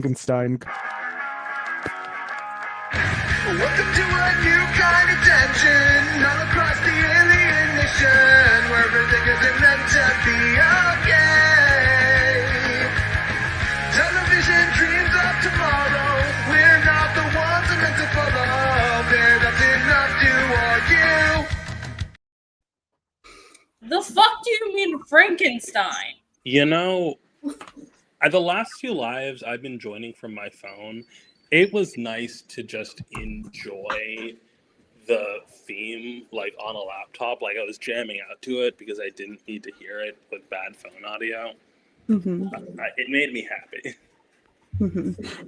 Frankenstein. Welcome to a new kind of tension all across the alien nation, where everything isn't meant to be okay. Television dreams of tomorrow, we're not the ones they're meant to follow. They're not enough to argue. The fuck do you mean Frankenstein? You know, at the last few lives I've been joining from my phone, it was nice to just enjoy the theme like on a laptop. Like I was jamming out to it because I didn't need to hear it with bad phone audio. It made me happy.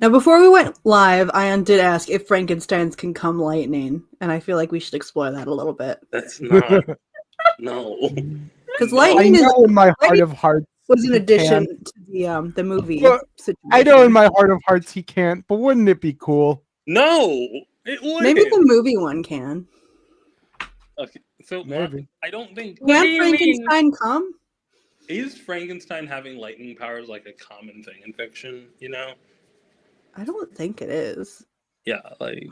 Now, before we went live, Ayaan did ask if Frankensteins can come lightning, and I feel like we should explore that a little bit. That's not... No. Because I lightning know in my heart of hearts was an he addition can't. to the movie. Well, situation. I know in my heart of hearts he can't, but wouldn't it be cool? No! It wouldn't! Maybe the movie one can. Okay, so Maybe. I don't think... What do Can you Frankenstein come? Is Frankenstein having lightning powers like a common thing in fiction, you know? I don't think it is. Yeah, like...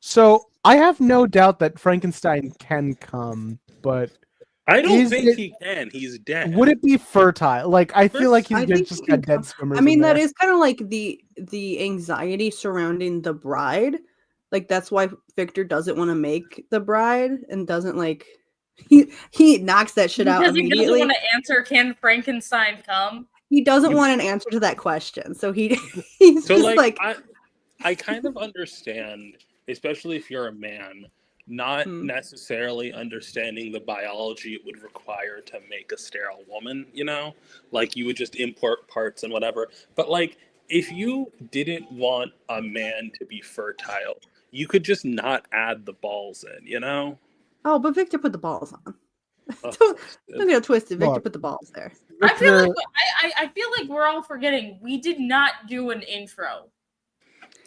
So I have no doubt that Frankenstein can come, but I don't Is think it- he can. He's dead. would it be fertile? Like I feel like I he's think just he can got dead come. swimmers. I mean, in that there. is kind of like the anxiety surrounding the bride. Like that's why Victor doesn't want to make the bride and doesn't like he knocks that shit out Because he doesn't immediately. want to answer, can Frankenstein come? He doesn't want an answer to that question, so he's So just like I kind of understand, especially if you're a man, not necessarily understanding the biology it would require to make a sterile woman, you know? Like you would just import parts and whatever. But like if you didn't want a man to be fertile, you could just not add the balls in, you know? oh, but Victor put the balls on. Oh, Don't get it twisted. Victor Look. put the balls there. I feel Victor- like I feel like we're all forgetting we did not do an intro.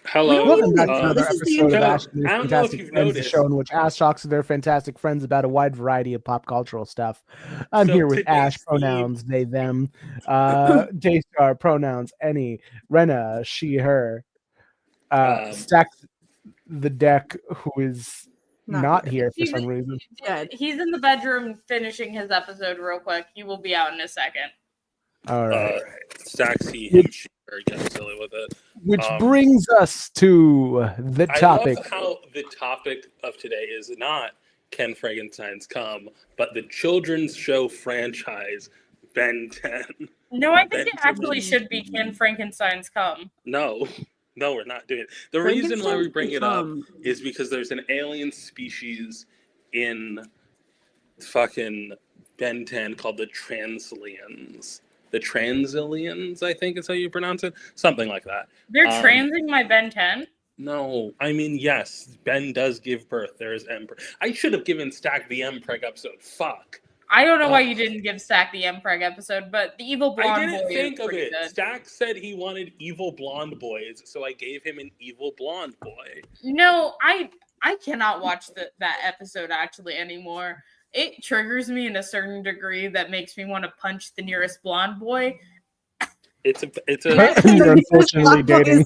Hello. Welcome back to No, another this is the episode of intro. Ash and I His don't know if Fantastic you've Friends, the noticed. show in which Ash talks to their fantastic friends about a wide variety of pop cultural stuff. I'm So here with today's Ash, theme- pronouns they, them, Daystar, pronouns any, Rena, she, her, Stack the Deck, who is not here for He's- some reason. Dead. He's in the bedroom finishing his episode real quick. He will be out in a second. All right. Staxy, him, she, her, get silly with it. Which brings us to the topic. I love how the topic of today is not Can Frankenstein's Come, but the children's show franchise Ben 10. No, I think it actually should be Can Frankenstein's Come? No, we're not doing it. The reason why we bring it up is because there's an alien species in fucking Ben 10 called the Translians. The Transilians, I think is how you pronounce it. Something like that. They're transing my Ben 10? No, I mean, yes, Ben does give birth. There is Emperor. I should have given Stack the Mpreg episode. Fuck. I don't know why you didn't give Stack the Mpreg episode, but the evil I blonde didn't boy think is of pretty it. good. Stack said he wanted evil blonde boys, so I gave him an evil blonde boy. No, I cannot watch that episode actually anymore. It triggers me in a certain degree that makes me want to punch the nearest blonde boy. It's a You're unfortunately dating.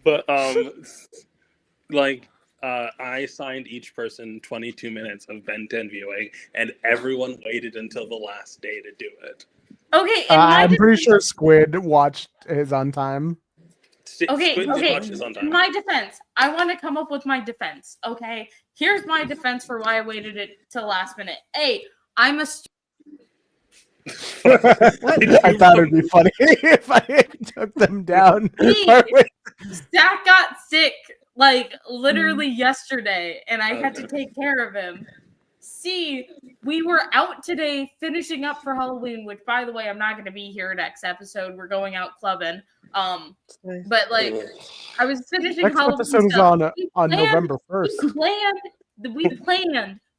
But I assigned each person 22 minutes of Ben 10 viewing, and everyone waited until the last day to do it. Okay, I'm pretty sure Squid watched his on time. Okay, Squid did watch this on in time. my defense, I want to come up with my defense, okay? Here's my defense for why I waited it till last minute. A, I'm a I thought it'd be funny if I took them down. Stack got sick like literally yesterday, and I had to take care of him. C, we were out today finishing up for Halloween, which by the way, I'm not going to be here next episode. We're going out clubbing. But like, I was finishing Next Halloween episode is stuff. on November 1st.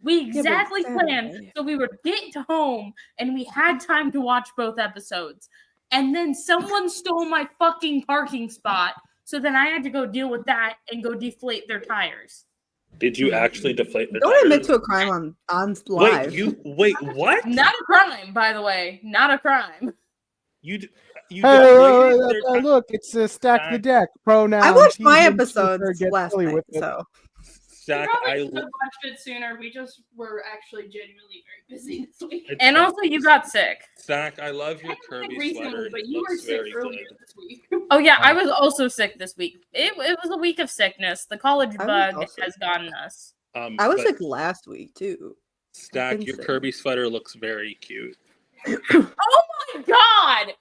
We exactly planned. So we would get home and we had time to watch both episodes. And then someone stole my fucking parking spot. So then I had to go deal with that and go deflate their tires. Did you actually deflate the Don't admit tires? to a crime on live. Wait, what? Not a crime, by the way. Not a crime. You Hey, deflated their tires? look, it's Stack the Deck. Pronouns. I watched he my and episodes Twitter get last silly night, with it. so Zach, Probably I should have watched it sooner. We just were actually genuinely very busy this week. And also, you got sick. Zach, I love your I had Kirby it recently, sweater. but It you were looks sick very earlier good. this week. Oh yeah, I was also sick this week. It was a week of sickness. The college I was bug also has gotten us. I was But sick last week too. Zach, been your sick. Kirby sweater looks very cute. Oh my god!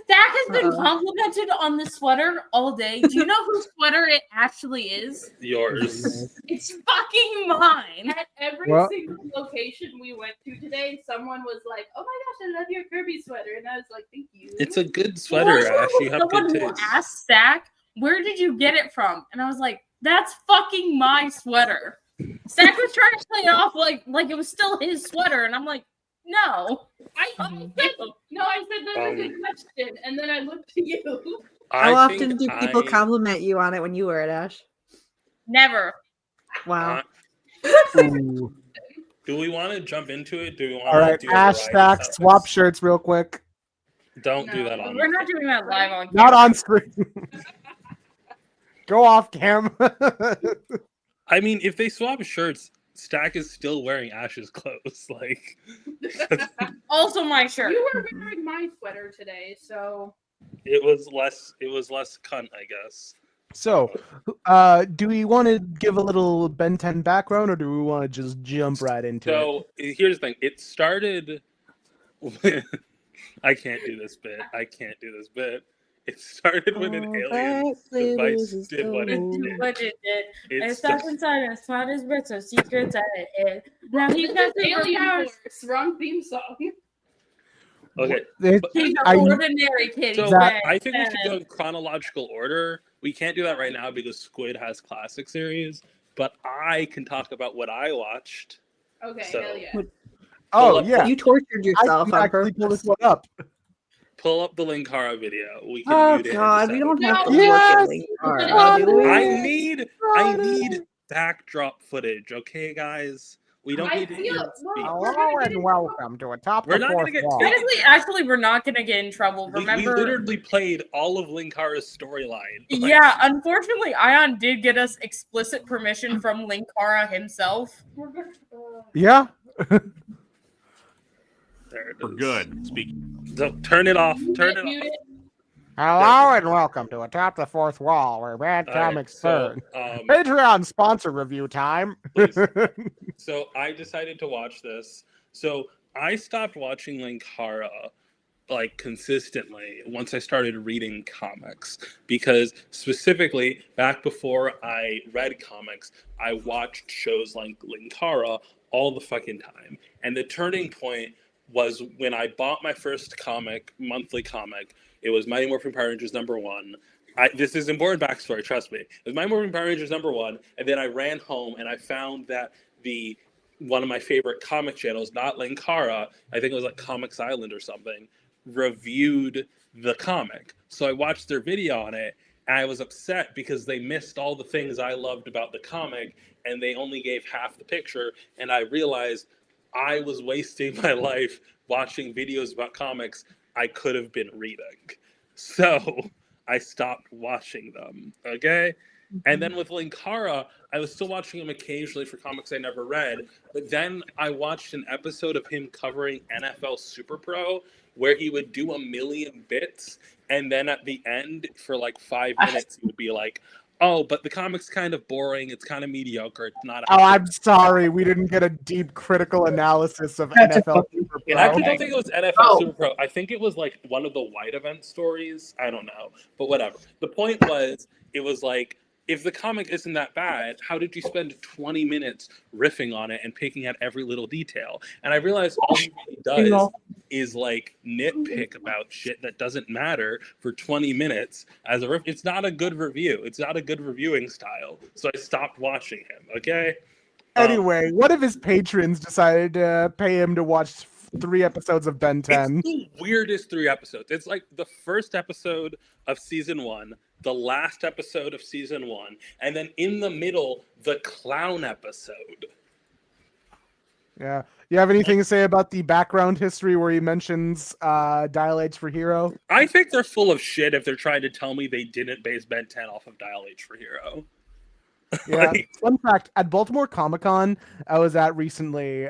Zach has been Uh-oh. complimented on the sweater all day. Do you know whose sweater it actually is? Yours. It's fucking mine. At every Well- single location we went to today, someone was like, "Oh my gosh, I love your Kirby sweater," and I was like, "Thank you." It's a good sweater, Ash. You have Someone good who taste. asked Zach, "Where did you get it from?" And I was like, "That's fucking my sweater." Zach was trying to play it off like it was still his sweater, and I'm like, "No." I said, no, I said that's a good question, and then I looked to you. How I often think do people I- compliment you on it when you wear it, Ash? Never. Wow. Ooh. Do we want to jump into it? Do we want All right, to do a Ash, variety Stack, topics? swap shirts real quick. Don't do No, that on. We're not doing that live on Not camera. on screen. Go off cam. I mean, if they swap shirts, Stack is still wearing Ash's clothes. Like, Also my shirt. You were wearing my sweater today, so it was less. It was less cunt, I guess. So, do we want to give a little Ben 10 background, or do we want to just jump right into it? So here's the thing. It started. With, I can't do this bit. It started with an alien device did what it did. What it did. It It's starts the- inside and smart as bits of secrets at it. Now he's this got is Alien superpowers. Force, wrong theme song. Okay. It- But- He's I- an ordinary kid. So He's That- I think we should go bad. in chronological order. We can't do that right now because Squid has classic series. But I can talk about what I watched. Okay, So- hell yeah. oh, yeah. You tortured I yourself can on actually pull purpose. this one up. Pull up the Linkara video. We can Oh mute it. God, we don't have to No. look Yes! at Linkara, Yes! do we? I need backdrop footage, okay, guys? We don't I need to feel- hear well, speak. we're Hello gonna get and into- welcome to Atop We're the not Fourth gonna get Wall. taken- Actually, we're not gonna get in trouble. We Remember? literally played all of Linkara's storyline. Like, Yeah, unfortunately, Ayaan did get us explicit permission from Linkara himself. We're gonna- Yeah. there it For is. good. Speaking. So turn it off. Turn it mute off. it. Hello and welcome to Atop the Fourth Wall, where bad All right, comics so, burn. Patreon sponsor review time. Please. So I decided to watch this. So I stopped watching Linkara like consistently once I started reading comics, because specifically back before I read comics, I watched shows like Linkara all the fucking time. And the turning point was when I bought my first monthly comic. It was Mighty Morphin Power Rangers #1. This is important backstory, trust me. It was Mighty Morphin Power Rangers #1, and then I ran home and I found that one of my favorite comic channels, not Linkara, I think it was like Comics Island or something, reviewed the comic. So I watched their video on it, and I was upset because they missed all the things I loved about the comic, and they only gave half the picture, and I realized I was wasting my life watching videos about comics I could have been reading. So I stopped watching them, okay? And then with Linkara, I was still watching him occasionally for comics I never read, but then I watched an episode of him covering NFL Super Pro where he would do a million bits, and then at the end, for like 5 minutes, he would be like, oh, but the comic's kind of boring, it's kind of mediocre, it's not... Oh, I'm sorry. We didn't get a deep critical analysis of NFL Super I actually Pro. don't think it was NFL Super Pro. I think it was like one of the white event stories. I don't know, but whatever. The point was, it was like, if the comic isn't that bad, how did you spend 20 minutes riffing on it and picking at every little detail? And I realized all he really does is like nitpick about shit that doesn't matter for 20 minutes as a riff. It's not a good review. It's not a good reviewing style. So I stopped watching him. Okay. Anyway, one of his patrons decided to pay him to watch 3 episodes of Ben 10. It's the weirdest 3 episodes. It's like the first episode of season 1, the last episode of season 1, and then in the middle, the clown episode. Yeah. You have anything to say about the background history where he mentions Dial H for Hero? I think they're full of shit if they're trying to tell me they didn't base Ben 10 off of Dial H for Hero. Yeah. Fun fact, at Baltimore Comic-Con I was at recently,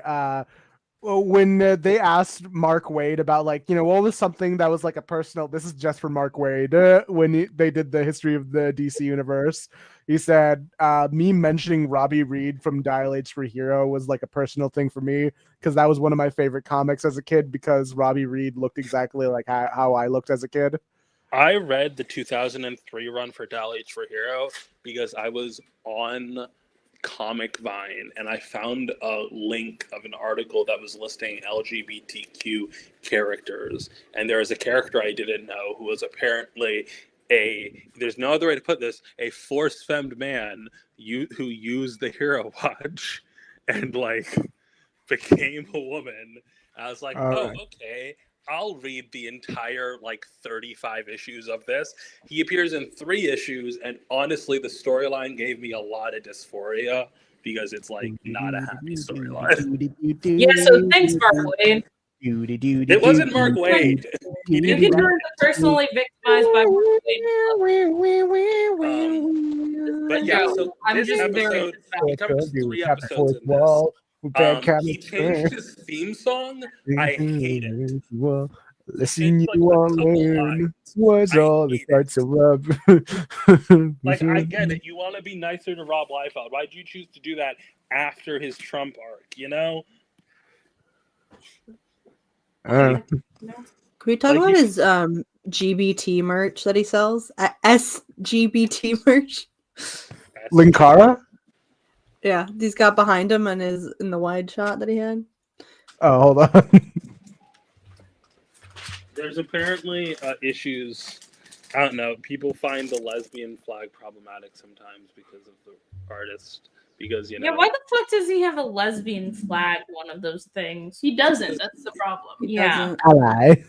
when they asked Mark Waid about, like, what was something that was like a personal, this is just for Mark Waid, when they did the history of the DC universe, he said, me mentioning Robbie Reed from Dial H for Hero was like a personal thing for me, because that was one of my favorite comics as a kid, because Robbie Reed looked exactly like how I looked as a kid. I read the 2003 run for Dial H for Hero because I was on Comic Vine and I found a link of an article that was listing LGBTQ characters, and there was a character I didn't know who was apparently there's no other way to put this, a force-femmed man who used the Hero Watch and like became a woman. I was like, okay, I'll read the entire like 35 issues of this. He appears in 3 issues, and honestly, the storyline gave me a lot of dysphoria because it's like not a happy storyline. Yeah, so thanks, Mark Waid. It wasn't Mark Waid. You can turn personally victimized by Mark Waid. But yeah, so I'm this just very episode, we covered 3 episodes in this. He changed his theme song. I hate it. Listen, you won't learn was all that starts to rub. Like, I get it. You want to be nicer to Rob Liefeld. Why'd you choose to do that after his Trump arc, Can we talk about his GBT merch that he sells? SGBT merch? Linkara? Yeah, he's got behind him and is in the wide shot that he had. Oh, hold on. There's apparently issues. I don't know. People find the lesbian flag problematic sometimes because of the artist. Because, Yeah, why the fuck does he have a lesbian flag, one of those things? He doesn't. That's the problem. Yeah. Ally.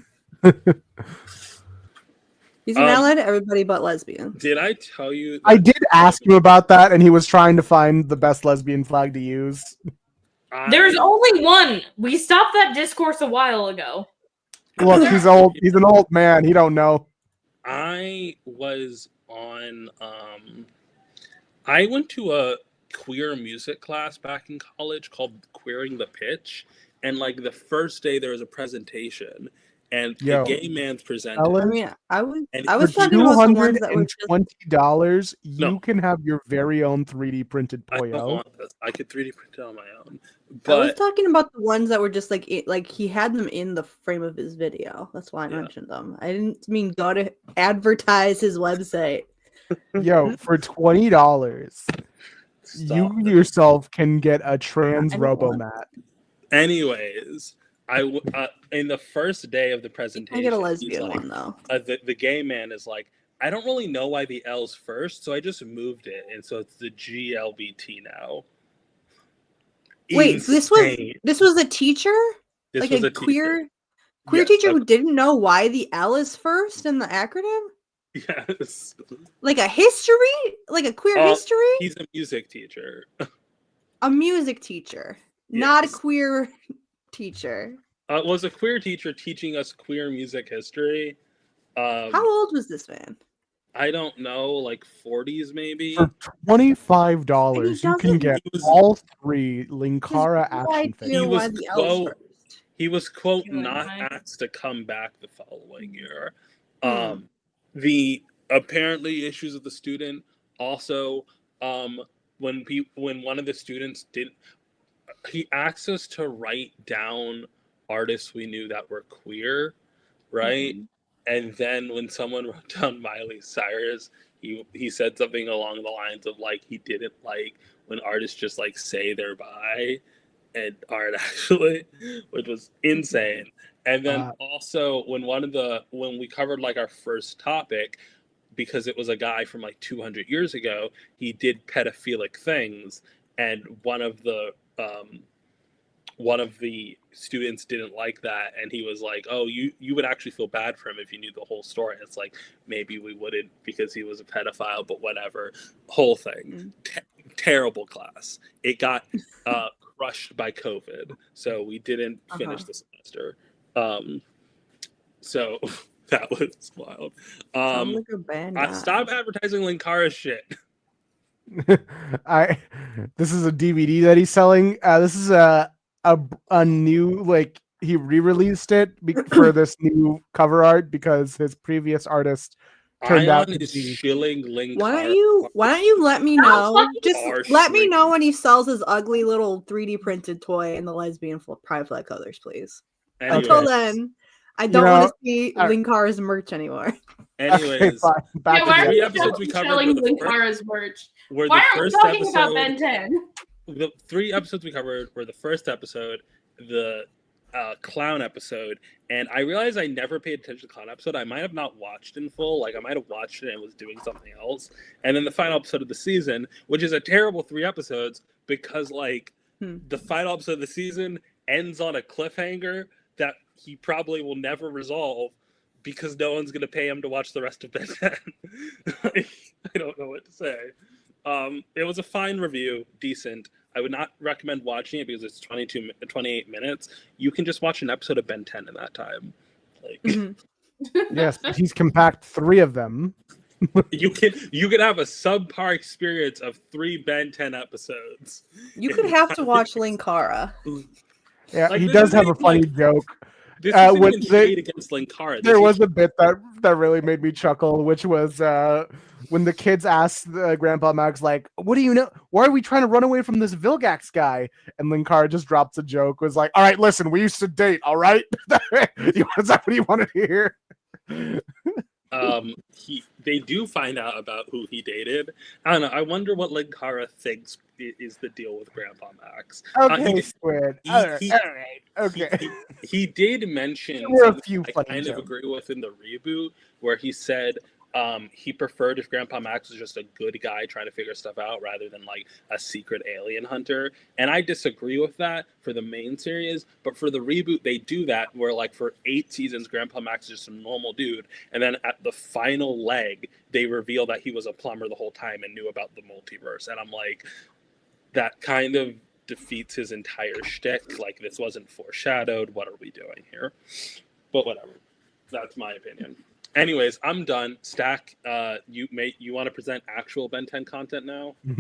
He's an ally to everybody but lesbians. Did I tell you? I did ask him about that, and he was trying to find the best lesbian flag to use. There's only one. We stopped that discourse a while ago. Look, he's old. He's an old man. He don't know. I was on. I went to a queer music class back in college called Queering the Pitch, and like the first day there was a presentation, and the gay man's presented. I mean, I was for talking about the ones that were $220. You can have your very own 3D printed I don't Poyo. want this. I could 3D print it on my own. I was But talking about the ones that were just like he had them in the frame of his video. That's why I mentioned them. I didn't mean go to advertise his website. Yo, for $20, you yourself can get a trans Robomat. anyways, in the first day of the presentation, I get a lesbian he's like, one though. The gay man is like, I don't really know why the L's first, so I just moved it, and so it's the GLBT now. Wait, Insane. this was a teacher? This like was a queer Yes, teacher who didn't know why the L is first in the acronym? Yes. Like a history? Like a queer history? He's a music teacher. A music teacher, not a Yes. queer teacher. Was a queer teacher teaching us queer music history. How old was this man? I don't know, like 40s maybe. For $25, you can get He was- all 3 Linkara No action idea figures. why the L is quote- first. He was, quote, You're not right. asked to come back the following year. Hmm. The apparently issues of the student also, when one of the students he asked us to write down artists we knew that were queer, right? Mm-hmm. And then when someone wrote down Miley Cyrus, he said something along the lines of like he didn't like when artists just like say they're bi and aren't actually, which was insane. And then also when we covered like our first topic, because it was a guy from like 200 years ago, he did pedophilic things, and one of the students didn't like that, and he was like, oh, you would actually feel bad for him if you knew the whole story. It's like, maybe we wouldn't because he was a pedophile, but whatever. Whole thing. Terrible class. It got crushed by COVID, so we didn't finish the semester. So that was wild. Sounds like a bad guy. Stop advertising Linkara's shit. This is a DVD that he's selling. This is a new, like, he re-released it for this new cover art because his previous artist turned out to is be shilling Linkara. Why don't you let me know? Just let me know when he sells his ugly little 3D printed toy in the lesbian pride flag colors, please. Anyways. Until then, I don't want to see Linkara's merch anymore. Anyways, why are the you episodes we covered selling Linkara's merch? were Why the aren't we first talking episode. about Ben 10? The 3 episodes we covered were the first episode, the clown episode, and I realized I never paid attention to the clown episode. I might have not watched in full, like I might have watched it and was doing something else. And then the final episode of the season, which is a terrible 3 episodes because like the final episode of the season ends on a cliffhanger that he probably will never resolve because no one's going to pay him to watch the rest of Ben 10. I don't know what to say. It was a fine review, decent. I would not recommend watching it because it's 28 minutes. You can just watch an episode of Ben 10 in that time. Like, yes, he's compact 3 of them. you can have a subpar experience of 3 Ben 10 episodes. You could have to watch Linkara. Yeah, Like, he this does is have a like- funny joke. This isn't when even they- shade against Linkara. There was a bit that really made me chuckle, which was when the kids asked Grandpa Max, like, what do you know? Why are we trying to run away from this Vilgax guy? And Linkara just drops a joke, was like, all right, listen, we used to date, all right? Is that what you wanted to hear? They do find out about who he dated. I don't know. I wonder what Linkara thinks is the deal with Grandpa Max. Okay, Squid. All right. Okay. He did mention There were a something few I funny kind of jokes. agree with in the reboot, where he said he preferred if Grandpa Max was just a good guy trying to figure stuff out rather than like a secret alien hunter. And I disagree with that for the main series, but for the reboot, they do that where like for 8 seasons, Grandpa Max is just a normal dude. And then at the final leg, they reveal that he was a plumber the whole time and knew about the multiverse. And I'm like, that kind of defeats his entire shtick. Like, this wasn't foreshadowed. What are we doing here? But whatever. That's my opinion. Anyways, I'm done. Stack, you want to present actual Ben 10 content now? Are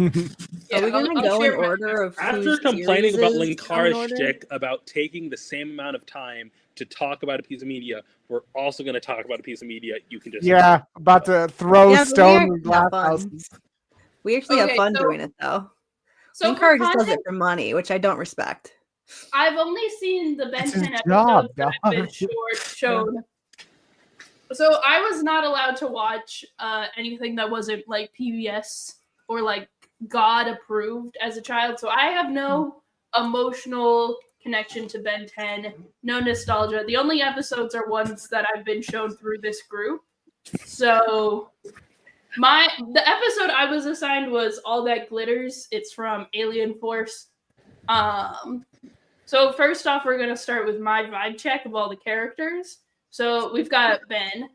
we gonna go in order of After whose complaining about series is Linkara's on order? shtick about taking the same amount of time to talk about a piece of media, we're also going to talk about a piece of media. You can just Yeah, about to throw Yeah, but we stone actually in glass have fun. houses. We actually have Okay, fun so- doing it though. So Linkara for just does it content, for money, which I don't respect. I've only seen the Ben It's his 10 job, episodes that have been dog. shown. So I was not allowed to watch anything that wasn't like PBS or like God approved as a child. So I have no emotional connection to Ben 10, no nostalgia. The only episodes are ones that I've been shown through this group. So the episode I was assigned was All That Glitters. It's from Alien Force. So first off, we're gonna start with my vibe check of all the characters. So we've got Ben.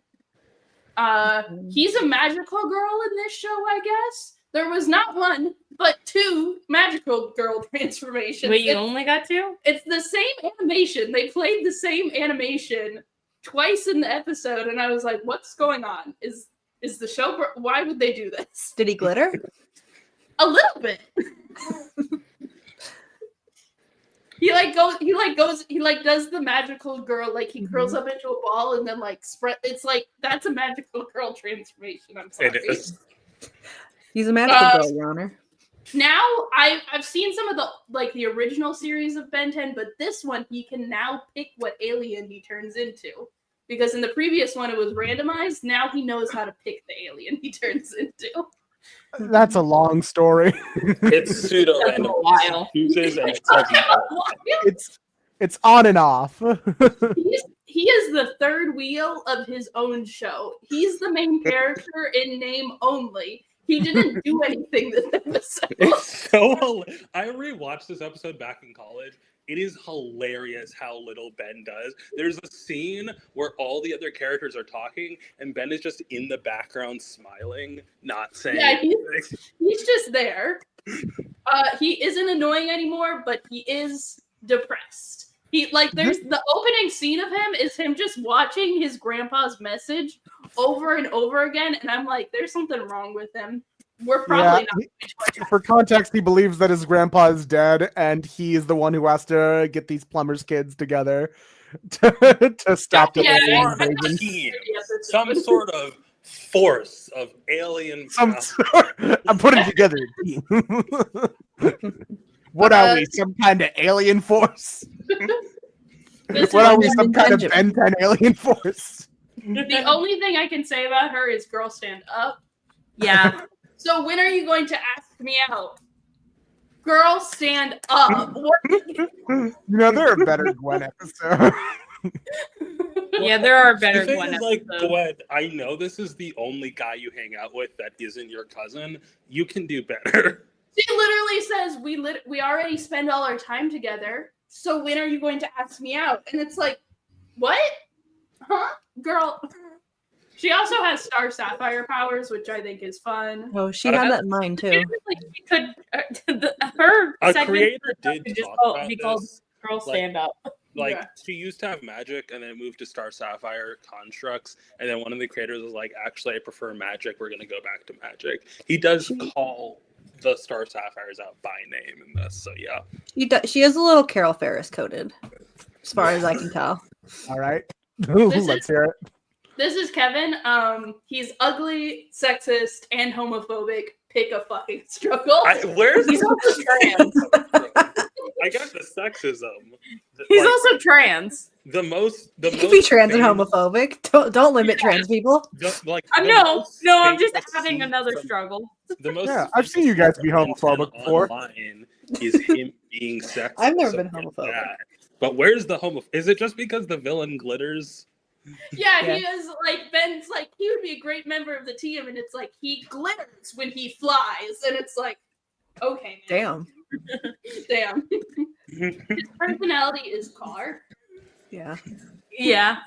He's a magical girl in this show, I guess. There was not 1, but 2 magical girl transformations. Wait, you only got 2? It's the same animation. They played the same animation twice in the episode, and I was like, "What's going on? Is the show? Why would they do this?" Did he glitter? A little bit. He does the magical girl, like he curls up into a ball and then like spread. It's like that's a magical girl transformation. I'm sorry. It is. He's a magical girl, Your Honor. Now I've seen some of the original series of Ben 10, but this one he can now pick what alien he turns into. Because in the previous one it was randomized. Now he knows how to pick the alien he turns into. That's a long story. It's pseudo That's random. a while. Chooses and it tells you. It's on and off. He is the third wheel of his own show. He's the main character in name only. He didn't do anything this episode. It's so. I rewatched this episode back in college, it is hilarious how little Ben does. There's a scene where all the other characters are talking, and Ben is just in the background smiling, not saying anything. He's just there. He isn't annoying anymore, but he is depressed. There's the opening scene of him is him just watching his grandpa's message over and over again, and I'm like, there's something wrong with him. We're probably not. For context, he believes that his grandpa is dead, and he is the one who has to get these plumbers' kids together to stop the alien invasion. Team, some sort of force of alien. I'm putting together a team. What are we? Some kind of alien force? What are we? Some kind of Ben 10 alien force? The only thing I can say about her is girl stand up. Yeah. So when are you going to ask me out? Girl stand up. There are better Gwen episodes. Yeah, there are better Gwen Gwen like, episodes. Gwen, I know this is the only guy you hang out with that isn't your cousin. You can do better. She literally says, we already spend all our time together, so when are you going to ask me out? And it's like, what? Huh? Girl. She also has Star Sapphire powers, which I think is fun. Oh, she had that in mind too. Her A segment creator did could just talk about be called this. Girl Stand Up. Like, Yeah. she used to have magic and then moved to Star Sapphire constructs. And then one of the creators was like, actually, I prefer magic. We're going to go back to magic. He does call the Star Sapphires out by name in this. So, yeah. She has a little Carol Ferris coded, as far as I can tell. All right. Let's hear it. This is Kevin. He's ugly, sexist, and homophobic. Pick a fucking struggle. Where's He's also trans. I got the sexism. He's also trans. The most. You can be trans and homophobic. Don't limit trans people. No, I'm just having another struggle. The most. Yeah, I've seen you guys be homophobic before. Online is him being sexist. I've never been homophobic. That. But where's the homo? Is it just because the villain glitters? Yeah, he is like Ben's like he would be a great member of the team, and it's like he glitters when he flies, and it's like, okay, man. Damn. His personality is car. Yeah. Yeah.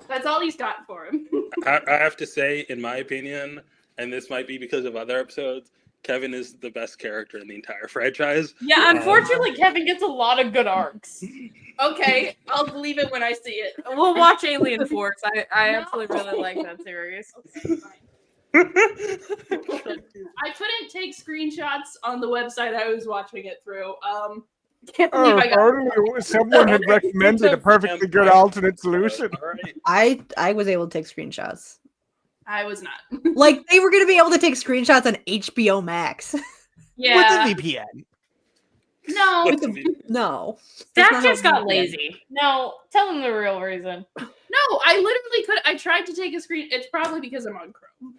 That's all he's got for him. I have to say, in my opinion, and this might be because of other episodes, Kevin is the best character in the entire franchise. Yeah, unfortunately, Kevin gets a lot of good arcs. Okay, I'll believe it when I see it. We'll watch Alien Force. I absolutely really like that series. I couldn't take screenshots on the website I was watching it through. Can't believe I got Someone had recommended a perfectly good alternate solution. I was able to take screenshots. I was not. Like they were going to be able to take screenshots on HBO Max. Yeah. With the VPN. No. No. Zach just got lazy. No, tell him the real reason. No, I literally could. I tried to take a screen. It's probably because I'm on Chrome.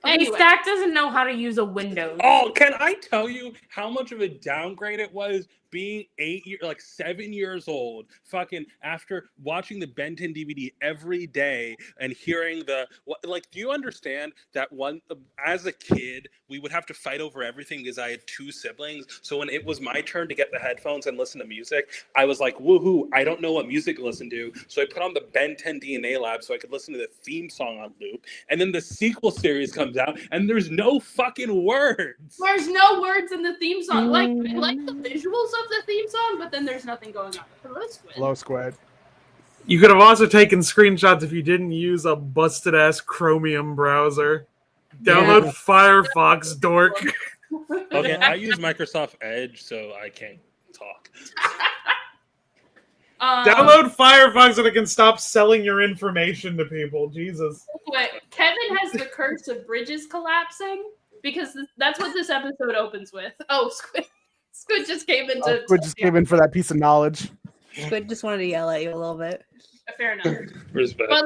Hey, Anyway. Stack doesn't know how to use a Windows. Oh, can I tell you how much of a downgrade it was being 7 years old, fucking after watching the Ben 10 DVD every day and hearing do you understand that as a kid, we would have to fight over everything because I had two siblings. So when it was my turn to get the headphones and listen to music, I was like, woohoo, I don't know what music to listen to. So I put on the Ben 10 DNA Lab so I could listen to the theme song on loop. And then the sequel series comes out and there's no fucking words. There's no words in the theme song. Like, I like the visuals of the theme song, but then there's nothing going on. Hello, Squid. Hello, Squid. You could have also taken screenshots if you didn't use a busted-ass Chromium browser. Download Firefox, dork. Okay, I use Microsoft Edge, so I can't talk. Download Firefox so it can stop selling your information to people. Jesus. Anyway, Kevin has the curse of bridges collapsing because that's what this episode opens with. Oh, Squid just came into. Squid just came in for that piece of knowledge. Squid just wanted to yell at you a little bit. Fair enough. Respect. But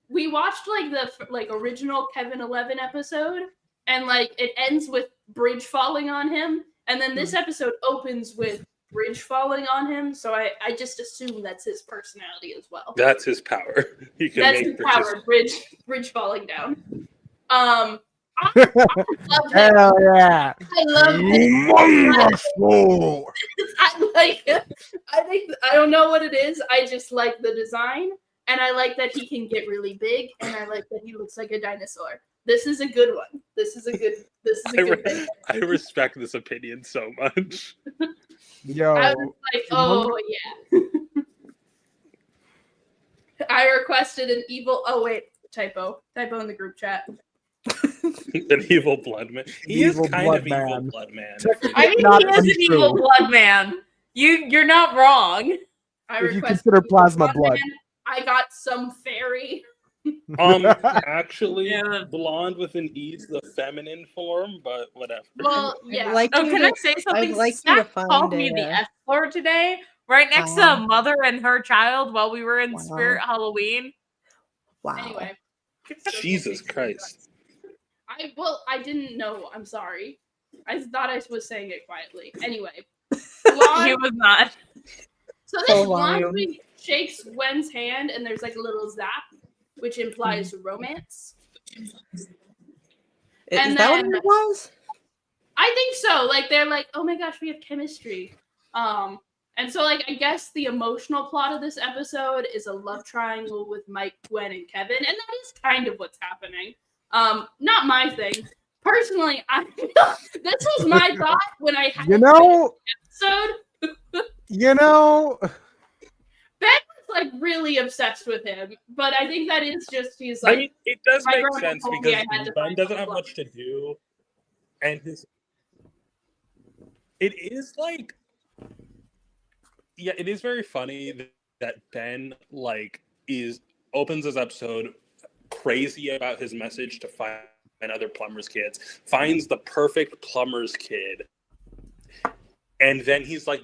we watched the original Kevin 11 episode, and it ends with Bridge falling on him, and then this episode opens with Bridge falling on him. So I just assume that's his personality as well. That's his power. He can That's make his power. Bridge falling down. I love him. Hell yeah! I love him. Wonderful. I like him. I think I don't know what it is. I just like the design, and I like that he can get really big, and I like that he looks like a dinosaur. This is a good one. This is a good thing. I respect this opinion so much. Yo, I was like, oh yeah. I requested an evil. Oh wait, typo in the group chat. An evil blood man. He is Evil kind blood of evil man. blood man. I mean, Not he is an untrue. evil blood man. You're not wrong. I If you requested consider evil plasma blood. man. I got some fairy. Actually, Yeah. blonde with an E is the feminine form, but whatever. Well, yeah. Like Oh, you can to- I say something? I'd like you to Zach called find me a, the F word today, right next to Wow. a mother and her child while we were in Wow. Spirit Halloween. Wow. Anyway. Jesus Christ. I didn't know. I'm sorry. I thought I was saying it quietly. Anyway. He Blonde, was not. so this So blonde volume. lady shakes Gwen's hand and there's like a little zap, which implies romance. Is And that what then- it was? I think so. Like they're like, oh my gosh, we have chemistry. And so like I guess the emotional plot of this episode is a love triangle with Mike, Gwen, and Kevin, and that is kind of what's happening. Not my thing. Personally, this was my thought when I had You know, the episode. you know. Ben was like really obsessed with him, but I think that is just he's like I mean, it does my make grandma sense told me because I had to Ben find doesn't a have love. much to do, and it is like, yeah, it is very funny that Ben opens his episode crazy about his message to find other plumbers kids, finds the perfect plumbers kid, and then he's like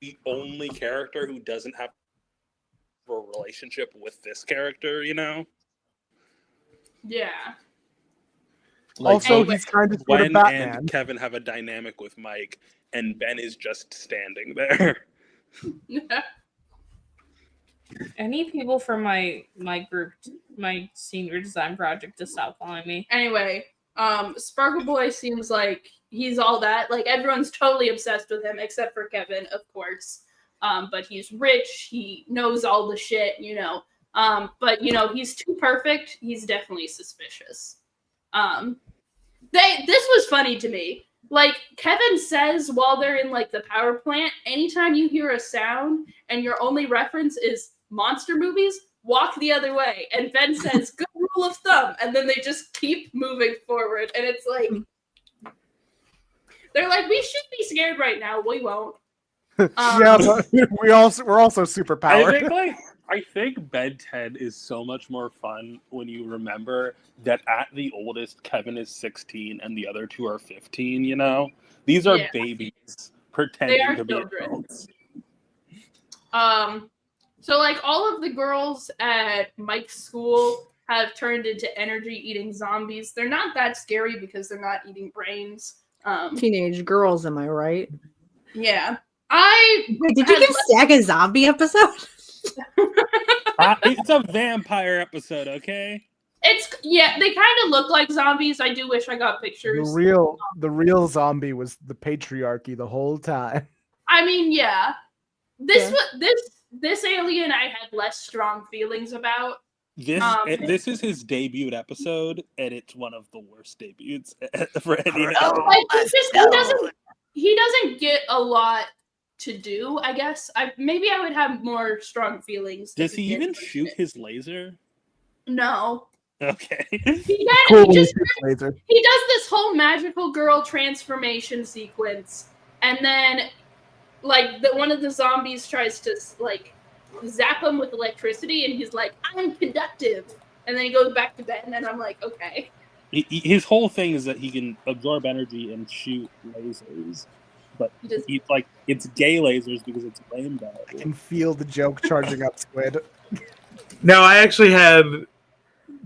the only character who doesn't have a relationship with this character, you know? Yeah. Also, anyway, he's kind of sort Gwen of Batman. and Kevin have a dynamic with Mike, and Ben is just standing there. Any people from my group, my senior design project, to stop following me. Anyway, Sparkle Boy seems like he's all that. Like everyone's totally obsessed with him, except for Kevin, of course. But he's rich. He knows all the shit, you know. But you know, he's too perfect. He's definitely suspicious. This was funny to me. Like Kevin says while they're in like the power plant, anytime you hear a sound and your only reference is monster movies, walk the other way. And Ben says, good rule of thumb. And then they just keep moving forward. And it's like, they're like, we should be scared right now. We won't. Yeah, but we're also super powered. I think Ben 10 is so much more fun when you remember that at the oldest, Kevin is 16 and the other two are 15, you know? These are babies pretending to be children. adults. So like all of the girls at Mike's school have turned into energy-eating zombies. They're not that scary because they're not eating brains. Teenage girls, am I right? Yeah. Wait, did you give Zach a zombie episode? It's a vampire episode, okay? They kind of look like zombies. I do wish I got pictures. The real zombie was the patriarchy the whole time. I mean, yeah. This alien I had less strong feelings about. This is his debut episode, and it's one of the worst debuts for any. Like, he doesn't get a lot to do, I guess. Maybe I would have more strong feelings. Does he even shoot his laser? No. Okay. He does this whole magical girl transformation sequence, and then like one of the zombies tries to like zap him with electricity, and he's like, "I'm conductive," and then he goes back to bed, and I'm like, "Okay." His whole thing is that he can absorb energy and shoot lasers, but it's gay lasers because it's rainbow. I can feel the joke charging up, Squid. No, I actually had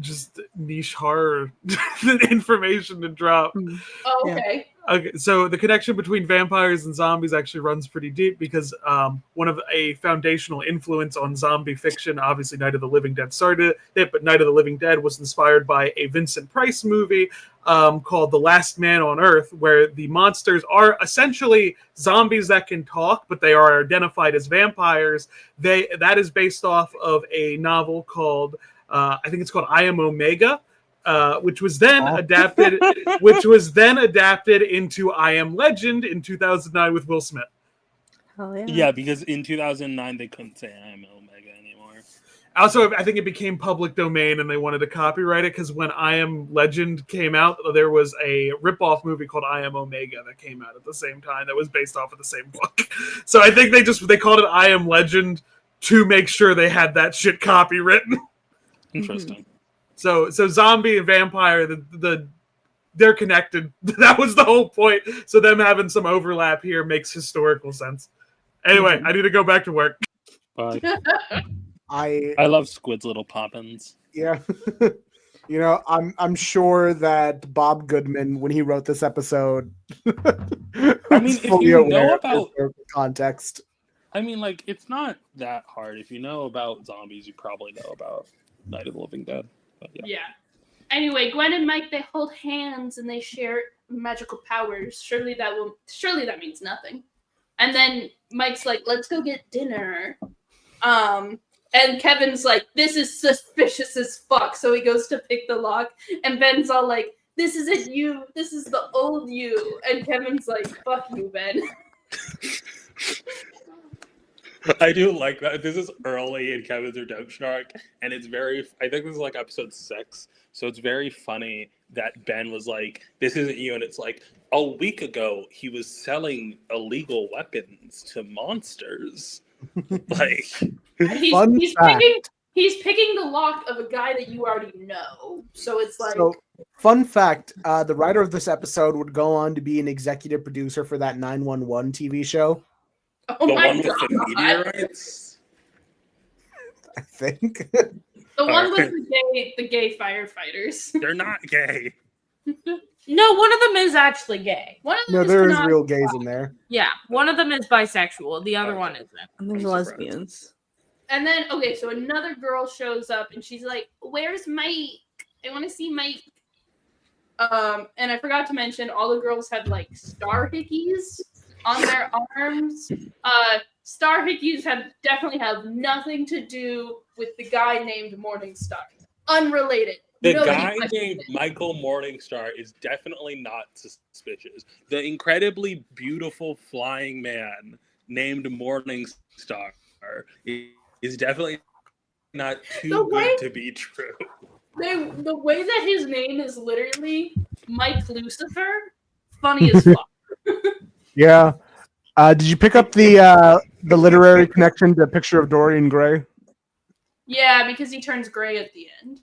just niche horror information to drop. Oh, okay. Okay, so the connection between vampires and zombies actually runs pretty deep because one of a foundational influence on zombie fiction, obviously Night of the Living Dead started it, but Night of the Living Dead was inspired by a Vincent Price movie called The Last Man on Earth, where the monsters are essentially zombies that can talk, but they are identified as vampires. That is based off of a novel called, I think it's called I Am Omega. Which was then adapted into I Am Legend in 2009 with Will Smith. Oh yeah. Yeah, because in 2009 they couldn't say I Am Omega anymore. Also, I think it became public domain and they wanted to copyright it because when I Am Legend came out, there was a ripoff movie called I Am Omega that came out at the same time that was based off of the same book. So I think they called it I Am Legend to make sure they had that shit copywritten. Interesting. So zombie and vampire, they're connected. That was the whole point. So them having some overlap here makes historical sense. Anyway, I need to go back to work. Bye. I love Squid's little poppins. Yeah. You know, I'm sure that Bob Goodman, when he wrote this episode, I mean, if you know about context. I mean, like, it's not that hard. If you know about zombies, you probably know about Night of the Living Dead. But Yeah. Anyway, Gwen and Mike, they hold hands and they share magical powers. Surely that means nothing. And then Mike's like, let's go get dinner. And Kevin's like, this is suspicious as fuck. So he goes to pick the lock, and Ben's all like, this isn't you. This is the old you. And Kevin's like, fuck you, Ben. I do like that. This is early in Kevin's redemption arc, and it's I think this is like episode 6, so it's very funny that Ben was like, this isn't you, and it's like, a week ago, he was selling illegal weapons to monsters. Like, he's picking the lock of a guy that you already know, so it's like... So, fun fact, the writer of this episode would go on to be an executive producer for that 911 TV show. Oh the my one with God. the meteorites? I think. The one with the gay firefighters. They're not gay. No, one of them is actually gay. One of them No, is there is not- real gays in there. Yeah, one of them is bisexual. The other one isn't. And there's I'm lesbians. And then, okay, so another girl shows up and she's like, where's Mike? I want to see Mike. And I forgot to mention, all the girls have like star hickeys on their arms. Star hickeys definitely have nothing to do with the guy named Morningstar. Unrelated. The Nobody guy questions named it. Michael Morningstar is definitely not suspicious. The incredibly beautiful flying man named Morningstar is definitely not too good to be true. The way that his name is literally Mike Lucifer, funny as fuck. Yeah. Did you pick up the literary connection to Picture of Dorian Gray? Yeah, because he turns gray at the end.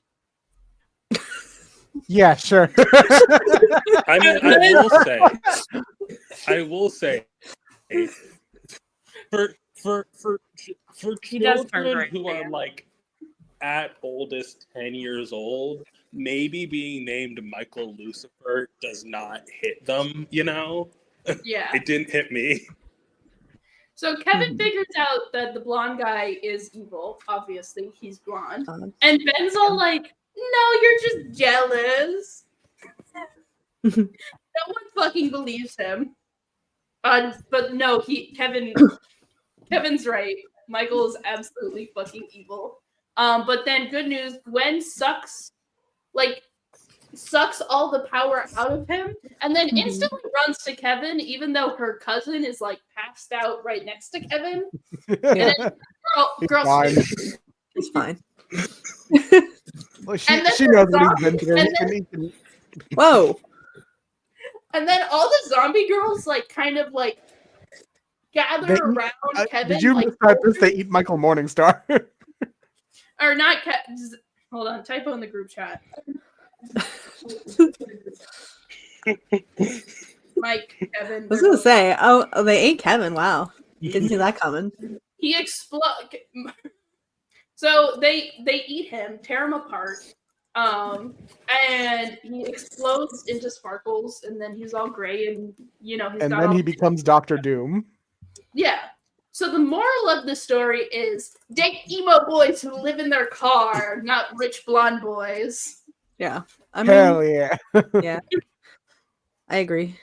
Yeah, sure. I mean, I will say, for He does turn children gray. who are like at oldest 10 years old, maybe being named Michael Lucifer does not hit them, you know? Yeah. It didn't hit me. So Kevin figures out that the blonde guy is evil. Obviously, he's blonde. And Ben's all like, no, you're just jealous. No one fucking believes him. But no, Kevin's right. Michael is absolutely fucking evil. But then good news, Gwen sucks all the power out of him, and then instantly runs to Kevin, even though her cousin is like passed out right next to Kevin. And then, girl Fine. It's fine. Well, And then she knows what he's been through. Whoa. And then all the zombie girls like kind of like gather around Kevin. Did you like, mistype this? They eat Michael Morningstar. or not hold on, typo in the group chat. Mike, Kevin. I was gonna say, oh, they ate Kevin. Wow, didn't see that coming. He explode. So they eat him, tear him apart, And he explodes into sparkles, and then he's all gray, and he's And got then all he becomes Doctor Doom. yeah. So the moral of the story is date emo boys who live in their car, not rich blonde boys. Yeah. I Hell yeah. yeah. I agree.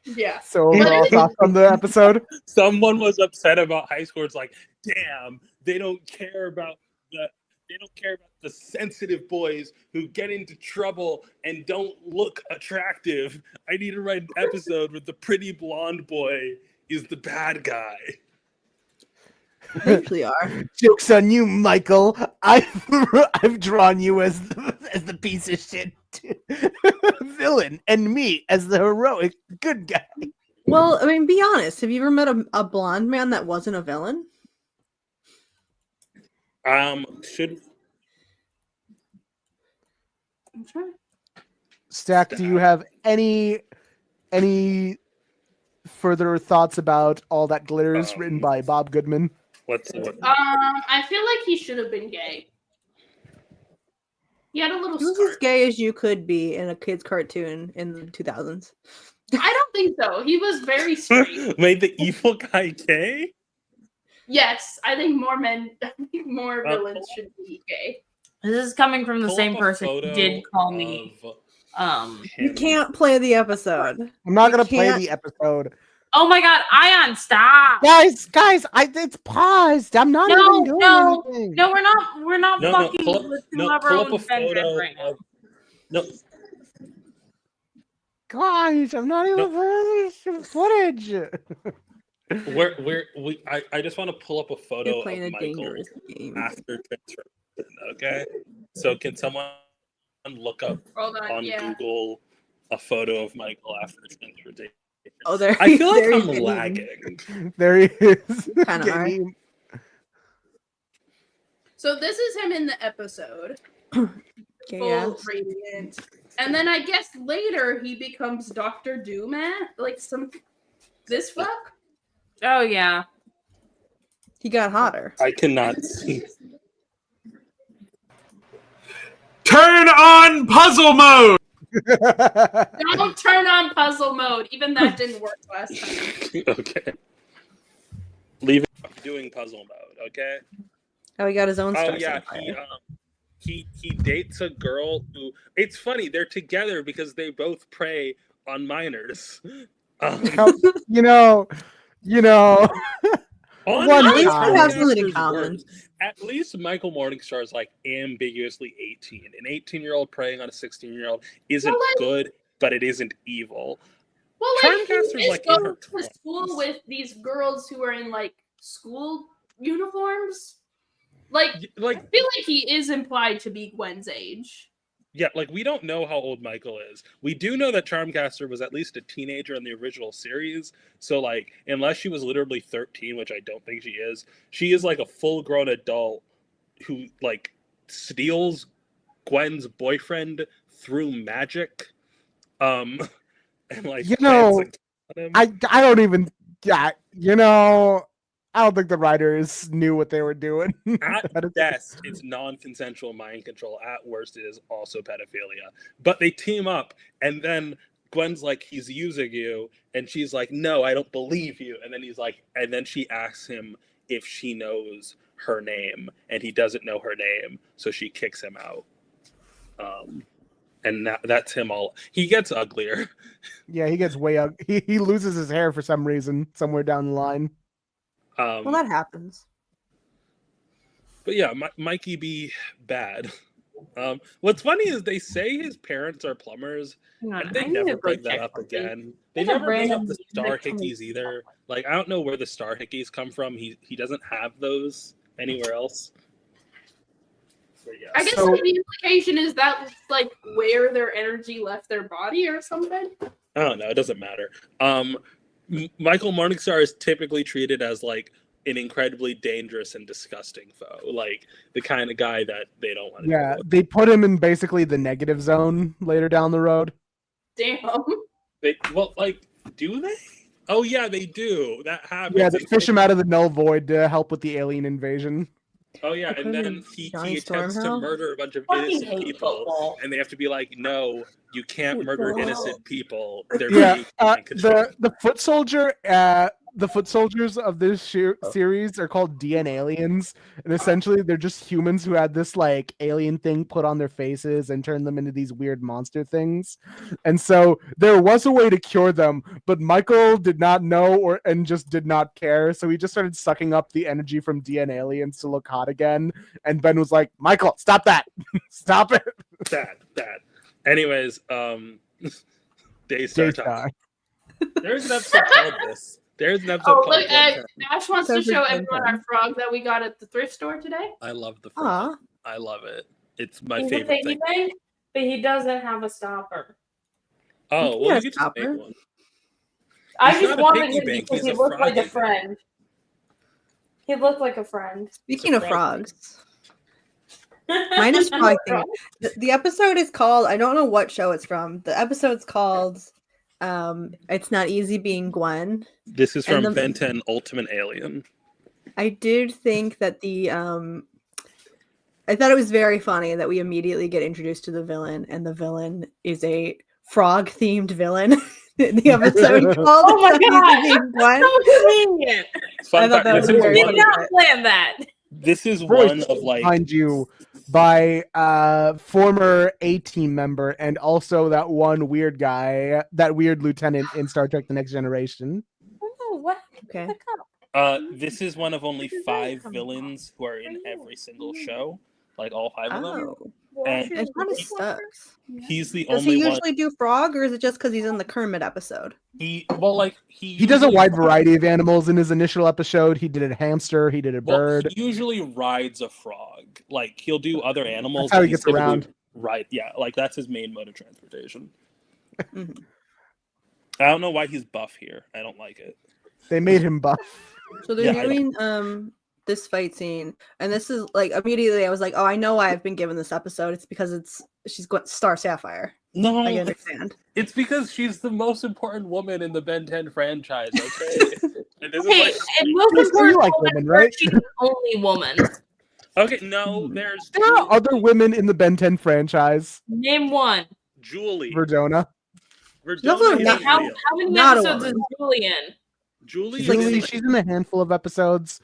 Yeah. So But overall it- thoughts on the episode? Someone was upset about high school. It's like, damn, they don't care about the sensitive boys who get into trouble and don't look attractive. I need to write an episode with the pretty blonde boy is the bad guy. They usually are. Joke's on you, Michael. I've drawn you as the piece of shit villain, and me as the heroic good guy. Well, I mean, be honest. Have you ever met a blonde man that wasn't a villain? Should Stack, do you have any further thoughts about All That Glitters, written by Bob Goodman? I feel like he should have been gay. He had a little He was scar. as gay as you could be in a kid's cartoon in the 2000s. I don't think so. He was very straight. made the evil guy gay? Yes, I think more villains should be gay. This is coming from the Pull same up a person who photo did call me. of You him. can't play the episode. I'm not You gonna play can't- the episode, Oh my god, Ayaan, stop! guys. It's paused. I'm not No, even doing no, anything. No, we're not No, fucking pull up, listing no, of our pull up own a vendors photo right now. of no. Guys, I'm not even playing footage. I just want to pull up a photo You're of playing a Michael dangerous game. after transformation. Okay, so can someone look up Hold on, on yeah. Google a photo of Michael after transformation? Oh, there. I feel like there I'm he's getting- lagging. There he is. Kinda Getting- So this is him in the episode. Okay, Full yeah. radiant. And then I guess later he becomes Doctor Doom this fuck? Oh yeah. He got hotter. I cannot see. Turn on puzzle mode. Don't turn on puzzle mode. Even that didn't work last time. Okay. Leave it doing puzzle mode, okay? Oh, he got his own Oh star. yeah, he dates a girl who. It's funny they're together because they both prey on minors. you know. On One At least time. they have something in Monsters common. works. At least Michael Morningstar is like ambiguously 18. An 18-year-old preying on a 16-year-old isn't Well, like- good, but it isn't evil. Well, like, Charmcaster's, he like, is in her going to school with these girls who are in, like, school uniforms. Like, I feel like he is implied to be Gwen's age. Yeah, like we don't know how old Michael is. We do know that Charmcaster was at least a teenager in the original series. So like, unless she was literally 13, which I don't think she is like a full-grown adult who like steals Gwen's boyfriend through magic. And like plants a gun on him. I don't even. Yeah, I don't think the writers knew what they were doing. At best, it's non-consensual mind control. At worst, it is also pedophilia. But they team up, and then Gwen's like, "He's using you," and she's like, "No, I don't believe you." And then he's like, and then she asks him if she knows her name, and he doesn't know her name, so she kicks him out. And that's him. He gets uglier. Yeah, he gets way up. He loses his hair for some reason somewhere down the line. Well, that happens. But yeah, Mikey be bad. What's funny is they say his parents are plumbers, and they never bring that up again. They There's a never bring up random the star victim. hickeys either. Like I don't know where the star hickeys come from. He doesn't have those anywhere else. So yeah. I guess So- the implication is that, like, where their energy left their body or something. I don't know. It doesn't matter. Michael Morningstar is typically treated as like an incredibly dangerous and disgusting foe, like the kind of guy that they don't want to. Yeah, deal with. they put him in basically the negative zone later down the road. Damn. Do they? Oh yeah, they do. That happens. Yeah, they fish him out of the null void to help with the alien invasion. Oh yeah, and According then to he Johnny attempts to Stormhouse? murder a bunch of Fucking innocent hate people, football. and they have to be like, "No, you can't murder Football. innocent people. They're Yeah, being mind controlled." the foot soldier, the foot soldiers of this series are called DN aliens, and essentially they're just humans who had this like alien thing put on their faces and turned them into these weird monster things. And so there was a way to cure them, but Michael did not know and just did not care. So he just started sucking up the energy from DN aliens to look hot again. And Ben was like, "Michael, stop that! Stop it!" That. Anyways, Daystar time. Daystar. There's an episode called this. There's an episode Oh, called look, One Time. Ash wants to show everyone our frog that we got at the thrift store today. I love the frog. I love it. It's my He's favorite a thing. piggy bank, but he doesn't have a stopper. Oh, well, you could just make one. I He's just not a wanted piggy him bank, because he's he a looked like a froggy friend. He looked like a friend. Speaking of frog. frogs, mine is frog thing. The episode is called, I don't know what show it's from. The episode's called It's Not Easy Being Gwen. This is from And Ben 10 Ultimate Alien. I did think that I thought it was very funny that we immediately get introduced to the villain, and the villain is a frog-themed villain. The episode called Oh my It's Not God. Easy Being Gwen. So convenient. Fun I thought fact, that was this is very Did one- funny. not plan that. This is Voiced one of like behind you by former A-Team member and also that one weird guy, that weird lieutenant in Star Trek: The Next Generation. Oh, what? Okay. this is one of only 5 villains who are in every single show, like all 5 of them. Oh, And it kind of sucks. he's the Does only he one. usually do frog, or is it just because he's in the Kermit episode? He He does a wide variety of animals in his initial episode. He did a hamster. He did a bird. He usually rides a frog. Like he'll do other animals. That's how but he he's gets typically around. Right? Yeah, like that's his main mode of transportation. Mhm. I don't know why he's buff here. I don't like it. They made him buff. So they're Yeah, I doing this fight scene, and this is like immediately I was like, oh, I know why I've been given this episode. It's because she's got Star Sapphire. No, I understand. it's because she's the most important woman in the Ben 10 franchise. Okay. And this is Hey, like- and most You important like woman, women, right? she's the only woman. okay, no, there's There are other women in the Ben 10 franchise. Name one. Julie. Verdona. also Verdona is not- How real. many Not a episodes is woman. Julie in? Julie She's like- Julie, is she's in a handful of episodes.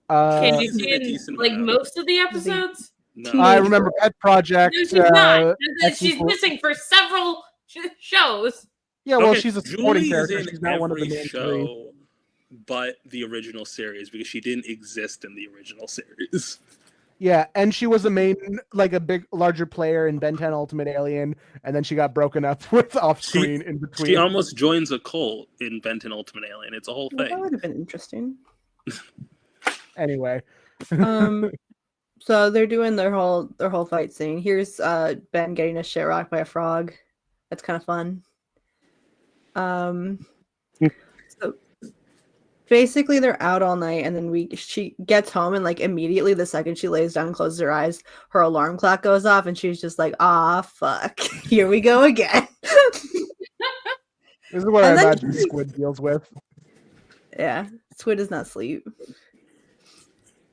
Can she's you in a do decent like amount. most of the episodes? no. I remember Pet Project. No, she's not. She's X-Men- missing for several shows. Yeah, well, Okay, she's a supporting Julie character. is in She's not one of the every main show, three. but the original series because she didn't exist in the original series. Yeah, and she was a main, like a larger player in Ben 10 Ultimate Alien, and then she got broken up with off screen in between. She almost joins a cult in Ben 10 Ultimate Alien. It's a whole Well, that thing. would have been interesting. Anyway, So they're doing their whole fight scene. Here's Ben getting a shit rocked by a frog. That's kind of fun. So basically they're out all night, and then she gets home, and like immediately the second she lays down and closes her eyes, her alarm clock goes off, and she's just like, ah, fuck, here we go again. this is what And I then imagine Squid deals with. Yeah, Squid does not sleep.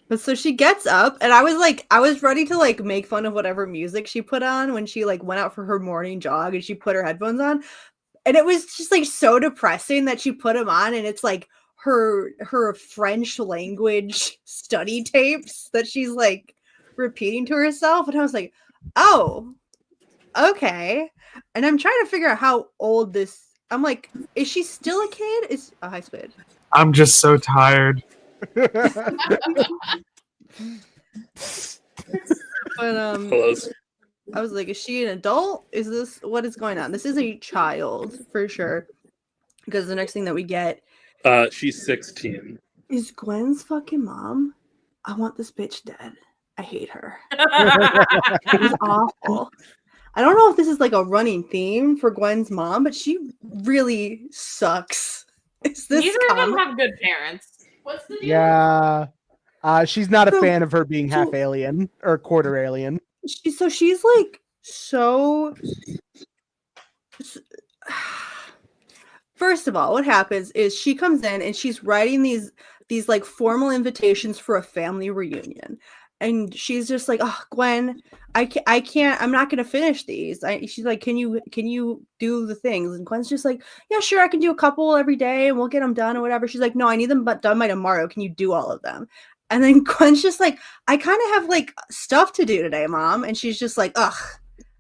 But so she gets up, and I was ready to like make fun of whatever music she put on when she like went out for her morning jog, and she put her headphones on, and it was just like so depressing that she put them on, and it's like her French language study tapes that she's like repeating to herself, and I was like, oh, okay. And I'm trying to figure out how old this. I'm like, is she still a kid? Is hi Squid. I'm just so tired. But Close. I was like, is she an adult? Is this what is going on? This is a child for sure. Because the next thing that we get She's 16. is Gwen's fucking mom. I want this bitch dead. I hate her. It was awful. I don't know if this is like a running theme for Gwen's mom, but she really sucks. Is this Neither of them common? have good parents. What's the deal? Yeah. She's not a So- fan of her being half so- alien or quarter alien. She's like so. First of all, what happens is she comes in and she's writing these like formal invitations for a family reunion, and she's just like, oh, Gwen, I can't, I'm not gonna finish these. She's like, can you do the things? And Gwen's just like, yeah, sure, I can do a couple every day and we'll get them done or whatever. She's like, no, I need them done by tomorrow. Can you do all of them? And then Gwen's just like, I kind of have like stuff to do today, Mom. And she's just like, ugh,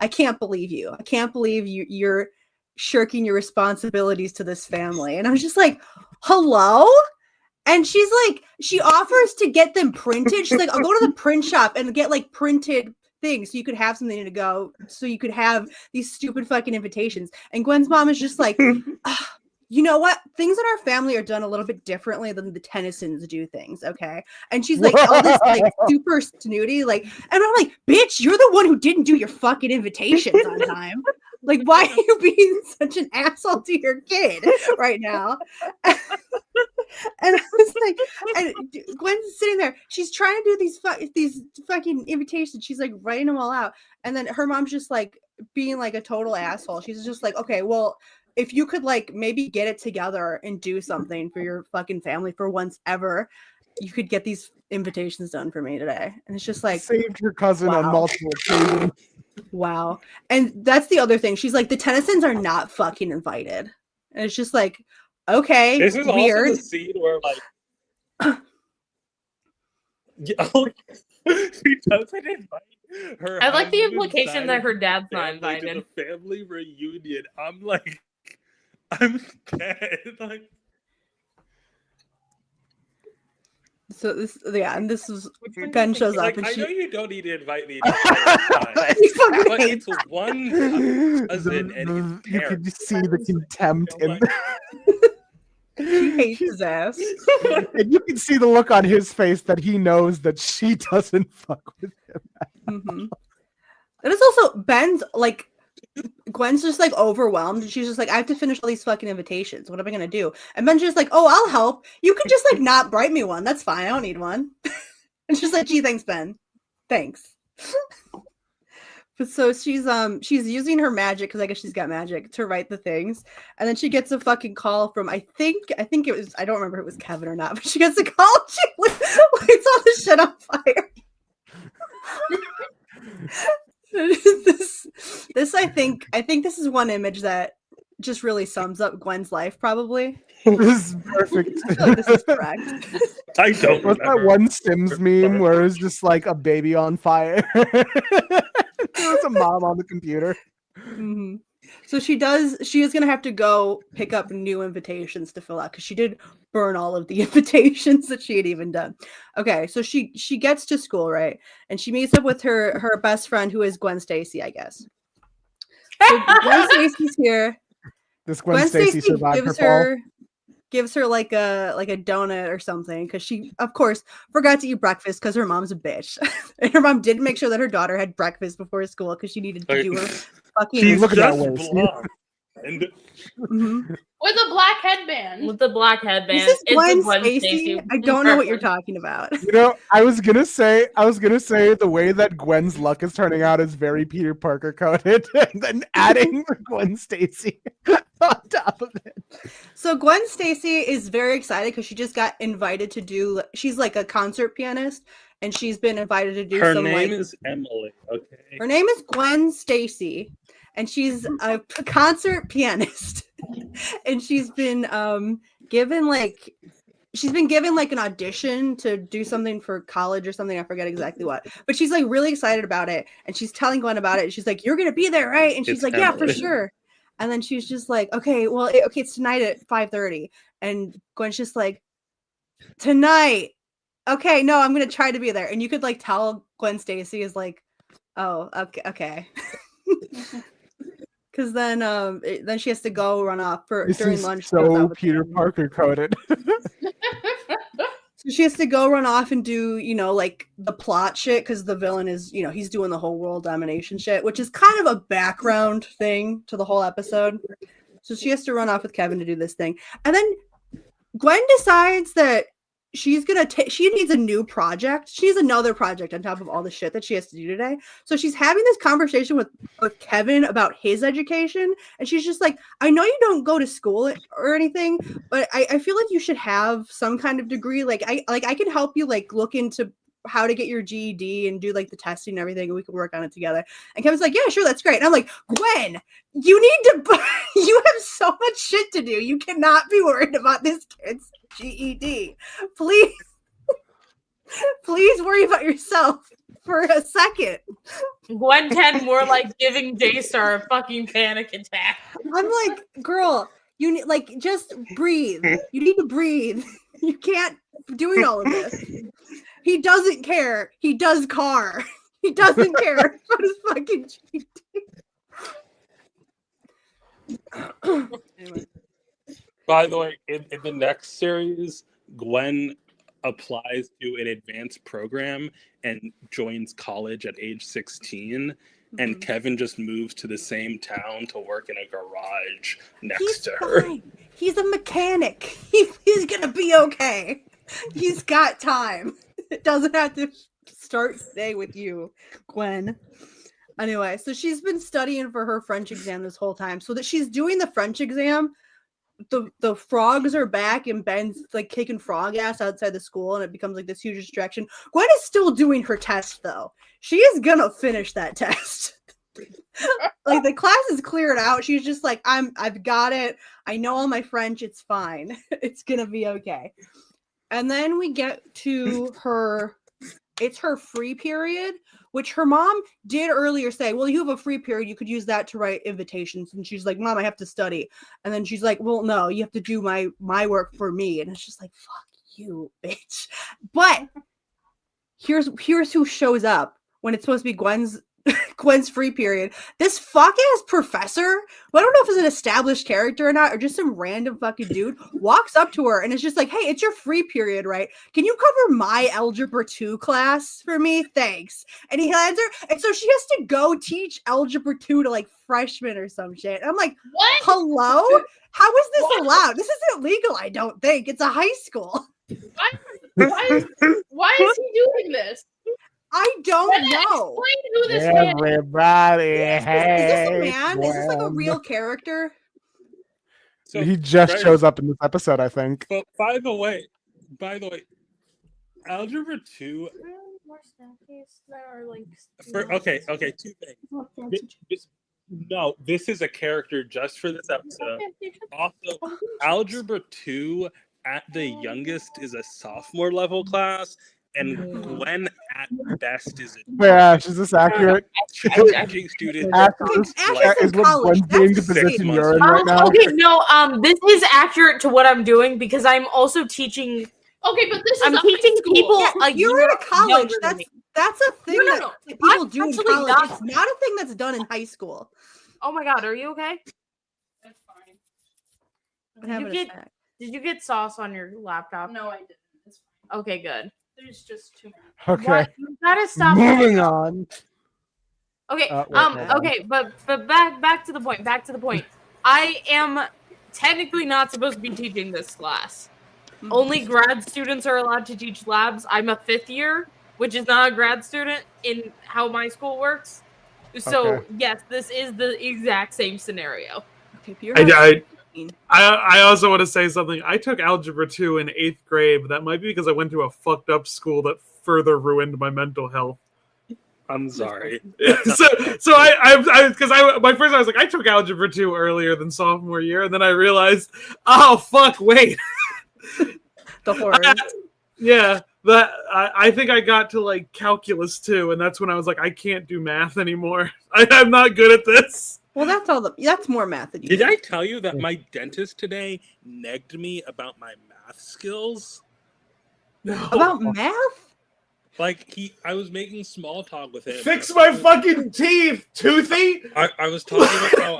I can't believe you. I can't believe you're shirking your responsibilities to this family. And I was just like, hello? And she's like, she offers to get them printed. She's like, I'll go to the print shop and get like printed things so you could have something to go, so you could have these stupid fucking invitations. And Gwen's mom is just like, you know what? Things in our family are done a little bit differently than the Tennysons do things, okay? And she's like, all this like super snooty, like, and I'm like, bitch, you're the one who didn't do your fucking invitations on time. Like, why are you being such an asshole to your kid right now? And I was like, and Gwen's sitting there. She's trying to do these fucking invitations. She's like writing them all out. And then her mom's just like being like a total asshole. She's just like, okay, well, if you could like maybe get it together and do something for your fucking family for once ever, you could get these invitations done for me today. And it's just like, saved your cousin on multiple occasions. Wow. And that's the other thing. She's like, the Tennysons are not fucking invited. And it's just like, okay, This is weird. also the scene where like she doesn't invite her. I like the husband implication side that of her the dad's not family to invited. the family reunion. I'm like, I'm dead. Like, So this, yeah, and this is Ben shows up like and I she know you don't need to invite me, the entire time, he fucking but hates it's one cousin and his You can parents. see the contempt in He hates his ass. and you can see the look on his face that he knows that she doesn't fuck with him. Mm-hmm. And it's also Ben's like, Gwen's just like overwhelmed. She's just like, I have to finish all these fucking invitations. What am I gonna do? And Ben's just like, oh, I'll help. You can just like not write me one. That's fine. I don't need one. And she's like, gee, thanks, Ben. Thanks. But so she's using her magic, because I guess she's got magic, to write the things. And then she gets a fucking call from I think it was, I don't remember if it was Kevin or not, but she gets a call. She lights all the shit on fire. This I think this is one image that just really sums up Gwen's life, probably. This is perfect. I feel like this is correct. I don't What's that remember. one Sims meme where it's just like a baby on fire? There was a mom on the computer. Mm-hmm. So she is gonna have to go pick up new invitations to fill out, because she did burn all of the invitations that she had even done. Okay, so she gets to school, right? And she meets up with her best friend, who is Gwen Stacy, I guess. So Gwen Stacy's here. This Gwen Stacy survived her fall. Gives her like a donut or something, because she of course forgot to eat breakfast because her mom's a bitch. And her mom didn't make sure that her daughter had breakfast before school because she needed to do her fucking She's Look at that just waist. blonde. And Mhm. With a black headband. With the black headband. This is It's Gwen the Gwen Stacy. Stacy I don't know what you're reference. talking about. You know, I was gonna say the way that Gwen's luck is turning out is very Peter Parker coded, and then adding the Gwen Stacy on top of it. So Gwen Stacy is very excited because she just got invited to do. She's like a concert pianist, and she's been invited to do her some name like. is Emily. Okay. Her name is Gwen Stacy, and she's a concert pianist. And she's been given like an audition to do something for college or something. I forget exactly what, but she's like really excited about it, and she's telling Gwen about it. And she's like, "You're gonna be there, right?" And she's It's like, "Yeah, for Emily. sure." And then she's just like, "Okay, well, okay, it's tonight at 5:30." And Gwen's just like, "Tonight, okay, no, I'm gonna try to be there." And you could like tell Gwen Stacy is like, "Oh, okay." Because then she has to go run off This during is lunch. She goes out so with Peter them. Parker coded. So she has to go run off and do, like the plot shit, because the villain is, he's doing the whole world domination shit, which is kind of a background thing to the whole episode. So she has to run off with Kevin to do this thing. And then Gwen decides that she's gonna she needs a new project. She needs another project on top of all the shit that she has to do today. So she's having this conversation with Kevin about his education, and she's just like, I know you don't go to school or anything, but I feel like you should have some kind of degree. Like I can help you like look into how to get your GED and do like the testing and everything, and we can work on it together. And Kevin's like, yeah, sure, that's great. And I'm like, Gwen, you need to, you have so much shit to do. You cannot be worried about this kid's GED. Please, please worry about yourself for a second. Gwen 10 more like giving Daystar a fucking panic attack. I'm like, girl, you need like just breathe. You need to breathe. You can't be doing all of this. He doesn't care. He does car. He doesn't care about his fucking GD. Anyway. By the way, in the next series, Gwen applies to an advanced program and joins college at age 16, and Kevin just moves to the same town to work in a garage next to her. Fine. He's a mechanic. He's gonna be okay. He's got time. It doesn't have to start today with you, Gwen. Anyway, so she's been studying for her French exam this whole time. So that she's doing the French exam, the frogs are back and Ben's like kicking frog ass outside the school, and it becomes like this huge distraction. Gwen is still doing her test though. She is gonna finish that test. Like the class is cleared out. She's just like, I've got it. I know all my French. It's fine. It's gonna be okay. And then we get to her, it's her free period, which her mom did earlier say, well, you have a free period. You could use that to write invitations. And she's like, Mom, I have to study. And then she's like, well, no, you have to do my work for me. And it's just like, fuck you, bitch. But here's who shows up when it's supposed to be Gwen's free period. This fuck ass professor, who I don't know if it's an established character or not, or just some random fucking dude, walks up to her and is just like, hey, it's your free period, right? Can you cover my Algebra 2 class for me? Thanks. And he hands her, and so she has to go teach Algebra 2 to like freshmen or some shit. And I'm like, What? hello? How is this allowed? This isn't legal, I don't think. It's a high school. Why is he doing this? I don't know. Explain who this man is. Everybody, Is this a man? Is this like a Gwen. real character? So, He just right, shows up in this episode, I think. But by the way, Algebra 2. Okay, two things. This is a character just for this episode. Also, Algebra 2 at the youngest is a sophomore level class, and Gwen at best is a Yeah, is this accurate? teaching students. Is what Gwen's doing the position you're in right now? Okay, no, this is accurate to what I'm doing because I'm also teaching. Okay, but this is I'm a teaching high school. people. Yeah, you're year in a college. younger than me. That's a thing No, that people I'm do in actually college. not. It's not a thing that's done in high school. Oh my god, are you okay? That's fine. I'm having a get- snack. Did you get sauce on your laptop? No, I didn't. It's fine. Okay, good. There's just too much. Okay, What? You gotta stop. moving on. Okay. Wait, hold on. Okay, but back to the point. Back to the point. I am technically not supposed to be teaching this class. Only grad students are allowed to teach labs. I'm a 5th year, which is not a grad student in how my school works. So Okay. yes, this is the exact same scenario. Okay, but you're not- I also want to say something. I took Algebra 2 in 8th grade, but that might be because I went to a fucked up school that further ruined my mental health. I'm sorry. so my first I was like, I took Algebra 2 earlier than sophomore year, and then I realized, oh fuck, wait. the horror. Yeah, that I think I got to like calculus 2, and that's when I was like, I can't do math anymore. I'm not good at this. Well, that's more math than you. Did I tell you that my dentist today negged me about my math skills? No. About math? Like I was making small talk with him. Fix my fucking teeth, Toothy. I was talking about how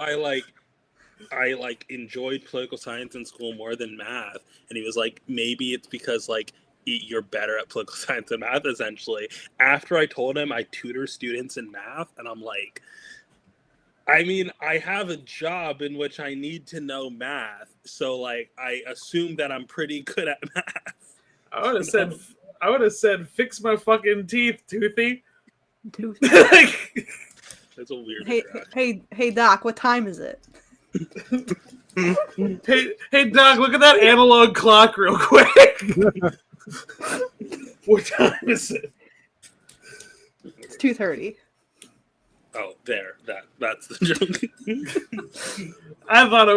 I enjoyed political science in school more than math, and he was like, maybe it's because like you're better at political science than math. Essentially, after I told him I tutor students in math, and I'm like, I mean, I have a job in which I need to know math, so like I assume that I'm pretty good at math. I would have said, fix my fucking teeth, Toothy. That's a weird. Hey, Doc, what time is it? Hey, Doc, look at that analog clock real quick. What time is it? 2:30. Oh, there. That's the joke. I thought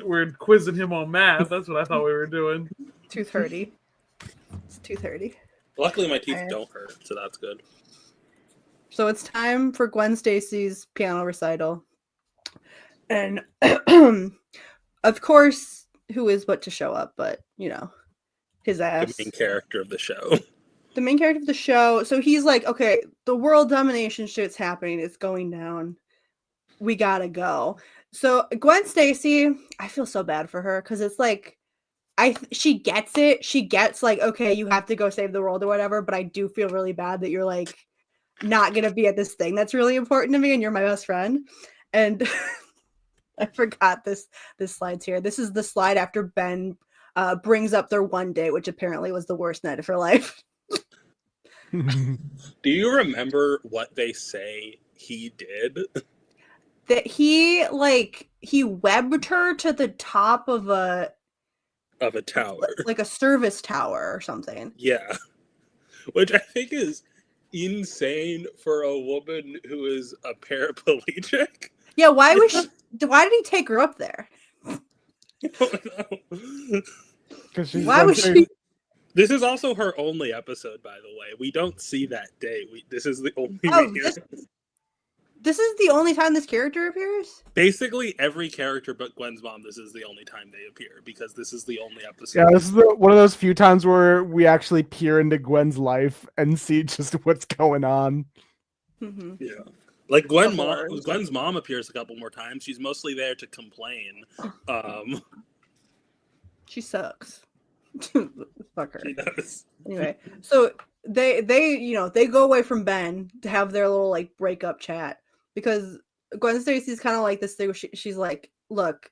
we're quizzing him on math. That's what I thought we were doing. 2:30. It's 2:30. Luckily, my teeth Alright. don't hurt, so that's good. So it's time for Gwen Stacy's piano recital. And of course, who is but to show up, but his ass. The main character of the show. The main character of the show. So he's like, okay, the world domination shit's happening. It's going down. We gotta go. So Gwen Stacy, I feel so bad for her because it's like, she gets it. She gets like, okay, you have to go save the world or whatever. But I do feel really bad that you're like not gonna be at this thing that's really important to me, and you're my best friend. And I forgot this slide's here. This is the slide after Ben brings up their one date, which apparently was the worst night of her life. Do you remember what they say he did? That he webbed her to the top of a tower. Like a service tower or something. Yeah. Which I think is insane for a woman who is a paraplegic. Yeah, why did he take her up there? Because she's Why was she? This is also her only episode, by the way. We don't see that day. This is the only. This is the only time this character appears? Basically, every character but Gwen's mom, this is the only time they appear, because this is the only episode. Yeah, this is one of those few times where we actually peer into Gwen's life and see just what's going on. Mm-hmm. Yeah. Like Gwen's mom appears a couple more times. She's mostly there to complain. She sucks. Fuck her. She does. Anyway, so they go away from Ben to have their little like breakup chat because Gwen Stacy's kind of like this thing where she's like, look,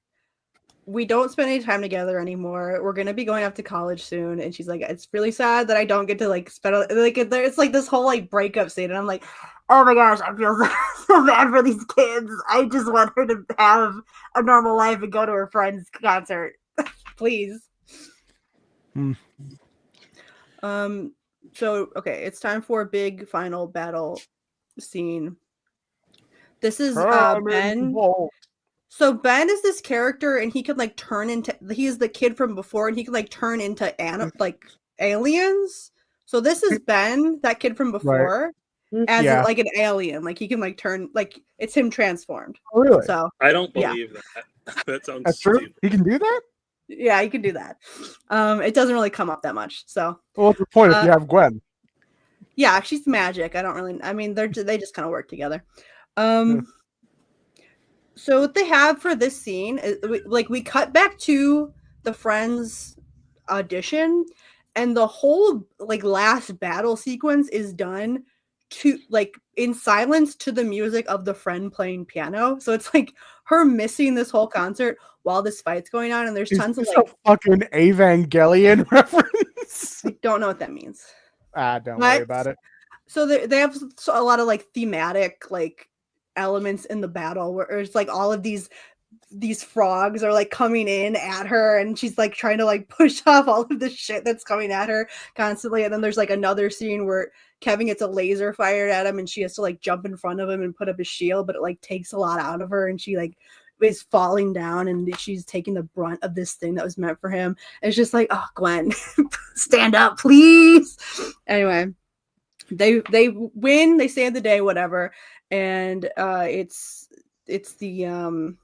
we don't spend any time together anymore. We're gonna be going off to college soon, and she's like, it's really sad that I don't get to like spend like it's like this whole like breakup scene, and I'm like, oh my gosh, I feel so bad for these kids. I just want her to have a normal life and go to her friend's concert, please. So okay, it's time for a big final battle scene. This is Ben. So Ben is this character, and he can like turn into. He is the kid from before, and he can like turn into like aliens. So this is Ben, that kid from before, as like an alien. Like he can like turn like it's him transformed. Oh, really? So I don't believe that. That sounds That's true. stupid. He can do that? Yeah, he can do that. It doesn't really come up that much. So Well, what's the point if you have Gwen? yeah, she's magic. I mean, they just kind of work together. So what they have for this scene is we cut back to the Friends audition, and the whole like last battle sequence is done to like in silence to the music of the friend playing piano. So it's like her missing this whole concert while this fight's going on, and there's tons of like a fucking Evangelion reference. I don't know what that means. Don't worry about it. So they have a lot of like thematic like elements in the battle where it's like all of these frogs are like coming in at her, and she's like trying to like push off all of the shit that's coming at her constantly. And then there's like another scene where Kevin gets a laser fired at him, and she has to like jump in front of him and put up a shield, but it like takes a lot out of her, and she like is falling down, and she's taking the brunt of this thing that was meant for him. And it's just like, oh, Gwen, stand up, please. Anyway, they win, they save the day, whatever. And it's the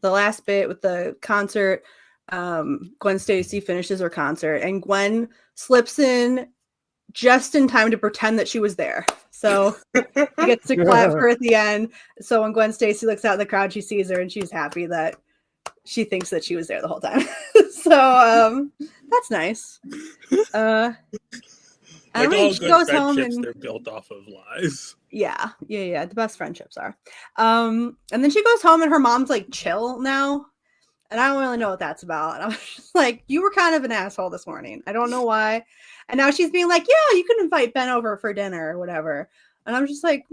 last bit with the concert. Gwen Stacy finishes her concert, and Gwen slips in just in time to pretend that she was there. So she gets to clap her at the end. So when Gwen Stacy looks out in the crowd, she sees her, and she's happy that she thinks that she was there the whole time. So that's nice. Like I mean, all she good goes home friendships, and they're built off of lies. yeah. The best friendships are. And then she goes home, and her mom's like chill now. And I don't really know what that's about. And I was just like, you were kind of an asshole this morning. I don't know why. And now she's being like, yeah, you can invite Ben over for dinner or whatever. And I'm just like,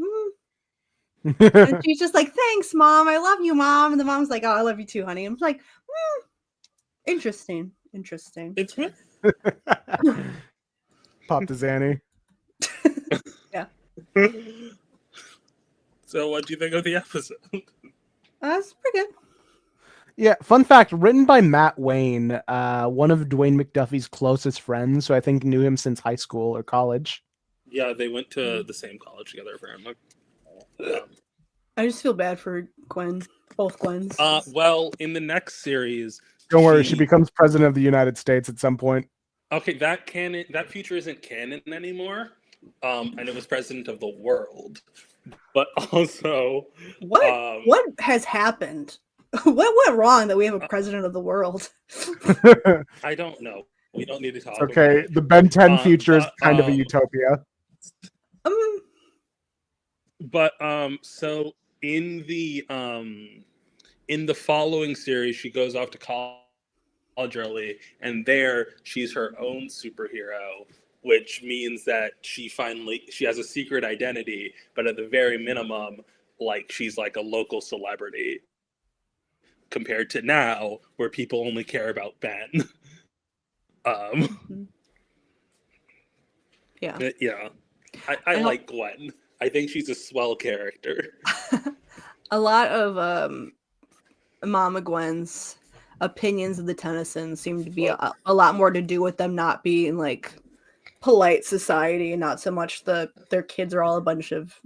And she's just like, thanks, Mom. I love you, Mom. And the mom's like, oh, I love you too, honey. I'm just like, interesting. It's Pop to Zanny. So, what do you think of the episode? That's pretty good. Yeah, fun fact, written by Matt Wayne, one of Dwayne McDuffie's closest friends, who I think knew him since high school or college. Yeah, they went to the same college together, apparently. I just feel bad for Gwen. Both Gwens. Well, in the next series, Don't worry, she becomes president of the United States at some point. Okay, that future isn't canon anymore, and it was president of the world. But also, what has happened? What went wrong that we have a president of the world? I don't know. We don't need to talk. Okay, about it. the Ben 10 future is kind of a utopia. But so in the following series, she goes off to college early, and there she's her own superhero, which means that she has a secret identity, but at the very minimum, like she's like a local celebrity compared to now, where people only care about Ben. Yeah. I like Gwen. I think she's a swell character. A lot of Mama Gwen's opinions of the Tennysons seem to be a lot more to do with them not being like polite society and not so much their kids are all a bunch of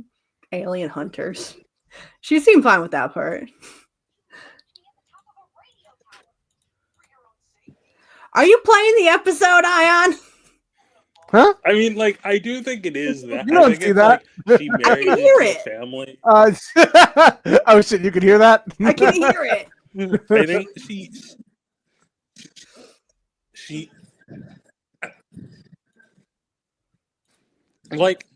alien hunters. She seemed fine with that part. Are you playing the episode, Ayaan? Huh? I mean, like, I do think it is that. You don't see that. Like, she married into a family. Oh shit! You can hear that? I can hear it. I think she like.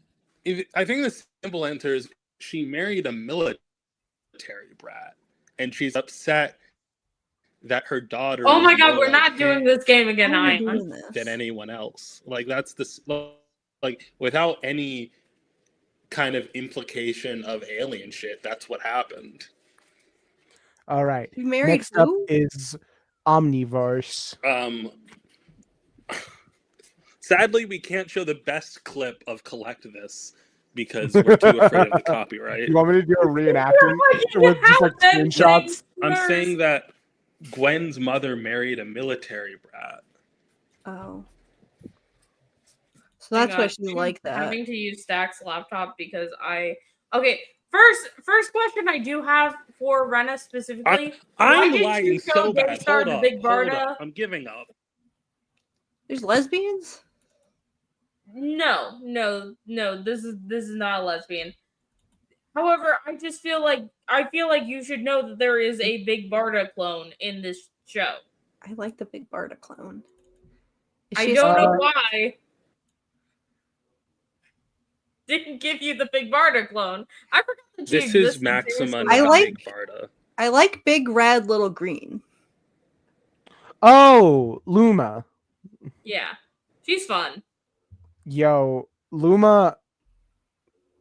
I think the simple answer is she married a military brat, and she's upset that her daughter. Oh my god, we're not doing this game again, Ayaan. Than anyone else. Like that's like without any kind of implication of alien shit. That's what happened. All right. Married Next who? up is Omniverse. Sadly, we can't show the best clip of Collect This because we're too afraid of the copyright. You want me to do a reenactment with just like screenshots? I'm saying that Gwen's mother married a military brat. Oh. So that's why she's like that. Having to use Stack's laptop because First question I do have for Rena specifically. I'm lagging so bad. Daystar, Hold Big up. Barda? I'm giving up. There's lesbians? No. This is not a lesbian. However, I feel like you should know that there is a Big Barda clone in this show. I like the Big Barda clone. I don't know why. Didn't give you the Big Barda clone. I forgot that this is Maxima. Big Barda. I like Big Red Little Green. Oh, Luma. Yeah, she's fun. Yo, Luma.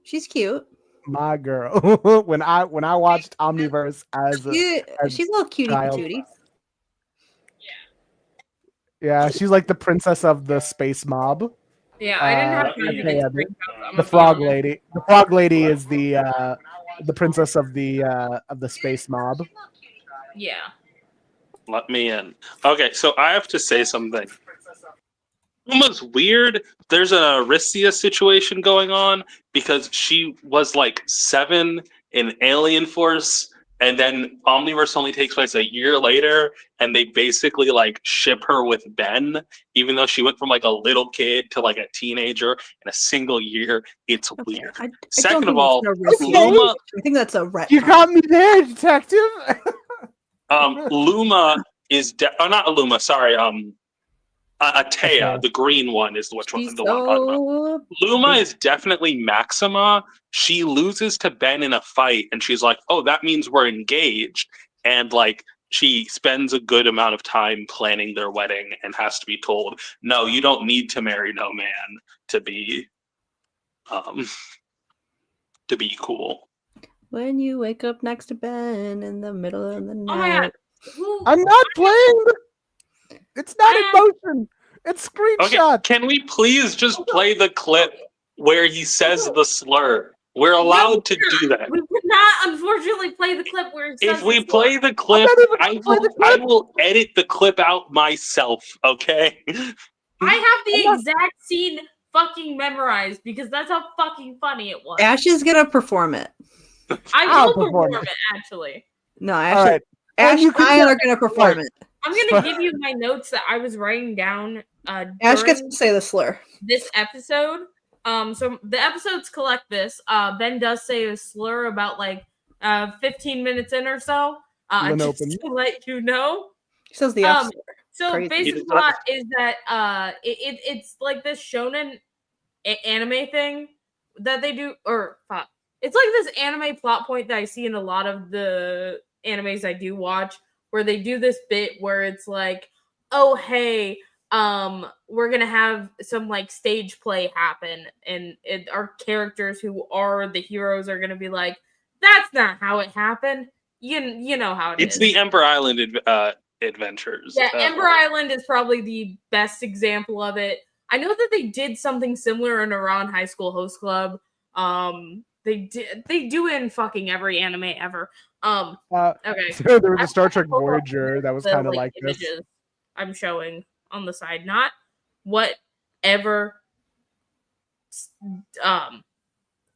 She's cute. My girl. when I watched Omniverse she's a little cutie patootie. Yeah, she's like the princess of the space mob. Yeah, I didn't have time to get the frog lady. The frog lady is the princess of the space mob. Yeah. Let me in. Okay, so I have to say something. Almost weird. There's an Aricia situation going on because she was like 7 in Alien Force, and then Omniverse only takes place a year later, and they basically like ship her with Ben, even though she went from like a little kid to like a teenager in a single year. It's weird. Second of all, Luma. I think that's a retcon. You got me there, detective. Luma is not Luma. Sorry. Atea, the green one, is the one I'm talking about. Luma is definitely Maxima. She loses to Ben in a fight, and she's like, "Oh, that means we're engaged." And like, she spends a good amount of time planning their wedding, and has to be told, "No, you don't need to marry no man to be cool." When you wake up next to Ben in the middle of the night. Oh my god. I'm not playing. It's not in motion. It's screenshots. Okay, can we please just play the clip where he says the slur. We're allowed to do that. We could not, unfortunately, play the clip where it says If we the play slur. the clip, I'm not even I will edit the clip out myself, okay? I have the exact scene fucking memorized because that's how fucking funny it was. Ash is gonna perform it. I will perform it, actually. No, All Ash, right. Ash you and can Ayaan get- are gonna perform it. I'm gonna give you my notes that I was writing down Ash gets during to say the slur. this episode. So the episodes collect this. Ben does say a slur about like 15 minutes in or so. Just to let you know. He says the F slur. So Crazy. basic plot is that it's like this shonen anime thing that they do, or it's like this anime plot point that I see in a lot of the animes I do watch, where they do this bit where it's like, oh hey, we're gonna have some like stage play happen, and our characters who are the heroes are gonna be like, that's not how it happened. You know how it is. It's the Ember Island adventures. Yeah, Ember Island is probably the best example of it. I know that they did something similar in Iran High School Host Club. They do in fucking every anime ever. Okay. So there was a Star Trek Voyager that was kind of like this. Images I'm showing on the side, not whatever.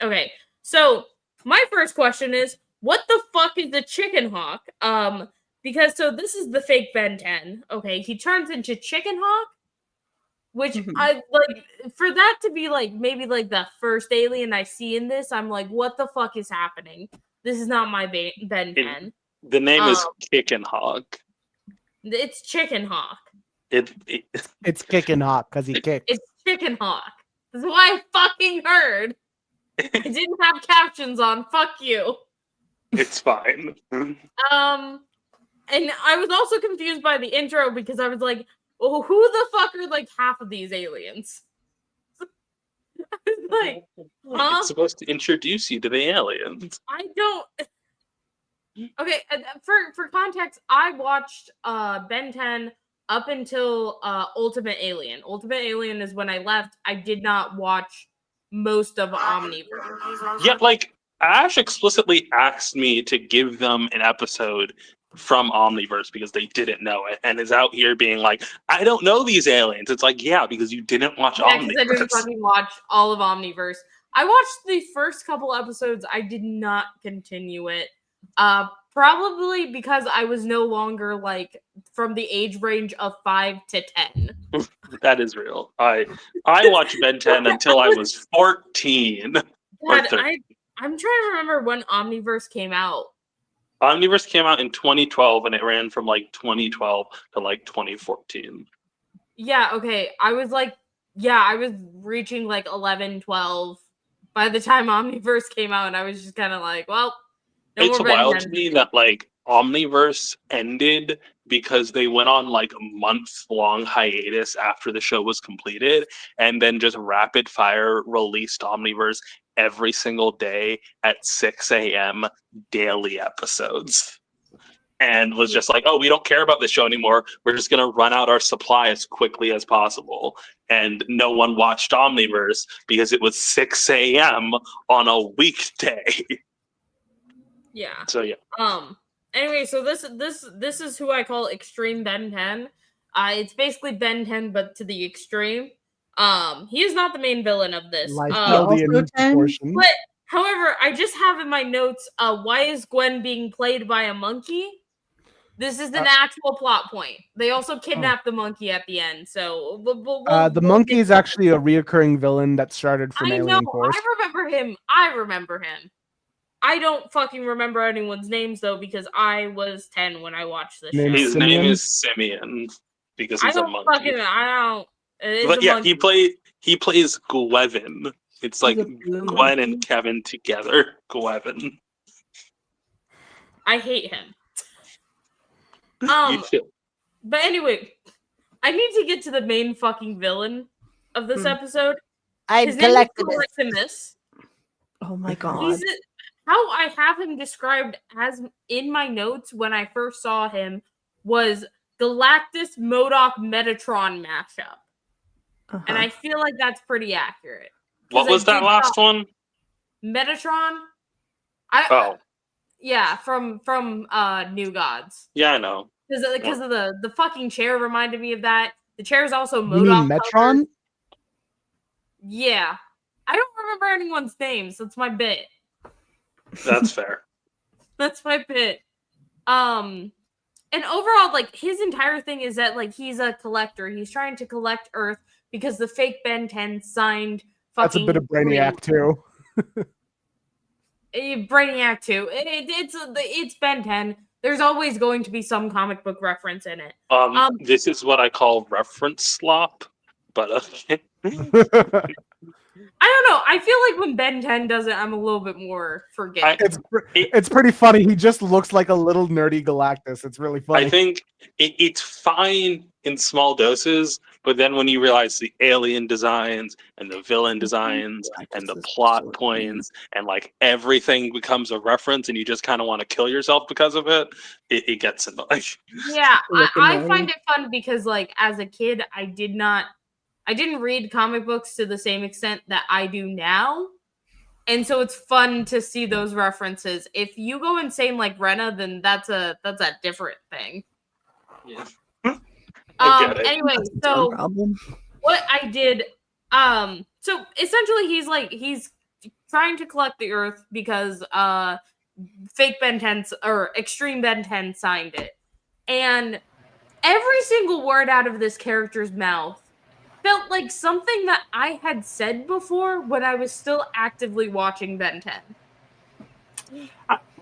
Okay. So my first question is, what the fuck is the Chicken Hawk? Because so this is the fake Ben 10. Okay, he turns into Chicken Hawk, which I like. For that to be like maybe like the first alien I see in this, I'm like, what the fuck is happening? This is not my Ben 10. The name is Chicken Hawk. It's Chicken Hawk. It's Kicking Hawk because he kicked. It's Chicken Hawk. That's what I fucking heard. I didn't have captions on. Fuck you. It's fine. And I was also confused by the intro because I was like, well, who the fuck are like half of these aliens? I was like, huh? It's supposed to introduce you to the aliens. I don't. Okay, for context, I watched Ben 10 up until Ultimate Alien. Ultimate Alien is when I left. I did not watch most of Omniverse. Yeah, like Ash explicitly asked me to give them an episode from Omniverse because they didn't know it, and is out here being like, I don't know these aliens. It's like, yeah, because you didn't watch Omniverse. I didn't fucking watch all of Omniverse. I watched the first couple episodes. I did not continue it. Probably because I was no longer like from the age range of 5 to 10. That is real. I watched Ben 10 until I was 14. God, I'm trying to remember when Omniverse came out. Omniverse came out in 2012 and it ran from like 2012 to like 2014. Yeah, okay. I was reaching like 11, 12 by the time Omniverse came out, and I was just kind of like, well, no it's more wild Ben to 10. me that like Omniverse ended because they went on like a month-long hiatus after the show was completed, and then just rapid fire released Omniverse every single day at 6 a.m. daily episodes. And was just like, oh, we don't care about this show anymore. We're just going to run out our supply as quickly as possible. And no one watched Omniverse because it was 6 a.m. on a weekday. Yeah. So yeah. Anyway, so this is who I call Extreme Ben 10. It's basically Ben 10, but to the extreme. He is not the main villain of this. Portion. But however, I just have in my notes, why is Gwen being played by a monkey? This is an actual plot point. They also kidnap the monkey at the end. So the monkey is actually a reoccurring villain that started from Alien Force. I remember him. I don't fucking remember anyone's names though, because I was 10 when I watched this show. His name is Simeon because he's a monkey. But yeah, he plays Gwevin. It's like Gwen and Kevin together. Gwevin. I hate him. But anyway, I need to get to the main fucking villain of this episode. His name is Galactimus. Oh my god. How I have him described as in my notes when I first saw him was Galactus MODOK Metatron mashup. And I feel like that's pretty accurate. What was that last one? Metatron. Yeah, from New Gods. Yeah, I know. Because of the fucking chair reminded me of that. The chair is also You mean Metron? Yeah. I don't remember anyone's names. That's my bit. That's fair. That's my bit. And overall, like, his entire thing is that, like, he's a collector. He's trying to collect Earth because the fake Ben 10 signed fucking... That's a bit of Brainiac, too. Brainiac, too. It's Ben 10. There's always going to be some comic book reference in it. This is what I call reference slop, but I don't know. I feel like when Ben 10 does it, I'm a little bit more forgiving. It's pretty funny. He just looks like a little nerdy Galactus. It's really funny. I think it's fine in small doses, but then when you realize the alien designs and the villain designs and the plot points and like everything becomes a reference and you just kind of want to kill yourself because of it, it gets annoying. Yeah, I find it fun because, like, as a kid, I didn't read comic books to the same extent that I do now. And so it's fun to see those references. If you go insane like Rena, then that's a different thing. Yeah. Anyway, so what I did, so essentially he's trying to collect the Earth because fake Ben 10 or Extreme Ben 10 signed it. And every single word out of this character's mouth felt like something that I had said before when I was still actively watching Ben 10.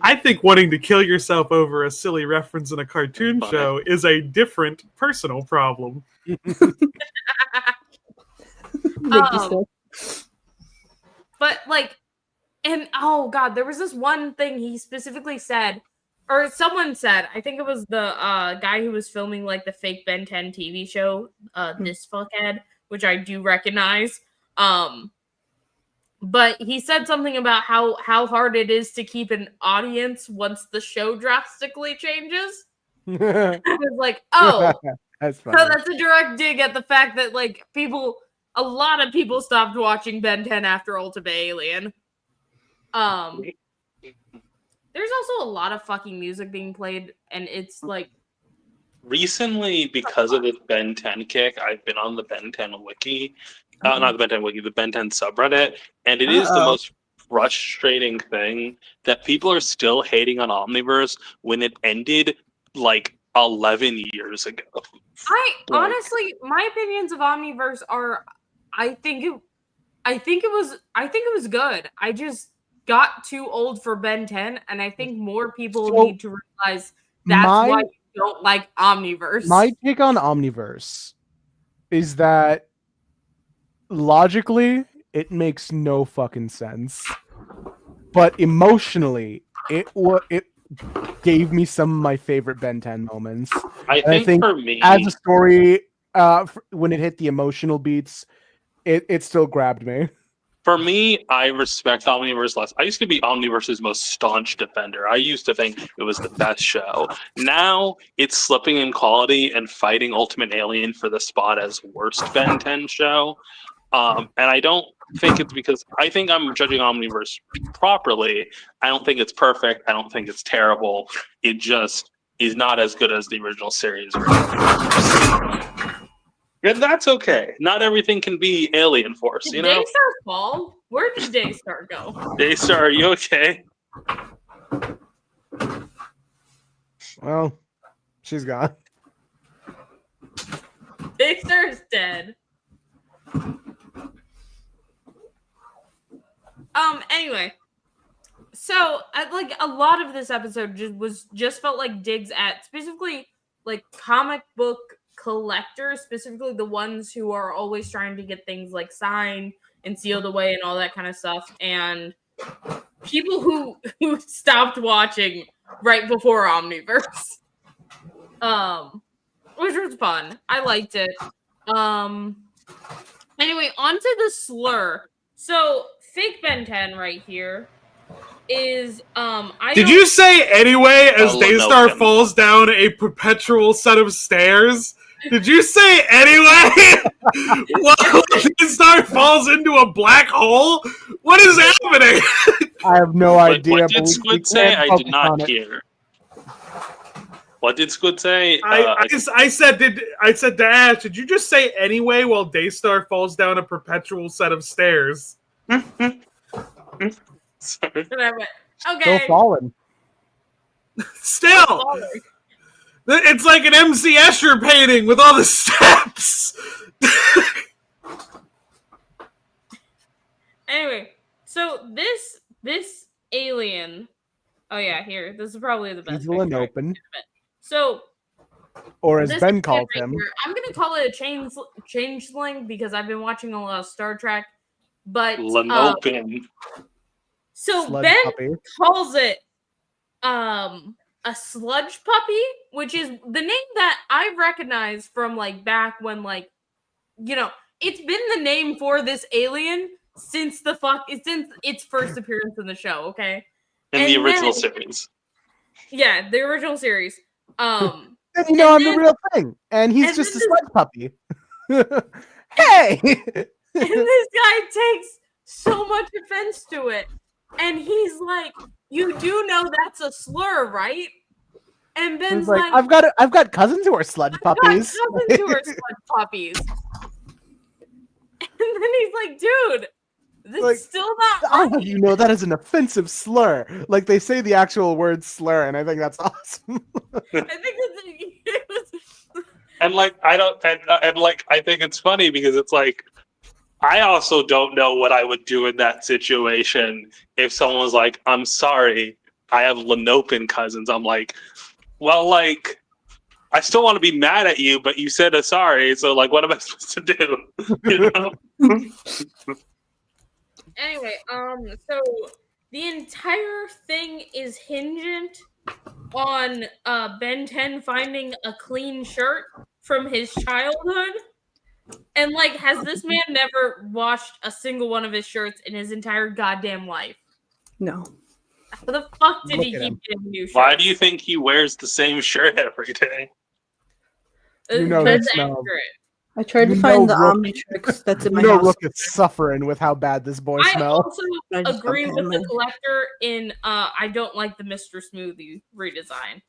I think wanting to kill yourself over a silly reference in a cartoon show is a different personal problem. But, like, and oh god, there was this one thing he specifically said, or someone said, I think it was the guy who was filming, like, the fake Ben 10 TV show, This Fuckhead, which I do recognize. But he said something about how hard it is to keep an audience once the show drastically changes. I was like, oh, that's funny. So that's a direct dig at the fact that, like, a lot of people stopped watching Ben 10 after Ultimate Alien. There's also a lot of fucking music being played, and it's like... Recently, because of this Ben 10 kick, I've been on the Ben 10 wiki. Not the Ben 10 wiki, the Ben 10 subreddit. And it is the most frustrating thing that people are still hating on Omniverse when it ended like 11 years ago. Honestly, my opinions of Omniverse are, I think it was good. I just got too old for Ben 10, and I think more people need to realize that's why you don't like Omniverse. My take on Omniverse is that logically it makes no fucking sense, but emotionally it gave me some of my favorite Ben 10 moments. I think for me, as a story, when it hit the emotional beats, it still grabbed me. For me, I respect Omniverse less. I used to be Omniverse's most staunch defender. I used to think it was the best show. Now it's slipping in quality and fighting Ultimate Alien for the spot as worst Ben 10 show. And I don't think it's because I think I'm judging Omniverse properly. I don't think it's perfect. I don't think it's terrible. It just is not as good as the original series. And that's okay. Not everything can be Alien Force, you know? Daystar fall? Where did Daystar go? Daystar, are you okay? Well, she's gone. Daystar's dead. Anyway, so like a lot of this episode just felt like digs at specifically like comic book collectors, specifically the ones who are always trying to get things like signed and sealed away and all that kind of stuff, and people who stopped watching right before Omniverse, which was fun. I liked it. Anyway, onto the slur. So fake Ben 10 right here is Did you say anyway as Daystar falls down a perpetual set of stairs Did you say anyway? While Daystar falls into a black hole? What is happening? I have no idea. What but did we Squid say? can't I did focus on not it. hear. What did Squid say? I said to Ash, did you just say anyway while Daystar falls down a perpetual set of stairs? Sorry. Whatever. Still Okay. falling. Still, it's like an MC Escher painting with all the steps. Anyway, so this alien. Oh yeah, here. This is probably the best. Evil and picture. open, So or as this Ben alien called right him. here, I'm gonna call it a changeling because I've been watching a lot of Star Trek. But Lenopin. so Sludge Ben puppy. calls it a sludge puppy, which is the name that I recognize from like back when it's been the name for this alien since its first appearance in the show, okay? In the And original then- series. Yeah, the original series. And And I'm then- the real thing. And he's and just a then sludge puppy. Hey! and this guy takes so much offense to it. And he's like, "You do know that's a slur, right?" And Ben's He's like, I've got cousins who are sludge got puppies. cousins who are sludge puppies. And then he's like, "Dude, this Like, is still not I'll right." have you know that is an offensive slur. Like they say the actual word slur, and I think that's awesome. I think it was And like I don't and like I think it's funny because it's like I also don't know what I would do in that situation if someone was like, "I'm sorry, I have Lenopin cousins." I'm like, well, like I still want to be mad at you, but you said a sorry, so like what am I supposed to do? You know? Anyway, so the entire thing is hinged on Ben 10 finding a clean shirt from his childhood. And like, has this man never washed a single one of his shirts in his entire goddamn life? No. How the fuck did he Look at keep getting new shirts? Why do you think he wears the same shirt every day? You know That's that smell. accurate. I tried to You find the know Rook- Omnitrix that's in You my know, house. Rook is suffering with how bad this boy I smells. also I just agree don't with the know. collector in I don't like the Mr. Smoothie redesign.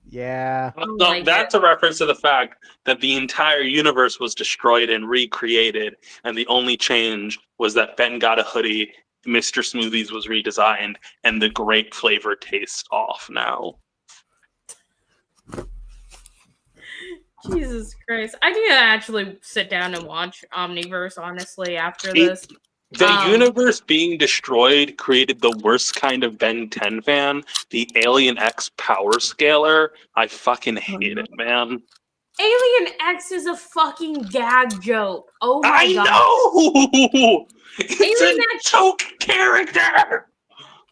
Yeah. don't No, like that's a reference to the fact that the entire universe was destroyed and recreated, and the only change was that Ben got a hoodie, Mr. Smoothies was redesigned, and the grape flavor tastes off now. Jesus Christ. I need to actually sit down and watch Omniverse, honestly, after It- this. The universe being destroyed created the worst kind of Ben 10 fan, the Alien X power scaler. I fucking hate it, man. Alien X is a fucking gag joke. Oh my I god. know! It's Alien a X- joke character!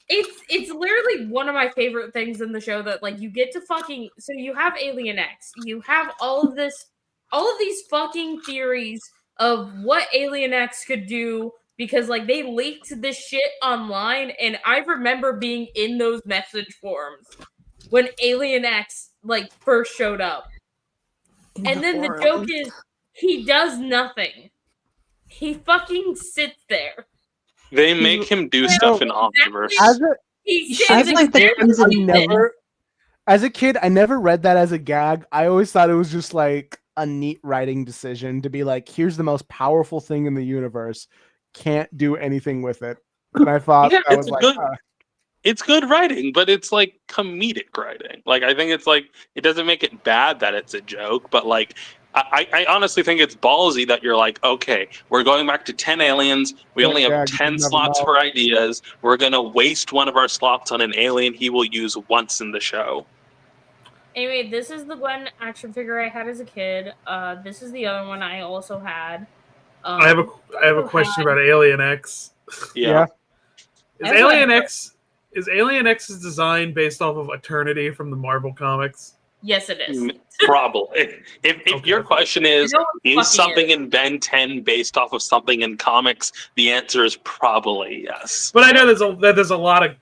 It's literally one of my favorite things in the show that like you get to fucking so you have Alien X, you have all of these fucking theories of what Alien X could do because like they leaked this shit online and I remember being in those message forums when Alien X like first showed up. And then the joke is he does nothing. He fucking sits there. They make him do stuff in Omniverse. As a He She sits has like the there. crimson I never, as a kid, I never read that as a gag. I always thought it was just like a neat writing decision to be like, here's the most powerful thing in the universe. Can't do anything with it. And I thought Yeah, that it's was like, good. It's good writing, but it's like comedic writing. Like I think it's like it doesn't make it bad that it's a joke, but like I honestly think it's ballsy that you're like, okay, we're going back to 10 aliens. We only have Yeah, you 10 never slots know. for ideas. We're gonna waste one of our slots on an alien he will use once in the show. Anyway, this is the one action figure I had as a kid. This is the other one I also had. I have a question about Alien X. Yeah. Is That's Alien what- Alien X's design based off of Eternity from the Marvel comics? Yes, it is. Probably. If Okay. your question is, No, it is fucking something is. in Ben 10 based off of something in comics? The answer is probably yes. But I know there's a lot of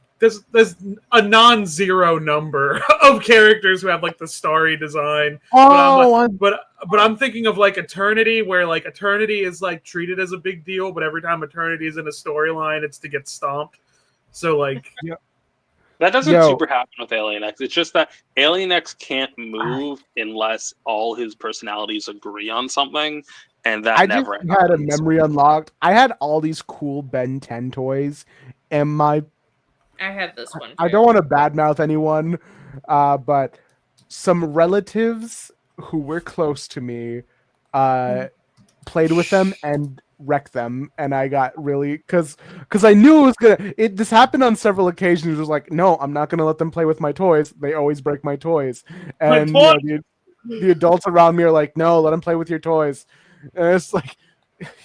there's a non-zero number of characters who have like the starry design. Oh, But I'm thinking of like Eternity, where like Eternity is like treated as a big deal, but every time Eternity is in a storyline, it's to get stomped. So like, That doesn't Yo. super happen with Alien X. It's just that Alien X can't move unless all his personalities agree on something, and that I just never had a happens. memory unlocked. I had all these cool Ben 10 toys, and I had this one. I too. don't want to badmouth anyone, but some relatives who were close to me played with them and wrecked them, and I got really because I knew it was gonna. This happened on several occasions. It was like, no, I'm not gonna let them play with my toys. They always break my toys, and you know, the adults around me are like, no, let them play with your toys, and it's like.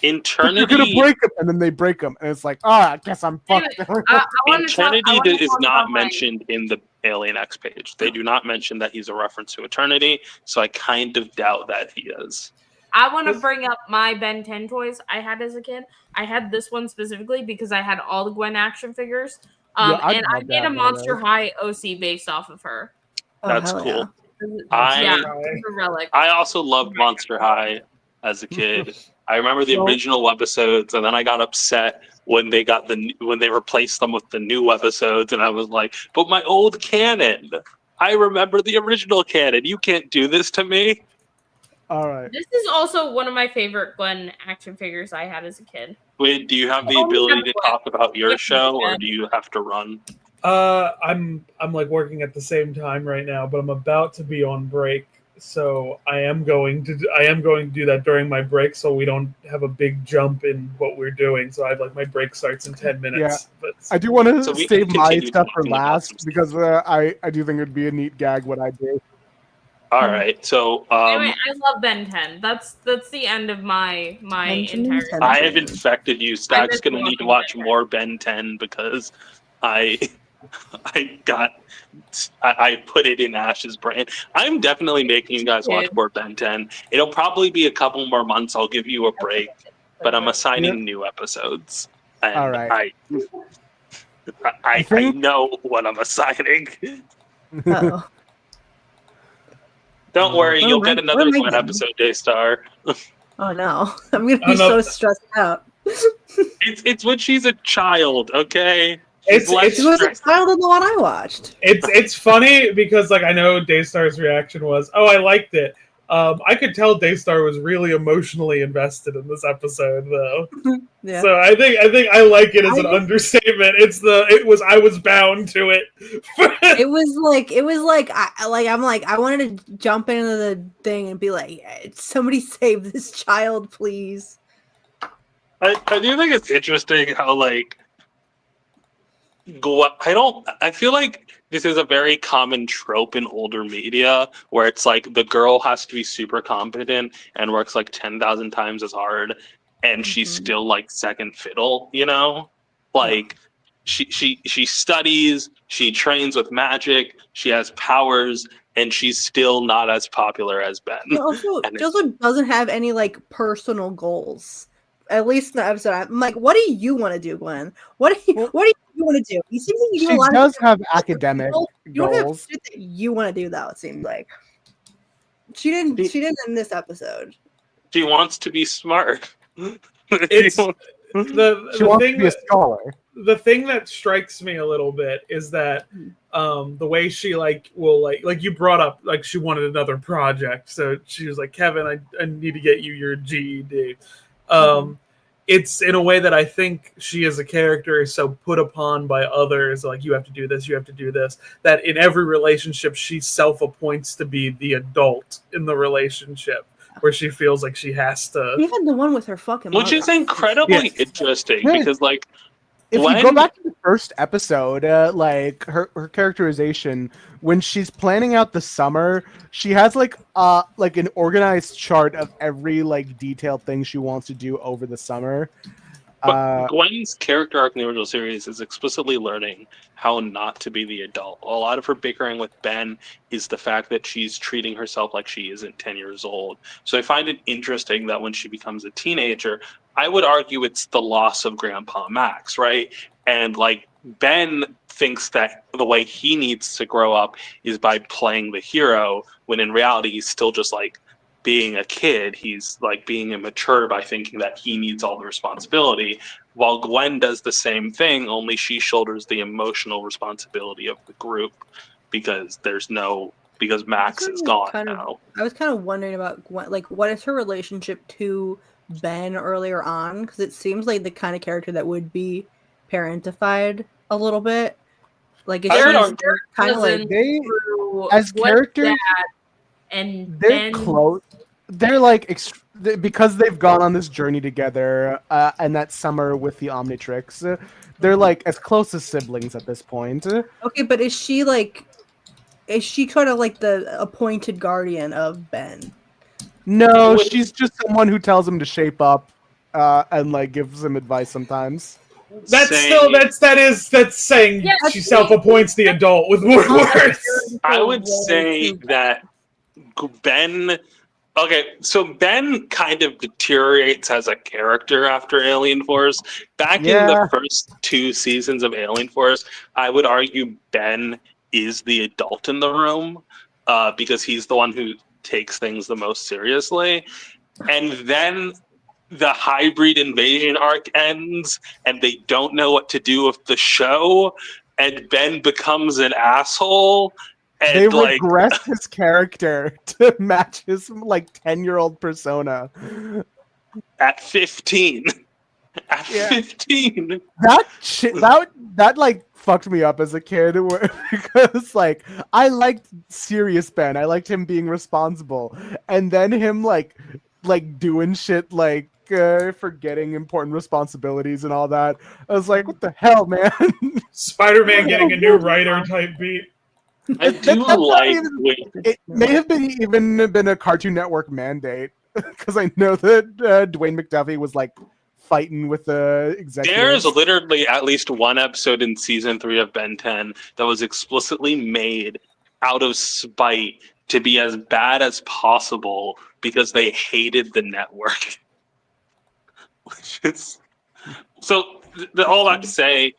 You're gonna Eternity, break them, and then they break them, and it's like, I guess I'm fucked. Eternity is not mentioned in the Alien X page. They do not mention that he's a reference to Eternity, so I kind of doubt that he is. I want to bring up my Ben 10 toys I had as a kid. I had this one specifically because I had all the Gwen action figures. Yeah, I'd And I love made that, a Monster though. High OC based off of her. That's hell cool. Yeah, it's a relic. I also loved Monster High as a kid. I remember the original episodes, and then I got upset when they replaced them with the new episodes, and I was like, "But my old canon! I remember the original canon. You can't do this to me." All right. This is also one of my favorite Gwen action figures I had as a kid. Wait, do you have the ability to talk about your show, or do you have to run? I'm like working at the same time right now, but I'm about to be on break, so I am going to do that during my break, so we don't have a big jump in what we're doing. So I have like my break starts in 10 minutes. Yeah. But I do want to So we save can my continue stuff for talking about last some because I do think it'd be a neat gag what I do. All right, so Anyway, I love Ben 10. That's the end of my Mentioning entire. 10. I have infected you. Stack's miss gonna need to watching watch Ben 10. more Ben 10 because I put it in Ash's brain. I'm definitely making you guys watch more Ben 10. It'll probably be a couple more months. I'll give you a break, but I'm assigning new episodes. And All right. I know what I'm assigning. Uh-oh. Don't worry, Where you'll am I- get another where am I Gwen going? episode, Daystar. Oh no, I'm gonna Oh, be no. so stressed out. It's when she's a child, okay? It's- She was a child in the one I watched. It's funny because like I know Daystar's reaction was, "Oh, I liked it." I could tell Daystar was really emotionally invested in this episode, though. Yeah. So I think I like it as an understatement. I was bound to it. It was like I wanted to jump into the thing and be like, somebody save this child, please. I do think it's interesting how like I feel like this is a very common trope in older media where it's like the girl has to be super competent and works like 10,000 times as hard and she's still like second fiddle, you know? Like she studies, she trains with magic, she has powers, and she's still not as popular as Ben. She also doesn't have any like personal goals. At least in the episode, I'm like, what do you want to do, Glenn? What do you want to do? You seem like you do She a lot does of have academic You don't have goals. shit that you want to do, though. It seems like she didn't in this episode. She wants to be smart. It's She the wants thing to be a scholar. the thing that strikes me a little bit is that the way she will you brought up like she wanted another project, so she was like, Kevin, I need to get you your GED. It's in a way that I think she as a character is so put upon by others, like you have to do this, that in every relationship she self-appoints to be the adult in the relationship, where she feels like she has to. Even the one with her fucking Which is mother. incredibly interesting because like If you go back to the first episode, like her characterization, when she's planning out the summer, she has like an organized chart of every like detailed thing she wants to do over the summer. But Gwen's character arc in the original series is explicitly learning how not to be the adult. A lot of her bickering with Ben is the fact that she's treating herself like she isn't 10 years old. So I find it interesting that when she becomes a teenager, I would argue it's the loss of Grandpa Max, right? And like Ben thinks that the way he needs to grow up is by playing the hero, when in reality he's still just like being a kid. He's like being immature by thinking that he needs all the responsibility, while Gwen does the same thing, only she shoulders the emotional responsibility of the group because Max is gone now. I was kind of wondering about Gwen, like, what is her relationship to Ben earlier on? Because it seems like the kind of character that would be parentified a little bit. Like, is I would she kind of like They, Through as Gwen's characters, dad and they're Ben. close. They're like because they've gone on this journey together, and that summer with the Omnitrix, they're like as close as siblings at this point. okay, but is she kind of like the appointed guardian of Ben? No, she's just someone who tells him to shape up, and like gives him advice sometimes. That's saying Yeah, she self-appoints the adult with more words. I would say that Ben. Okay, so Ben kind of deteriorates as a character after Alien Force. Back in the first 2 seasons of Alien Force, I would argue Ben is the adult in the room, because he's the one who takes things the most seriously. And then the hybrid invasion arc ends, and they don't know what to do with the show, and Ben becomes an asshole. And they regress his character to match his like 10-year-old persona. At 15. At 15. That shit that like fucked me up as a kid because like I liked serious Ben. I liked him being responsible. And then him like doing shit like forgetting important responsibilities and all that. I was like, what the hell, man? Spider-Man getting a new writer type beat. I do like it may have been a Cartoon Network mandate because I know that Dwayne McDuffie was like fighting with the executives. There's literally at least one episode in season 3 of Ben 10 that was explicitly made out of spite to be as bad as possible because they hated the network. Which is so. All that to say,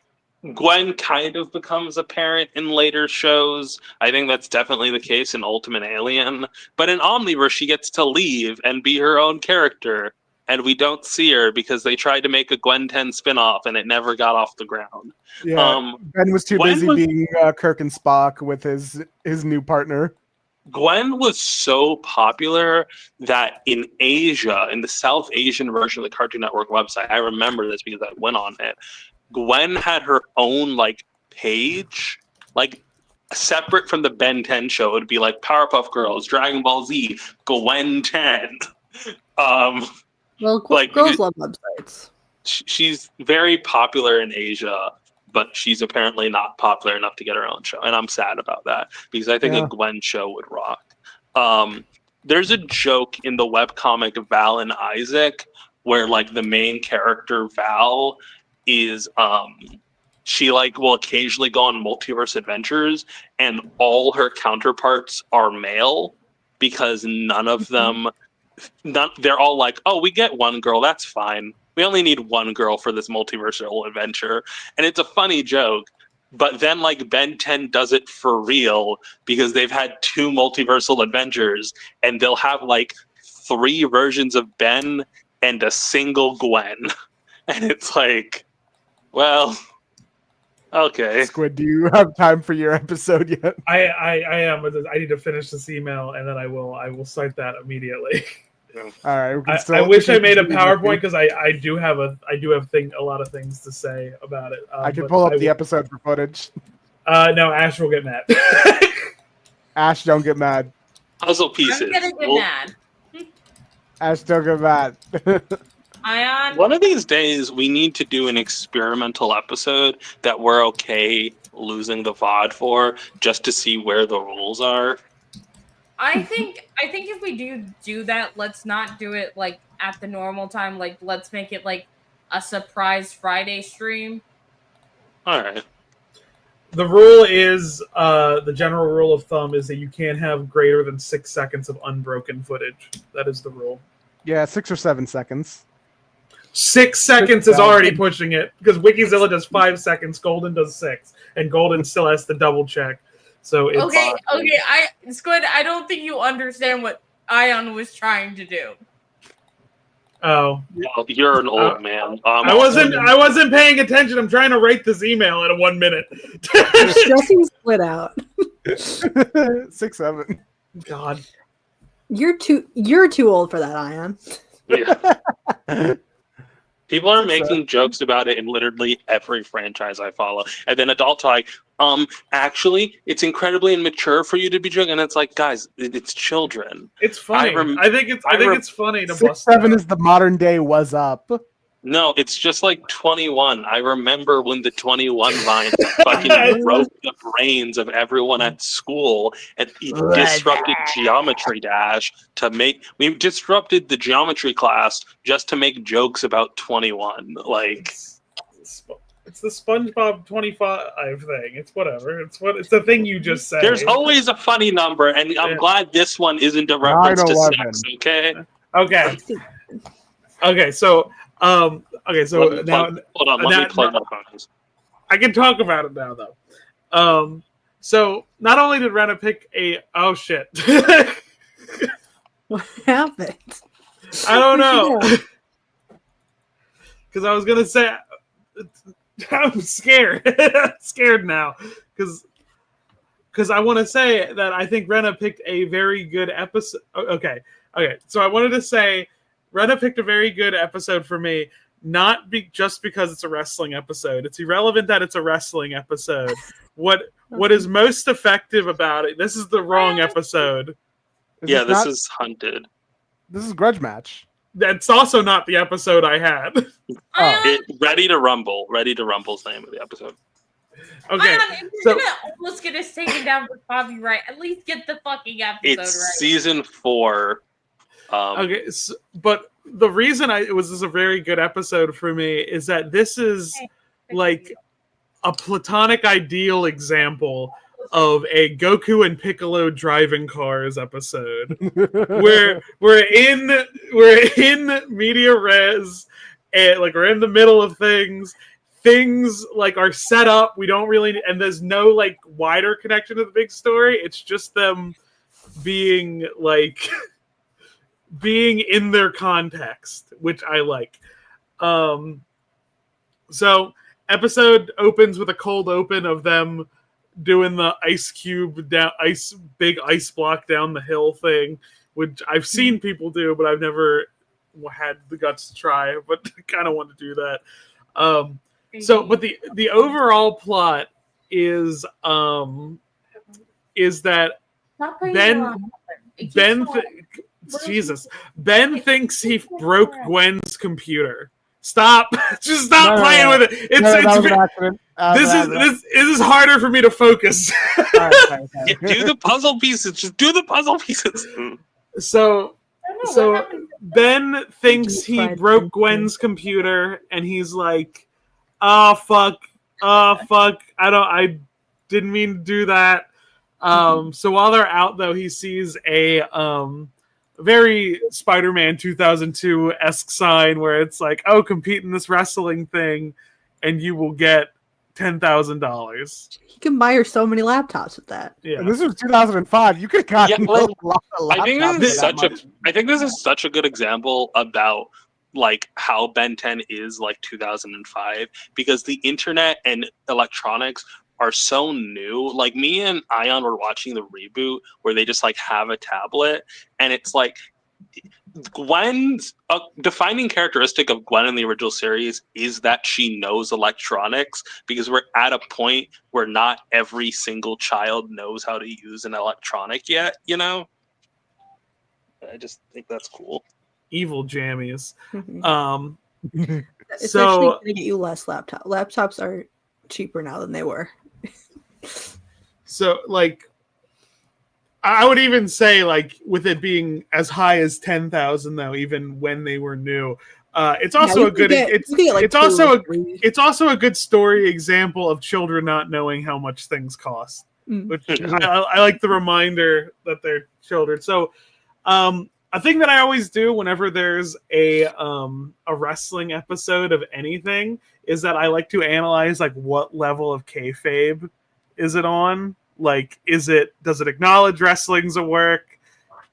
Gwen kind of becomes a parent in later shows. I think that's definitely the case in Ultimate Alien. But in Omniverse, she gets to leave and be her own character. And we don't see her because they tried to make a Gwen 10 spinoff and it never got off the ground. Yeah, Ben was too busy being Kirk and Spock with his new partner. Gwen was so popular that in Asia, in the South Asian version of the Cartoon Network website, I remember this because I went on it, Gwen had her own like page, like separate from the Ben 10 show. It would be like Powerpuff Girls, Dragon Ball Z, Gwen 10. Well, like, girls love websites. She's very popular in Asia, but she's apparently not popular enough to get her own show. And I'm sad about that because I think a Gwen show would rock. There's a joke in the webcomic Val and Isaac where like the main character Val is she like will occasionally go on multiverse adventures and all her counterparts are male because none of them they're all like, oh, we get one girl, that's fine. We only need one girl for this multiversal adventure. And it's a funny joke. But then like Ben 10 does it for real because they've had 2 multiversal adventures and they'll have like 3 versions of Ben and a single Gwen. And it's like, well, okay. Squid, do you have time for your episode yet? I am. I need to finish this email and then I will start that immediately. All right. I wish I made a PowerPoint because I do have a lot of things to say about it. I can pull up the episode for footage. No, Ash will get mad. Ash, don't get mad. Puzzle pieces. I'm gonna get mad. Ash, don't get mad. Ayaan. One of these days, we need to do an experimental episode that we're okay losing the VOD for, just to see where the rules are. I think if we do that, let's not do it like at the normal time. Like, let's make it like a surprise Friday stream. All right. The rule is the general rule of thumb is that you can't have greater than 6 seconds of unbroken footage. That is the rule. Yeah, 6 or 7 seconds. 6 seconds is already pushing it because Wikizilla does 5 seconds, Golden does 6, and Golden still has to double check. So it's Okay, Squid, I don't think you understand what Ayaan was trying to do. oh, Well, you're an old man. I wasn't paying attention. I'm trying to write this email in 1 minute. Stressing Squid out. 6'7". God, You're too old for that, Ayaan. Yeah. People are making jokes about it in literally every franchise I follow. And then adults are like, actually, it's incredibly immature for you to be joking. And it's like, guys, it's children. it's funny. I think it's funny to bust 6'7" out. is the modern day was up. No, it's just like 21. I remember when the 21 Vine fucking broke the brains of everyone at school and it disrupted Geometry Dash to make... We disrupted the geometry class just to make jokes about 21. Like... It's the SpongeBob 25 thing. It's whatever. It's the thing you just said. There's always a funny number, and I'm glad this one isn't a reference to 9/11. sex, okay? Okay, so now Hold on, let me plug my phones. I can talk about it now though. So not only did Rena pick oh shit. What happened? I don't know. Because I was gonna say I'm scared. Scared now. Because I want to say that I think Rena picked a very good episode. Okay. So I wanted to say Rena picked a very good episode for me, not just because it's a wrestling episode. It's irrelevant that it's a wrestling episode. What is most effective about it? This is the wrong episode. This is Hunted. This is Grudge Match. That's also not the episode I had. Ready to Rumble. Ready to Rumble's the name of the episode. Okay, If you're gonna almost get us taken down for copyright, at least get the fucking episode It's right. season 4. Okay, but the reason this is a very good episode for me is that this is like a platonic ideal example of a Goku and Piccolo driving cars episode where we're in media res and like we're in the middle of things like are set up, we don't really, and there's no like wider connection to the big story. It's just them being like being in their context, which I like. So episode opens with a cold open of them doing the ice cube down big ice block down the hill thing, which I've seen people do, but I've never had the guts to try, but kind of want to do that. But the overall plot is that Ben thinks he broke Gwen's computer. Stop! Just stop playing with it. This is harder for me to focus. Do the puzzle pieces. Just do the puzzle pieces. So Ben thinks he broke Gwen's computer, and he's like, "Oh fuck! I didn't mean to do that." So while they're out, though, he sees a very Spider-Man 2002-esque sign where it's like, "Oh, compete in this wrestling thing, and you will get $10,000." You can buy her so many laptops with that. Yeah, And this was 2005. You could have gotten a lot of I think laptops. this is such a good example about like how Ben 10 is like 2005, because the internet and electronics are so new. Like me and Ayaan were watching the reboot where they just like have a tablet, and it's like Gwen's a defining characteristic of Gwen in the original series is that she knows electronics, because we're at a point where not every single child knows how to use an electronic yet, you know? I just think that's cool. evil jammies. It's So- actually gonna get you less laptop. Laptops are cheaper now than they were. So, like, I would even say, like, with it being as high as 10,000, though, even when they were new, it's also a good. It's also a good story example of children not knowing how much things cost. Mm. Which I like the reminder that they're children. So, a thing that I always do whenever there's a wrestling episode of anything is that I like to analyze like what level of kayfabe is it on? Like, does it acknowledge wrestling's a work?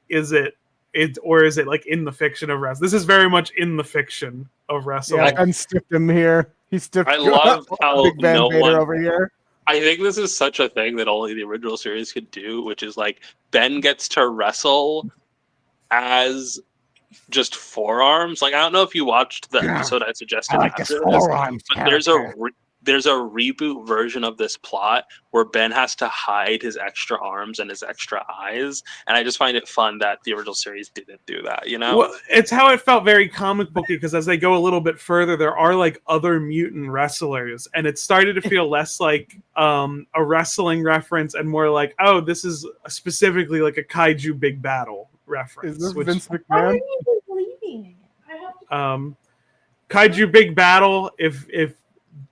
Is it like in the fiction of wrestling? This is very much in the fiction of wrestling. Yeah, Ben stiffed him here. He stiffed. I love how Big Van no Vader one over here. I think this is such a thing that only the original series could do, which is like Ben gets to wrestle as just forearms. Like, I don't know if you watched the episode I suggested after this, but there's a reboot version of this plot where Ben has to hide his extra arms and his extra eyes, and I just find it fun that the original series didn't do that, you know? Well, it's how it felt very comic booky, because as they go a little bit further, there are like other mutant wrestlers, and it started to feel less like a wrestling reference and more like, oh, this is specifically like a kaiju big battle reference. Is this which, Vince How are McMahon? you believing it? I have to... Kaiju Big Battle, if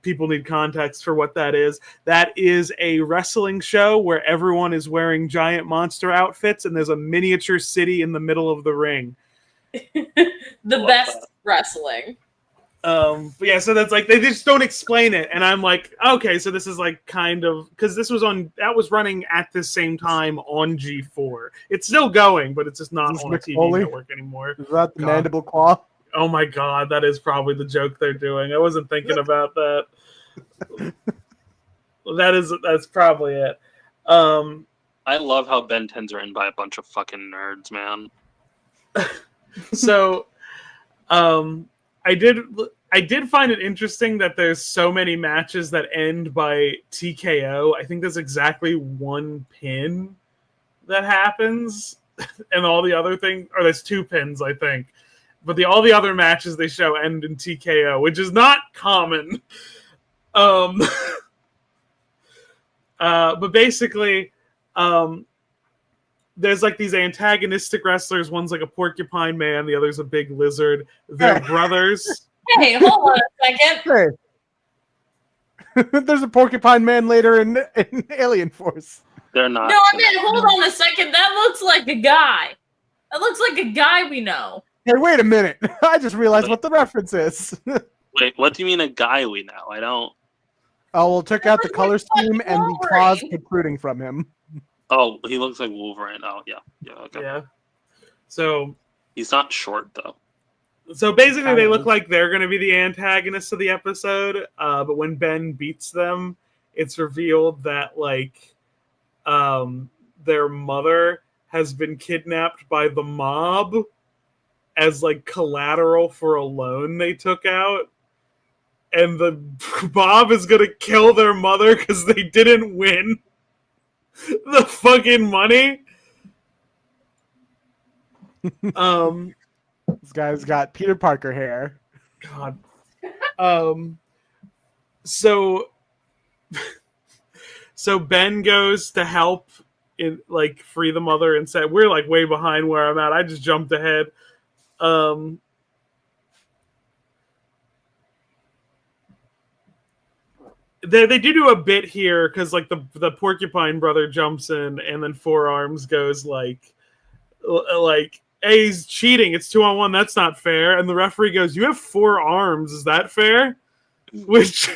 people need context for what that is a wrestling show where everyone is wearing giant monster outfits and there's a miniature city in the middle of the ring. The best wrestling. But yeah, so that's like, they just don't explain it, and I'm like, okay, so this is like kind of, because that was running at the same time on G4. It's still going, but it's just not on a TV network anymore. Is that the mandible claw? Oh my god, that is probably the joke they're doing. I wasn't thinking about that. That's probably it. I love how Ben 10s are in by a bunch of fucking nerds, man. So, I did find it interesting that there's so many matches that end by TKO. I think there's exactly one pin that happens, and all the other things, or there's 2 pins, I think. But all the other matches they show end in TKO, which is not common. But basically, there's like these antagonistic wrestlers. One's like a porcupine man, the other's a big lizard. They're brothers. Hey, hold on a second. Hey. There's a porcupine man later in Alien Force. They're not. No, I mean, hold on a second. That looks like a guy. That looks like a guy we know. Hey, wait a minute. I just realized what the reference is. Wait, what do you mean a guy we know? I don't. Oh, we'll check out the color scheme and the claws protruding from him. Oh, he looks like Wolverine. Oh, yeah. Yeah, okay. Yeah. So He's not short, though. So basically, they look like they're going to be the antagonists of the episode. But when Ben beats them, it's revealed that like their mother has been kidnapped by the mob as like collateral for a loan they took out, and the mob is going to kill their mother because they didn't win the fucking money. This guy's got Peter Parker hair. God. So Ben goes to help in like free the mother and said, we're like way behind where I'm at. I just jumped ahead. They do a bit here because like the porcupine brother jumps in and then Forearms goes like, hey, he's cheating. It's 2-on-1. That's not fair. And the referee goes, you have 4 arms. Is that fair? Which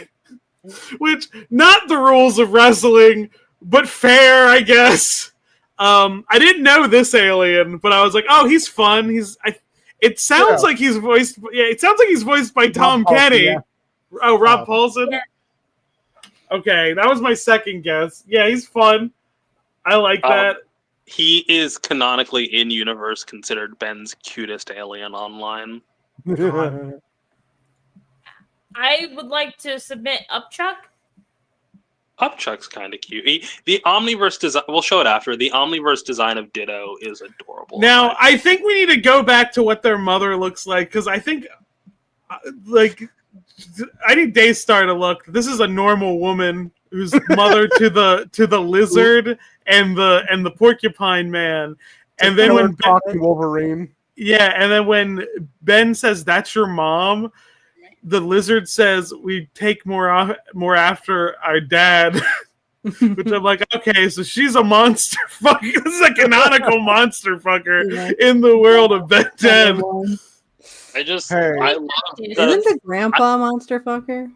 not the rules of wrestling, but fair, I guess. I didn't know this alien, but I was like, oh, he's fun. It sounds like he's voiced. Yeah, it sounds like he's voiced by Tom Kenny. Yeah. Oh, Rob Paulson. Yeah. Okay, that was my second guess. Yeah, he's fun. I like that. He is canonically in universe considered Ben's cutest alien online. I would like to submit Upchuck. Upchuck's kind of cute. The Omniverse design, we'll show it after. The Omniverse design of Ditto is adorable. Now, I think we need to go back to what their mother looks like, because I think, I need Daystar to look. This is a normal woman who's mother to the lizard and the porcupine man. And then when talking Wolverine. Yeah, and then when Ben says that's your mom, the lizard says we take more after our dad. Which I'm like, okay, so she's a monster fucker. This is a canonical monster fucker in the world of Ben 10. I love Isn't the grandpa monster fucker?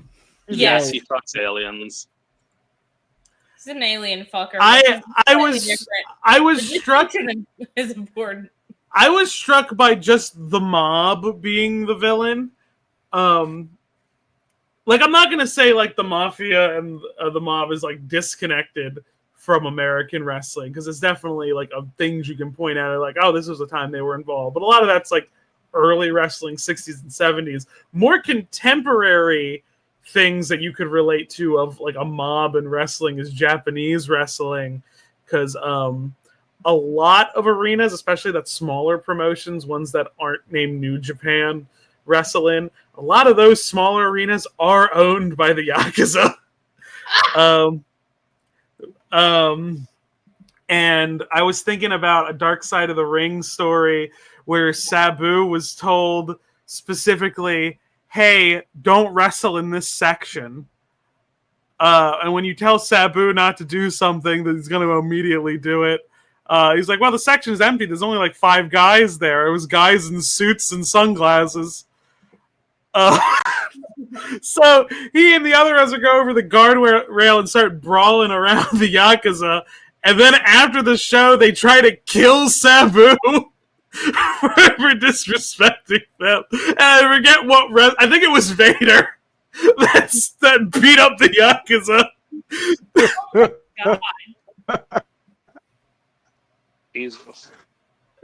Yes, he fucks aliens. He's an alien fucker. I was The struck distinction is important. I was struck by just the mob being the villain. Like, I'm not gonna say like the mafia and the mob is like disconnected from American wrestling, because it's definitely like things you can point at, like, oh, this was the time they were involved. But a lot of that's like early wrestling, 60s and 70s. More contemporary things that you could relate to of like a mob and wrestling is Japanese wrestling, because a lot of arenas, especially that smaller promotions, ones that aren't named New Japan Wrestling, a lot of those smaller arenas are owned by the Yakuza. And I was thinking about a Dark Side of the Ring story where Sabu was told specifically, hey, don't wrestle in this section. And when you tell Sabu not to do something, that he's going to immediately do it. He's like, well, the section's empty. There's only like 5 guys there. It was guys in suits and sunglasses. So he and the other wrestlers go over the guardrail and start brawling around the Yakuza. And then after the show, they try to kill Sabu for disrespecting them. And I forget what I think it was Vader that beat up the Yakuza. God. Jesus.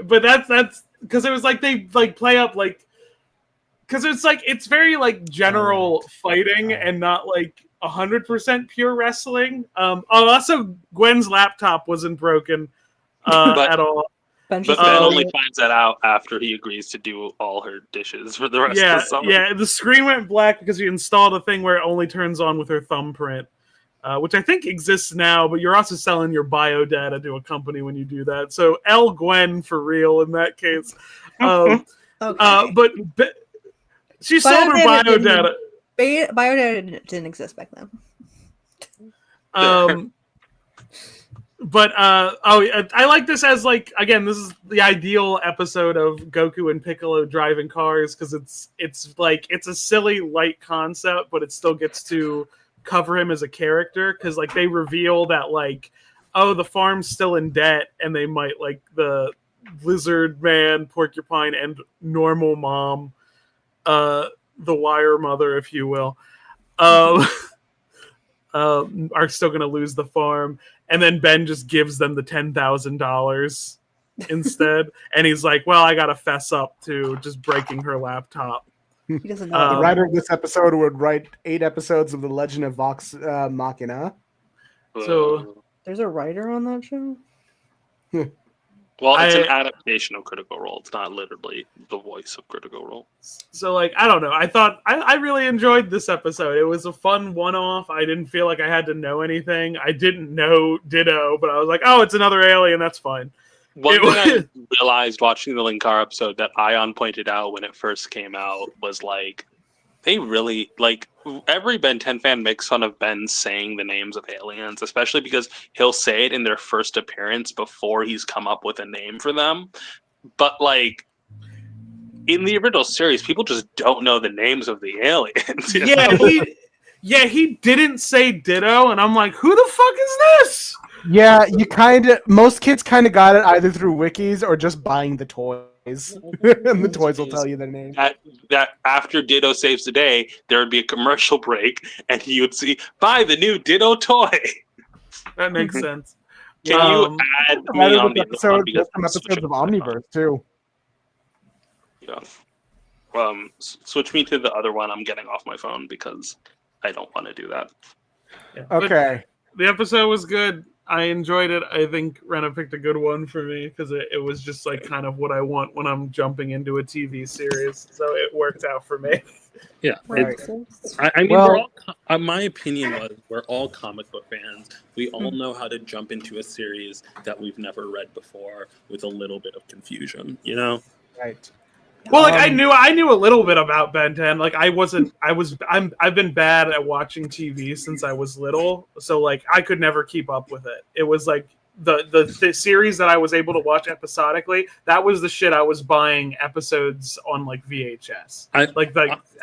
But that's because it was like they like play up like, because it's like it's very like general fighting and not like 100% pure wrestling. Also Gwen's laptop wasn't broken at all. But Ben only finds that out after he agrees to do all her dishes for the rest of the summer. Yeah, the screen went black because we installed a thing where it only turns on with her thumbprint, which I think exists now, but you're also selling your bio data to a company when you do that. So L. Gwen for real in that case. Okay. But she sold her bio data. Bio data didn't exist back then. But I like this as like, again, this is the ideal episode of Goku and Piccolo driving cars, because it's like it's a silly light concept, but it still gets to cover him as a character, because like they reveal that like, oh, the farm's still in debt, and they might like the Lizard Man, Porcupine, and Normal Mom, the Wire Mother, if you will, are still going to lose the farm. And then Ben just gives them the $10,000 instead. And he's like, well, I got to fess up to just breaking her laptop. He doesn't know. The writer of this episode would write 8 episodes of The Legend of Vox Machina. So there's a writer on that show? Well, it's an adaptation of Critical Role. It's not literally the voice of Critical Role. So, like, I don't know. I thought I really enjoyed this episode. It was a fun one-off. I didn't feel like I had to know anything. I didn't know Ditto, but I was like, oh, it's another alien. That's fine. One thing I realized watching the Linkar episode that Ayaan pointed out when it first came out was, like, they really, like, every Ben 10 fan makes fun of Ben saying the names of aliens, especially because he'll say it in their first appearance before he's come up with a name for them. But, like, in the original series, people just don't know the names of the aliens. He didn't say Ditto, and I'm like, who the fuck is this? Yeah, most kids kind of got it either through wikis or just buying the toys. And the toys will tell you their name. That after Ditto Saves the Day, there would be a commercial break, and you would see, buy the new Ditto toy. That makes sense. Can you add me on the episodes of Omniverse too? Yeah. Switch me to the other one. I'm getting off my phone because I don't want to do that. Yeah. Okay. But the episode was good. I enjoyed it. I think Rena picked a good one for me because it was just like kind of what I want when I'm jumping into a TV series. So it worked out for me. Yeah. Right. I mean, Well, my opinion was we're all comic book fans. We all know how to jump into a series that we've never read before with a little bit of confusion, you know? Right. Well, like I knew a little bit about Ben 10. Like I've been bad at watching TV since I was little, so like I could never keep up with it. It was like the series that I was able to watch episodically. That was the shit I was buying episodes on like VHS,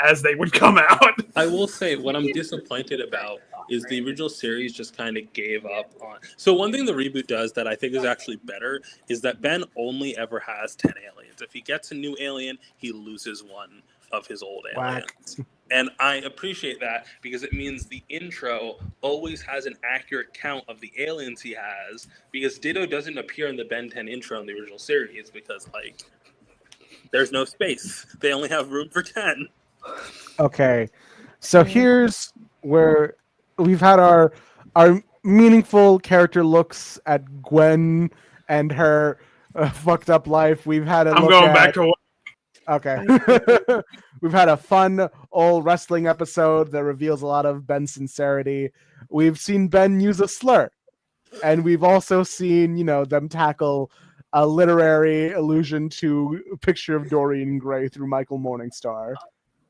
as they would come out. I will say what I'm disappointed about is the original series just kind of gave up on. So one thing the reboot does that I think is actually better is that Ben only ever has 10 aliens. If he gets a new alien, he loses one of his old aliens. And I appreciate that because it means the intro always has an accurate count of the aliens he has, because Ditto doesn't appear in the Ben 10 intro in the original series because, like, there's no space. They only have room for 10. Okay. So here's where we've had our meaningful character looks at Gwen and her fucked up life. We've had I'm going back to work. Okay. We've had a fun old wrestling episode that reveals a lot of Ben's sincerity. We've seen Ben use a slur. And we've also seen, them tackle a literary allusion to a picture of Dorian Gray through Michael Morningstar.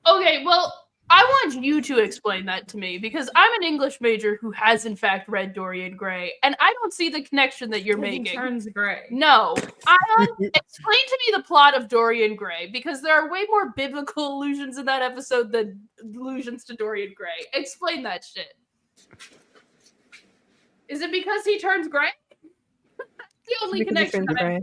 Okay, well, I want you to explain that to me, because I'm an English major who has in fact read Dorian Gray, and I don't see the connection that you're making. He turns gray. No. Ayaan, explain to me the plot of Dorian Gray, because there are way more biblical allusions in that episode than allusions to Dorian Gray. Explain that shit. Is it because he turns gray? That's the only connection that I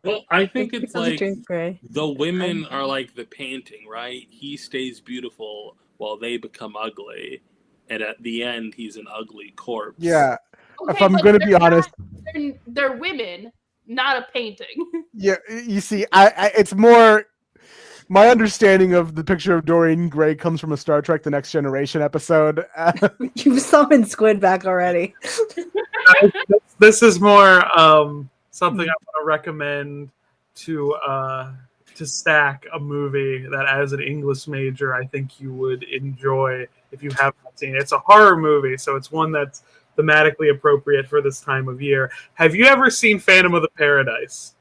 Well, I think it's like the women are like the painting, right? He stays beautiful while they become ugly, and at the end, he's an ugly corpse. Yeah. Okay, if I'm going to be honest, they're women, not a painting. Yeah, you see, it's more. My understanding of the picture of Dorian Gray comes from a Star Trek: The Next Generation episode. You've summoned Squid back already. This is more something I want to recommend to Stack, a movie that as an English major I think you would enjoy if you have not seen it. It's a horror movie, so it's one that's thematically appropriate for this time of year. Have you ever seen Phantom of the Paradise?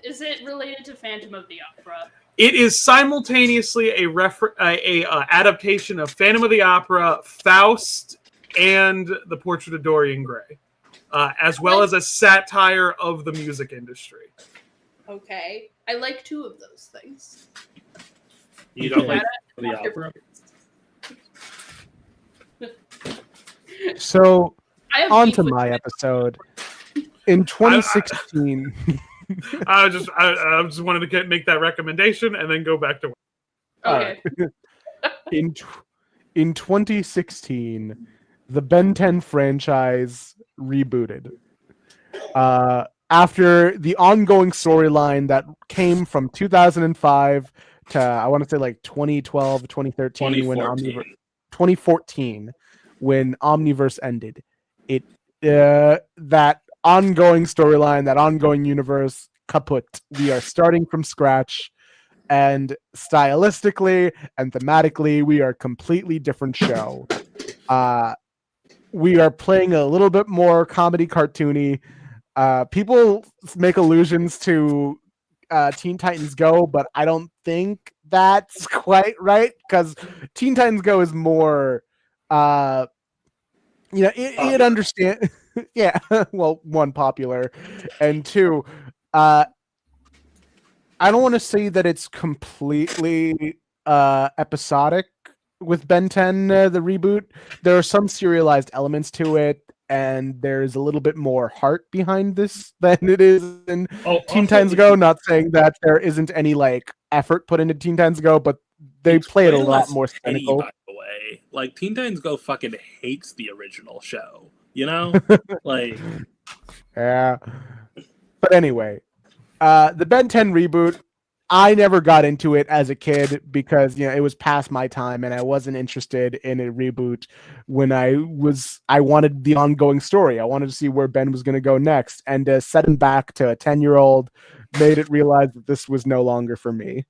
Is it related to Phantom of the Opera? It is simultaneously a adaptation of Phantom of the Opera, Faust, and The Portrait of Dorian Gray, as well as a satire of the music industry. Okay, I like two of those things. You don't like the opera? So, on to my episode. In 2016... I just wanted to make that recommendation and then go back to work. Okay. In 2016, the Ben 10 franchise rebooted. After the ongoing storyline that came from 2005 to, I want to say, like 2012, 2013, 2014, when Omniverse ended. That ongoing storyline, that ongoing universe, kaput. We are starting from scratch, and stylistically and thematically, we are a completely different show. We are playing a little bit more comedy cartoony. People make allusions to Teen Titans Go, but I don't think that's quite right, because Teen Titans Go is more it understand. Yeah, well, one, popular, and two, I don't want to say that it's completely episodic with Ben 10, the reboot. There are some serialized elements to it, and there's a little bit more heart behind this than it is in Teen Titans Go. Not saying that there isn't any like effort put into Teen Titans Go, but they play it a lot more cynical. By the way, like Teen Titans Go fucking hates the original show. Like, yeah. But anyway, the Ben 10 reboot, I never got into it as a kid because it was past my time, and I wasn't interested in a reboot when I wanted the ongoing story. I wanted to see where Ben was going to go next, and to set him back to a 10-year-old made it realize that this was no longer for me.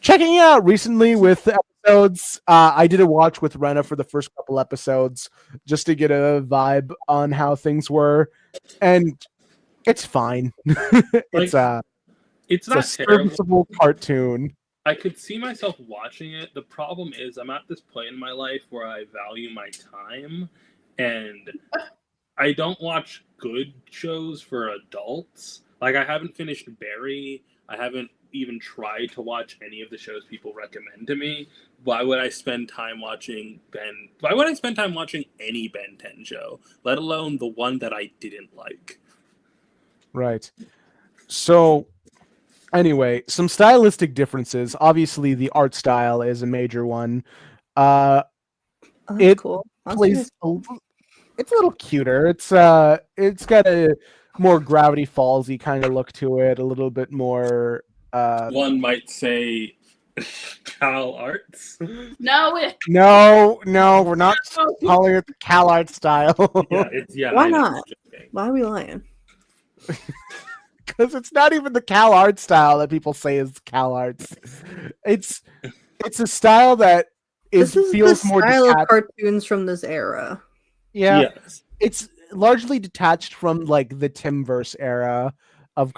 Checking it out recently with episodes. I did a watch with Rena for the first couple episodes just to get a vibe on how things were. And It's fine. It's a not terrible. serviceable cartoon. I could see myself watching it. The problem is I'm at this point in my life where I value my time, and I don't watch good shows for adults. Like, I haven't finished Barry. I haven't even tried to watch any of the shows people recommend to me. Why would I spend time watching Ben? Why would I spend time watching any Ben 10 show, let alone the one that I didn't like? Right. So, anyway, some stylistic differences. Obviously, the art style is a major one. It cool. Plays it's a little cuter. It's got a more Gravity Fallsy kind of look to it, a little bit more One might say Cal Arts. No, No, we're not calling it the Cal Art style. Why not? Why are we lying? Because it's not even the Cal Art style that people say is Cal Arts. It's a style that feels more style detached. of cartoons from this era. Yeah, Yes. it's largely detached from like the Timverse era of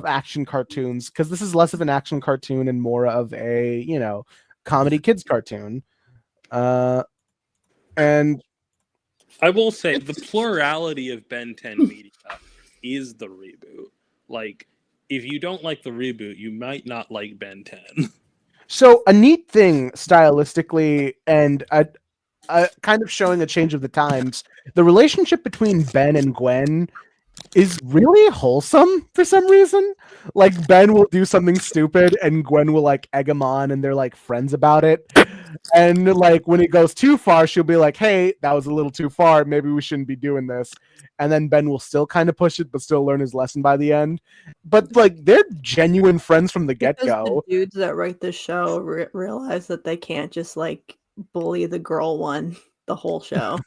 action cartoons, because this is less of an action cartoon and more of a comedy kids cartoon. And I will say the plurality of Ben 10 media is the reboot. Like, if you don't like the reboot, you might not like Ben 10. so a neat thing stylistically, and a kind of showing a change of the times, the relationship between Ben and Gwen is really wholesome for some reason. Like, Ben will do something stupid and Gwen will like egg him on, and they're like friends about it. And like when it goes too far, she'll be like, hey, that was a little too far, maybe we shouldn't be doing this. And then Ben will still kind of push it but still learn his lesson by the end. But like, they're genuine friends from the get-go. The dudes that write this show realize that they can't just like bully the girl one the whole show.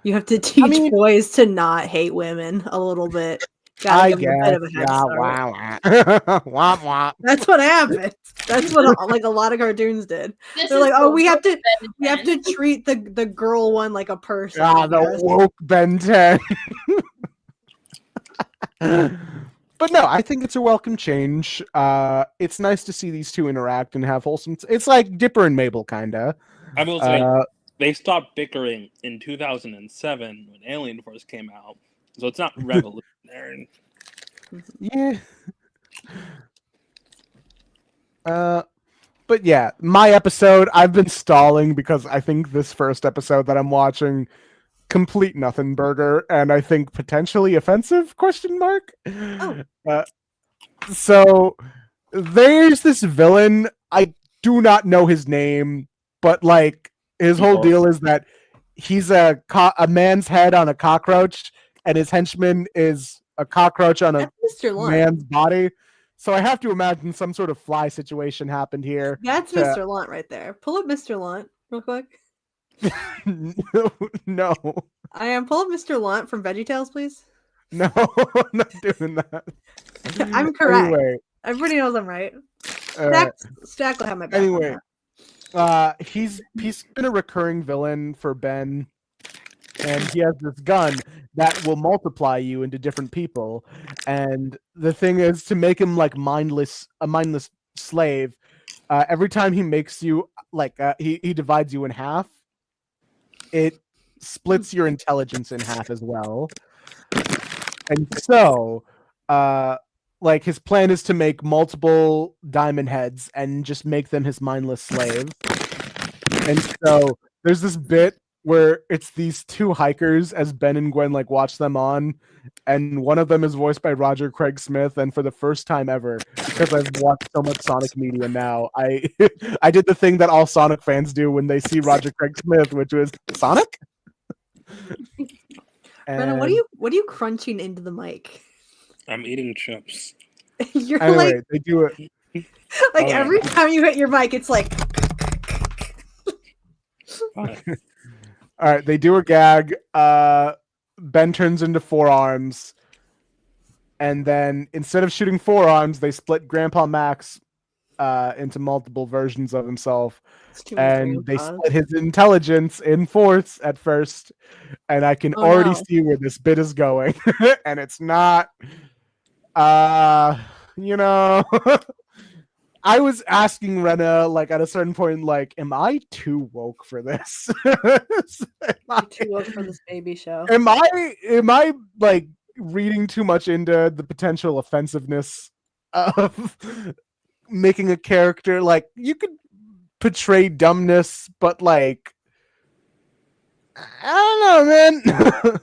You have to teach boys to not hate women a little bit. Gotta give them a bit of a head start. Wah, wah. That's what happened. That's what like a lot of cartoons did. They're like, oh, we have to treat the girl one like a person. The woke Ben 10. But no, I think it's a welcome change. It's nice to see these two interact and have wholesome. It's like Dipper and Mabel, kinda. I will say they stopped bickering in 2007 when Alien Force came out, so it's not revolutionary. Yeah. But yeah, my episode, I've been stalling because I think this first episode that I'm watching, complete nothing burger, and I think potentially offensive, ? So there's this villain, I do not know his name, but like his whole deal is that he's a man's head on a cockroach, and his henchman is a cockroach on a man's body. So I have to imagine some sort of fly situation happened here. That's Mr. Lunt right there. Pull up Mr. Lunt real quick. No. Pull up Mr. Lunt from VeggieTales, please. No, I'm not doing that. I'm correct. Anyway, everybody knows I'm right. Stack will have my back. Anyway, he's been a recurring villain for Ben, and he has this gun that will multiply you into different people. And the thing is, to make him like a mindless slave, every time he makes you like he divides you in half, it splits your intelligence in half as well. And so like his plan is to make multiple diamond heads and just make them his mindless slaves. And so there's this bit where it's these two hikers as Ben and Gwen like watch them on, and one of them is voiced by Roger Craig Smith. And for the first time ever, because I've watched so much Sonic media now, I did the thing that all Sonic fans do when they see Roger Craig Smith, which was Sonic. Rena, what are you crunching into the mic? I'm eating chips. You're anyway, like they do it like every time you hit your mic, it's like. All right, they do a gag. Ben turns into forearms, and then instead of shooting forearms, they split Grandpa Max into multiple versions of himself, It's too many and they grandpas. split his intelligence in fourths at first, and I can Oh, already no. see where this bit is going, and it's not. Uh, you know, I was asking Rena like at a certain point, like, am I too woke for this? You're too woke for this baby show. Am I like reading too much into the potential offensiveness of making a character? Like, you could portray dumbness, but like, I don't know, man.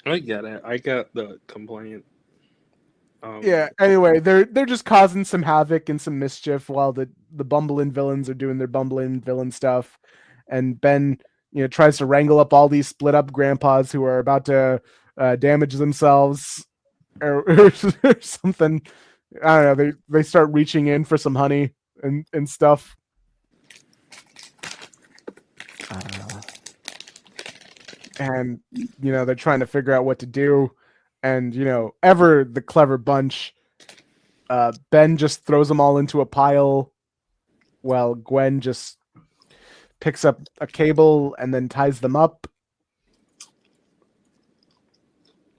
I get it. I get the complaint. Yeah. Anyway, they're just causing some havoc and some mischief while the bumbling villains are doing their bumbling villain stuff, and Ben, tries to wrangle up all these split up grandpas who are about to damage themselves or something. I don't know. They start reaching in for some honey and stuff. And they're trying to figure out what to do, and ever the clever bunch, Ben just throws them all into a pile while Gwen just picks up a cable and then ties them up,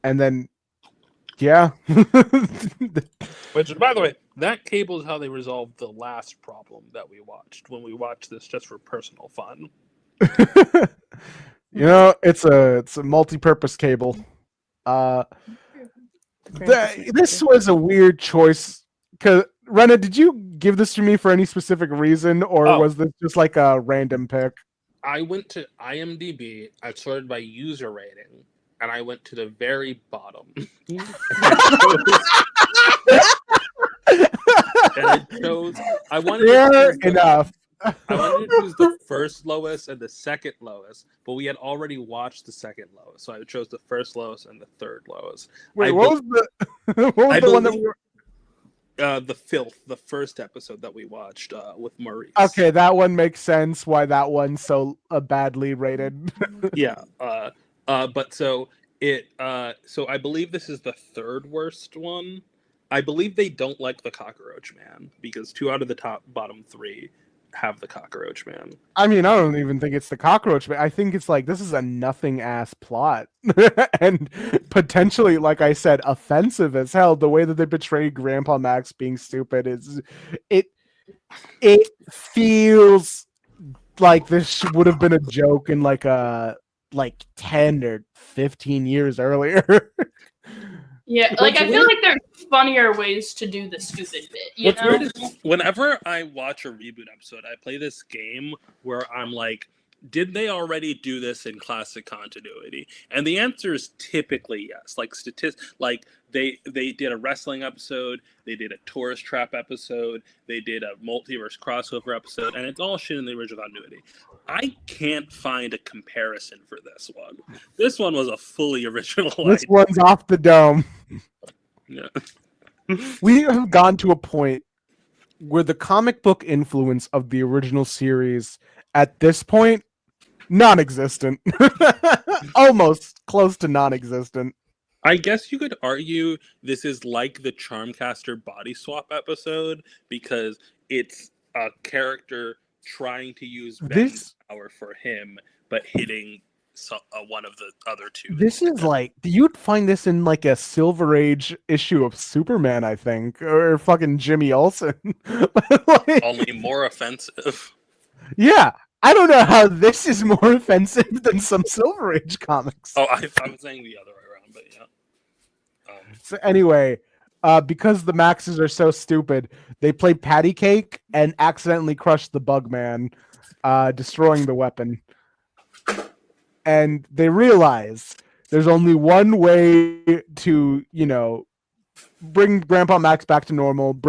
and then Which, by the way, that cable is how they resolved the last problem that we watched when we watched this just for personal fun. It's a multi-purpose cable. This was a weird choice. Cause Rena, did you give this to me for any specific reason, or was this just like a random pick? I went to IMDb. I sorted by user rating, and I went to the very bottom. And I chose. I wanted to choose the first lowest and the second lowest, but we had already watched the second lowest, so I chose the first lowest and the third lowest. Wait, what was the one that we were? The Filth, the first episode that we watched with Maurice. Okay, that one makes sense. Why that one's so badly rated? Yeah, but so I believe this is the third worst one. I believe they don't like the Cockroach Man because 2 out of the bottom 3 have the Cockroach Man. I mean, I don't even think it's the Cockroach Man. I think it's like this is a nothing ass plot and potentially, like I said, offensive as hell. The way that they portray Grandpa Max being stupid is it feels like this would have been a joke in like 10 or 15 years earlier. Yeah, like I feel like there's funnier ways to do the stupid bit. You know? Weird is, whenever I watch a reboot episode, I play this game where I'm like, did they already do this in classic continuity? And the answer is typically yes. Like they did a wrestling episode, they did a tourist trap episode, they did a multiverse crossover episode, and it's all shit in the original continuity. I can't find a comparison for this one. This one was a fully original idea. This one's off the dome. Yeah. We have gone to a point where the comic book influence of the original series at this point, non-existent. Almost close to non-existent. I guess you could argue this is like the Charmcaster body swap episode because it's a character trying to use Ben's power for him, but hitting one of the other two. This is like, you'd find this in like a Silver Age issue of Superman, I think, or fucking Jimmy Olsen. Only more offensive. Yeah, I don't know how this is more offensive than some Silver Age comics. Oh, I'm saying the other way around, but yeah. So anyway, because the Maxes are so stupid, they play patty cake and accidentally crush the Bugman, destroying the weapon. And they realize there's only one way to, bring Grandpa Max back to normal,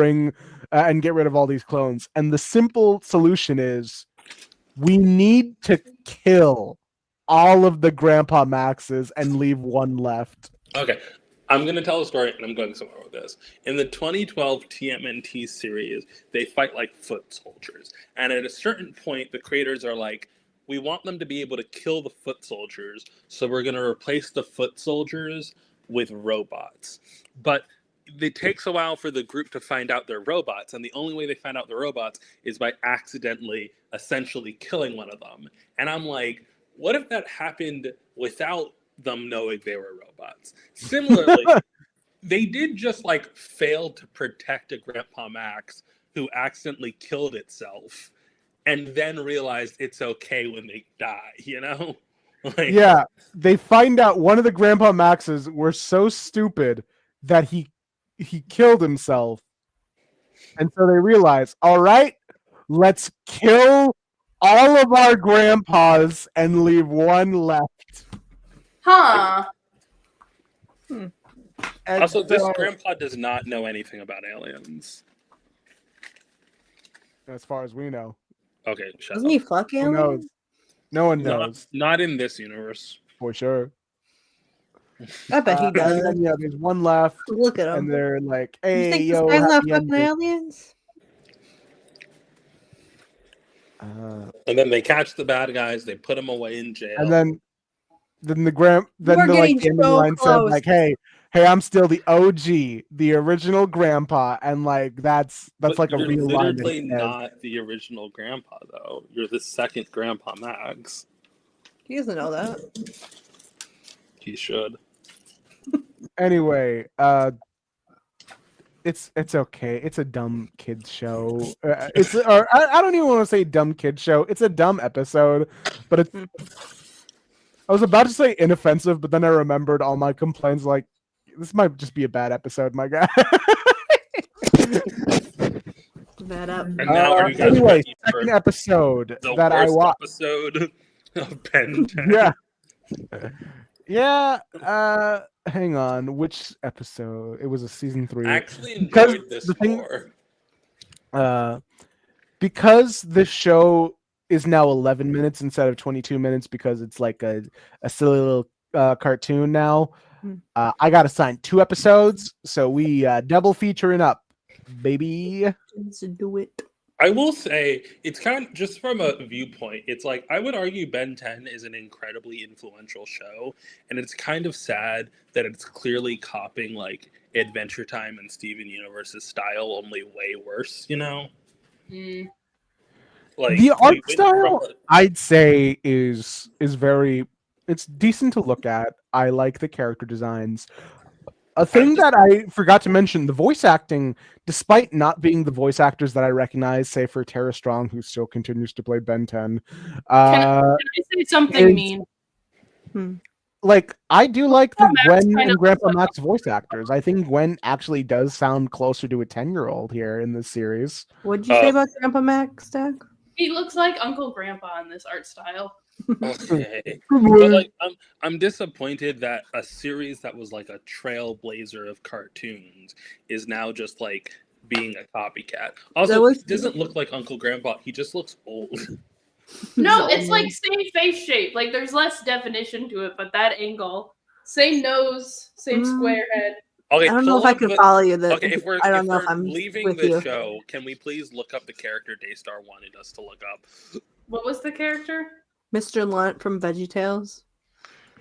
and get rid of all these clones. And the simple solution is we need to kill all of the Grandpa Maxes and leave one left. Okay. I'm going to tell a story, and I'm going somewhere with this. In the 2012 TMNT series, they fight like foot soldiers. And at a certain point, the creators are like, we want them to be able to kill the foot soldiers, so we're going to replace the foot soldiers with robots. But it takes a while for the group to find out they're robots, and the only way they find out they're robots is by accidentally, essentially killing one of them. And I'm like, what if that happened without them knowing they were robots? Similarly, they did just like fail to protect a Grandpa Max who accidentally killed itself, and then realized it's okay when they die, you know? Like, Yeah, they find out one of the Grandpa Maxes were so stupid that he killed himself. And so they realize, all right, let's kill all of our grandpas and leave one left. Huh. And also, this so- grandpa does not know anything about aliens. as far as we know. Okay, shut Doesn't up. he fuck Who knows? aliens? No one knows Not in this universe. for sure. I bet he And does. then, yeah, there's one left, Look at and him. they're like, You "Hey, think yo, this guy's not happy fucking ending." aliens? And then they catch the bad guys. They put them away in jail. And then the We're like getting the ending so line says close. like, "Hey, I'm still the OG, the original grandpa," and like that's But like a you're real line. that literally he says. not the original grandpa, though. You're the second Grandpa Max. He doesn't know that. He should. Anyway, it's okay. It's a dumb kids show. I don't even want to say dumb kids show. It's a dumb episode, but it's. I was about to say inoffensive, but then I remembered all my complaints. Like, this might just be a bad episode, my guy. Bad up. And now are you guys Anyway, ready for second episode the that I worst watched. episode of Ben 10? Yeah. Hang on. Which episode? It was a season 3. I actually Because enjoyed this the thing- more. Because the show is now 11 minutes instead of 22 minutes because it's like a silly little cartoon now. I got assigned 2 episodes, so we double featuring up, baby. Let's do it. I will say, it's kind of, just from a viewpoint, it's like, I would argue Ben 10 is an incredibly influential show, and it's kind of sad that it's clearly copying, like, Adventure Time and Steven Universe's style, only way worse, you know? Like, The art we went style, from- I'd say, is very. It's decent to look at. I like the character designs. A thing that I forgot to mention: the voice acting, despite not being the voice actors that I recognize, say for Tara Strong, who still continues to play Ben 10. Can I say something it's- mean? Like, I do like the Max Gwen kind and of Grandpa looks like- Max voice actors. I think Gwen actually does sound closer to a 10-year-old here in this series. What'd you say about Grandpa Max, Stack? He looks like Uncle Grandpa in this art style. Okay. But like, I'm disappointed that a series that was like a trailblazer of cartoons is now just like being a copycat. Also, he doesn't look like Uncle Grandpa. He just looks old. No, it's like same face shape. Like there's less definition to it, but that angle, same nose, same square head. Okay, I don't know if hold I on, can but- follow you. Okay, if we're, I don't know if we're I'm leaving with the you. show, can we please look up the character Daystar wanted us to look up? What was the character? Mr. Lunt from VeggieTales.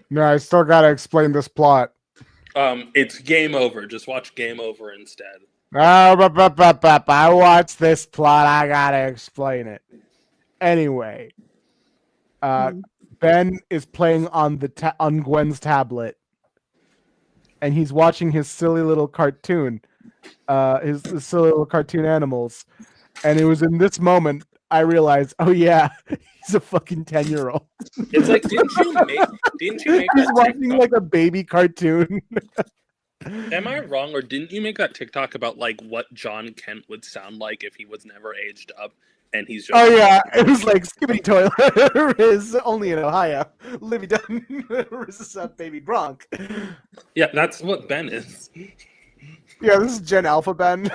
No, I still gotta explain this plot. It's Game Over. Just watch Game Over instead. I watched this plot. I gotta explain it. Anyway, Ben is playing on on Gwen's tablet, and he's watching his silly little cartoon, his silly little cartoon animals. And it was in this moment I realized, oh yeah, he's a fucking 10-year-old. It's like, didn't you make He's that watching TikTok? like a baby cartoon. Am I wrong, or didn't you make that TikTok about like what John Kent would sound like if he was never aged up, and he's just Oh yeah, it was like Skibbity Toilet is only in Ohio. Livy Dunn is up, baby Gronk. Yeah, that's what Ben is. Yeah, this is Gen Alpha Ben.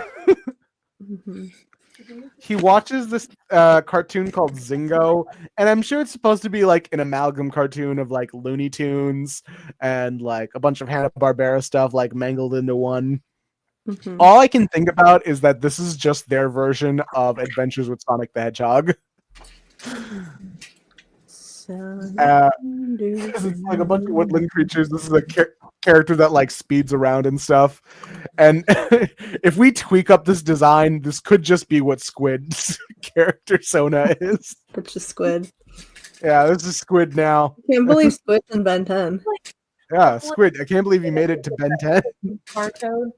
He watches this cartoon called Zingo, and I'm sure it's supposed to be like an amalgam cartoon of like Looney Tunes and like a bunch of Hanna-Barbera stuff like mangled into one. All I can think about is that this is just their version of Adventures with Sonic the Hedgehog. This is like a bunch of woodland creatures. This is a character that like speeds around and stuff. And if we tweak up this design, this could just be what Squid's character Sona is. It's just Squid. Yeah, this is Squid now. Can't believe Squid's in Ben 10. Yeah, Squid. I can't believe you made it to Ben 10. Barcode.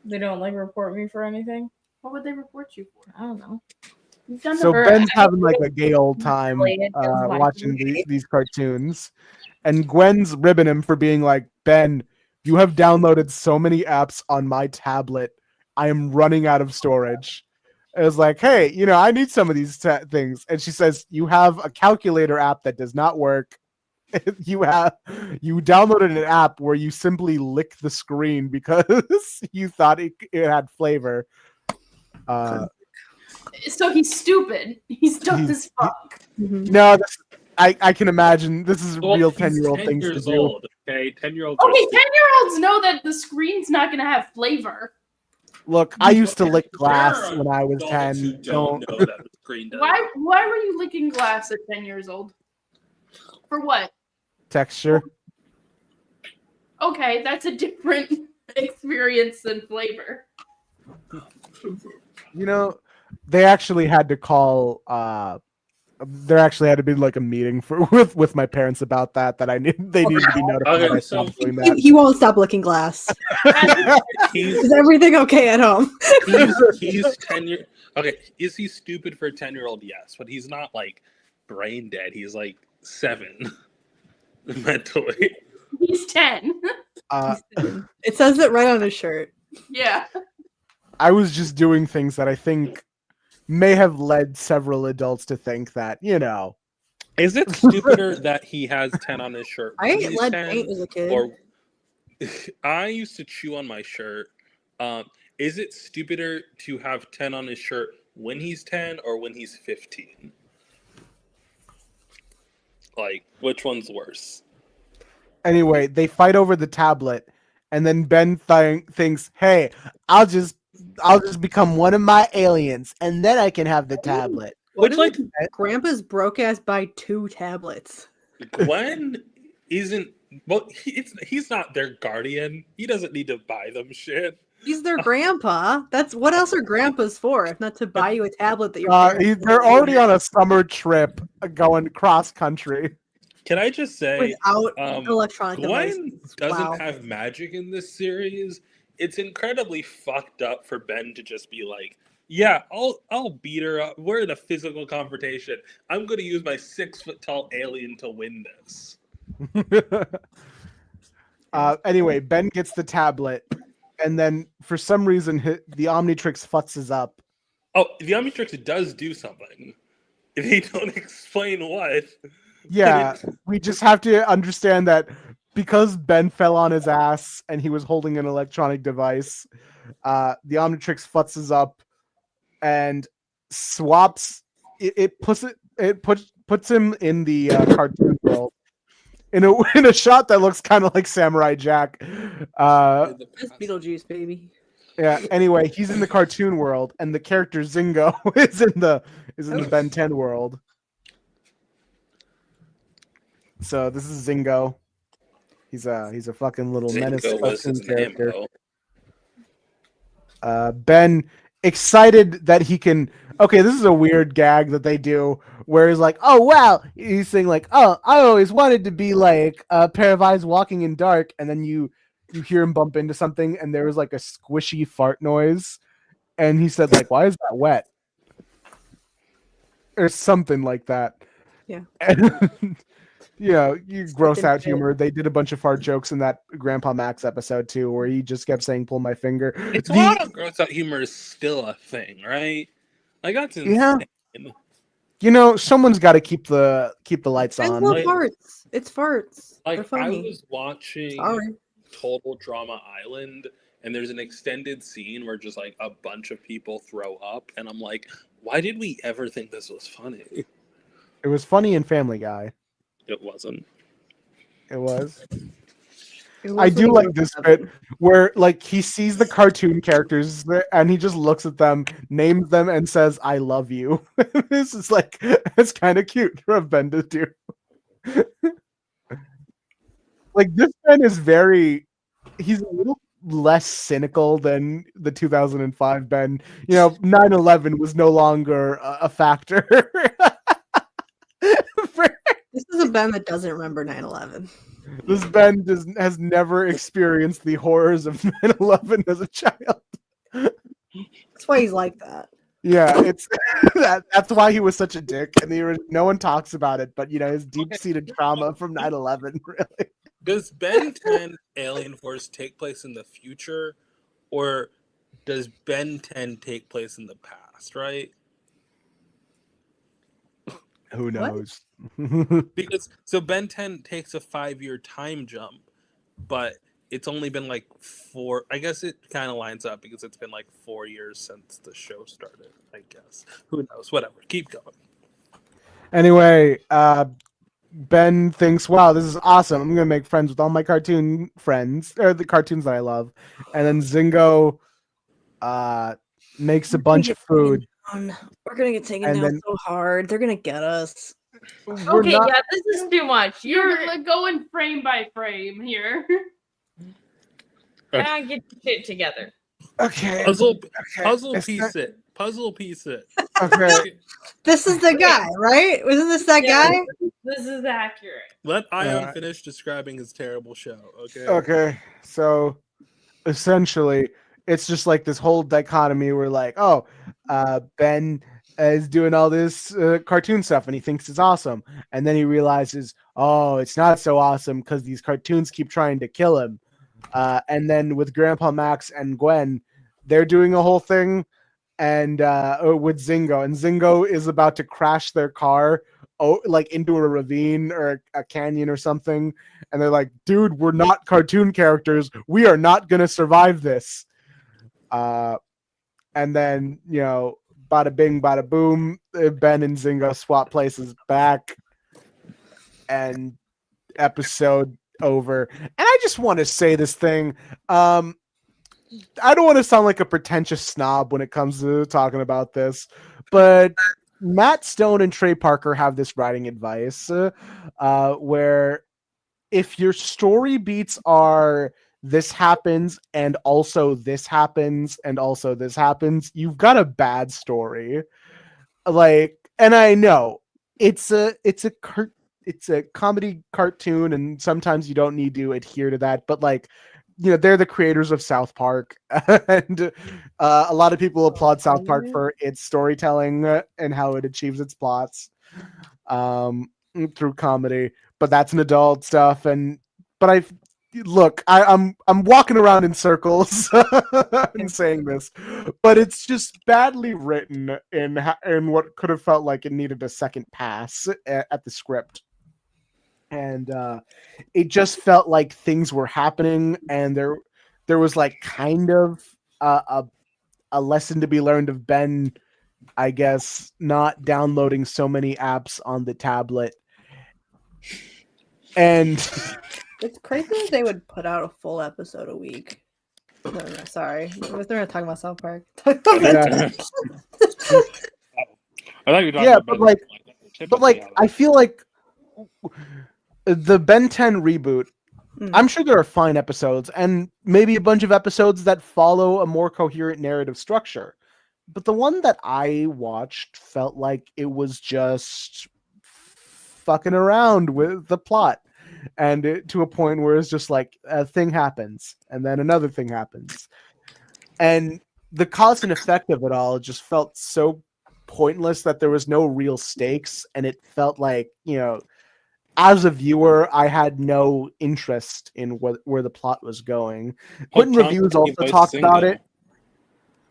They don't like report me for anything. What would they report you for? I don't know. You've done So the Ben's having like a gay old time watching these cartoons, and Gwen's ribbing him for being like, Ben, you have downloaded so many apps on my tablet. I am running out of storage. It was like, hey, you know, I need some of these things. And she says, you have a calculator app that does not work. You downloaded an app where you simply lick the screen because you thought it had flavor. So he's stupid. He's dumb as fuck. No, I can imagine this is Well, real he's 10-year-old 10 things to years do. old, okay, 10-year-olds. Okay, 10-year-olds know that the screen's not gonna have flavor. Look, I used to lick glass There are when I was adults who 10. don't know that the screen does. Why were you licking glass at 10 years old? For what? Texture. Okay, that's a different experience than flavor. You know, they actually had to call. There actually had to be like a meeting with my parents about that. That they needed to be notified. Okay, I so stopped doing that. He won't stop licking glass. He's Is everything okay at home? he's 10 years. Okay, is he stupid for a 10-year-old? Yes, but he's not like brain dead. He's like 7 mentally. He's 10. It says it right on his shirt. Yeah. I was just doing things that I think may have led several adults to think that, you know. Is it stupider that he has 10 on his shirt? I when ate he's lead 10, paint as a kid. Or I used to chew on my shirt. Is it stupider to have 10 on his shirt when he's 10 or when he's 15? Like, which one's worse? Anyway, they fight over the tablet, and then Ben thinks, "Hey, I'll just become one of my aliens, and then I can have the tablet." What Which, if like, Grandpa's broke ass buy 2 tablets? Gwen isn't. Well, he's not their guardian. He doesn't need to buy them shit. He's their grandpa. That's what else are grandpas for if not to buy you a tablet that you're They're already on a summer trip going cross country. Can I just say, without electronic Gwen devices. doesn't Wow. have magic in this series. It's incredibly fucked up for Ben to just be like, "Yeah, I'll beat her up. We're in a physical confrontation. I'm going to use my 6-foot-tall alien to win this." Anyway, Ben gets the tablet, and then for some reason the Omnitrix futzes up. Oh, the Omnitrix does do something. They don't explain what. Yeah, we just have to understand that because Ben fell on his ass and he was holding an electronic device, the Omnitrix futzes up and swaps. It puts him in the cartoon world in a shot that looks kind of like Samurai Jack. That's Beetlejuice, baby. Yeah. Anyway, he's in the cartoon world, and the character Zingo is in the Ben 10 world. So this is Zingo. He's a fucking little menace Zingo was cartoon his name, character. though. Ben excited that he can. Okay, this is a weird gag that they do where he's like, "Oh wow," he's saying like, "Oh, I always wanted to be like a pair of eyes walking in dark," and then you hear him bump into something, and there was like a squishy fart noise, and he said like, "Why is that wet?" Or something like that. Yeah. And, you know, you gross out humor. They did a bunch of fart jokes in that Grandpa Max episode too, where he just kept saying, "Pull my finger." It's a lot of gross out humor is still a thing, right? Like that's insane. Yeah. You know, someone's got to keep the lights I on. love Like- farts. It's farts. They're Like I funny. was watching Sorry. Total Drama Island, and there's an extended scene where just like a bunch of people throw up, and I'm like, why did we ever think this was funny? It was funny in Family Guy. It wasn't. It was. It I was do really like this bit where like he sees the cartoon characters and he just looks at them, names them, and says, "I love you." This is like it's kind of cute for Ben to do. Like this Ben is he's a little less cynical than the 2005 Ben. 9/11 was no longer a factor. This is a Ben that doesn't remember 9/11. This Ben has never experienced the horrors of 9/11 as a child. That's why he's like that. Yeah, it's that's why he was such a dick, and no one talks about it. But his deep-seated trauma from 9/11, really. Does Ben 10 Alien Force take place in the future, or does Ben 10 take place in the past? Right? Who knows? Because Ben 10 takes a 5-year time jump, but it's only been like 4. I guess it kind of lines up because it's been like 4 years since the show started. I guess. Who knows? Whatever. Keep going. Anyway, Ben thinks, "Wow, this is awesome! I'm gonna make friends with all my cartoon friends, or the cartoons that I love." And then Zingo makes a bunch of food. We're gonna get taken And down then- so hard. They're gonna get us. Okay, yeah, this is too much. You're like going frame by frame here. Get your shit together. Okay. Puzzle It's piece it. Puzzle piece it. Okay. This is the guy, right? Wasn't this that Yeah, guy? This is accurate. Let Ayaan Yeah. finish describing his terrible show. Okay. Okay. So essentially, it's just like this whole dichotomy where, like, oh, Ben is doing all this cartoon stuff and he thinks it's awesome, and then he realizes, oh, it's not so awesome because these cartoons keep trying to kill him. And then with Grandpa Max and Gwen, they're doing a whole thing, and with Zingo, and Zingo is about to crash their car, like into a ravine or a canyon or something, and they're like, "Dude, we're not cartoon characters. We are not gonna survive this." And then bada bing, bada boom, Ben and Zingo swap places back, and episode over. And I just want to say this thing. I don't want to sound like a pretentious snob when it comes to talking about this, but Matt Stone and Trey Parker have this writing advice where if your story beats are this happens and also this happens and also this happens, you've got a bad story. Like, and I know it's a comedy cartoon, and sometimes you don't need to adhere to that, but like, they're the creators of South Park, and a lot of people applaud South Park for its storytelling and how it achieves its plots through comedy. But that's an adult stuff, but I'm walking around in circles and saying this, but it's just badly written in what could have felt like it needed a second pass at the script. And it just felt like things were happening, and there was like kind of a lesson to be learned of Ben, I guess, not downloading so many apps on the tablet. And It's crazy that they would put out a full episode a week. No, sorry. They're not talking about South Park. I thought you were talking Yeah, about but like I feel like the Ben 10 reboot, I'm sure there are fine episodes and maybe a bunch of episodes that follow a more coherent narrative structure. But the one that I watched felt like it was just fucking around with the plot, and to a point where it's just like a thing happens and then another thing happens. And the cause and effect of it all just felt so pointless that there was no real stakes, and it felt like, as a viewer, I had no interest in where the plot was going. Quentin Reviews also talked about it.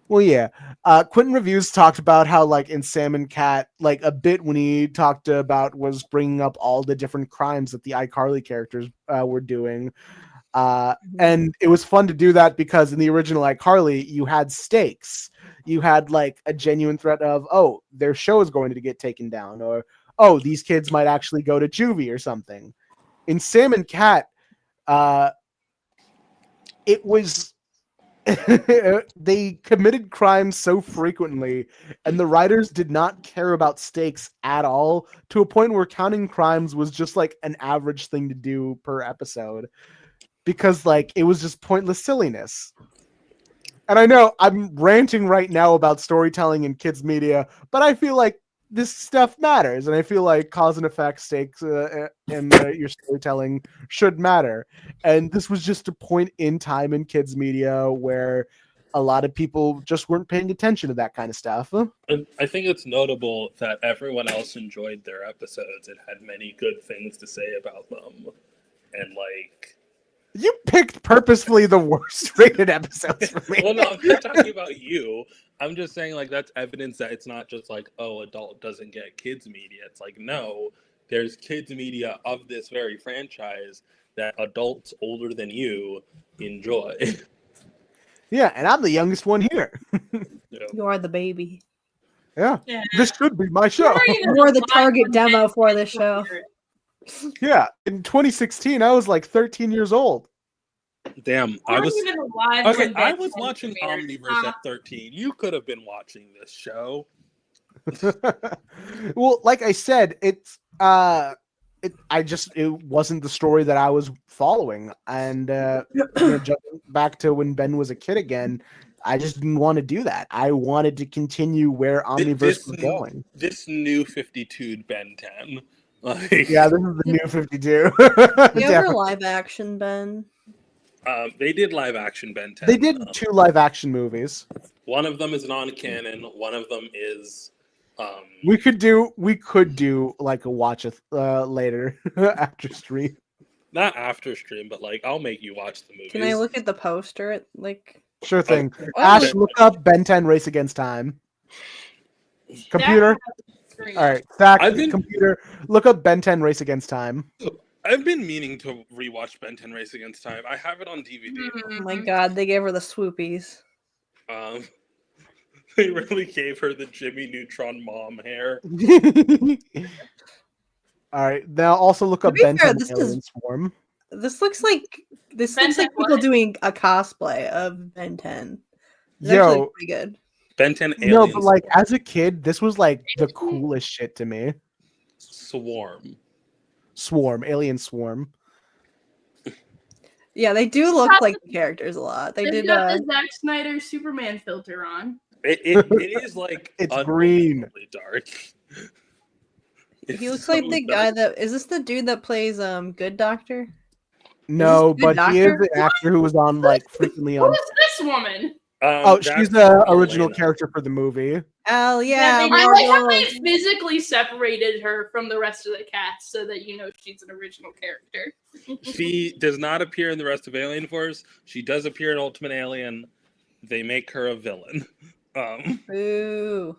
Well, yeah. Quentin Reviews talked about how, like, in Sam and Cat, like, a bit when he talked about was bringing up all the different crimes that the iCarly characters were doing. And it was fun to do that because in the original iCarly, you had stakes. You had, like, a genuine threat of, oh, their show is going to get taken down, or oh, these kids might actually go to juvie or something. In Sam and Cat, it was they committed crimes so frequently, and the writers did not care about stakes at all, to a point where counting crimes was just like an average thing to do per episode, because like it was just pointless silliness. And I know I'm ranting right now about storytelling in kids media, but I feel like this stuff matters, and I feel like cause and effect stakes in your storytelling should matter. And this was just a point in time in kids media where a lot of people just weren't paying attention to that kind of stuff. And I think it's notable that everyone else enjoyed their episodes and had many good things to say about them. And like, You picked purposefully the worst rated episodes for me. well, no, I'm not talking about you. I'm just saying, like, that's evidence that it's not just like, oh, adult doesn't get kids media. It's like, no, there's kids media of this very franchise that adults older than you enjoy. Yeah, and I'm the youngest one here. You know? You are the baby. Yeah, Yeah. this should be my show. You're the target demo for this show. Yeah, in 2016, I was like 13 years old. Damn, I was Even alive okay. when I Ben was 10 watching premiered. Omniverse at 13. You could have been watching this show. Well, like I said, it wasn't the story that I was following, and jumping back to when Ben was a kid again, I just didn't want to do that. I wanted to continue where Omniverse was going. This new 52 Ben 10. Like, Yeah, this is the new 52. You ever Definitely. live action, Ben? they did live action Ben 10. They did 2 live action movies. One of them is non-canon. One of them is. We could do like a watch later after stream. Not after stream, but like I'll make you watch the movies. Can I look at the poster? Sure thing. Oh, Ash, look up Ben 10 Race Against Time. Computer. Screen. All right, Zach, I've been- computer. Look up Ben 10 Race Against Time. I've been meaning to rewatch Ben 10 Race Against Time. I have it on DVD. Oh my god, they gave her the swoopies. They really gave her the Jimmy Neutron mom hair. All right, now also look up To be Ben fair, 10 this Alien is- Swarm. This looks like Ben 10 people what? doing a cosplay of Ben 10. It's actually Yo, pretty good. Ben 10 no, Aliens. but like as a kid, this was like the coolest shit to me. Swarm. Swarm, Alien Swarm. Yeah, they do look like the characters a lot. They They've did. got the Zack Snyder Superman filter on. It is like It's green. unbelievably dark. He looks so like the dark. guy that is this the dude that plays Good Doctor? No, Good but he is Doctor? the actor who was on like frequently Who on. is this woman? Oh, That's she's the Elena. original character for the movie. Oh yeah, I like how they Margot. physically separated her from the rest of the cast so that you know she's an original character. She does not appear in the rest of Alien Force. She does appear in Ultimate Alien. They make her a villain. Ooh.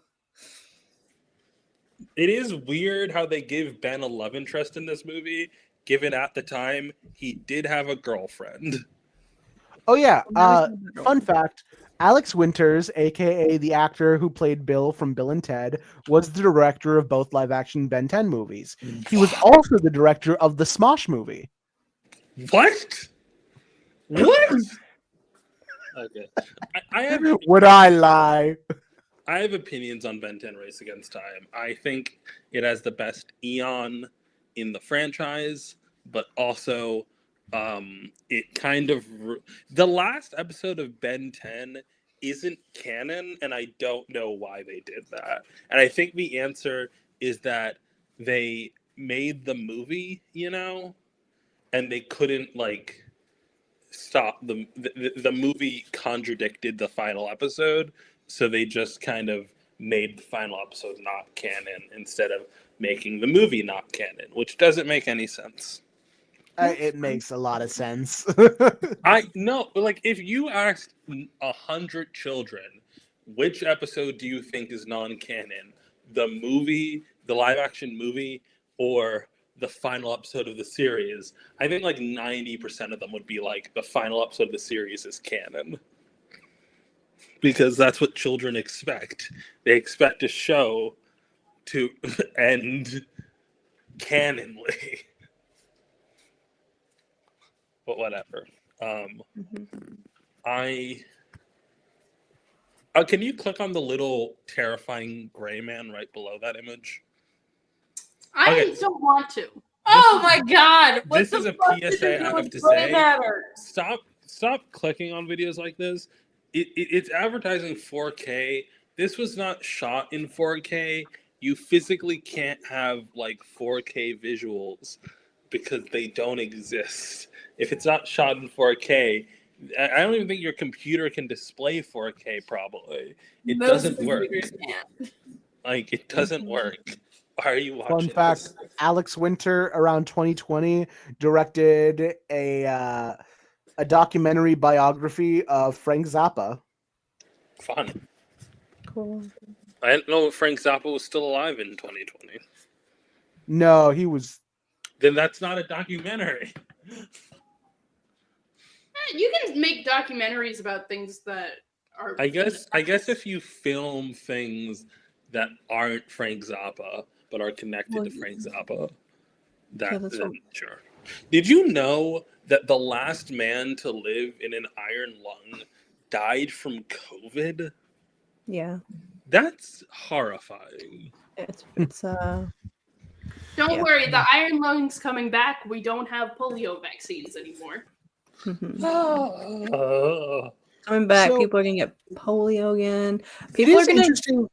It is weird how they give Ben a love interest in this movie, given at the time he did have a girlfriend. Oh yeah. Fun fact: Alex Winters, aka the actor who played Bill from Bill and Ted, was the director of both live-action Ben 10 movies. He was also the director of the Smosh movie. What? What? Okay. I have Would I lie? I have opinions on Ben 10 Race Against Time. I think it has the best Eon in the franchise, but also it kind of the last episode of Ben 10 isn't canon, and I don't know why they did that. And I think the answer is that they made the movie, and they couldn't like stop the movie contradicted the final episode, so they just kind of made the final episode not canon instead of making the movie not canon, which doesn't make any sense. It makes a lot of sense. I know, but like if you asked 100 children, which episode do you think is non-canon? The movie, the live-action movie, or the final episode of the series? I think like 90% of them would be like the final episode of the series is canon. Because that's what children expect. They expect a show to end canonly. But whatever. I Can you click on the little terrifying gray man right below that image? I Okay. don't want to. Oh my god! What This the is a fuck did PSA you do I have with to gray say. matters? Stop clicking on videos like this. It's advertising 4K. This was not shot in 4K. You physically can't have like 4K visuals because they don't exist. If it's not shot in 4K, I don't even think your computer can display 4K. Probably it Most doesn't work. computers can't. Like it doesn't work. Why are you watching Fun fact: this? Alex Winter, around 2020, directed a documentary biography of Frank Zappa. Fun. Cool. I didn't know Frank Zappa was still alive in 2020. No, he was. Then that's not a documentary. You can make documentaries about things that are. I guess if you film things that aren't Frank Zappa but are connected to Frank Zappa, then sure. Did you know that the last man to live in an iron lung died from COVID? Yeah. That's horrifying. It's Don't worry, the iron lung's coming back. We don't have polio vaccines anymore. coming back. So- People are gonna get polio again. It People are is gonna interesting.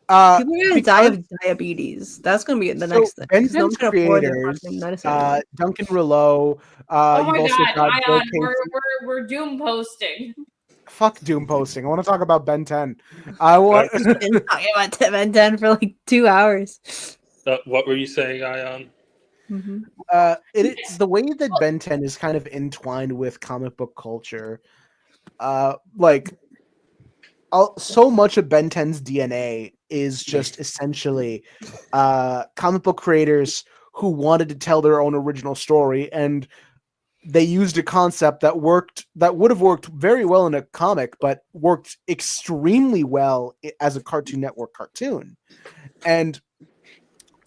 people are gonna die because- of diabetes. That's gonna be the So, next thing. Ben 'Cause no one's 10's gonna afford their creators, fucking medicine anymore. Duncan Rouleau. Oh You've my also god, got Joe Ayaan, Casey. we're doom posting. Fuck doom posting. I want to talk about Ben 10. I want. Been talking about Ben 10 for like 2 hours. What were you saying, Ayaan? It's the way that Ben 10 is kind of entwined with comic book culture. So much of Ben 10's DNA is just essentially comic book creators who wanted to tell their own original story, and they used a concept that would have worked very well in a comic, but worked extremely well as a Cartoon Network cartoon. And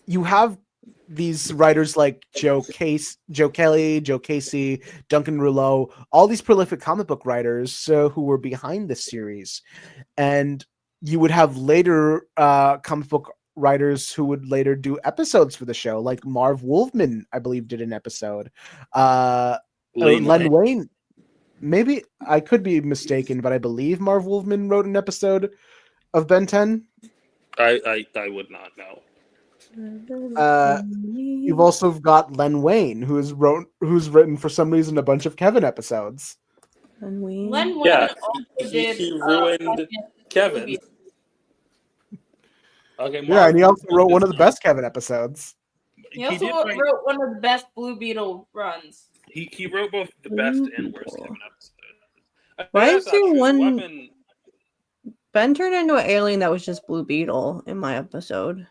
you have these writers like Joe Kelly, Joe Casey, Duncan Rouleau, all these prolific comic book writers who were behind this series. And you would have later comic book writers who would later do episodes for the show, like Marv Wolfman, I believe, did an episode. Len Wein, maybe I could be mistaken, but I believe Marv Wolfman wrote an episode of Ben 10. I would not know. You've also got Len Wein, who's written for some reason a bunch of Kevin episodes. Len Wein. Len Wein Yeah, also did. he ruined Kevin. Okay, Yeah, and he also wrote one of the best Kevin episodes. He also wrote one of the best Blue Beetle runs. He wrote both the best and worst Kevin episodes. Why That's is there not true. one- Ben turned into an alien that was just Blue Beetle in my episode.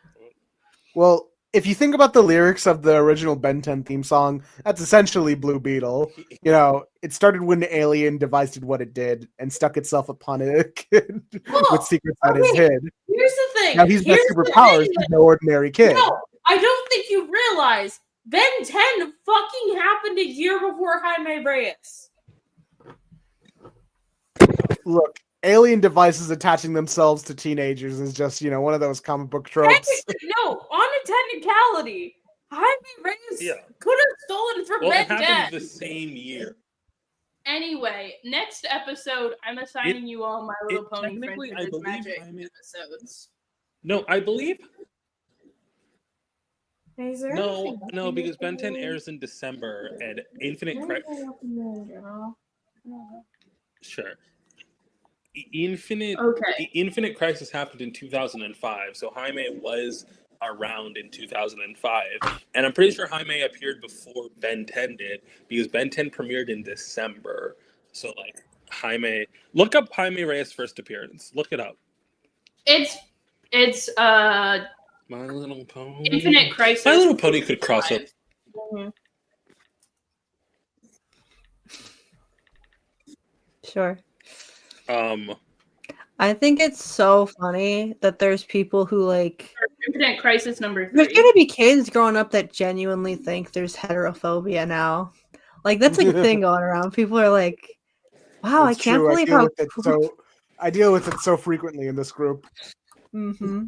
Well, if you think about the lyrics of the original Ben 10 theme song, that's essentially Blue Beetle. You know, it started when the alien devised what it did and stuck itself upon a kid with secrets that is hid. Here's the thing. Now he's got superpowers. He's no ordinary kid. No, I don't think you realize Ben 10 fucking happened a year before Jaime Reyes. Look, alien devices attaching themselves to teenagers is just, one of those comic book tropes. No, on a technicality, Jaime Reyes could have stolen from Ben it 10. happened the same year. Anyway, next episode, I'm assigning you all My Little Pony technically, I Friendship is believe Magic Jaime- episodes. No, I believe Is there no, anything no, else? because Ben 10 airs in December and Infinite Crisis. Sure. Infinite Crisis happened in 2005, so Jaime was around in 2005, and I'm pretty sure Jaime appeared before Ben 10 did because Ben 10 premiered in December. So Jaime, look up Jaime Reyes' first appearance. Look it up. It's My Little Pony. Infinite Crisis. My Little Pony could cross up. Sure. I think it's so funny that there's people who Infinite Crisis number 3. There's gonna be kids growing up that genuinely think there's heterophobia now. Like that's like a thing going around. People are like, "Wow, It's I can't true, believe deal how." with it I deal with it so frequently in this group. Mm-hmm.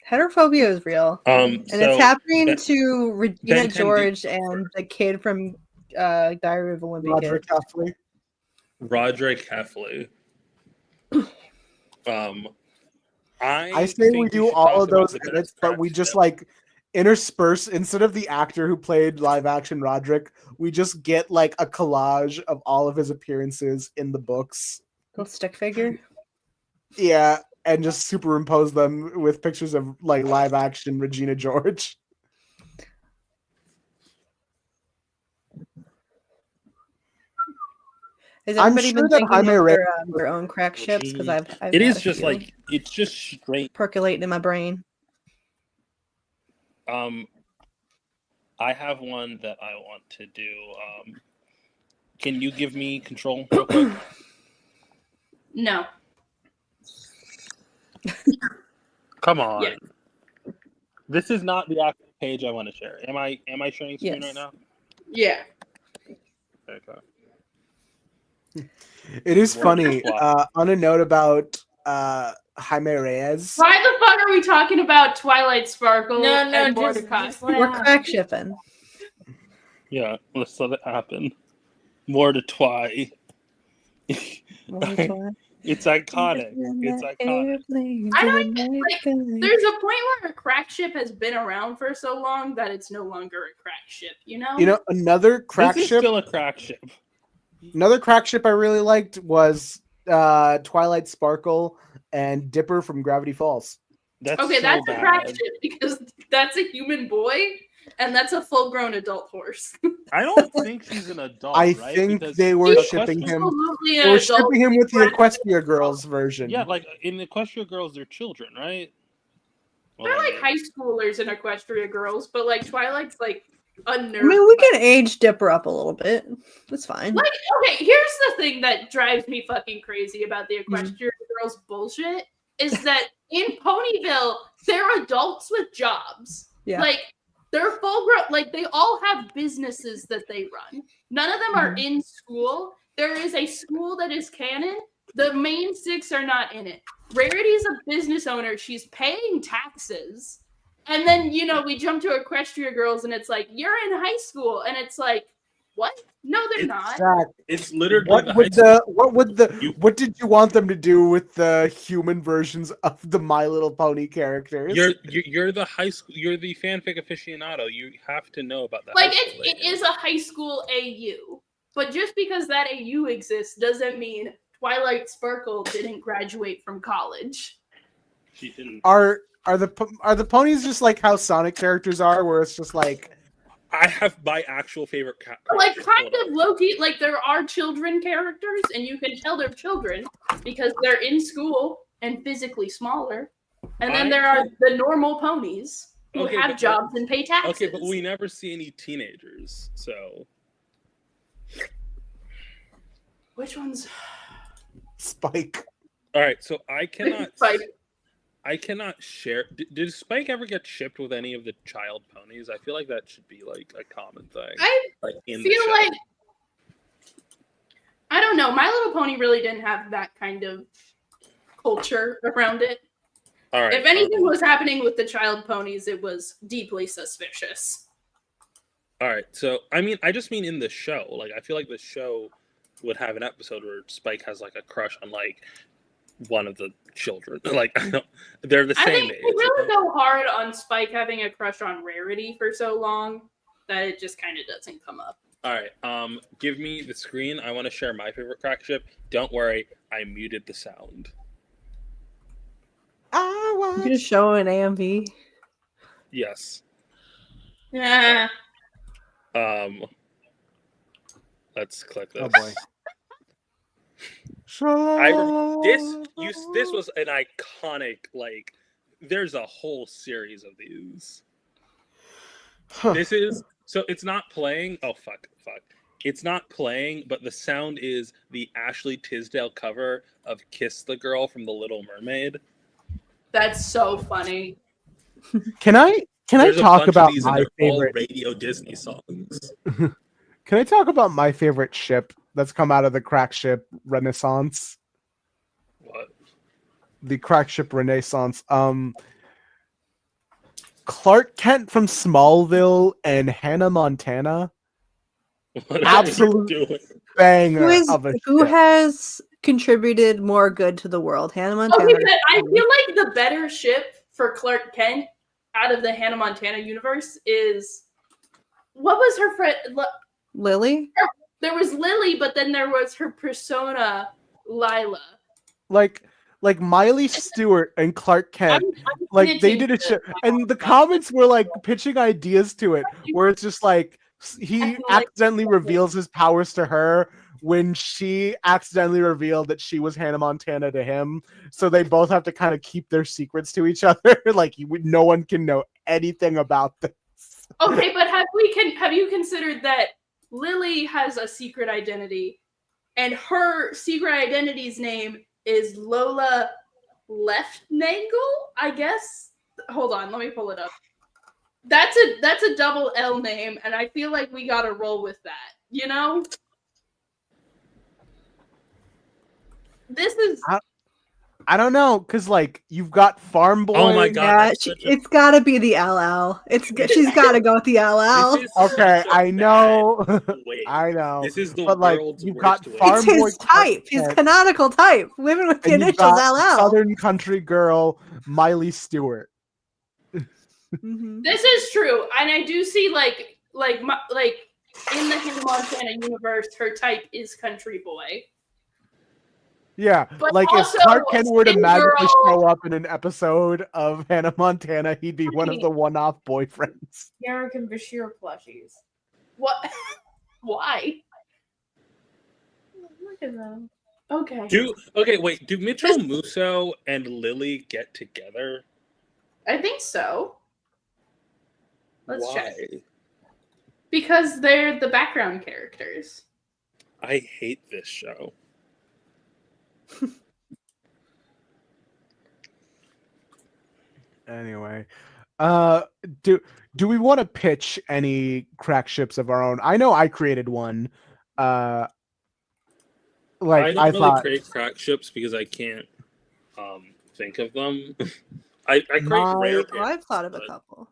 Heterophobia is real, and So it's happening to Regina Ben 10, George and the kid from Diary of a Wimpy Roger Kid. Caffley. Roderick Heffley. I say we think do should all talk of about those the edits, best but we just crack like intersperse instead of the actor who played live action Roderick, we just get like a collage of all of his appearances in the books. Little stick figure. Yeah, and just superimpose them with pictures of like live action Regina George. Has I'm everybody sure been that thinking Jaime of Reyes their own crack ships? Because I've It had is a just few like it's just straight. percolating in my brain. I have one that I want to do. Can you give me control real quick? No. Come on. Yeah. This is not the actual page I want to share. Am I sharing screen Yes. right now? Yeah. Okay. It is Word funny. swap. On a note about Jaime Reyes. Why the fuck are we talking about Twilight Sparkle No, and just Mordecai? let We're it crack shipping. Yeah, let's let it happen. More to Twi. It's iconic. It's iconic. I don't even, like, there's a point where a crack ship has been around for so long that it's no longer a crack ship, you know? You know, another crack This is ship. still a crack ship. Another crack ship I really liked was Twilight Sparkle and Dipper from Gravity Falls. That's Okay, so that's bad. a crack ship because that's a human boy and that's a full-grown adult horse. I don't think she's an adult, I right? think Because they were He's shipping him. absolutely They an were adult. shipping him with the Equestria Girls version. Yeah, like in Equestria Girls, they're children, right? They're like high schoolers in Equestria Girls, but like Twilight's like a nerd. I mean, we can age Dipper up a little bit. That's fine. Like, okay, here's the thing that drives me fucking crazy about the Equestria Girls bullshit is that in Ponyville, they're adults with jobs. Yeah. Like, they're full grown, like, they all have businesses that they run. None of them are in school. There is a school that is canon. The main six are not in it. Rarity's a business owner. She's paying taxes. And then, you know, we jump to Equestria Girls and it's like, you're in high school. And it's like, what? No, they're not. Zach, It's literally what the would high what did you want them to do with the human versions of the My Little Pony characters? You're the high school. You're the fanfic aficionado. You have to know about that. Like, it is a high school AU. But just because that AU exists doesn't mean Twilight Sparkle didn't graduate from college. She didn't. Are the ponies just like how Sonic characters are, where it's just like I have my actual favorite Like, kind of low-key, like, there are children characters, and you can tell they're children because they're in school and physically smaller. And then there are the normal ponies who have jobs and pay taxes. Okay, but we never see any teenagers, so. Which one's Spike? All right, so I cannot. Spike? I cannot share. Did Spike ever get shipped with any of the child ponies? I feel like that should be like a common thing. I like in feel the show. like, I don't know. My Little Pony really didn't have that kind of culture around it. All right. If anything was happening with the child ponies, it was deeply suspicious. All right. So I mean, I just mean in the show. Like, I feel like the show would have an episode where Spike has like a crush on like one of the children. Like, I don't, they're the same I think age. they really go hard on Spike having a crush on Rarity for so long that it just kind of doesn't come up. All right. Give me the screen. I want to share my favorite crack ship. Don't worry, I muted the sound. You can show an AMV. Yes. Yeah. Let's click this. Oh boy. This was an iconic, like, there's a whole series of these. Huh. This is, so it's not playing. Oh, fuck. It's not playing, but the sound is the Ashley Tisdale cover of Kiss the Girl from The Little Mermaid. That's so funny. Can I There's a talk bunch of about these and my they're all favorite radio Disney songs. Can I talk about my favorite ship that's come out of the crack ship renaissance? What? the crack ship renaissance. Clark Kent from Smallville and Hannah Montana. What are you Absolute doing? banger of a Who ship. has contributed more good to the world? Hannah Montana. Okay, or but I Squid? feel like the better ship for Clark Kent out of the Hannah Montana universe is what was her friend? Lily. There was Lily, but then there was her persona, Lila. Like Miley Stewart and Clark Kent. I'm Like they snitching did a to- ship, and the comments were like pitching ideas to it, where it's just like he accidentally reveals his powers to her when she accidentally revealed that she was Hannah Montana to him. So they both have to kind of keep their secrets to each other. Like no one can know anything about this. Okay, but have you considered that Lily has a secret identity, and her secret identity's name is Lola Leftnagle? I guess. Hold on, let me pull it up. That's a double L name, and I feel like we gotta roll with that. You know. This is I don't know, cause like you've got Farm Boy. Oh my God, Yeah, that's such a- it's got to be the LL. She's got to go with the LL. This is Okay, such a I know. bad way. I know. This is the But like world's you've worst got way. Farm It's Boy his Clark type, his Kent, canonical type. Women with the and you've initials got LL. Southern Country Girl Miley Stewart. Mhm. This is true, and I do see like in the Hannah Montana universe, her type is country boy. Yeah, But like if also, Clark Kent were to Spin magically Girl- show up in an episode of Hannah Montana, he'd be one of the one-off boyfriends. Eric and Bashir plushies. What? Why? Look at them. Okay. Do Mitchell Musso and Lily get together? I think so. Let's Why? check. Because they're the background characters. I hate this show. Anyway, do we want to pitch any crack ships of our own? I know I created one. I Like don't I really thought, create crack ships because I can't think of them. I create rare Oh, I've thought of a but- couple.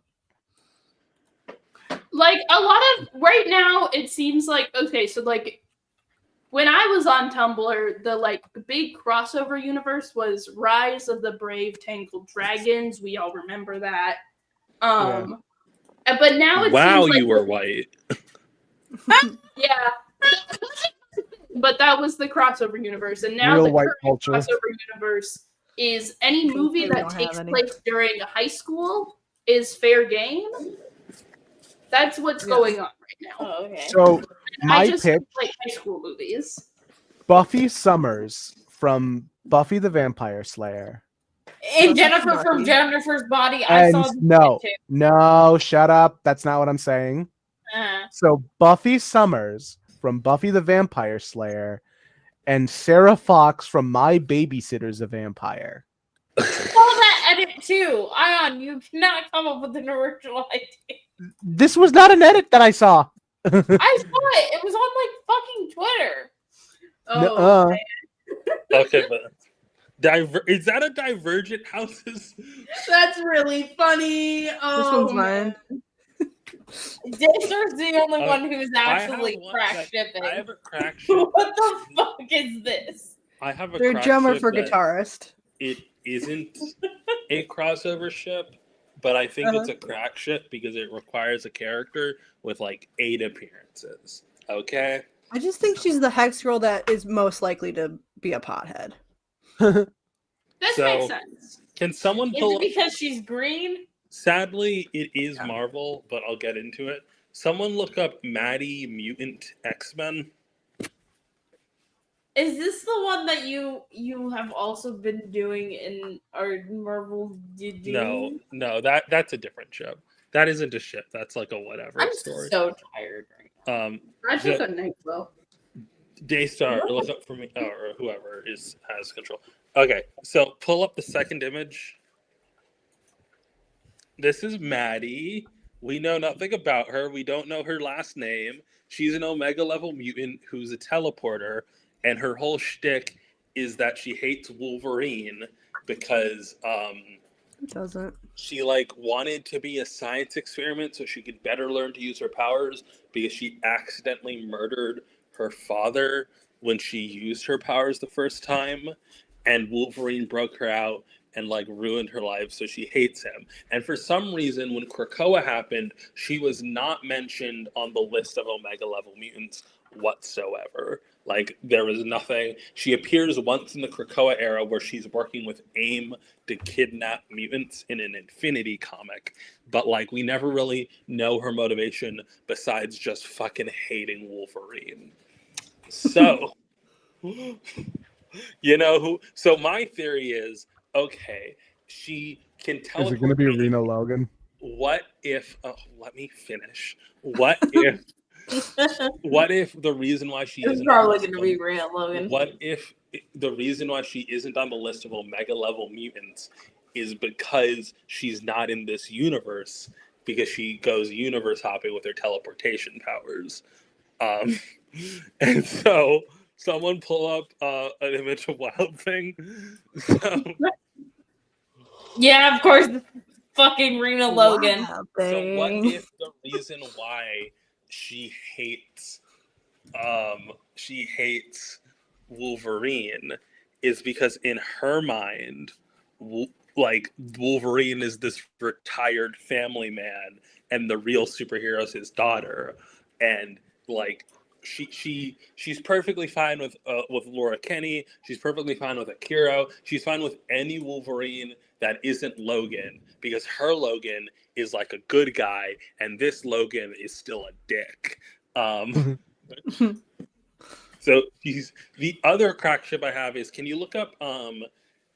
Like a lot of right now, it seems like okay. So like when I was on Tumblr, the like big crossover universe was Rise of the Brave Tangled Dragons. We all remember that. But now it Wow, seems like you were white. yeah. But that was the crossover universe, and now real the white current culture. crossover universe is any movie We that don't have takes any. place during high school is fair game. That's what's going on right now. Oh, okay. So I my just pitch: like high school movies. Buffy Summers from Buffy the Vampire Slayer. And Jennifer from Jennifer's Body. I And saw this no, too. no, shut up. That's not what I'm saying. So Buffy Summers from Buffy the Vampire Slayer and Sarah Fox from My Babysitter's a Vampire. I saw that edit too. Ayaan, you cannot come up with an original idea. This was not an edit that I saw. I saw it. It was on like fucking Twitter. Oh, Nuh-uh. Okay, but is that a Divergent Houses? that's really funny. This Oh, one's mine. Daystar's the only Uh, one who's actually one crack that- shipping. I have a crack ship. What the fuck is this? I have a They're crack drummer ship for that guitarist. It isn't a crossover ship, but I think it's a crack ship because it requires a character with like 8 appearances. Okay. I just think she's the hex girl that is most likely to be a pothead. this So- makes sense. Can someone Is pull it up? because she's green? Sadly, it is Marvel, but I'll get into it. Someone look up Maddie Mutant X-Men. Is this the one that you have also been doing in our Marvel? No, that's a different ship. That isn't a ship. That's like a whatever I'm story. so tired right now. I took the- a night though. Daystar, look up for me, or whoever has control. Okay, so pull up the second image. This is Maddie. We know nothing about her. We don't know her last name. She's an Omega level mutant who's a teleporter, and her whole shtick is that she hates Wolverine, because It doesn't. she like wanted to be a science experiment so she could better learn to use her powers because she accidentally murdered her father when she used her powers the first time, and Wolverine broke her out and like ruined her life, so she hates him. And for some reason, when Krakoa happened, she was not mentioned on the list of Omega level mutants whatsoever. Like, there was nothing. She appears once in the Krakoa era where she's working with AIM to kidnap mutants in an Infinity comic, but like we never really know her motivation besides just fucking hating Wolverine. So you know who? So my theory is, okay, she can Is teleport. it going to be Rena Logan? What if? Oh, let me finish. What if? What if the reason why she It's isn't probably going to be Rena Logan. What if the reason why she isn't on the list of Omega level mutants is because she's not in this universe, because she goes universe hopping with her teleportation powers? And so someone pull up an image of Wild Thing. So, Yeah, of course, fucking Rena Logan. Wow, so what thing. if the reason why she hates Wolverine is because in her mind, like, Wolverine is this retired family man and the real superhero is his daughter, and like she's perfectly fine with Laura Kinney. She's perfectly fine with Akira. She's fine with any Wolverine that isn't Logan, because her Logan is like a good guy and this Logan is still a dick. So the other crack ship I have is, can you look up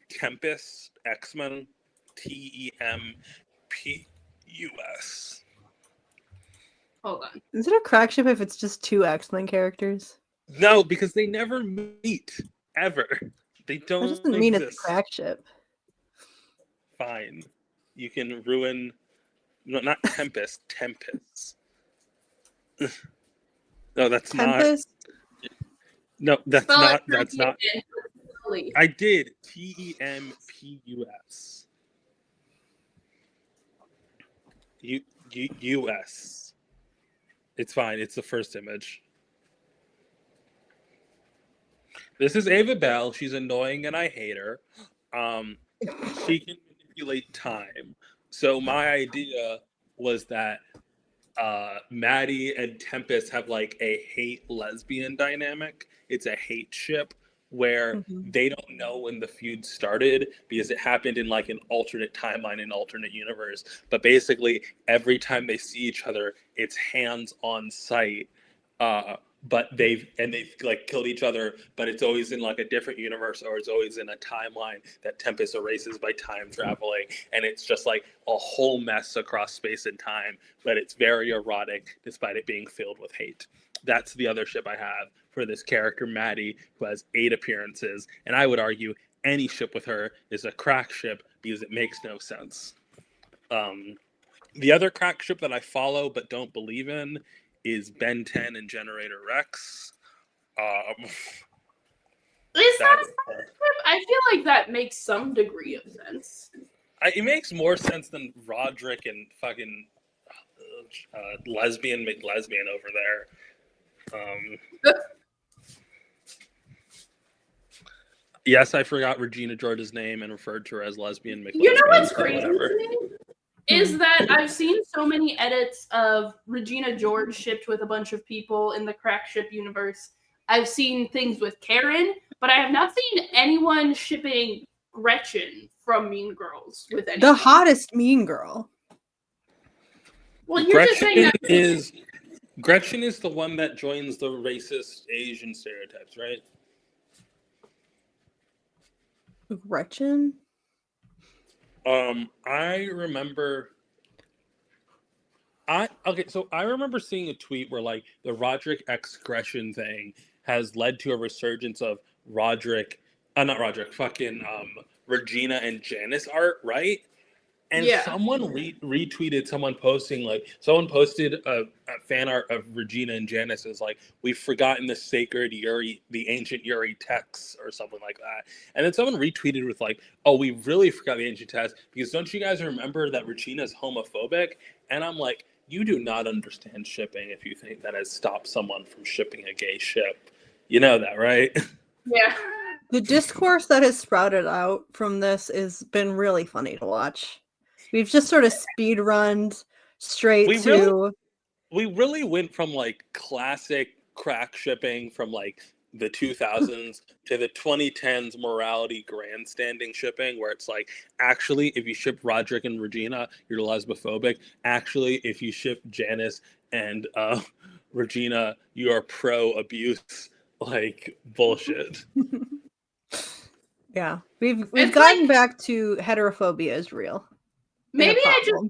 Tempest X-Men, TEMPUS? Hold on. Is it a crack ship if it's just two X-Men characters? No, because they never meet ever. They That don't doesn't mean exist. it's a crack ship. Fine, you can ruin. No, not Tempest. Tempest. No, that's Tempest? not. No, that's Spell not. it That's not. correctly. I did. TEMPUS. US. It's fine. It's the first image. This is Ava Bell. She's annoying and I hate her. She can manipulate time. So my idea was that Maddie and Tempest have like a hate lesbian dynamic. It's a hate ship where they don't know when the feud started because it happened in like an alternate timeline, an alternate universe. But basically, every time they see each other, it's hands on sight. But they've like killed each other, but it's always in like a different universe, or it's always in a timeline that Tempest erases by time traveling, and it's just like a whole mess across space and time. But it's very erotic, despite it being filled with hate. That's the other ship I have for this character, Maddie, who has 8 appearances, and I would argue any ship with her is a crack ship because it makes no sense. The other crack ship that I follow but don't believe in is Ben 10 and Generator Rex. Is that I feel like that makes some degree of sense. It makes more sense than Roderick and fucking lesbian McLesbian over there. Yes, I forgot Regina George's name and referred to her as lesbian McLesbian. You know what's so crazy whatever. to me? Is that I've seen so many edits of Regina George shipped with a bunch of people in the crack ship universe. I've seen things with Karen, but I have not seen anyone shipping Gretchen from Mean Girls with anyone. The hottest Mean Girl. Well, you're just saying that Gretchen is the one that joins the racist Asian stereotypes, right? Gretchen? I remember seeing a tweet where like the Roderick X Gretchen thing has led to a resurgence of Regina and Janice art, right? And Yeah. someone retweeted someone posting, like, someone posted a fan art of Regina and Janice as like, we've forgotten the sacred Yuri, the ancient Yuri texts or something like that. And then someone retweeted with like, oh, we really forgot the ancient texts because don't you guys remember that Regina's homophobic? And I'm like, you do not understand shipping if you think that has stopped someone from shipping a gay ship. You know that, right? Yeah. The discourse that has sprouted out from this has been really funny to watch. We've just sort of speed runned straight we really went from like classic crack shipping from like the 2000s to the 2010s morality grandstanding shipping, where it's like, actually, if you ship Roderick and Regina, you're lesbophobic. Actually, if you ship Janice and Regina, you are pro abuse. Like, bullshit. Yeah, we've It's gotten like- back to heterophobia is real. Maybe I problem.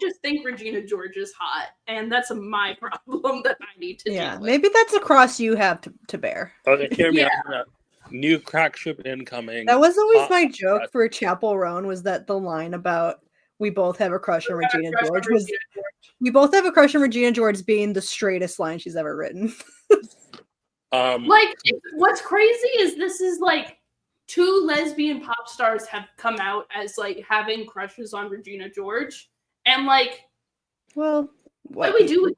just think Regina George is hot, and that's my problem that I need to Yeah, deal with. maybe that's a cross you have to bear. Okay, hear me Yeah. out. New crack ship incoming. That was always Hot my joke for Chapel Roan, was that the line about we both have a crush on Regina Crush on George was Regina George. we both have a crush on Regina George being the straightest line she's ever written. Like, what's crazy is this is like 2 lesbian pop stars have come out as like having crushes on Regina George, and like, Well, what do we do with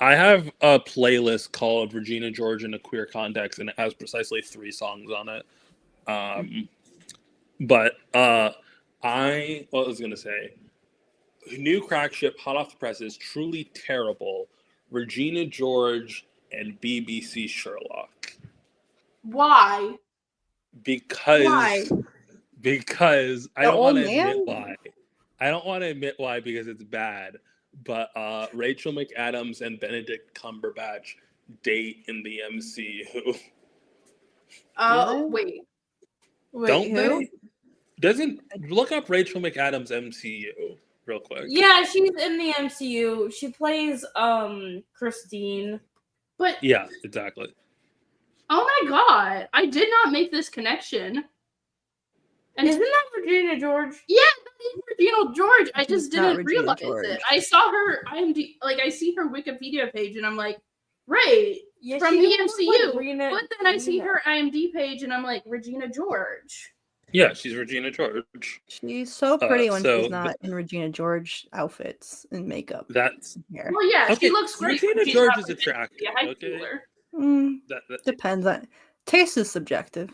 I have a playlist called Regina George in a Queer Context, and it has precisely 3 songs on it. But I was going to say, new crack ship, hot off the presses, truly terrible, Regina George and BBC Sherlock. why? Because I don't want to admit why. I don't want to admit why because it's bad. But Rachel McAdams and Benedict Cumberbatch date in the MCU. Oh, wait. Don't who? they? Doesn't look up Rachel McAdams MCU real quick. Yeah, she's in the MCU. She plays Christine. But Yeah, exactly. oh my god, I did not make this connection. And Isn't that Regina George? yeah, that is Regina George. I just It's not didn't Regina realize George. it. I saw her IMDb, like I see her Wikipedia page, and I'm like, right, Yeah, from she the looks MCU. like Rena- But then I see Rena. her IMDb page, and I'm like, Regina George. Yeah, she's Regina George. She's so pretty when so she's not in Regina George outfits and makeup. That's Hair. Well, yeah, Okay, she looks great. Regina when she's George not is pretending to attractive, be a high okay? schooler. that Depends on taste is subjective.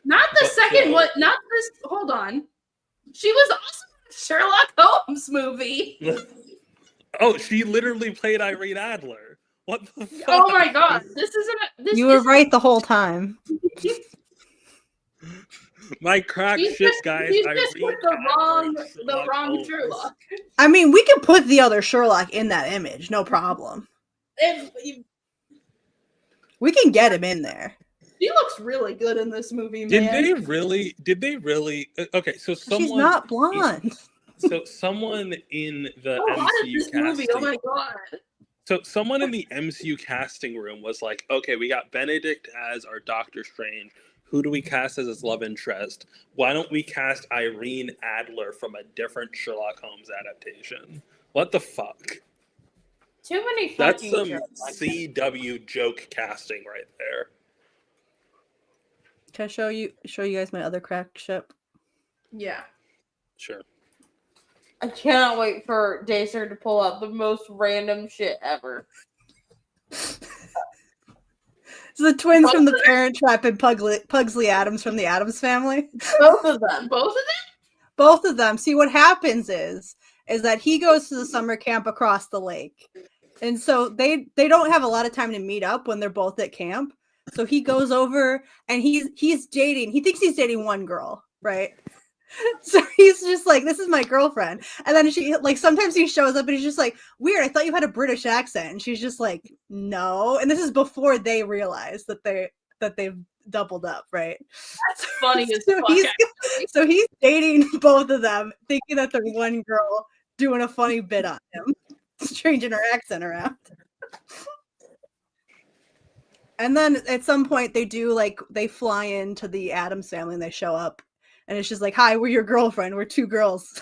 Not the But second so- one. Not this. Hold on. She was also in the Sherlock Holmes movie. Oh, she literally played Irene Adler. What the fuck? Oh my god, this isn't. This You were isn't- right the whole time. My crack She's shit, just, guys. she's Irene just with the Adler wrong, and the Sherlock wrong Holmes. Sherlock. I mean, we can put the other Sherlock in that image, no problem. We can get him in there. She looks really good in this movie, Did man. they really? Okay, so someone. She's not blonde. So someone in the How hot is MCU this casting. movie? Oh my god. So someone in the MCU casting room was like, "Okay, we got Benedict as our Doctor Strange. Who do we cast as his love interest? Why don't we cast Irene Adler from a different Sherlock Holmes adaptation? What the fuck? Too many That's fucking some Sherlock. CW joke casting right there." Can I show you guys my other crack ship? Yeah. Sure. I cannot wait for Daystar to pull out the most random shit ever. It's the twins from the Parent Trap and Pugsley Adams from the Addams Family. Both of them. Both of them? Both of them. See, what happens is that he goes to the summer camp across the lake. And so they don't have a lot of time to meet up when they're both at camp. So he goes over and he's dating. He thinks he's dating one girl, right? So he's just like, this is my girlfriend. And then she, like, sometimes he shows up and he's just like, weird, I thought you had a British accent. And she's just like, no. And this is before they realize that they've doubled up, right? That's funny as So fuck. he's- actually. So he's dating both of them, thinking that they're one girl doing a funny bit on him, changing her accent around. And then at some point they fly into the Addams family and they show up And it's just like, hi, we're your girlfriend. We're two girls.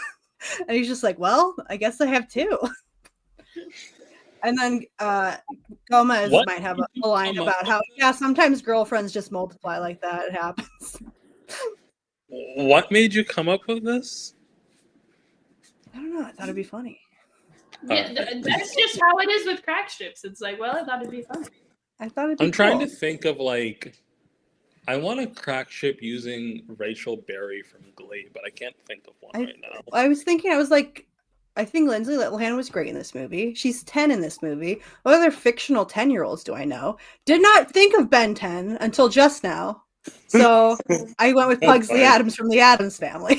And he's just like, well, I guess I have two. And then Gomez What might have did you a line come up about how, with? yeah, sometimes girlfriends just multiply like that. It happens. What made you come up with this? I don't know. I thought it'd be funny. Yeah, that's just how it is with crack ships. It's like, well, I thought it'd be fun. I thought it'd be I'm trying cool. to think of like, I want a crack ship using Rachel Berry from Glee, but I can't think of one right now. I was thinking, I was like, I think Lindsay Lohan was great in this movie. She's 10 in this movie. What other fictional 10-year-olds do I know? Did not think of Ben 10 until just now. So I went with Pugsley Addams from the Addams Family.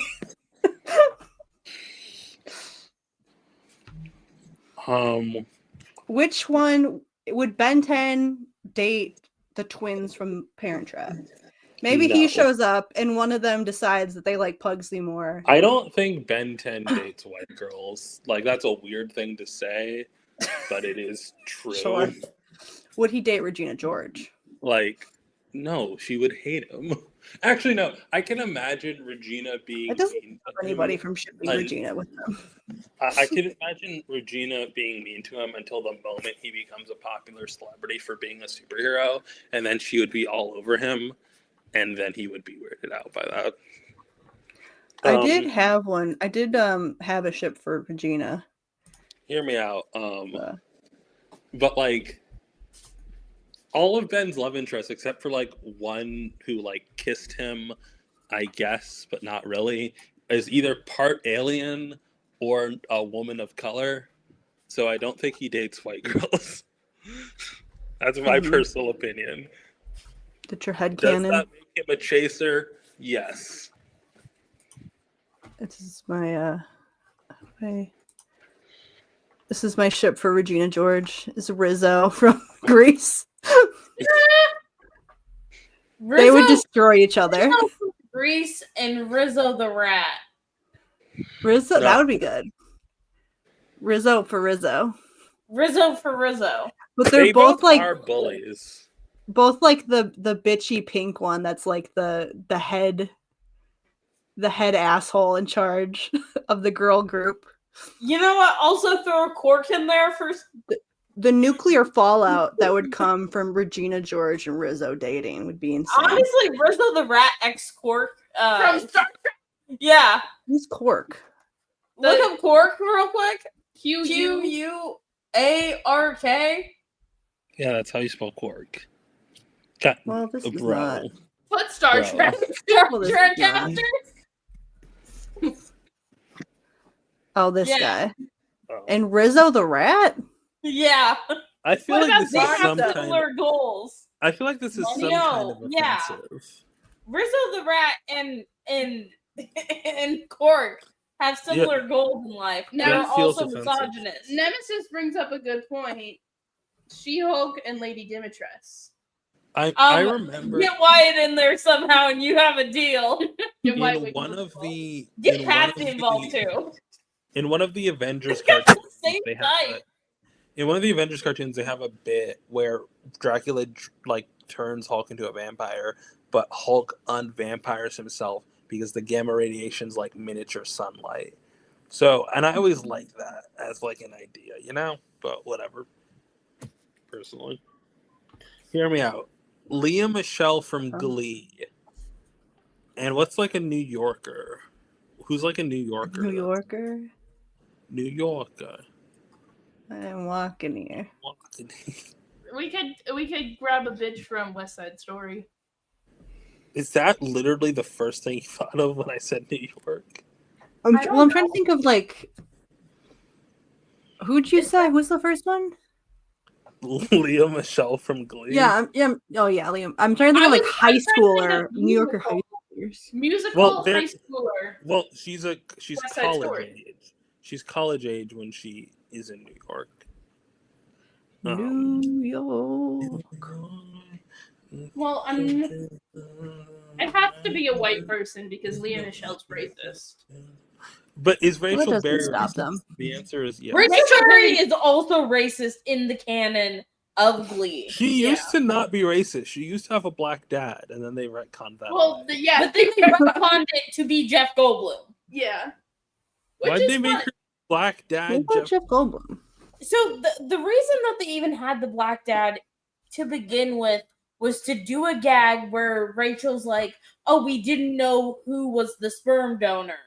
Which one would Ben 10 date the twins from Parent Trap? Maybe he No. shows up and one of them decides that they like Pugsley more. I don't think Ben 10 dates white girls. Like, that's a weird thing to say, but it is true. Sure. Would he date Regina George? Like, no, she would hate him. Actually, no. I can imagine Regina being It doesn't mean stop to anybody him. from shipping I- Regina with them. I can imagine Regina being mean to him until the moment he becomes a popular celebrity for being a superhero, and then she would be all over him, and then he would be weirded out by that. I did have one. I did have a ship for Regina. Hear me out. But like, all of Ben's love interests, except for like one who like kissed him, I guess, but not really, is either part alien or a woman of color. So I don't think he dates white girls. That's my personal opinion. Did your head Does canon? that make him a chaser? Yes. This is my ship for Regina George. Is Rizzo from Greece. They would destroy each other. Rizzo from Grease and Rizzo the Rat. Rizzo, No. that would be good. Rizzo for Rizzo. Rizzo for Rizzo. But they're They both like are bullies. the bitchy pink one that's like the head asshole in charge of the girl group. You know what? Also throw a cork in there for The nuclear fallout that would come from Regina George and Rizzo dating would be insane. honestly Rizzo the Rat X Cork. From Star Trek. Yeah. Who's Quark? Look up Cork real quick. Q-U. Q-U-A-R-K. Yeah, that's how you spell quark. God, Well, this is bro. not. Put Star Bro. Trek. Well, this Trek is not. Captain. Oh, this Yeah. guy. Oh. And Rizzo the Rat? Yeah. I feel What like about this they is have some kind similar of, goals? I feel like this is some No, kind of yeah. offensive. Rizzo the Rat and Cork have similar goals in life. Now They're it feels also offensive. misogynist. Nemesis brings up a good point. She-Hulk and Lady Dimitrescu. I remember Get Wyatt in there somehow, and you have a deal. Get in White Wig one involved. of the Get in one of Patsy involved too. in one of the Avengers Same cartoons, they have site. in one of the Avengers cartoons they have a bit where Dracula like turns Hulk into a vampire, but Hulk unvampires himself because the gamma radiation's like miniature sunlight. So, and I always like that as like an idea, you know? But whatever. Personally. Hear me out. Leah Michelle from Glee. And what's like a New Yorker? Who's like a New Yorker? New Yorker? New Yorker. I'm walking here. We could grab a bitch from West Side Story. Is that literally the first thing you thought of when I said New York? I'm trying to think of like. Who'd you say? Who's the first one? Leah Michelle from Glee. Yeah, oh yeah, Liam. I'm trying to think of like high schooler, New Yorker high schoolers. Musical Well, high schooler. Well, she's West Side college Story. age. She's college age when she is in New York. New York. Well, it has to be a white person because Leah Michelle's racist. But is Well, that Rachel doesn't Berry stop racist? them. The answer is yes. Rachel Berry is also racist in the canon of Glee. She used to not be racist. She used to have a black dad, and then they retconned that. Well, away. yeah, But then they retconned it to be Jeff Goldblum. yeah. Why'd Which they is make fun. her black What dad? about Jeff Goldblum? So the reason that they even had the black dad to begin with was to do a gag where Rachel's like, "Oh, we didn't know who was the sperm donor,"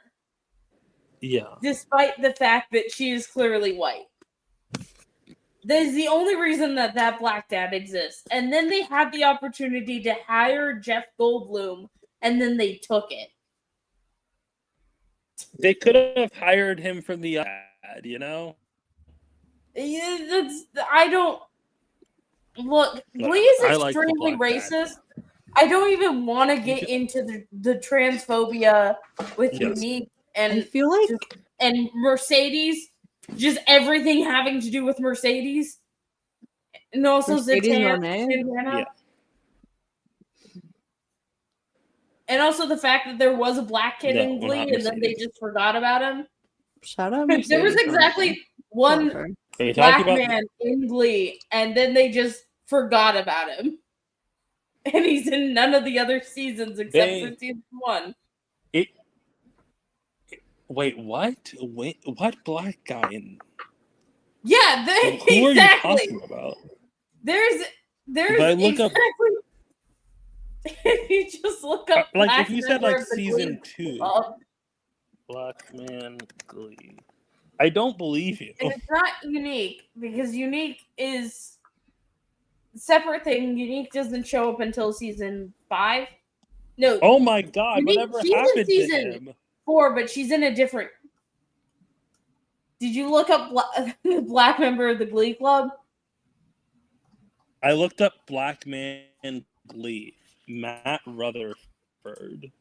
Yeah. despite the fact that she is clearly white. That is the only reason that that black dad exists. And then they had the opportunity to hire Jeff Goldblum, and then they took it. They could have hired him from the ad, you know? Yeah, I don't look. Glee is I like the extremely black dad. racist. I don't even want to get into the transphobia with Yes. Unique I and feel like Mercedes. Just everything having to do with Mercedes, and also Mercedes Zatanna, Monet? Santana. Yeah. And also the fact that there was a black kid No, in we're Glee, not and then they Mercedes. just forgot about him. shout out. There was Mercedes exactly Monet. one Love her. Are you black talking about man in Glee, and then they just forgot about him. And he's in none of the other seasons except for season 1. Wait, what? Wait, what black guy in Yeah, who are you exactly. talking about? There's If I look up- exactly. If you just look up Like black if you said member like of the season Glee 2, club, Black Man Glee. I don't believe you. and it's not Unique because Unique is a separate thing. Unique doesn't show up until season 5. No, Oh my god, Unique, whatever she's in happened to season him? 4, but she's in a different. Did you look up the black member of the Glee Club? I looked up Black Man Glee. Matt Rutherford.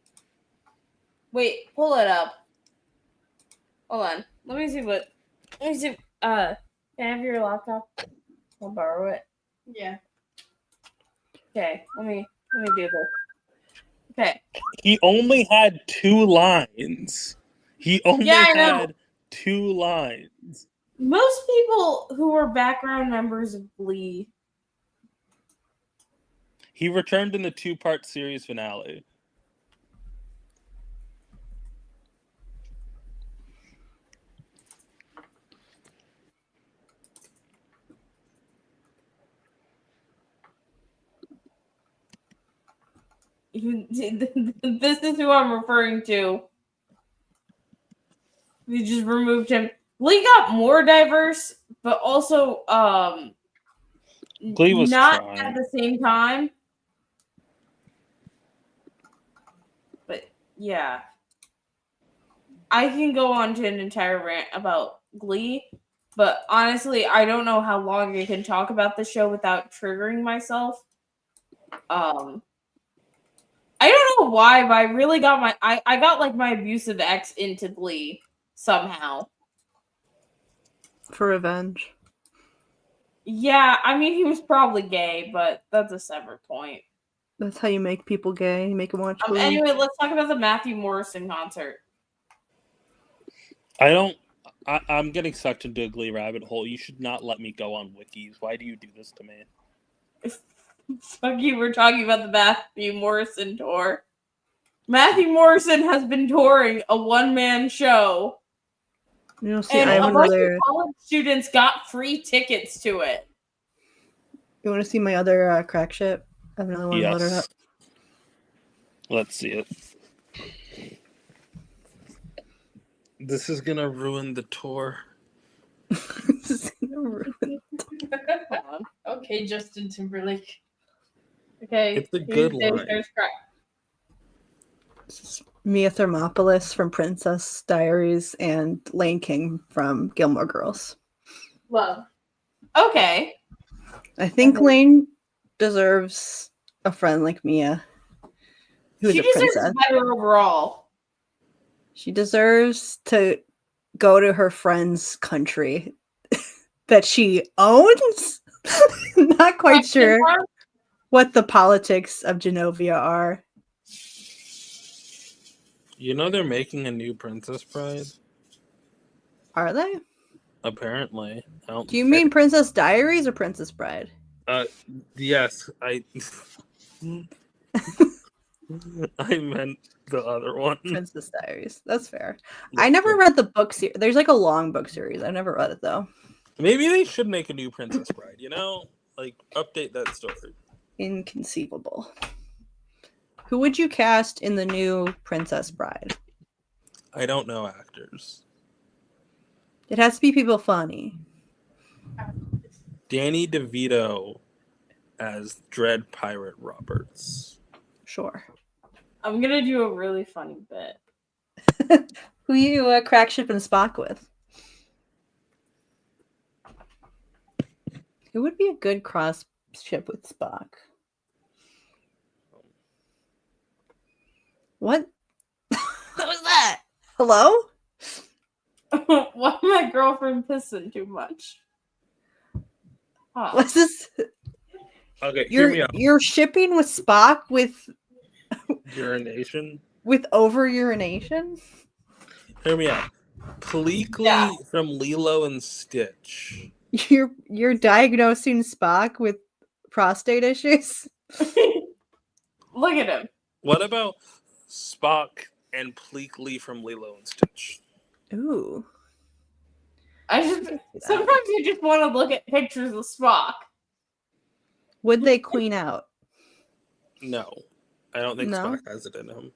Wait, pull it up. Hold on. Let me see. Let me see. Can I have your laptop? I'll borrow it. Yeah. Okay. Let me do this. Okay. He only had 2 lines. He only Yeah, I know. had 2 lines. Most people who are background members of Glee. He returned in the 2-part series finale. This is who I'm referring to. We just removed him. Glee got more diverse, but also Glee was not trying. at the same time. But yeah, I can go on to an entire rant about Glee, but honestly, I don't know how long I can talk about the show without triggering myself. I don't know why, but I really got I got like my abusive ex into Glee somehow. For revenge. Yeah, I mean he was probably gay, but that's a separate point. That's how you make people gay. You make them watch Glee. Anyway, let's talk about the Matthew Morrison concert. I'm getting sucked into a Glee rabbit hole. You should not let me go on wikis. Why do you do this to me? Fuck you, we're talking about the Matthew Morrison tour. Matthew Morrison has been touring a one-man show. You know, see, And I a have bunch another. of college students got free tickets to it. You want to see my other crack ship? I have another one loaded up. Yes. Let's see it. This is gonna ruin the tour. Hold on. Okay, Justin Timberlake. Okay. It's a here's good line. Daystar's crack. Mia Thermopolis from Princess Diaries and Lane King from Gilmore Girls. Love. Okay. I think Lane deserves a friend like Mia, who's She a deserves princess. better overall. She deserves to go to her friend's country that she owns. Not quite sure what the politics of Genovia are. You know they're making a new Princess Bride? Are they? Apparently. Do you mean Princess Diaries or Princess Bride? Yes, I meant the other one. Princess Diaries. That's fair. I never read the book series. There's like a long book series. I never read it though. Maybe they should make a new Princess Bride, you know? Like, update that story. Inconceivable. Who would you cast in the new Princess Bride? I don't know actors. It has to be people funny. Danny DeVito as Dread Pirate Roberts. Sure. I'm gonna do a really funny bit. Who you crack ship and Spock with? Who would be a good cross ship with Spock? What? What was that? Hello? Why my girlfriend pissing too much? Huh. What's this? Okay, hear me out. You're shipping with Spock with Urination. with over urination? Hear me out. Pleakley Yeah. from Lilo and Stitch. You're diagnosing Spock with prostate issues? Look at him. What about Spock and Pleakley from Lilo and Stitch? Ooh. Sometimes you just want to look at pictures of Spock. Would they queen out? No. I don't think No? Spock has it in him.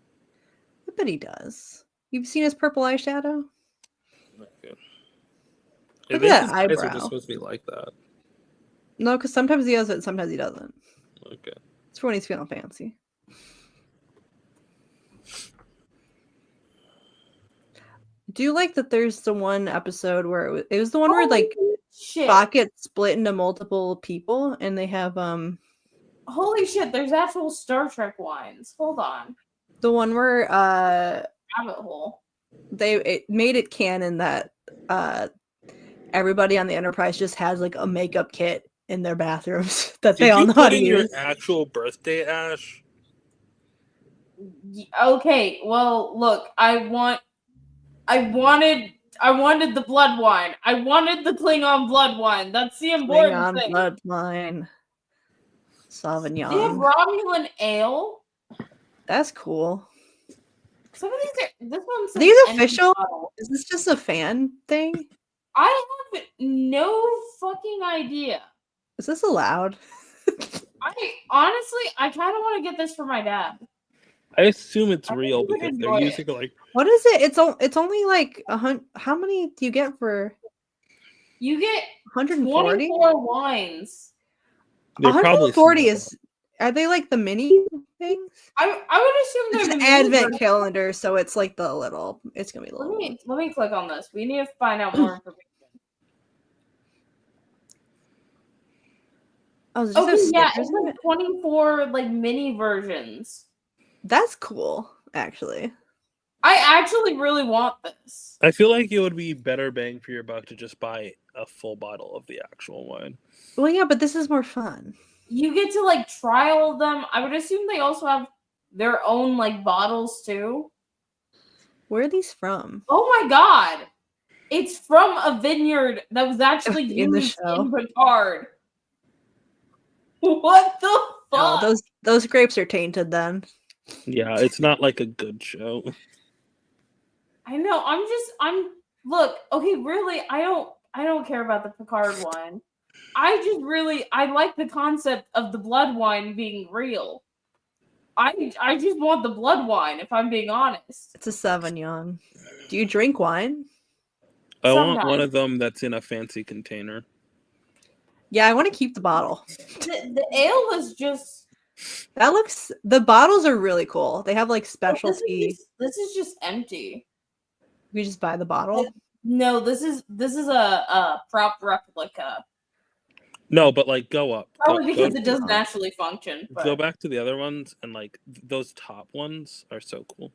I bet he does. You've seen his purple eyeshadow? Okay. Look I at that his eyes are eyebrow. just supposed to be like that. No, because sometimes he does it, sometimes he doesn't. Okay. It's for when he's feeling fancy. Do you like that there's the one episode where it was the one where like Shit. Spock gets split into multiple people and they have Holy shit, there's actual Star Trek wines. Hold on. the one where Rabbit hole. it made it canon that everybody on the Enterprise just has like a makeup kit in their bathrooms that they all know how to your use. actual birthday, Ash? Okay, well, look, I wanted the blood wine. I wanted the Klingon blood wine. That's the important Klingon thing. bloodline. They have Sauvignon. Romulan ale. That's cool. Some of these are. This one's Are these official? Is this just a fan thing? I have no fucking idea. Is this allowed? I kind of want to get this for my dad. I assume it's I think real you would because they're enjoy using like What is it? It's only like how many do you get for You get 140? 24 wines. they're probably 140 small. is are they like the mini things? I would assume It's they're an the mini advent version. calendar, so it's like the little. It's gonna be the little. Let me click on this. We need to find out more information. Oh, does it Okay, have yeah, stickers it's in like it? 24 like mini versions. That's cool, actually. I actually really want this. I feel like it would be better bang for your buck to just buy a full bottle of the actual wine. Well, yeah, but this is more fun. You get to like try all of them. I would assume they also have their own like bottles too. Where are these from? Oh my god. It's from a vineyard that was actually In the used show. in Picard. What the fuck? Oh, those grapes are tainted then. Yeah, it's not like a good show. I know. Look, okay, really, I don't care about the Picard wine. I like the concept of the blood wine being real. I just want the blood wine, if I'm being honest. It's a Sauvignon. Do you drink wine? I want one Sometimes. of them that's in a fancy container. Yeah, I want to keep the bottle. The ale is just The bottles are really cool. They have like this specialty. is just empty. We just buy the bottle. No, this is a prop replica. No, but like go up. Probably Go- because it doesn't actually function. But Go back to the other ones and like those top ones are so cool.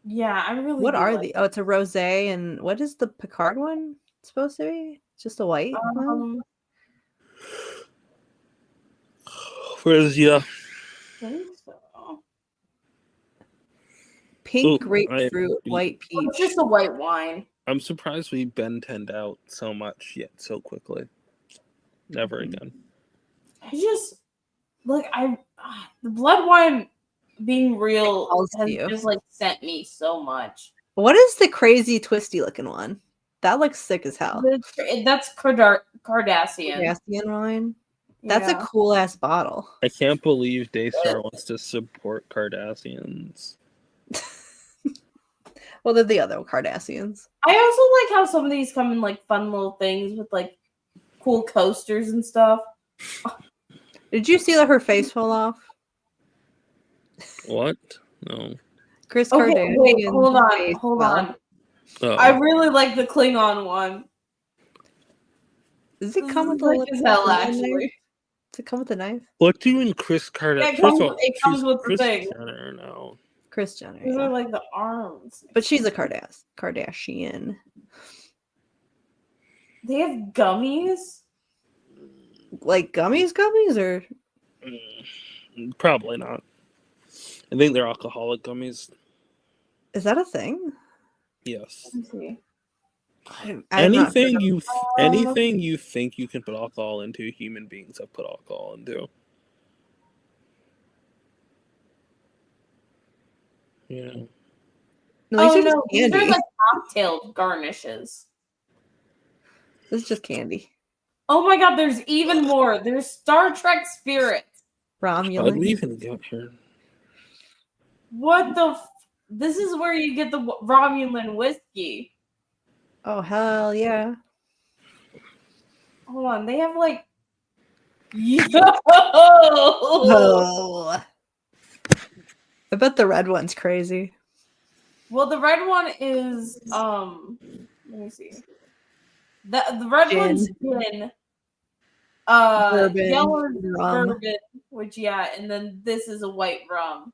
yeah, I really. What do are like the? Oh, it's a rosé, and what is the Picard one supposed to be? It's just a white one? Whereas yeah, I think so. Pink Ooh, grapefruit, white It's peach. just a white wine. I'm surprised we Ben 10'd out so much yet so quickly. Never Mhm. again. just like the blood wine being real Calls to has you. just like sent me so much. What is the crazy twisty looking one? That looks sick as hell. That's Cardassian. Caspian wine. That's a Yeah. cool ass bottle. I can't believe Daystar wants to support Cardassians. Well, they're the other Cardassians. I also like how some of these come in like fun little things with like cool coasters and stuff. Did you see that her face fell off? What? No. Chris Okay, Kardashian. wait, hold on. Oh. I really like the Klingon one. Does it come with This is a sick as hell, knife? actually. Does it come with a knife? What do you mean Chris Yeah, Kardashian? it comes with the thing. Jenner, no. Kris Jenner. These Yeah. are like the arms. But she's a Kardashian. They have gummies. Like gummies or Probably not. I think they're alcoholic gummies. is that a thing? Yes. Let me see. I've not heard Anything of- you think you can put alcohol into, human beings have put alcohol into. Yeah. No, these are just These candy. are like cocktail garnishes. This is just candy. Oh my god, there's even more. There's Star Trek Spirit. How did we Romulan. even get here? What the? This is where you get the Romulan whiskey. Oh hell yeah! Hold on, they have like. Yo! Oh. I bet the red one's crazy. Well, the red one is let me see. The red Gin. one's gin. Bourbon, Yellow rum. bourbon, which and then this is a white rum.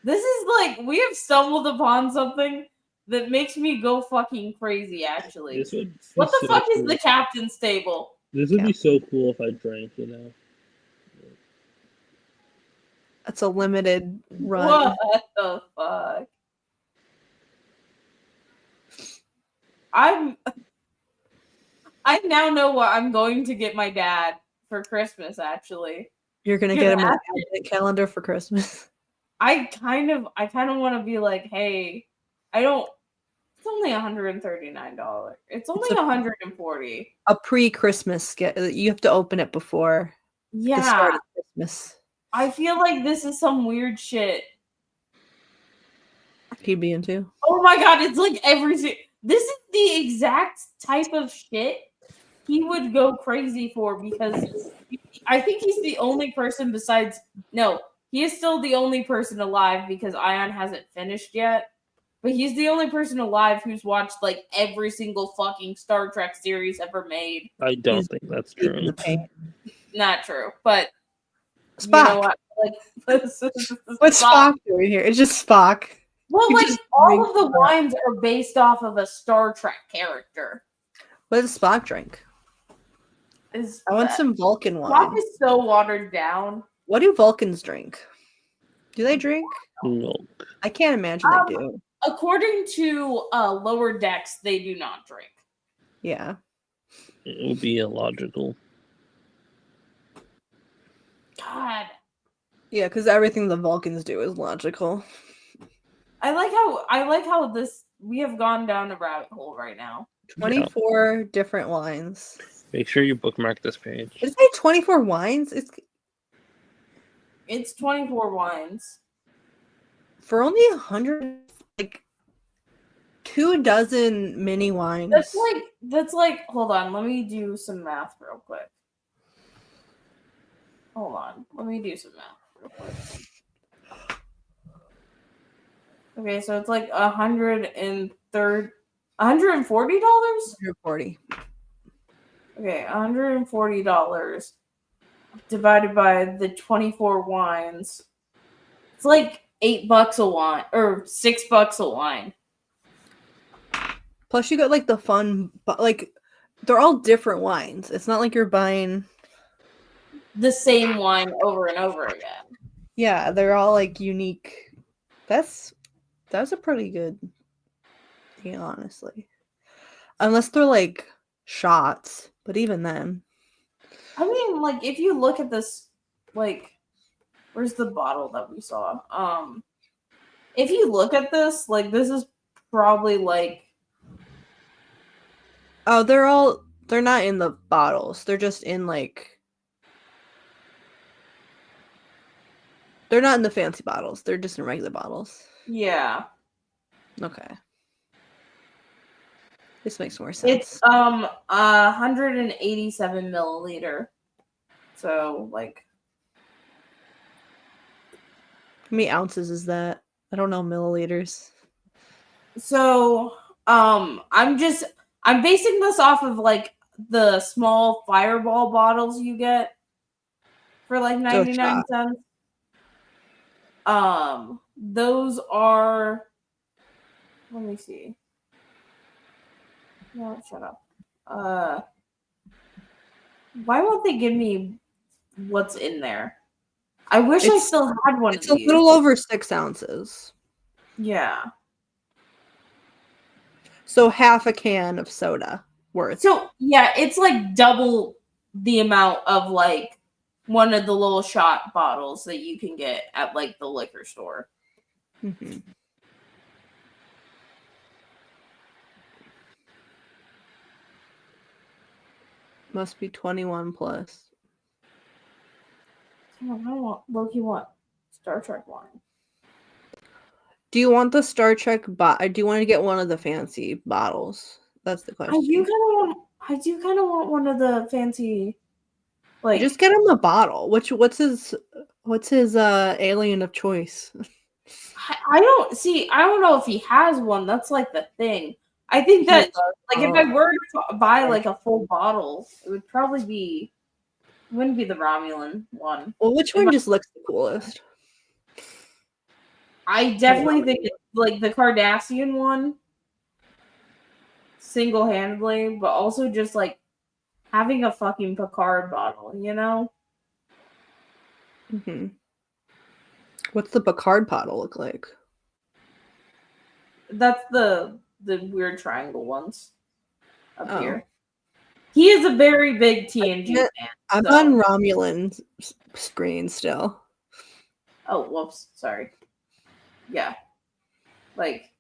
This is like we have stumbled upon something that makes me go fucking crazy. Actually, This would what the so fuck is cool. the captain's table? This would be so cool if I drank, you know. That's a limited run. What the fuck? I now know what I'm going to get my dad for Christmas. Actually, You're gonna Yeah, get him an actually- advent calendar for Christmas. I kind of want to be like, hey, I don't. It's only $139. It's only a- $140. A pre-Christmas you have to open it before the start Yeah, of Christmas. I feel like this is some weird shit. He'd be into. Oh my god, it's like this is the exact type of shit he would go crazy for because I think he's the only person besides he is still the only person alive because Ayaan hasn't finished yet. But he's the only person alive who's watched like every single fucking Star Trek series ever made. I don't think that's Deep in true. the paint. Not true, but Spock. you know what? Like, What's Spock doing here? It's just Spock. Well, He like just all drinks of the Spock. wines are based off of a Star Trek character. What does Spock drink? I want some Vulcan Spock wine. is so watered down. What do Vulcans drink? Do they drink? Milk. I can't imagine they do. According to Lower Decks, they do not drink. Yeah. It would be illogical. God, Yeah, because everything the Vulcans do is logical. I like how this we have gone down a rabbit hole right now. 24 different wines. Make sure you bookmark this page. Did it say 24 wines? It's 24 wines. For only 100, like 24 mini wines. That's like hold on, let me do some math real quick. Hold on, let me do some math real quick. Okay, so it's like $140. $140. Okay, $140 divided by the 24 wines. It's like $8 a wine or $6 a wine. Plus, you got like the fun, but like they're all different wines. It's not like you're buying. The same wine over and over again. Yeah, they're all like unique. That's a pretty good deal, honestly. Unless they're like shots, but even then. I mean, like, if you look at this, like, where's the bottle that we saw? If you look at this, like, this is probably like. Oh, they're not in the bottles. They're just in like. They're not in the fancy bottles. They're just in regular bottles. Yeah. Okay. This makes more sense. It's 187 milliliter. So like, How many ounces is that? I don't know milliliters. so I'm basing this off of like the small Fireball bottles you get for like 99 cents. Those are, let me see. No, shut up. Why won't they give me what's in there? I wish I still had one It's of a these. little over 6 ounces. Yeah. So half a can of soda worth. So yeah, it's like double the amount of like one of the little shot bottles that you can get at like the liquor store. Mm-hmm. Must be 21 plus. I don't want Loki want Star Trek wine. Do you want the Star Trek do you want to get one of the fancy bottles? That's the question. I do kind of want one of the fancy, like, just get him the bottle. What's his alien of choice? I don't know if he has one. That's like the thing. I think that like if I were to buy like a full bottle, it would probably be, it wouldn't be the Romulan one. Well, which one just looks the coolest? I definitely think it's like the Cardassian one, single-handedly, but also just like having a fucking Picard bottle, you know? Mm-hmm. What's the Picard bottle look like? That's the weird triangle ones up here. He is a very big TNG fan. I'm on Romulan screen still. Oh, whoops. Sorry. Yeah. Like.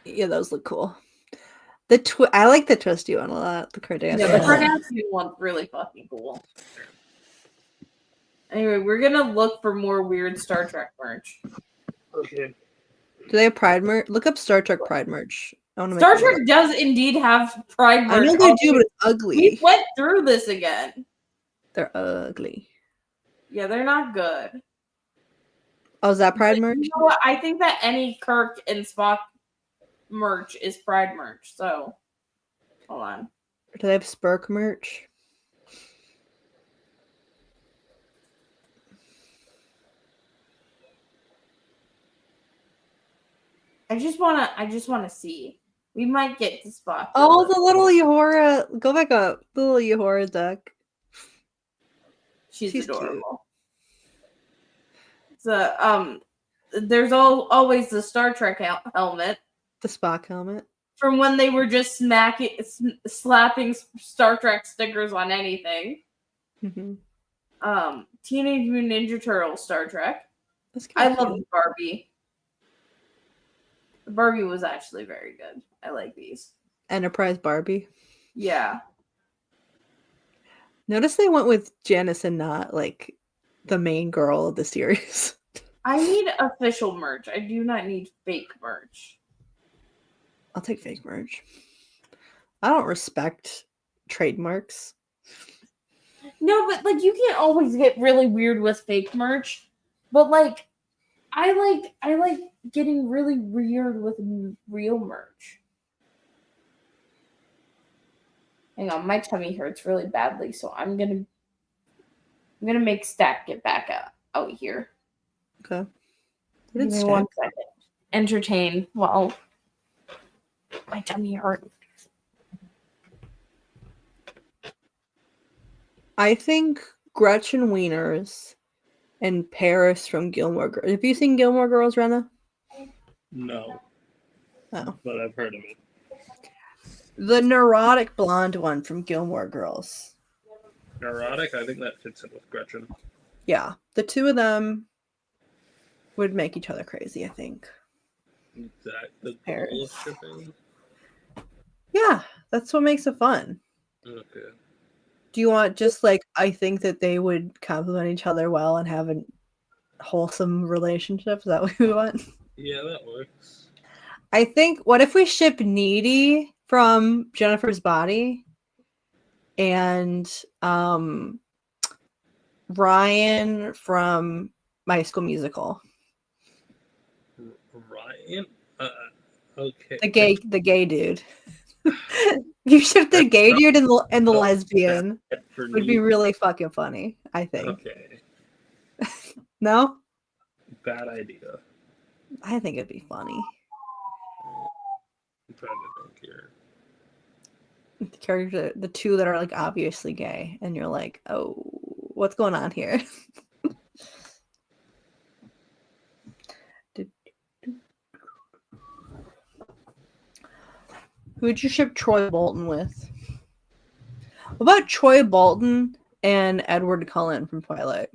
Yeah, those look cool. I like the twisty one a lot. The Cardassian. Yeah, the Cardassian one's really fucking cool. Anyway, we're gonna look for more weird Star Trek merch. Okay. Do they have Pride merch? Look up Star Trek Pride merch. Star Trek does indeed have Pride merch. I know they do, but it's ugly. We went through this again. They're ugly. Yeah, they're not good. Oh, is that Pride merch? You know what? I think that any Kirk and Spock merch is Pride merch. So, hold on. Do they have Spurk merch? I just wanna see. We might get to Spock. Oh, the little Uhura. Go back up. The little Uhura duck. She's adorable. So, there's always the Star Trek helmet. The Spock helmet. From when they were just slapping Star Trek stickers on anything. Mm-hmm. Teenage Mutant Ninja Turtles Star Trek. I love the Barbie. The Barbie was actually very good. I like these. Enterprise Barbie. Yeah. Notice they went with Janice and not like the main girl of the series. I need official merch. I do not need fake merch. I'll take fake merch. I don't respect trademarks. No, but like you can't always get really weird with fake merch. But like I like getting really weird with real merch. Hang on, my tummy hurts really badly, so I'm gonna make Stack get back out here. Okay. Give me 1 second. Entertain while my tummy hurts. I think Gretchen Wieners and Paris from Gilmore Girls. Have you seen Gilmore Girls, Rena? No. Oh. But I've heard of it. The neurotic blonde one from Gilmore Girls. Erotic, I think that fits in with Gretchen. Yeah, the two of them would make each other crazy, I think. Is that the Pairs. goal of shipping? Yeah, that's what makes it fun. Okay. Do you want just like, I think that they would complement each other well and have a wholesome relationship? Is that what we want? Yeah, that works. I think, what if we ship Needy from Jennifer's Body and Ryan from My High School Musical? Ryan? Okay. The gay dude. You ship the gay dude and the lesbian. For Would be me. really fucking funny, I think. Okay. No? Bad idea. I think it'd be funny. I'm trying to think here. The character, the two that are like obviously gay, and you're like, oh, what's going on here? Who'd you ship Troy Bolton with? What about Troy Bolton and Edward Cullen from Twilight?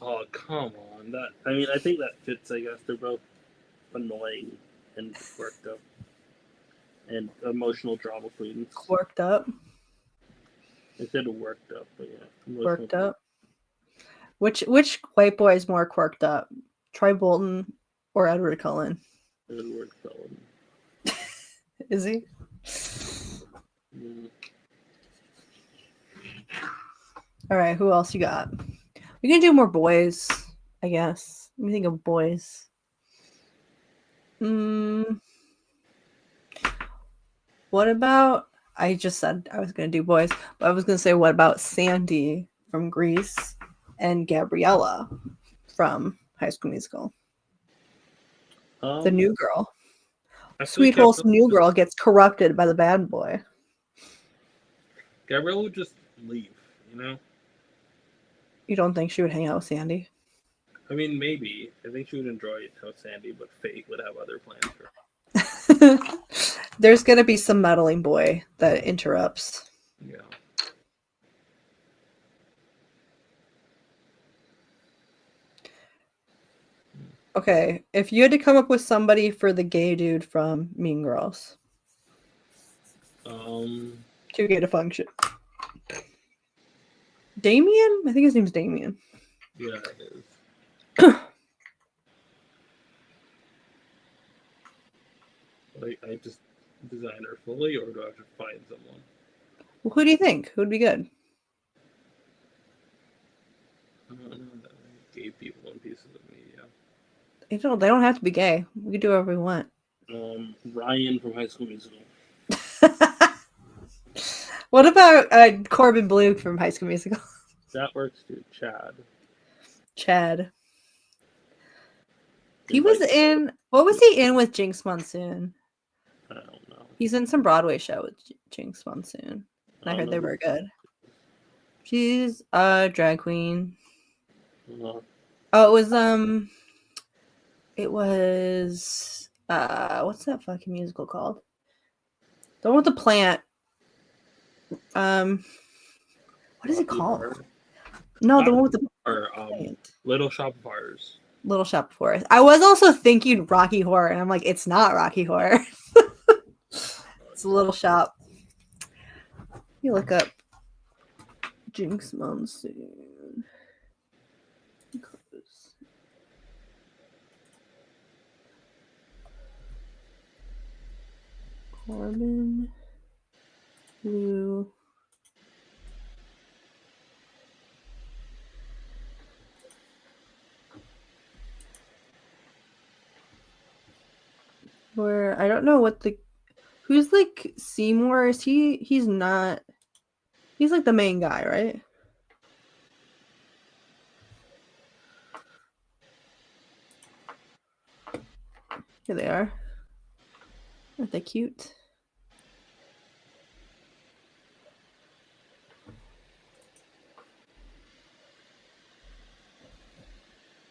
Oh, come on. That, I mean, I think that fits, I guess. They're both annoying and worked up. And emotional drama queens. Worked up. I said worked up, but yeah. Worked up. Which white boy is more quirked up? Troy Bolton or Edward Cullen? Edward Cullen. Is he? Mm. All right, who else you got? We can do more boys, I guess. Let me think of boys. What about? I just said I was going to do boys, but I was going to say, what about Sandy from Grease and Gabriella from High School Musical? The new girl. Sweet wholesome new girl gets corrupted by the bad boy. Gabrielle would just leave, you know? You don't think she would hang out with Sandy? I mean, maybe. I think she would enjoy it with Sandy, but Fate would have other plans for her. There's gonna be some meddling boy that interrupts. Yeah. Okay, if you had to come up with somebody for the gay dude from Mean Girls, too gay to function. Damien? I think his name's Damien. Yeah, it is. Like, I just design her fully, or do I have to find someone? Well, who do you think? Who'd be good? I don't know. Gay people in pieces of media. They don't have to be gay. We can do whatever we want. Ryan from High School Musical. What about Corbin Blue from High School Musical? That works too. Chad. He was in. What was he in with Jinx Monsoon? I don't know. He's in some Broadway show with Jinx Monsoon. And I heard they were good. She's a drag queen. Oh, it was what's that fucking musical called? The one with the plant. What is it called? No, the one with the plant. Little Shop of Horrors. Little Shop of Horrors. I was also thinking Rocky Horror, and I'm like, it's not Rocky Horror. It's a Little Shop. You look up Jinx Monsoon. Corbin Blue. Where I don't know what who's like Seymour, is he's not, he's like the main guy, right? Here they are. Aren't they cute?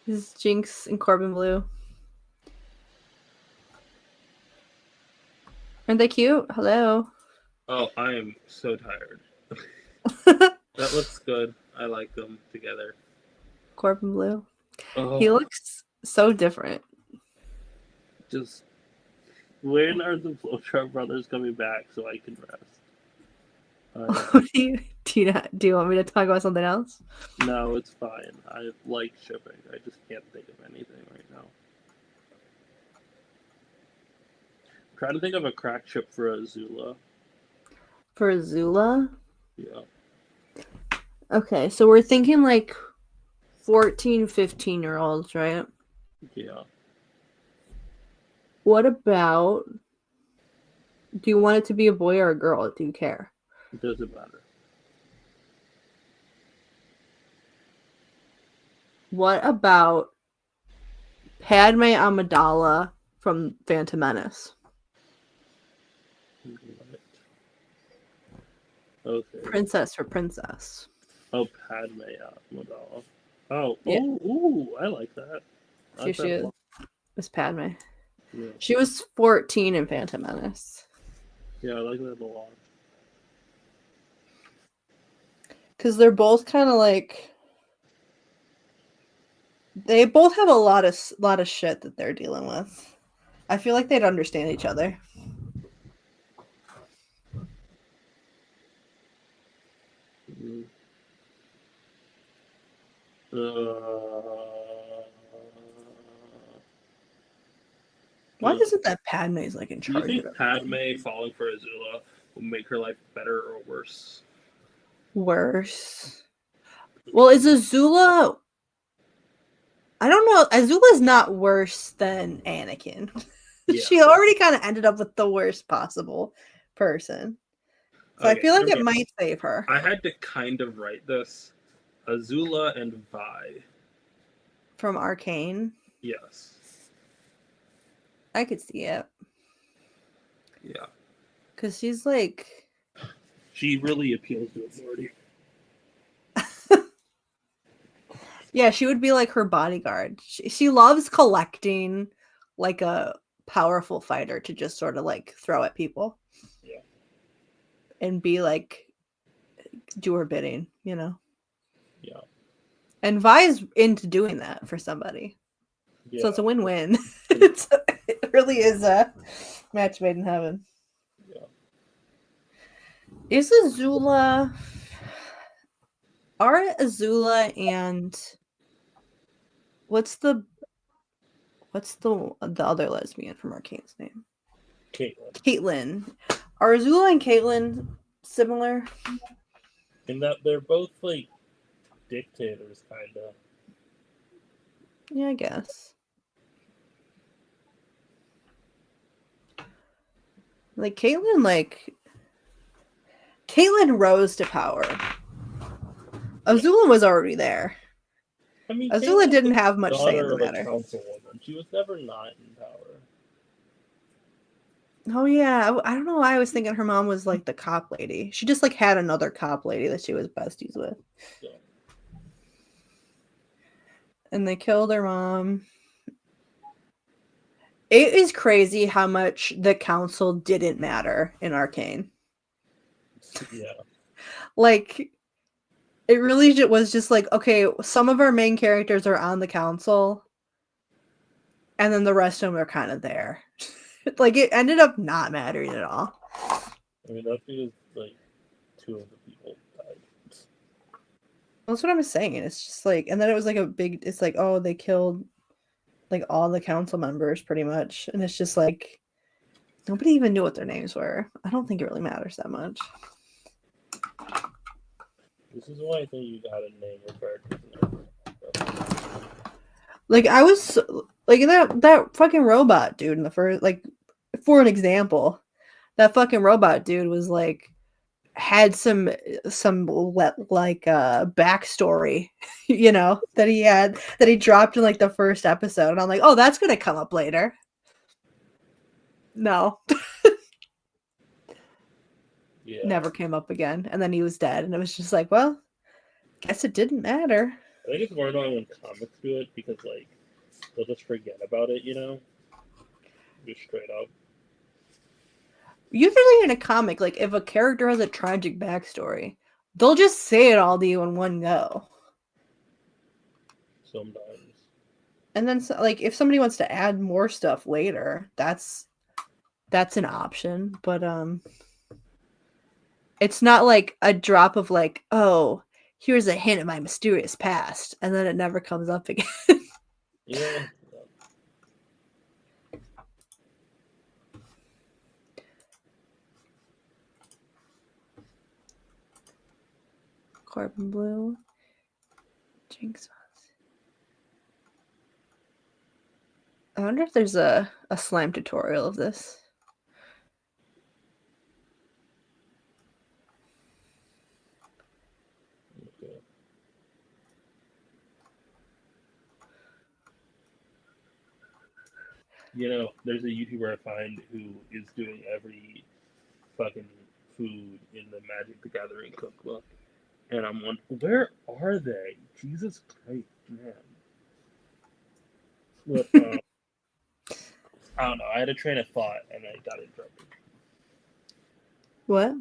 This is Jinx and Corbin Blue. Aren't they cute? Hello. Oh, I am so tired. That looks good. I like them together. Corbin Blue. Oh, He looks so different. just when are the Flowchart brothers coming back so I can rest? Do you want me to talk about something else? No, it's fine. I like shipping. I just can't think of anything right now. I'm trying to think of a crack ship for Azula. For Azula? Yeah. Okay, so we're thinking like 14, 15-year-olds, right? Yeah. What about... Do you want it to be a boy or a girl? Do you care? It doesn't matter. What about Padme Amidala from Phantom Menace? Okay. Princess for princess. Oh, Padme Amidala. Oh, Yeah. ooh, I like that. I Here like she that a is. lot. It's Padme. Yeah. She was 14 in Phantom Menace. Yeah, I like that a lot. Because they're both kind of like... They both have a lot of shit that they're dealing with. I feel like they'd understand each other. Mm. Why is it that Padme is like in Do you charge think of it? Padme falling for Azula will make her life better or worse? Worse. Well, is Azula... I don't know. Azula's not worse than Anakin. Yeah. She already kind of ended up with the worst possible person. So I Okay, feel like okay. it might save her. I had to kind of write this. Azula and Vi. From Arcane. Yes. I could see it. Yeah. Because she's like... She really appeals to authority. Yeah, she would be like her bodyguard. She loves collecting like a powerful fighter to just sort of like throw at people. Yeah. And be like, do her bidding, you know? Yeah. And Vi's into doing that for somebody. Yeah. So it's a win-win. It really is a match made in heaven. Yeah. Is Azula... Are Azula and... What's the other lesbian from Arcane's name? Caitlyn. Are Azula and Caitlyn similar? In that they're both like dictators, kinda. Yeah, I guess. Like Caitlyn rose to power. Azula was already there. I mean, Azula Caitlyn's didn't the have much say in daughter the of a matter. councilwoman. She was never not in power. Oh yeah, I don't know why I was thinking her mom was like the cop lady. She just like had another cop lady that she was besties with. Yeah. And they killed her mom. It is crazy how much the council didn't matter in Arcane. Yeah. Like, it really was just like, okay, some of our main characters are on the council, and then the rest of them are kind of there. Like, it ended up not mattering at all. I mean, that's because like 2 of the people died. That's what I'm saying. It's just like, and then it was like it's like, oh, they killed like all the council members pretty much. And it's just like, nobody even knew what their names were. I don't think it really matters that much. This is why I think you gotta name your characters. Like, I was like that fucking robot dude in the first, like, for an example, that fucking robot dude was like, had some backstory, you know, that he dropped in like the first episode, and I'm like, oh, that's gonna come up later. No. Yeah. Never came up again, and then he was dead, and it was just like, well, guess it didn't matter. I think it's more annoying when comics do it because like they'll just forget about it, you know? Just straight up. Usually in a comic, like if a character has a tragic backstory, they'll just say it all to you in one go. Sometimes. And then, like, if somebody wants to add more stuff later, that's an option. But it's not like a drop of like, oh, here's a hint of my mysterious past, and then it never comes up again. Yeah. Carbon blue. Jinx. I wonder if there's a slime tutorial of this. Okay. You know, there's a YouTuber I find who is doing every fucking food in the Magic the Gathering cookbook. And I'm wondering, where are they? Jesus Christ, man. But, I don't know. I had a train of thought and I got interrupted. What?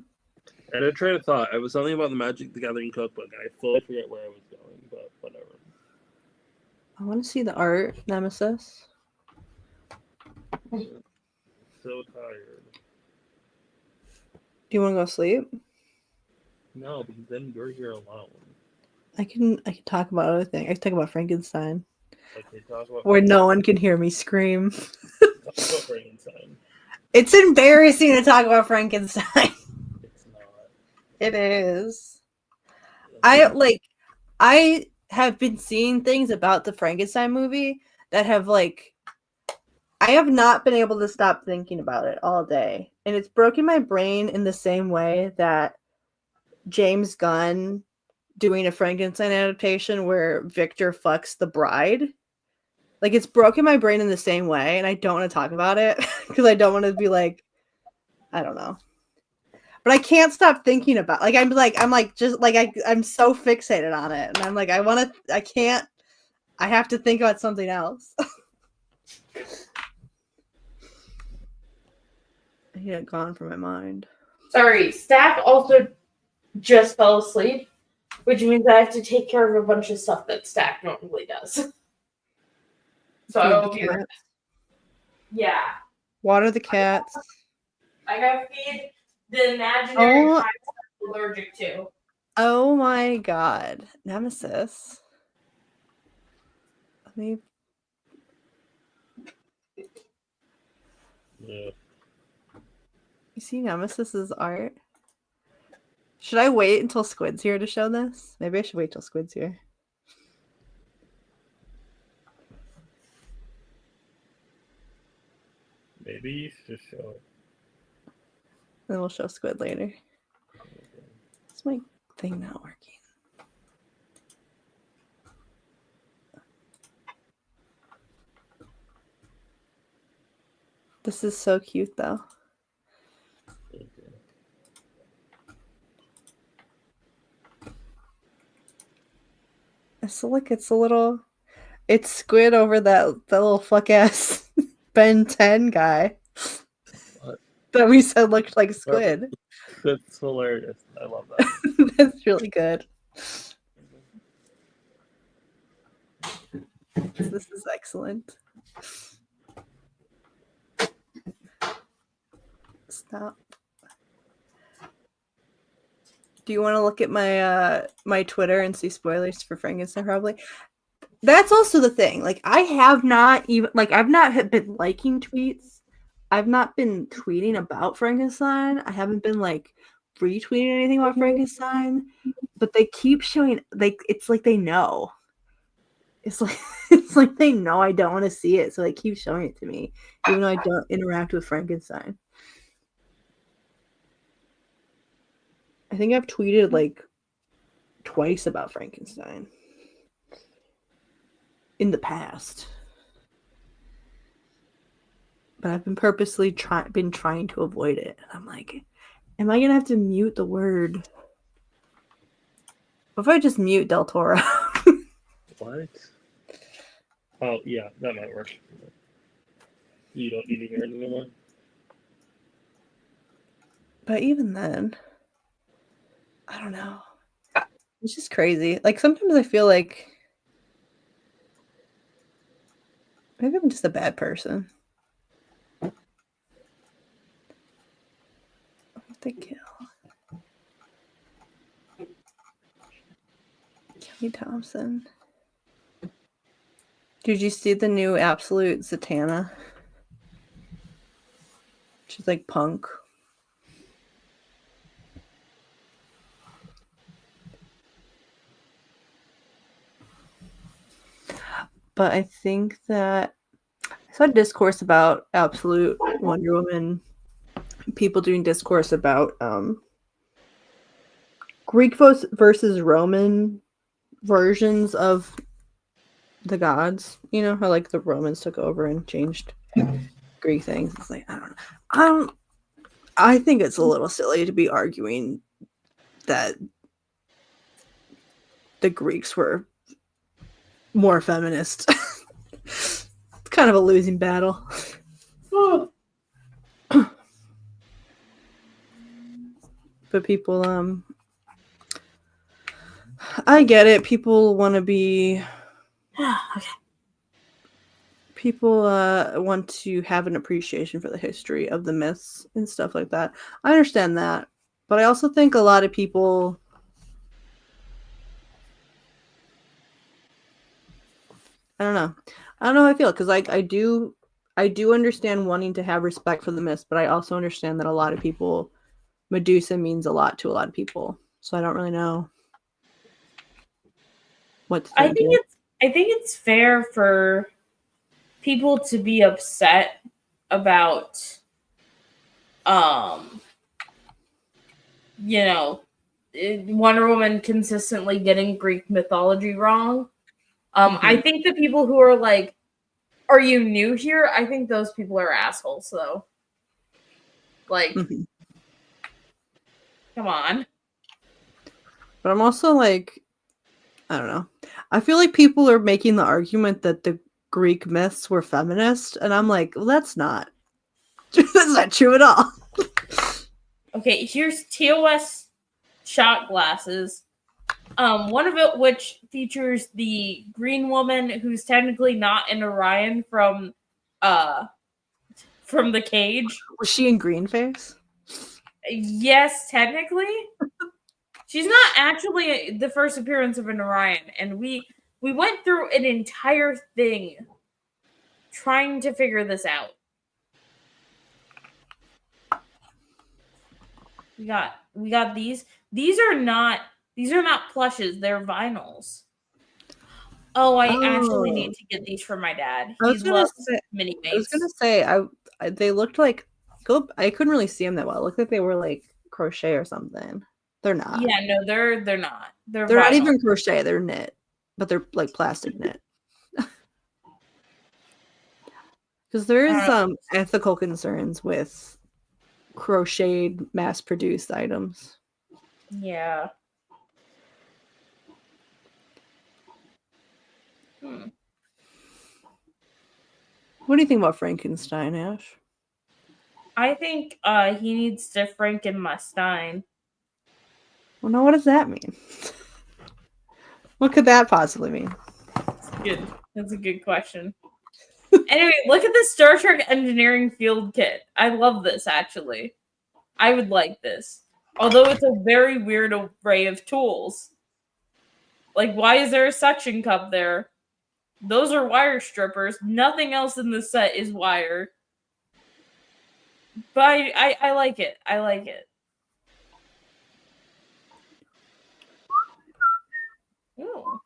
I had a train of thought. It was something about the Magic the Gathering cookbook. And I fully forget where I was going, but whatever. I want to see the art, Nemesis. So tired. Do you want to go sleep? No, because then you're here alone. I can talk about other things. I can talk about Frankenstein, Okay, talk about where no one can hear me scream. Talk about Frankenstein. It's embarrassing to talk about Frankenstein. It's not. It is. I have been seeing things about the Frankenstein movie that have like I have not been able to stop thinking about it all day. And it's broken my brain in the same way that James Gunn doing a Frankenstein adaptation where Victor fucks the bride. Like, it's broken my brain in the same way, and I don't want to talk about it because I don't want to be like, I don't know. But I can't stop thinking about I'm so fixated on it. And I'm like, I have to think about something else. I get it gone from my mind. Sorry, Stack also just fell asleep, which means I have to take care of a bunch of stuff that Stack normally does. So I will be right back. Yeah. Water the cats. I gotta feed the imaginary Oh. child I'm allergic to. Oh my god. Nemesis. Let me. Yeah. You see Nemesis's art? Should I wait until Squid's here to show this? Maybe I should wait till Squid's here. Maybe you should show it. Then we'll show Squid later. Is my thing not working? This is so cute though. Okay. So look, it's Squid over that little fuck ass Ben 10 guy. What? That we said looked like Squid. That's hilarious. I love that. That's really good. This is excellent. Stop. Do you want to look at my my Twitter and see spoilers for Frankenstein? Probably. That's also the thing. Like, I have not even I've not been liking tweets. I've not been tweeting about Frankenstein. I haven't been like retweeting anything about Frankenstein. But they keep showing it's like they know. It's like they know I don't want to see it, so they keep showing it to me, even though I don't interact with Frankenstein. I think I've tweeted like twice about Frankenstein in the past, but I've been purposely trying to avoid it. And I'm like, am I gonna have to mute the word? What if I just mute Del Toro? What? Oh, yeah, that might work. You don't need to hear it anymore. But even then, I don't know. It's just crazy. Like sometimes I feel like maybe I'm just a bad person. What the kill? Kelly Thompson. Did you see the new Absolute Zatanna? She's like punk. But I think that I saw discourse about Absolute Wonder Woman. People doing discourse about Greek versus Roman versions of the gods. You know how like the Romans took over and changed Greek things. It's like I don't. I think it's a little silly to be arguing that the Greeks were more feminist. It's kind of a losing battle. But people, I get it. People want to be. Okay. People want to have an appreciation for the history of the myths and stuff like that. I understand that, but I also think a lot of people. I don't know. I don't know how I feel because like I do understand wanting to have respect for the myths, but I also understand that a lot of people, Medusa means a lot to a lot of people, so I don't really know what to think. I think it's fair for people to be upset about you know, Wonder Woman consistently getting Greek mythology wrong. I think the people who are like, are you new here? I think those people are assholes, though. Like, come on. But I'm also like, I don't know. I feel like people are making the argument that the Greek myths were feminist, and I'm like, well, that's not true at all. Okay, here's TOS shot glasses. One of it which features the green woman who's technically not an Orion from the cage. Was she in green face? Yes, technically. She's not actually the first appearance of an Orion, and we went through an entire thing trying to figure this out. We got these. These are not plushes, they're vinyls. Oh, I actually need to get these for my dad. He loves mini mates. I was gonna say they looked like I couldn't really see them that well. It looked like they were like crochet or something. They're not. Yeah, no, they're not. They're not even crochet, they're knit. But they're like plastic knit. Because there is some ethical concerns with crocheted mass-produced items. Yeah. What do you think about Frankenstein, Ash? I think he needs to Frankenstein. Well, now what does that mean? What could that possibly mean? Good. That's a good question. Anyway, look at the Star Trek engineering field kit. I love this, actually. I would like this. Although it's a very weird array of tools. Like, why is there a suction cup there? Those are wire strippers. Nothing else in the set is wire. But I like it. I like it. Ooh.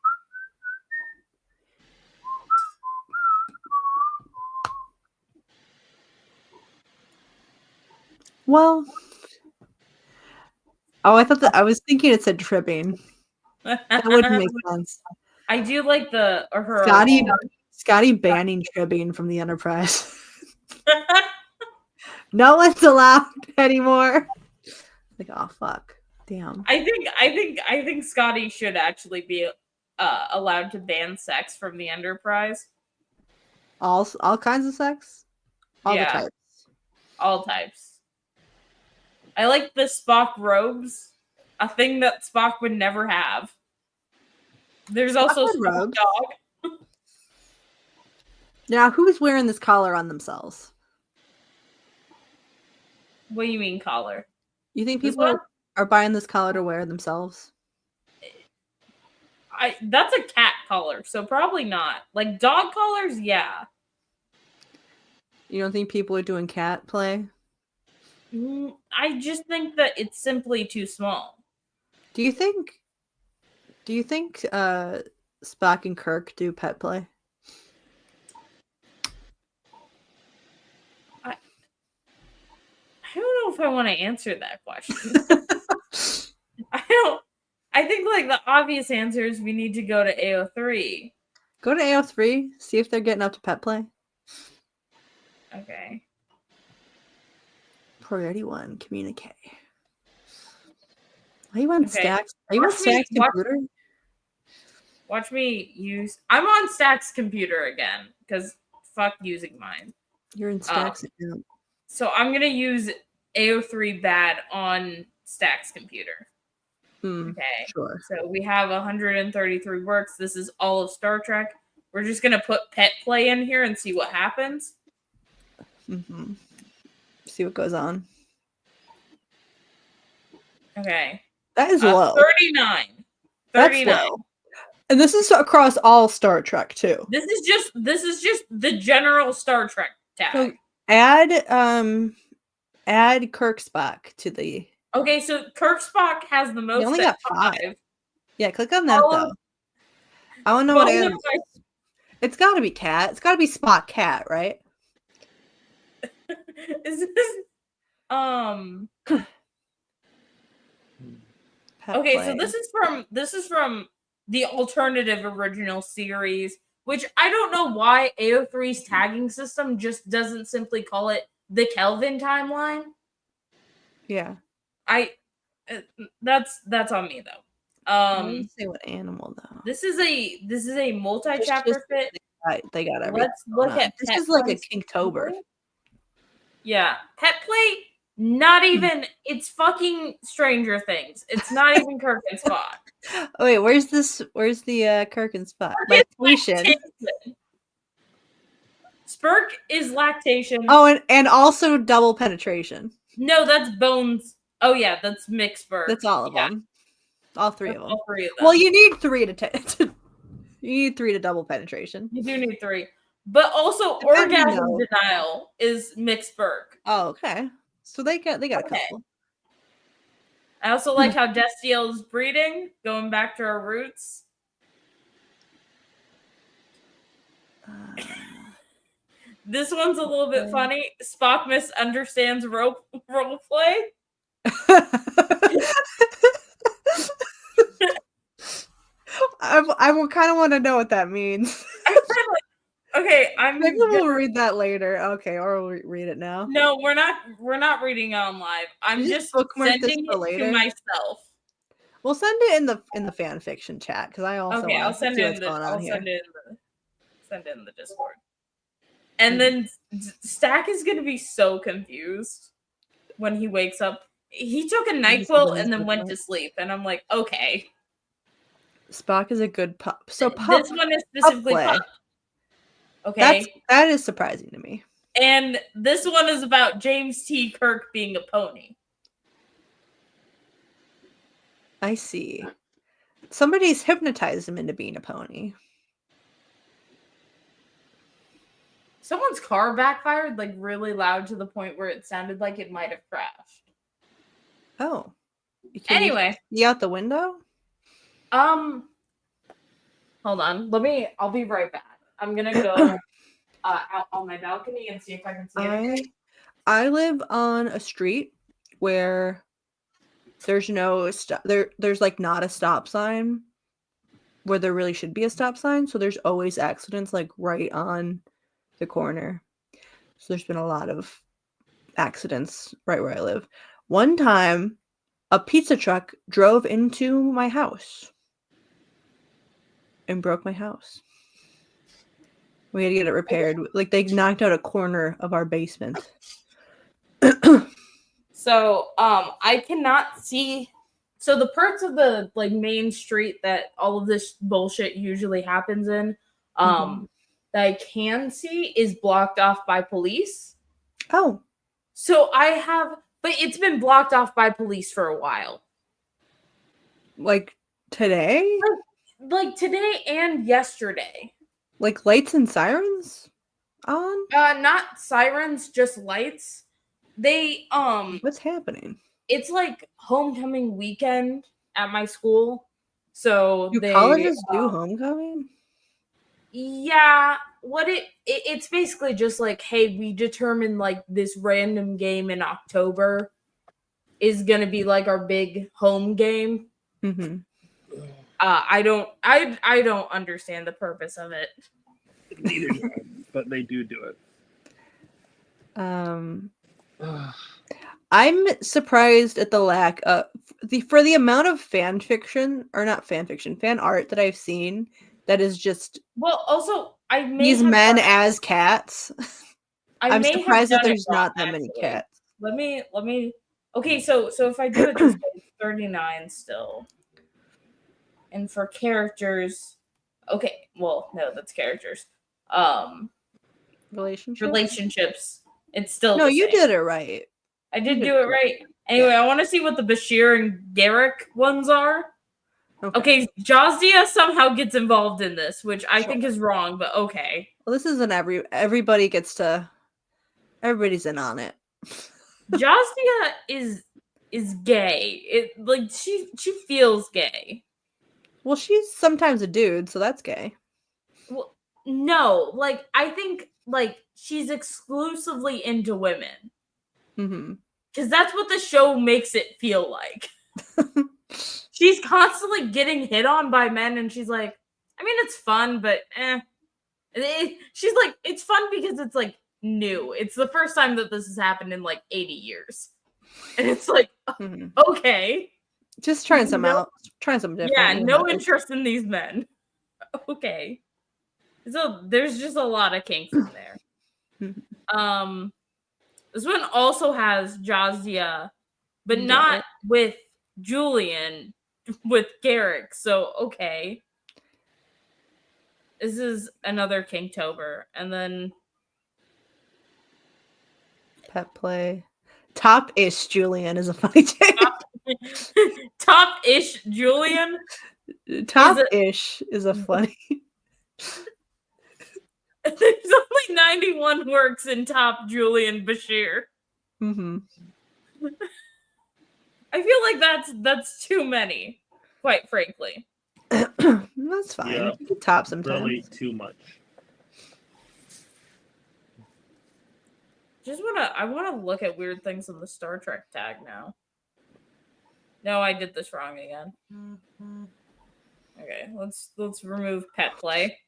Well, I thought that I was thinking it said tripping. That wouldn't make sense. I do like her. Scotty banning tripping from the Enterprise. No one's allowed anymore. Like, oh fuck, damn. I think Scotty should actually be allowed to ban sex from the Enterprise. All kinds of sex. All the types. All types. I like the Spock robes, a thing that Spock would never have. There's also Chocolate Snoop robes. Dogg. Now, who's wearing this collar on themselves? What do you mean collar? You think This people one? are buying this collar to wear themselves? That's a cat collar, so probably not. Like dog collars, yeah. You don't think people are doing cat play? I just think that it's simply too small. Do you think Spock and Kirk do pet play? I don't know if I want to answer that question. I think like the obvious answer is we need to go to AO3. Go to AO3, see if they're getting up to pet play. Okay. Priority 1, communicate. Are you on Okay. Stacks? Are you on Stacks computer? Watch me use. I'm on Stack's computer again because fuck using mine. You're in Stacks account. So I'm gonna use AO3 bad on Stack's computer. Okay. Sure. So we have 133 works. This is all of Star Trek. We're just gonna put pet play in here and see what happens. Mm-hmm. See what goes on. Okay. That is low. 39. 39. That's low. And this is across all Star Trek too. This is just the general Star Trek tag. So add Kirk Spock to the. Okay, so Kirk Spock has the most. They only got 5. Yeah, click on that All though. of- I want to know Well, what look, animal. It's got to be cat. It's got to be Spock cat, right? is this Pet okay, play. so this is from the alternative original series, which I don't know why AO3's tagging system just doesn't simply call it the Kelvin timeline. Yeah. That's on me though. I didn't say what animal though. This is a multi-chapter fit. They got everything. Let's look at this pet is like a play. Kinktober. Yeah, pet play. Not even. It's fucking Stranger Things. It's not even Kirk and Spock. Oh wait, where's the Kirk and Spock? Lactation. Spurk is lactation. Oh, and also double penetration. No, that's bones. Oh yeah, that's mixed Spurk. That's all of them. All 3 of them. All 3 of them. Well, you need 3 to you need 3 to double penetration. You do need 3, but also Depending orgasm though. denial is mixed Spurk. Oh, okay. So they got a couple. I also like how Destiel is breeding, going back to our roots. This one's a little bit funny. Spock misunderstands role play. I kind of want to know what that means. Okay, Maybe we'll read that later. Okay, or we'll read it now. No, we're not reading it on live. I'm just bookmark this sending for it later? to myself. We'll send it in the fan fiction chat because I also Okay, I'll want to send see it what's in the going on here. send it in the Discord. And then Stack is gonna be so confused when he wakes up. He took a NyQuil and then went to sleep, and I'm like, okay. Spock is a good pup. So pup. This one is specifically play. pup. Okay. That is surprising to me. And this one is about James T. Kirk being a pony. I see. Somebody's hypnotized him into being a pony. Someone's car backfired like really loud to the point where it sounded like it might have crashed. Oh. Anyway. You out the window? Hold on. I'll be right back. I'm gonna go out on my balcony and see if I can see anything. I live on a street where there's no there's like not a stop sign where there really should be a stop sign, so there's always accidents like right on the corner. So there's been a lot of accidents right where I live. One time a pizza truck drove into my house and broke my house. We had to get it repaired. Like they knocked out a corner of our basement. So I cannot see So the parts of the like main street that all of this bullshit usually happens in, that I can see is blocked off by police. Oh, So but it's been blocked off by police for a while. like today? Like today and yesterday. Like lights and sirens on? Not sirens, just lights. They What's happening? it's like homecoming weekend at my school. So Do they colleges do homecoming? Yeah, it's basically just like, hey, we determined like this random game in October is gonna be like our big home game. Mm-hmm. I don't understand the purpose of it. Neither do I, but they do it. I'm surprised at the lack of for the amount of fan fiction, or not fan fiction, fan art that I've seen that is just Well, also these men as cats. I'm may have surprised that done it there's wrong, not that many actually. cats. Let me. Okay, so if I do it this way, it's 39 still. And for characters, okay, well, no, that's characters. Relationships. It's still No, the you same. did it right. I did do it right. Anyway, I want to see what the Bashir and Garrick ones are. Okay, Jazdia somehow gets involved in this, which I think is wrong, but okay. Well, this isn't everybody gets to. Everybody's in on it. Jazdia is gay. It like she feels gay. Well, she's sometimes a dude, so that's gay. Well, no, like I think like she's exclusively into women. Mm-hmm. Because that's what the show makes it feel like. She's constantly getting hit on by men, and she's like, I mean, it's fun, but she's like, it's fun because it's like new. It's the first time that this has happened in like 80 years. And it's like, okay. Just trying some out. Trying something different. Yeah, no interest in these men. Okay. So there's just a lot of kinks in there. This one also has Jazdia, but not with Julian, with Garrick. So okay. This is another Kinktober. And then pet play. Top-ish Julian is a funny thing. Top-ish Julian? Top-ish is a funny. There's only 91 works in Top Julian Bashir. Mm-hmm. I feel like that's too many, quite frankly. That's fine. Yeah, you can top sometimes. Really too much. I wanna look at weird things in the Star Trek tag now. No, I did this wrong again. Okay, let's remove pet play.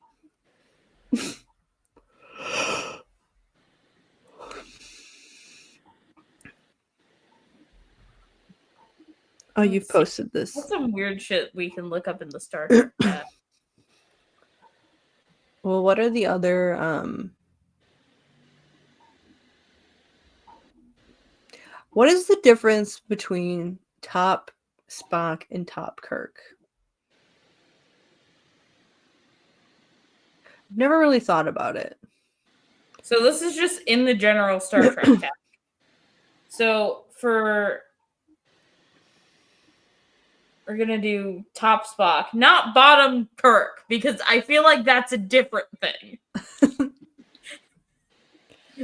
Oh, you've posted this. What's some weird shit we can look up in the Star Trek tag? Well, what are the other what is the difference between Top Spock and Top Kirk? I've never really thought about it. So this is just in the general Star Trek tag. So we're gonna do Top Spock, not Bottom Kirk, because I feel like that's a different thing.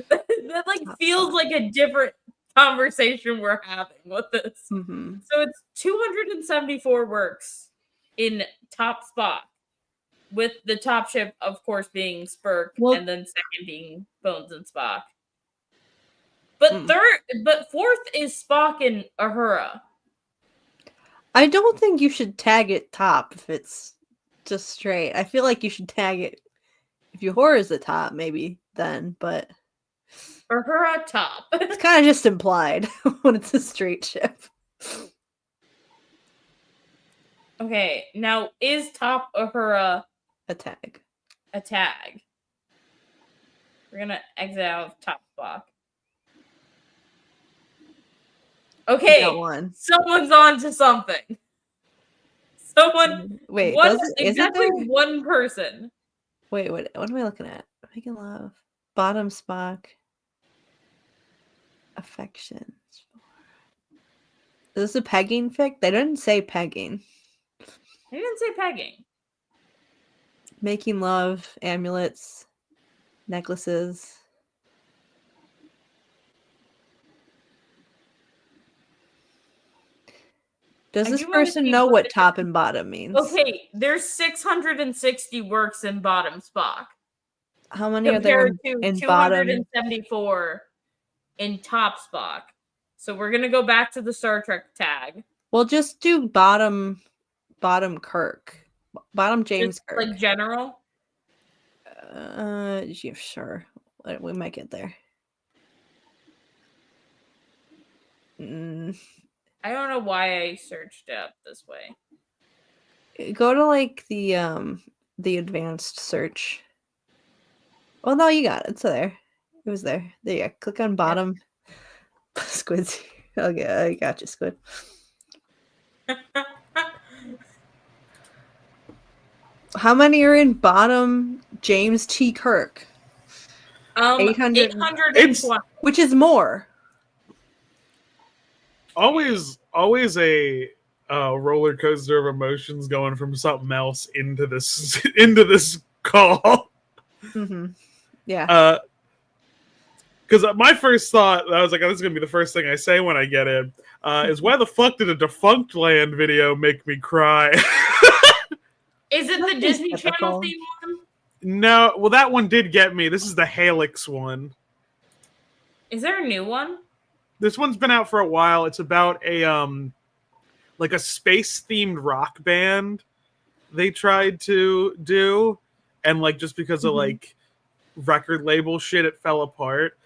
that like feels like a different conversation we're having with this. Mm-hmm. So it's 274 works in Top Spock, with the top ship, of course, being Spurk, and then second being Bones and Spock. But fourth is Spock and Uhura. I don't think you should tag it top if it's just straight. I feel like you should tag it if Uhura is the top, maybe then, but Uhura top. It's kind of just implied when it's a straight ship. Okay, now is top Uhura a tag? A tag. We're gonna exit out of Top Spock. Okay, one. Someone's on to something. Someone. Wait, One, is it exactly there? one person. Wait, what am I looking at? Making love. Bottom Spock. Affections. Is this a pegging fic? They didn't say pegging. They didn't say pegging. Making love, amulets, necklaces. Does I this do wanna person see know what what the- top and bottom means? Okay, there's 660 works in bottom Spock How many are there compared to in bottom? 274 in top Spock. So we're gonna go back to the Star Trek tag. We'll just do bottom Kirk. Bottom James Just, Kirk. like general. Yeah, sure. We might get there. I don't know why I searched it up this way. Go to like the advanced search. Oh no, you got it. It's there. It was there. There you go. Click on bottom. Squid's. Okay, I got you, Squid. How many are in bottom James T. Kirk? 820. Which is more. Always a roller coaster of emotions going from something else into this call. Mm-hmm. Yeah. Because my first thought, I was like, oh, this is gonna be the first thing I say when I get in, is why the fuck did a Defunct Land video make me cry? Is it the Disney Channel theme one? No, well, that one did get me. This is the Halix one. Is there a new one? This one's been out for a while. It's about a like a space themed rock band they tried to do, and like just because of like record label shit, it fell apart,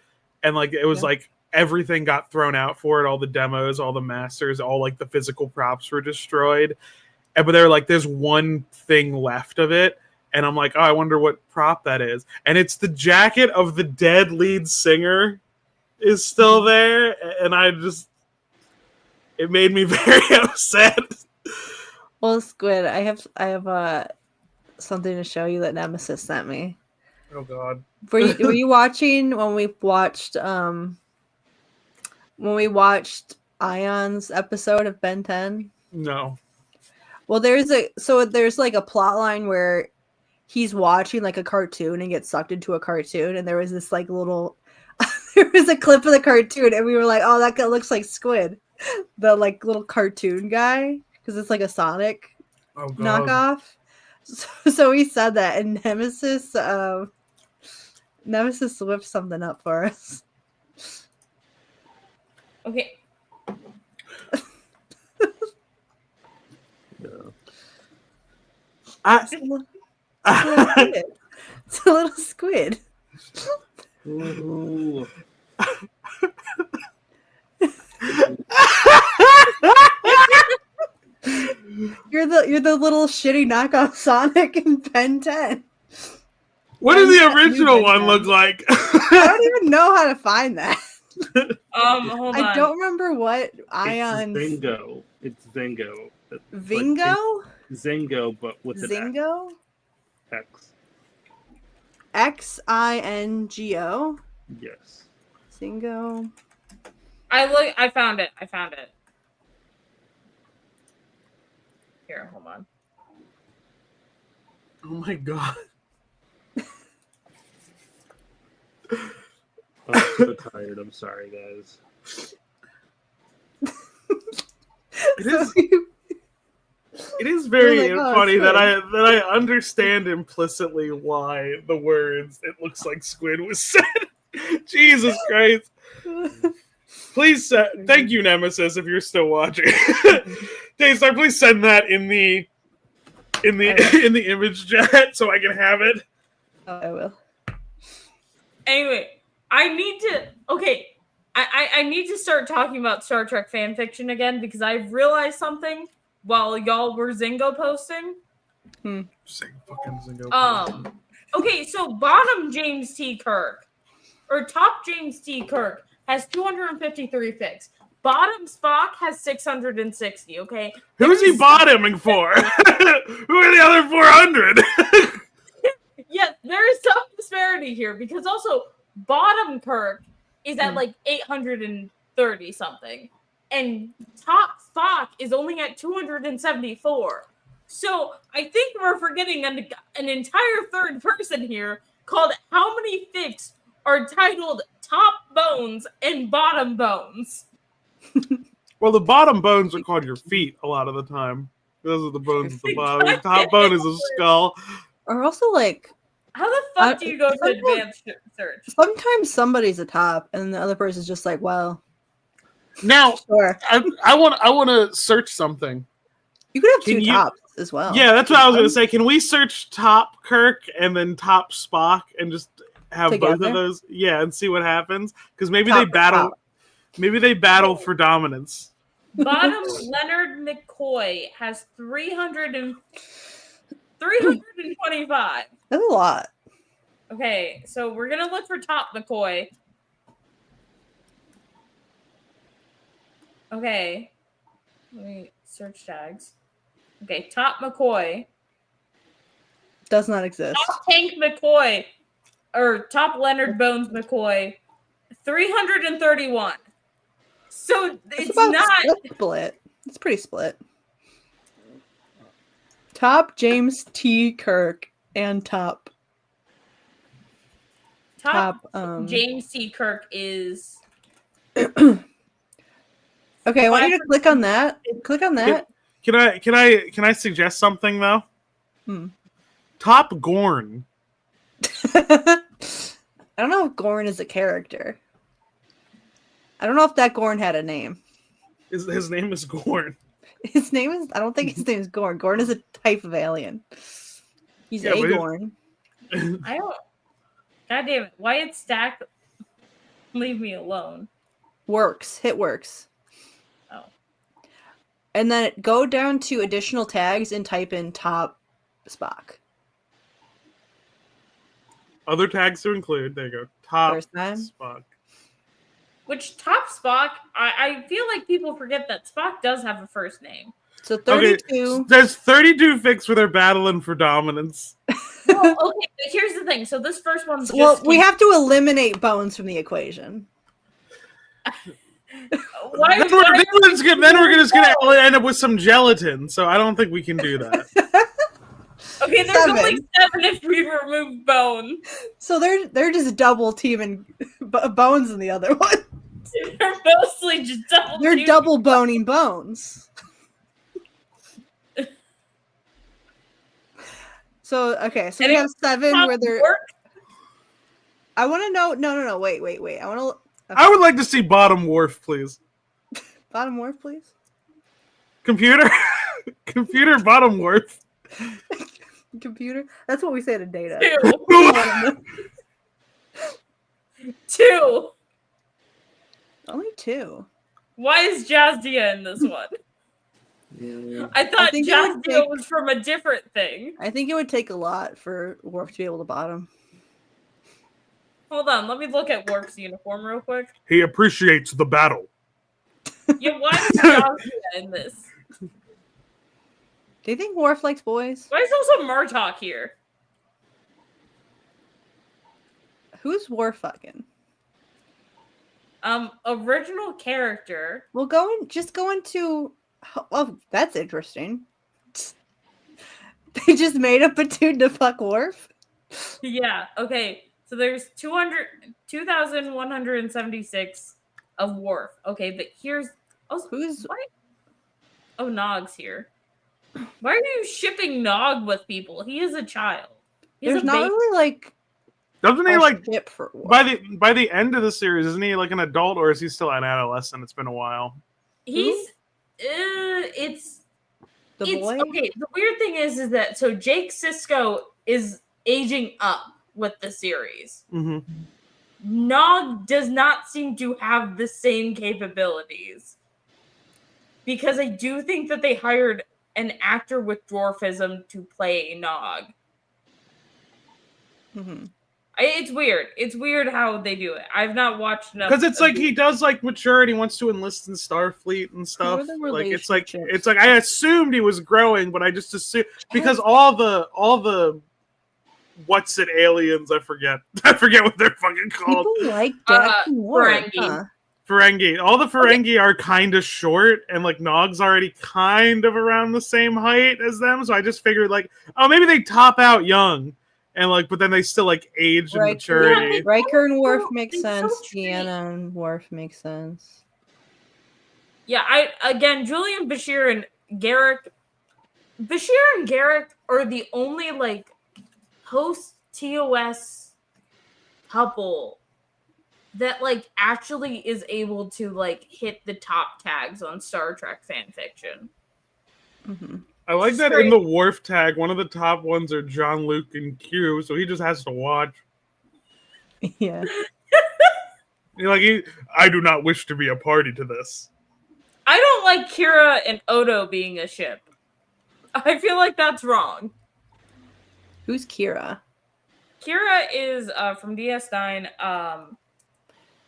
and like it was like everything got thrown out for it. All the demos, all the masters, all like the physical props were destroyed. And but they're like, there's one thing left of it. And I'm like, oh, I wonder what prop that is. And it's the jacket of the dead lead singer is still there. And it made me very upset. Well, Squid, I have something to show you that Nemesis sent me. Oh God. Were you watching when we watched Ayon's episode of Ben 10? No. Well, there's like a plot line where he's watching like a cartoon and gets sucked into a cartoon, and there was this like little there was a clip of the cartoon, and we were like, oh, that guy looks like Squid, the like little cartoon guy, because it's like a Sonic knockoff. So he said that, and Nemesis whipped something up for us. Okay. It's a little squid. Ooh. You're the little shitty knockoff Sonic in Ben 10. What does the original one look like? I don't even know how to find that. Hold on. I don't remember what Ayaan. It's Zingo. It's Zingo. Vingo? Zingo, but with an Zingo? X. Xingo? Yes. Zingo. I found it. Here, hold on. Oh my God. I'm so tired. I'm sorry, guys. It is very like, oh, funny that Squid. I understand implicitly why the words "it looks like Squid" was said. Jesus Christ! Please, thank you, Nemesis, if you're still watching. Daystar, please send that in the image chat so I can have it. Oh, I will. Anyway, I need to. Okay, I need to start talking about Star Trek fan fiction again because I realized something while y'all were Zingo posting. Okay, so bottom James T. Kirk or top James T. Kirk has 253 fics. Bottom Spock has 660. Okay, Who's he bottoming for? Who are the other 400? Yeah, there is some disparity here because also bottom Kirk is at like 830 something, and top Spock is only at 274. So I think we're forgetting an entire third person here called How Many Fifths are titled Top Bones and Bottom Bones. Well, the bottom bones are called your feet a lot of the time. Those are the bones at the bottom. The top bone is a skull. Or also like, How the fuck do you go to advanced search? sometimes somebody's a top, and the other person's just like, well, Now, sure. I want to search something. You could have Can two you- tops as well. Yeah, that's what I was going to say. Can we search top Kirk and then top Spock and just have both Together? of those? Yeah, and see what happens. Because maybe Top they for battle. top. Maybe they battle for dominance. Bottom Leonard McCoy has 325. That's a lot. Okay, so we're gonna look for top McCoy. Okay, let me search tags. Okay, top McCoy, Does not exist. top Tank McCoy, or top Leonard Bones McCoy, 331. So it's about not. split. It's pretty split. Top James T. Kirk and top James C. Kirk is. Okay, I want you to click on that. Click on that. Can I suggest something though? Top Gorn. I don't know if Gorn is a character. I don't know if that Gorn had a name. His name is Gorn. His name is. I don't think his name is Gorn. Gorn is a type of alien. He's Yeah, a but Gorn. I don't. God damn it! Wyatt Stack, leave me alone. Works. Hit works. Oh. And then go down to additional tags and type in top Spock. Other tags to include. There you go. Top First time. Spock. Which top Spock? I feel like people forget that Spock does have a first name. So 32. Okay, there's 32 fics where they're battling for dominance. Well, okay, but here's the thing. So this first one's just. Well, we have to eliminate Bones from the equation. Why, Then we're just gonna end up with some gelatin. So I don't think we can do that. okay, there's 7. only 7 if we remove Bone. So they're just double teaming Bones in the other one. They're mostly just double. They're double boning Bones. So okay, so And we it have 7 Top where they're. Work? I want to know. No. Wait. I want to. I would like to see Bottom Wharf, please. Bottom wharf, please. Computer, computer Bottom Wharf. Computer. That's what we say to data. 2. 2. Only 2. Why is Jazdia in this one? I thought think it would Jazdia take- was from a different thing. I think it would take a lot for Worf to be able to bottom. Hold on, let me look at Worf's uniform real quick. He appreciates the battle. Yeah, why is Jazdia in this? Do you think Worf likes boys? Why is also Murtaugh here? Who's Worf fucking? Original character. Well, just go into. Oh, that's interesting. They just made up a dude to fuck Worf. Yeah, okay. So there's 2,176 of Worf. Okay, but here's also Who's why? Oh, Nog's here. Why are you shipping Nog with people? He is a child. He's there's a not baby. really like Doesn't he a like ship for Worf. by the end of the series? Isn't he like an adult or is he still an adolescent? It's been a while. He's it's the it's boy. okay. The weird thing is that so Jake Sisko is aging up with the series. Mm-hmm. Nog does not seem to have the same capabilities because I do think that they hired an actor with dwarfism to play Nog. Mm-hmm. It's weird. It's weird how they do it. I've not watched enough. Because it's like he does like mature and he wants to enlist in Starfleet and stuff. Like it's like I assumed he was growing, but I just assumed because all the what's it aliens? I forget what they're fucking called. People like Jack Ferengi. Ferengi. All the Ferengi are kind of short, and like Nog's already kind of around the same height as them. So I just figured like, oh, maybe they top out young. And like, but then they still like age and maturity. Yeah, Riker and Worf makes sense. Deanna and Worf makes sense. Yeah, Julian Bashir and Garrick. Bashir and Garrick are the only like post TOS couple that like actually is able to like hit the top tags on Star Trek fan fiction. Mm-hmm. I like that in the Worf tag, one of the top ones are John, Luke, and Q, so he just has to watch. Yeah. I do not wish to be a party to this. I don't like Kira and Odo being a ship. I feel like that's wrong. Who's Kira? Kira is from DS9.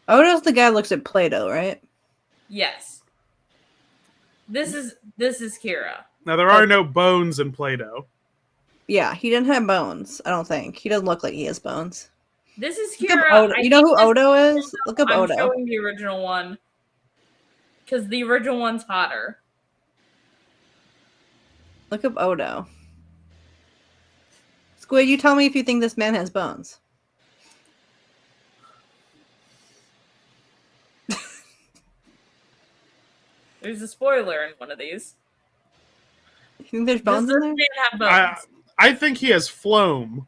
Odo's the guy who looks at Play-Doh, right? Yes. This is Kira. Now, there are no bones in Play-Doh. Yeah, he didn't have bones, I don't think. He doesn't look like he has bones. This is Kira. You know who Odo is? Look up Odo. I'm showing the original one. Because the original one's hotter. Look up Odo. Squid, you tell me if you think this man has bones. There's a spoiler in one of these. You think there's bones in there? Have bones. I think he has phloem.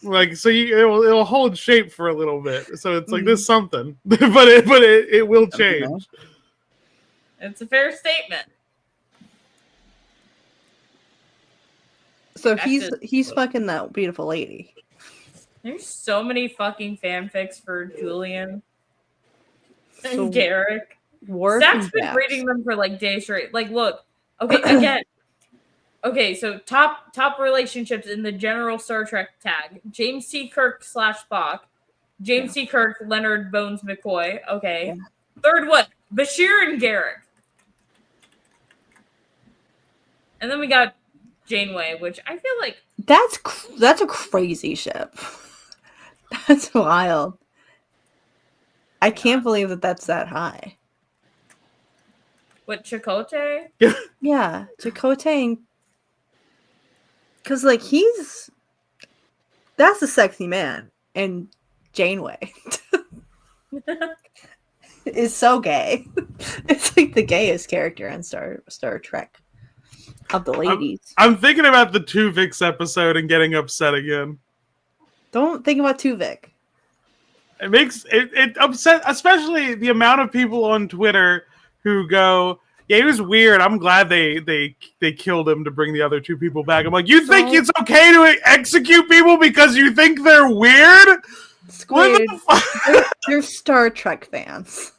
Like, so it'll hold shape for a little bit. So it's like there's something, but it will change. It's a fair statement. So he's fucking that beautiful lady. There's so many fucking fanfics for Julian and Garrick. Zach's been reading them for like days straight. Like, look, okay, again. Okay, so top relationships in the general Star Trek tag: James C. Kirk / Spock, James C. Kirk, Leonard Bones McCoy. Okay, third one: Bashir and Garrick, and then we got Janeway, which I feel like that's a crazy ship. That's wild. I can't believe that's that high. What, Chakotay? Yeah, Chakotay. Because, like, that's a sexy man. And Janeway is so gay. It's like the gayest character on Star Trek of the ladies. I'm thinking about the Tuvix episode and getting upset again. Don't think about Tuvix. It makes it upset, especially the amount of people on Twitter who go, yeah, he was weird. I'm glad they killed him to bring the other two people back. I'm like, you think it's okay to execute people because you think they're weird? Squid, they're Star Trek fans.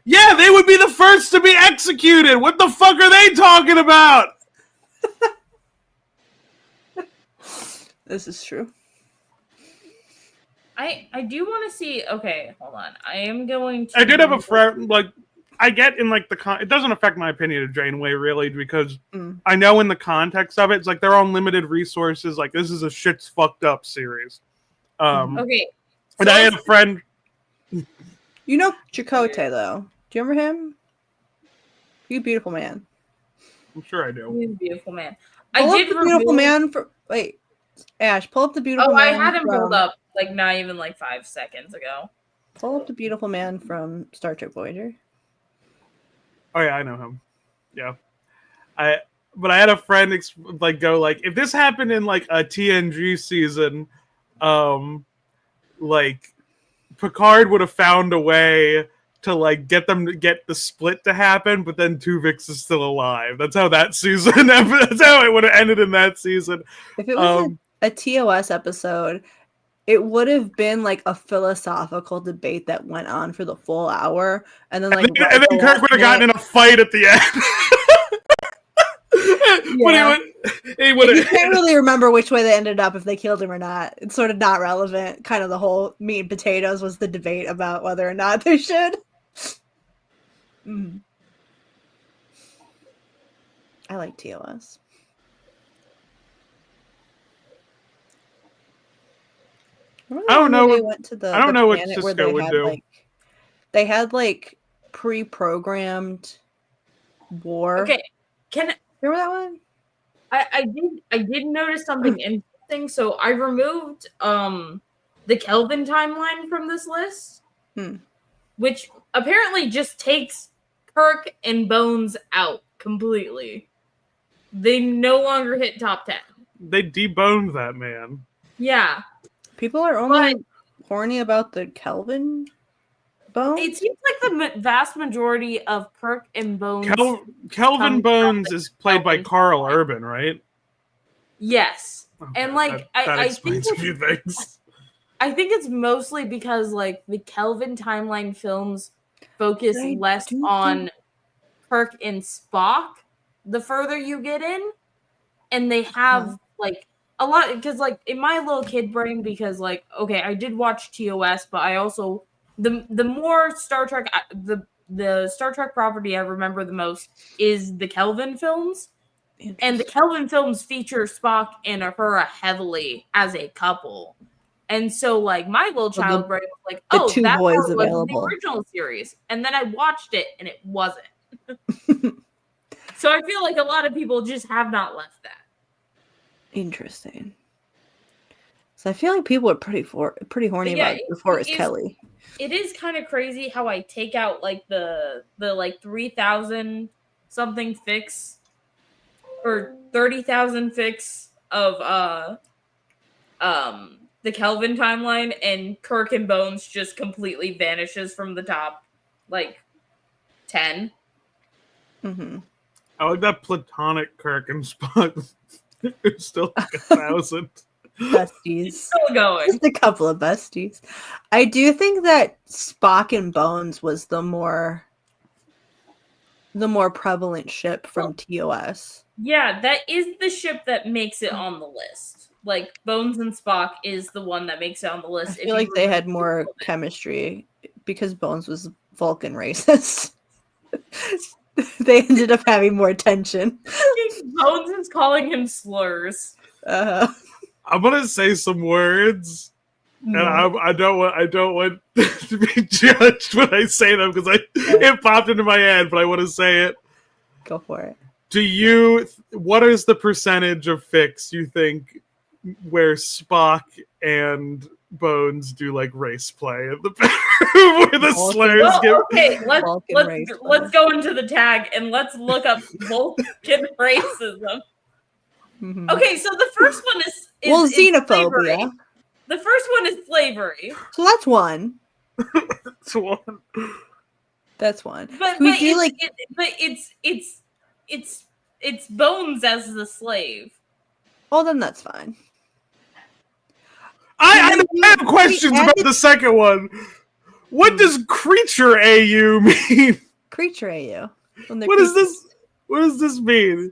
Yeah, they would be the first to be executed. What the fuck are they talking about? This is true. I do want to see. Okay, hold on. I am going to. I did have a friend. Like, I get in like it doesn't affect my opinion of Janeway really because I know in the context of it, it's like they're on limited resources. Like, this is a shit's fucked up series. Okay. And I had a friend. You know Chakotay though. Do you remember him? He's a beautiful man. I'm sure I do. He's a beautiful man. Wait, Ash, pull up the beautiful man. I had him pulled up like not even like 5 seconds ago. Pull up the beautiful man from Star Trek Voyager. Oh yeah, I know him. Yeah, but I had a friend go like, if this happened in like a TNG season, like Picard would have found a way to like get the split to happen, but then Tuvix is still alive. That's how that season. That's how it would have ended in that season. If it was a TOS episode, it would have been like a philosophical debate that went on for the full hour, and then Kirk would have gotten in a fight at the end. Yeah. He You would. can't really remember which way they ended up if they killed him or not. It's sort of not relevant. Kind of the whole meat and potatoes was the debate about whether or not they should. I like TOS. I don't know. They went to the I don't know what planet where Cisco would do. They had like pre-programmed war. Okay, can Remember that one? I did notice something interesting. So I removed the Kelvin timeline from this list, which apparently just takes Kirk and Bones out completely. They no longer hit top 10. They deboned that man. Yeah. People are only horny about the Kelvin Bones. It seems like the vast majority of Kirk and Bones. Kelvin Bones is played by Carl Urban, right? Yes. Okay, And like that I explains think a few things. I think it's mostly because like the Kelvin timeline films focus less on Kirk and Spock the further you get in, and they have like a lot because like in my little kid brain, because like okay, I did watch TOS, but I also the more Star Trek the Star Trek property I remember the most is the Kelvin films. And the Kelvin films feature Spock and Uhura heavily as a couple. And so, like, my little child brain was like, oh, two that boys part was available. the original series. And then I watched it, and it wasn't. So I feel like a lot of people just have not left that. Interesting. So I feel like people are pretty horny about DeForest Kelly. It is kind of crazy how I take out, like, the like, 3,000 something fix or 30,000 fix of the Kelvin timeline, and Kirk and Bones just completely vanishes from the top like 10. I like that platonic Kirk and Spock. It's still like 1,000 besties. Still going. Just a couple of besties. I do think that Spock and Bones was the more prevalent ship from TOS. Yeah, that is the ship that makes it on the list. Like, Bones and Spock is the one that makes it on the list. I feel like they had more chemistry because Bones was Vulcan racist. They ended up having more tension. Bones is calling him slurs. I'm gonna say some words, and I don't want to be judged when I say them because it popped into my head, but I want to say it. Go for it. What is the percentage of fics you think where Spock and Bones do like race play in the where the slurs well, okay, let's go into the tag and let's look up Vulcan racism. Okay, so the first one is xenophobia. Slavery. The first one is slavery. So that's one. That's one. That's one. But it's Bones as the slave. Oh, then that's fine. I have questions about the second one. What does creature AU mean? Creature AU. What does this mean?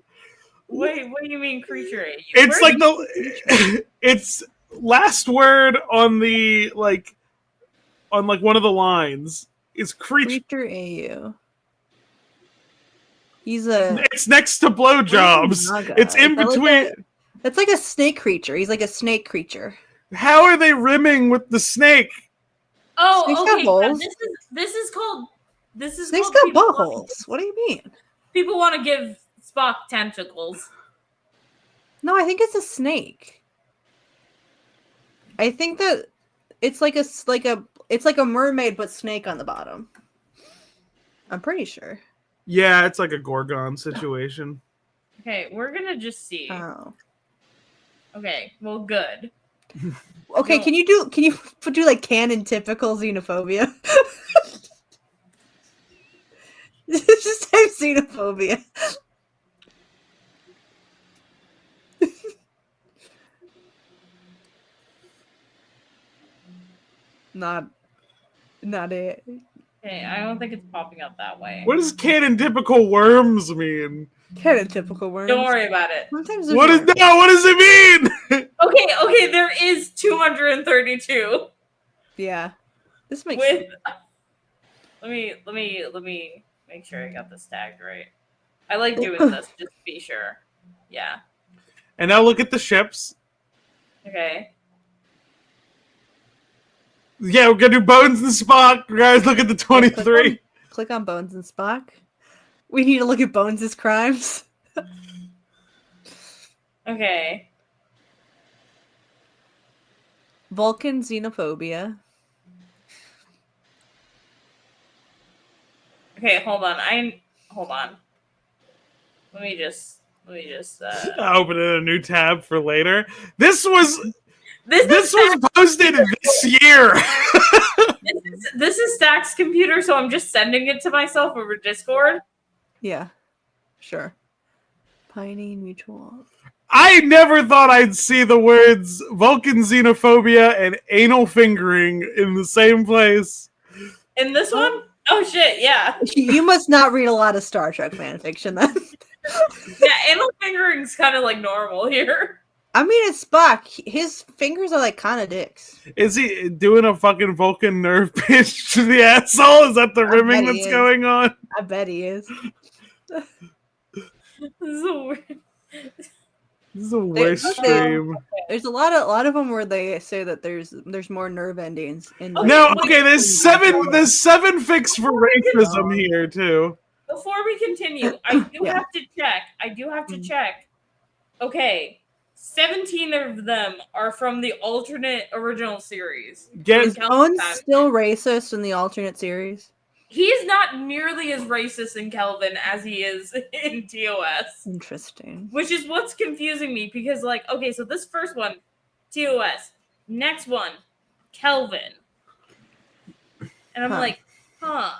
Wait, what do you mean creature AU? It's like it's last word on the on one of the lines is creature AU. It's next to blowjobs. It's in between. It's like a snake creature. He's like a snake creature. How are they rimming with the snake? Oh, Snakes okay. got holes. Snakes got buttholes. What do you mean? People want to give Spock tentacles. No, I think it's a snake. I think that it's like a mermaid but snake on the bottom. I'm pretty sure. Yeah, it's like a Gorgon situation. Okay, we're gonna just see. Oh. Okay, well, good. Okay, can you do like canon typical xenophobia? Just type xenophobia. Not it. Okay, I don't think it's popping up that way. What does canon typical worms mean? Canon typical worms. Don't worry about it. Sometimes What does it mean? Okay, there is 232 Yeah, this makes with. Let me make sure I got this tagged right. I like doing this just to be sure. Yeah. And now look at the ships. Okay. Yeah, we're gonna do Bones and Spock. Guys, look at the 23. Click on Bones and Spock. We need to look at Bones' crimes. Okay. Vulcan xenophobia. Okay, hold on. Hold on. Let me just Open a new tab for later. This was This was posted this year. this is Stack's computer, so I'm just sending it to myself over Discord. Yeah, sure. Piney Mutual. I never thought I'd see the words Vulcan xenophobia and anal fingering in the same place. In this one? Oh shit, yeah. You must not read a lot of Star Trek fan fiction then. Yeah, anal fingering's kind of like normal here. I mean, it's Spock. His fingers are like kind of dicks. Is he doing a fucking Vulcan nerve pinch to the asshole? Is that the rimming that's going on? I bet he is. This is so weird. This is the worst stream. There's a lot of them where they say that there's more nerve endings. In No, okay. There's seven fixed for racism here too. Before we continue, I do have to check. Okay, 17 of them are from the alternate original series. Is Bones still racist in the alternate series? He's not nearly as racist in Kelvin as he is in TOS. Interesting. Which is what's confusing me because, like, okay, so this first one, TOS. Next one, Kelvin. And I'm like, huh.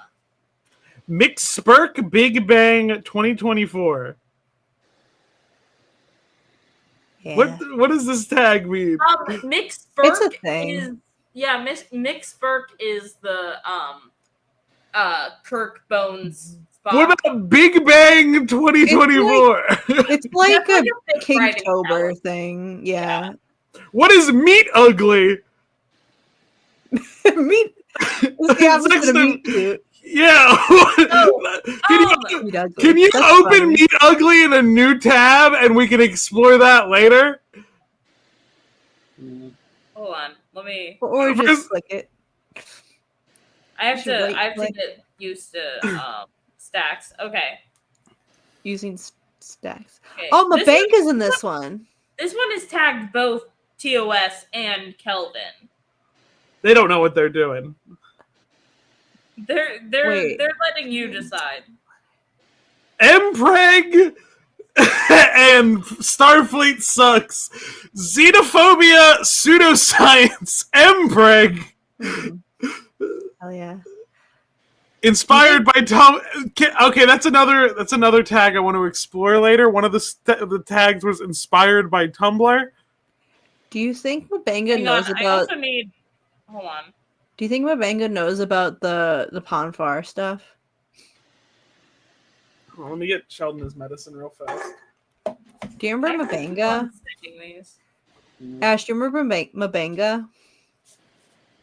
McSpurk Big Bang 2024. Yeah. What does this tag mean? McSpurk It's a thing. McSpurk is the Kirk Bones spot. What about Big Bang 2024? It's like a big writing Kingtober talent. thing. Yeah. What is Meat Ugly? Meat. It's the opposite of meat cute. Yeah. Can you That's open funny. Meat Ugly in a new tab and we can explore that later? Hold on, let me. Or just click it. I have should to get used to stacks. Okay. Using stacks. Okay. Oh, This Mabanga's in this one. This one is tagged both TOS and Kelvin. They don't know what they're doing. They're Wait. letting you decide. Mpreg and Starfleet sucks. Xenophobia, pseudoscience, Mpreg. Hell yeah. Inspired by Tom. Okay, that's another tag I want to explore later. One of the tags was inspired by Tumblr. Do you think Mabanga Hang knows on, I about? also need. Hold on. Do you think Mabanga knows about the Ponfar stuff? Oh, let me get Sheldon his medicine real fast. Do you remember Mabanga? These. Ash, do you remember Mabanga?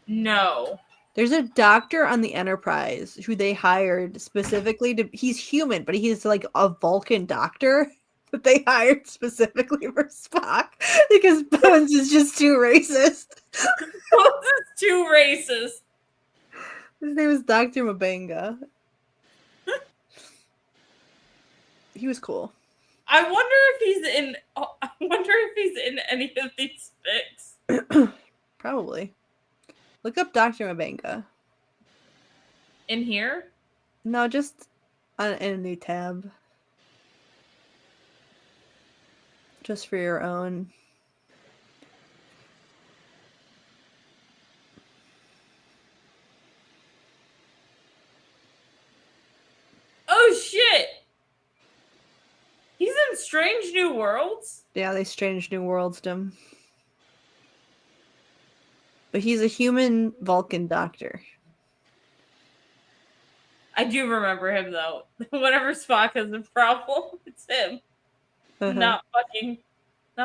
No. There's a doctor on the Enterprise who they hired specifically to. He's human, but he's like a Vulcan doctor that they hired specifically for Spock because Bones is just too racist. Bones is too racist. His name is Dr. Mabanga. He was cool. I wonder if he's in any of these fics. Probably. Look up Dr. Mabanga. In here? No, just in a new tab. Just for your own. Oh shit! He's in Strange New Worlds? Yeah, they Strange New Worlds him. But he's a human Vulcan doctor. I do remember him though. Whenever Spock has a problem, it's him. Not fucking.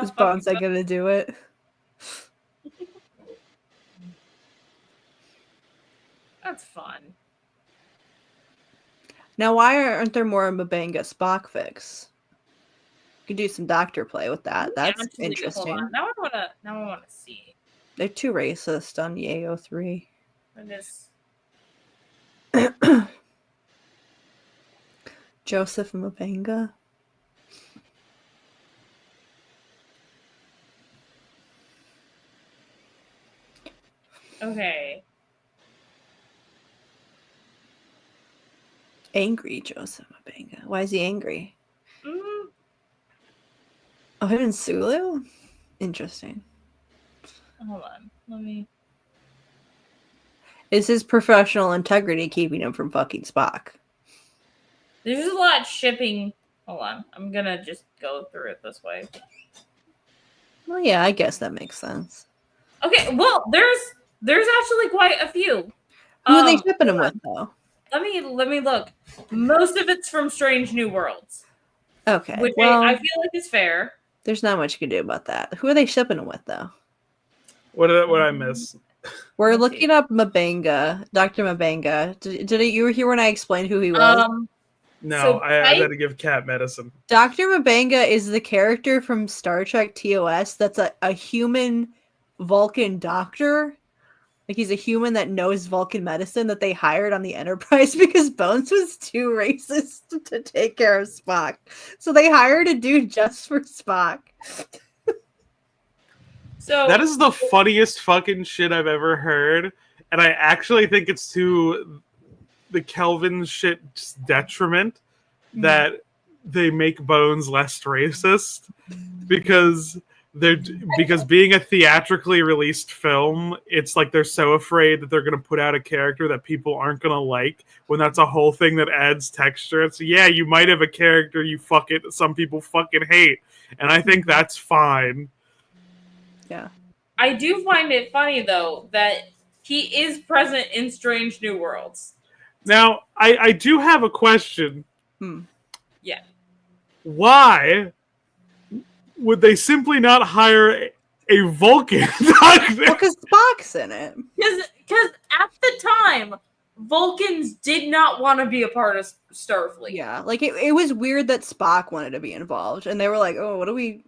Is Bones not gonna do it? That's fun. Now, why aren't there more Mabanga Spock fics? You could do some Doctor play with that. That's actually, interesting. Hold on. Now I wanna see. They're too racist on Yayo 3. It is. Joseph Mabanga. Okay. Angry Joseph Mabanga. Why is he angry? Mm. Oh, him and Sulu? Interesting. Hold on. Let me. Is his professional integrity keeping him from fucking Spock? There's a lot of shipping. Hold on. I'm gonna just go through it this way. Well, yeah, I guess that makes sense. Okay, well, there's actually quite a few. Who are they shipping him with, though? Let me look. Most of it's from Strange New Worlds. Okay, Which well, I feel like is fair. There's not much you can do about that. Who are they shipping him with, though? What did I miss? We're looking up Mabanga, Dr. Mabanga. Did you were here when I explained who he was? No, So I had to give cat medicine. Dr. Mabanga is the character from Star Trek TOS that's a human Vulcan doctor. Like, he's a human that knows Vulcan medicine that they hired on the Enterprise because Bones was too racist to take care of Spock. So they hired a dude just for Spock. So That is the funniest fucking shit I've ever heard. And I actually think it's to the Kelvin shit's detriment that they make Bones less racist because being a theatrically released film, it's like they're so afraid that they're going to put out a character that people aren't going to like when that's a whole thing that adds texture. So yeah, you might have a character some people fucking hate, and I think that's fine. Yeah. I do find it funny though that he is present in Strange New Worlds. Now, I do have a question. Yeah. Why would they simply not hire a Vulcan doctor? Because Spock's in it. Because at the time, Vulcans did not want to be a part of Starfleet. Yeah, like it was weird that Spock wanted to be involved, and they were like, "Oh, what do we?"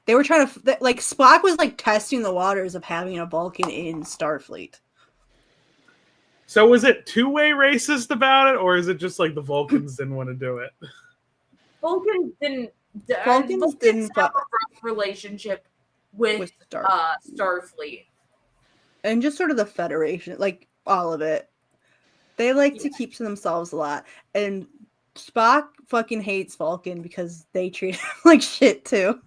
They were trying to like Spock was like testing the waters of having a Vulcan in Starfleet. So was it two-way racist about it, or is it just like the Vulcans didn't want to do it? Vulcans didn't have a rough relationship with Starfleet. And just sort of the Federation, like all of it. They like to keep to themselves a lot. And Spock fucking hates Vulcan because they treat him like shit too.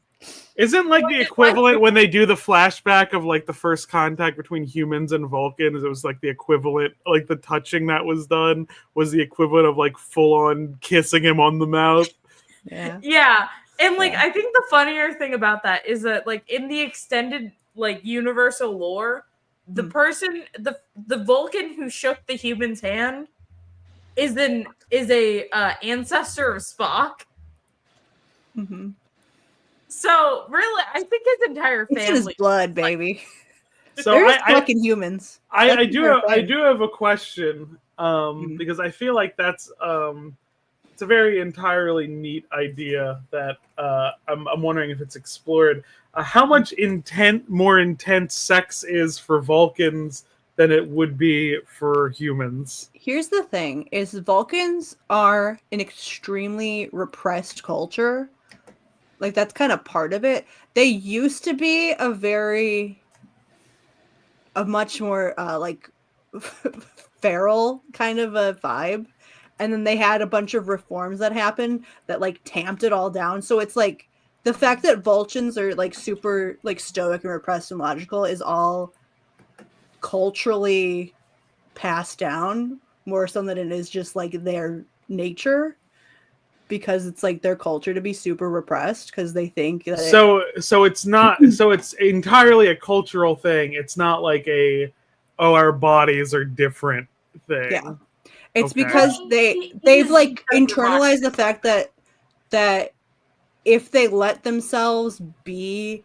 Isn't like the equivalent when they do the flashback of like the first contact between humans and Vulcans? It was like the equivalent, like the touching that was done was the equivalent of like full on kissing him on the mouth. Yeah. And like I think the funnier thing about that is that like in the extended like universal lore, the person the Vulcan who shook the human's hand is a ancestor of Spock. Mm-hmm. So really, I think his entire family it's in his blood, baby. So they're fucking humans. I do have a question because I feel like that's it's a very entirely neat idea that I'm wondering if it's explored. How much more intense sex is for Vulcans than it would be for humans? Here's the thing: is Vulcans are an extremely repressed culture. Like that's kind of part of it. They used to be a much more like feral kind of a vibe. And then they had a bunch of reforms that happened that like tamped it all down. So it's like the fact that Vulcans are like super like stoic and repressed and logical is all culturally passed down more so than it is just like their nature. Because it's like their culture to be super repressed because they think that so it's not so it's entirely a cultural thing. It's not like our bodies are different thing. Yeah. It's Okay. because they've like internalized the fact that if they let themselves be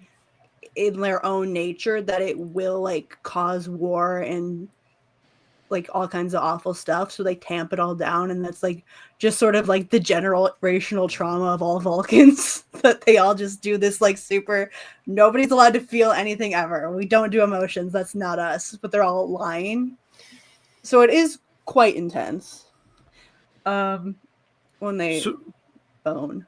in their own nature, that it will like cause war and like all kinds of awful stuff. So they tamp it all down, and that's like just sort of like the generational trauma of all Vulcans that they all just do this like super. Nobody's allowed to feel anything ever. We don't do emotions. That's not us. But they're all lying. So it is quite intense. When they bone.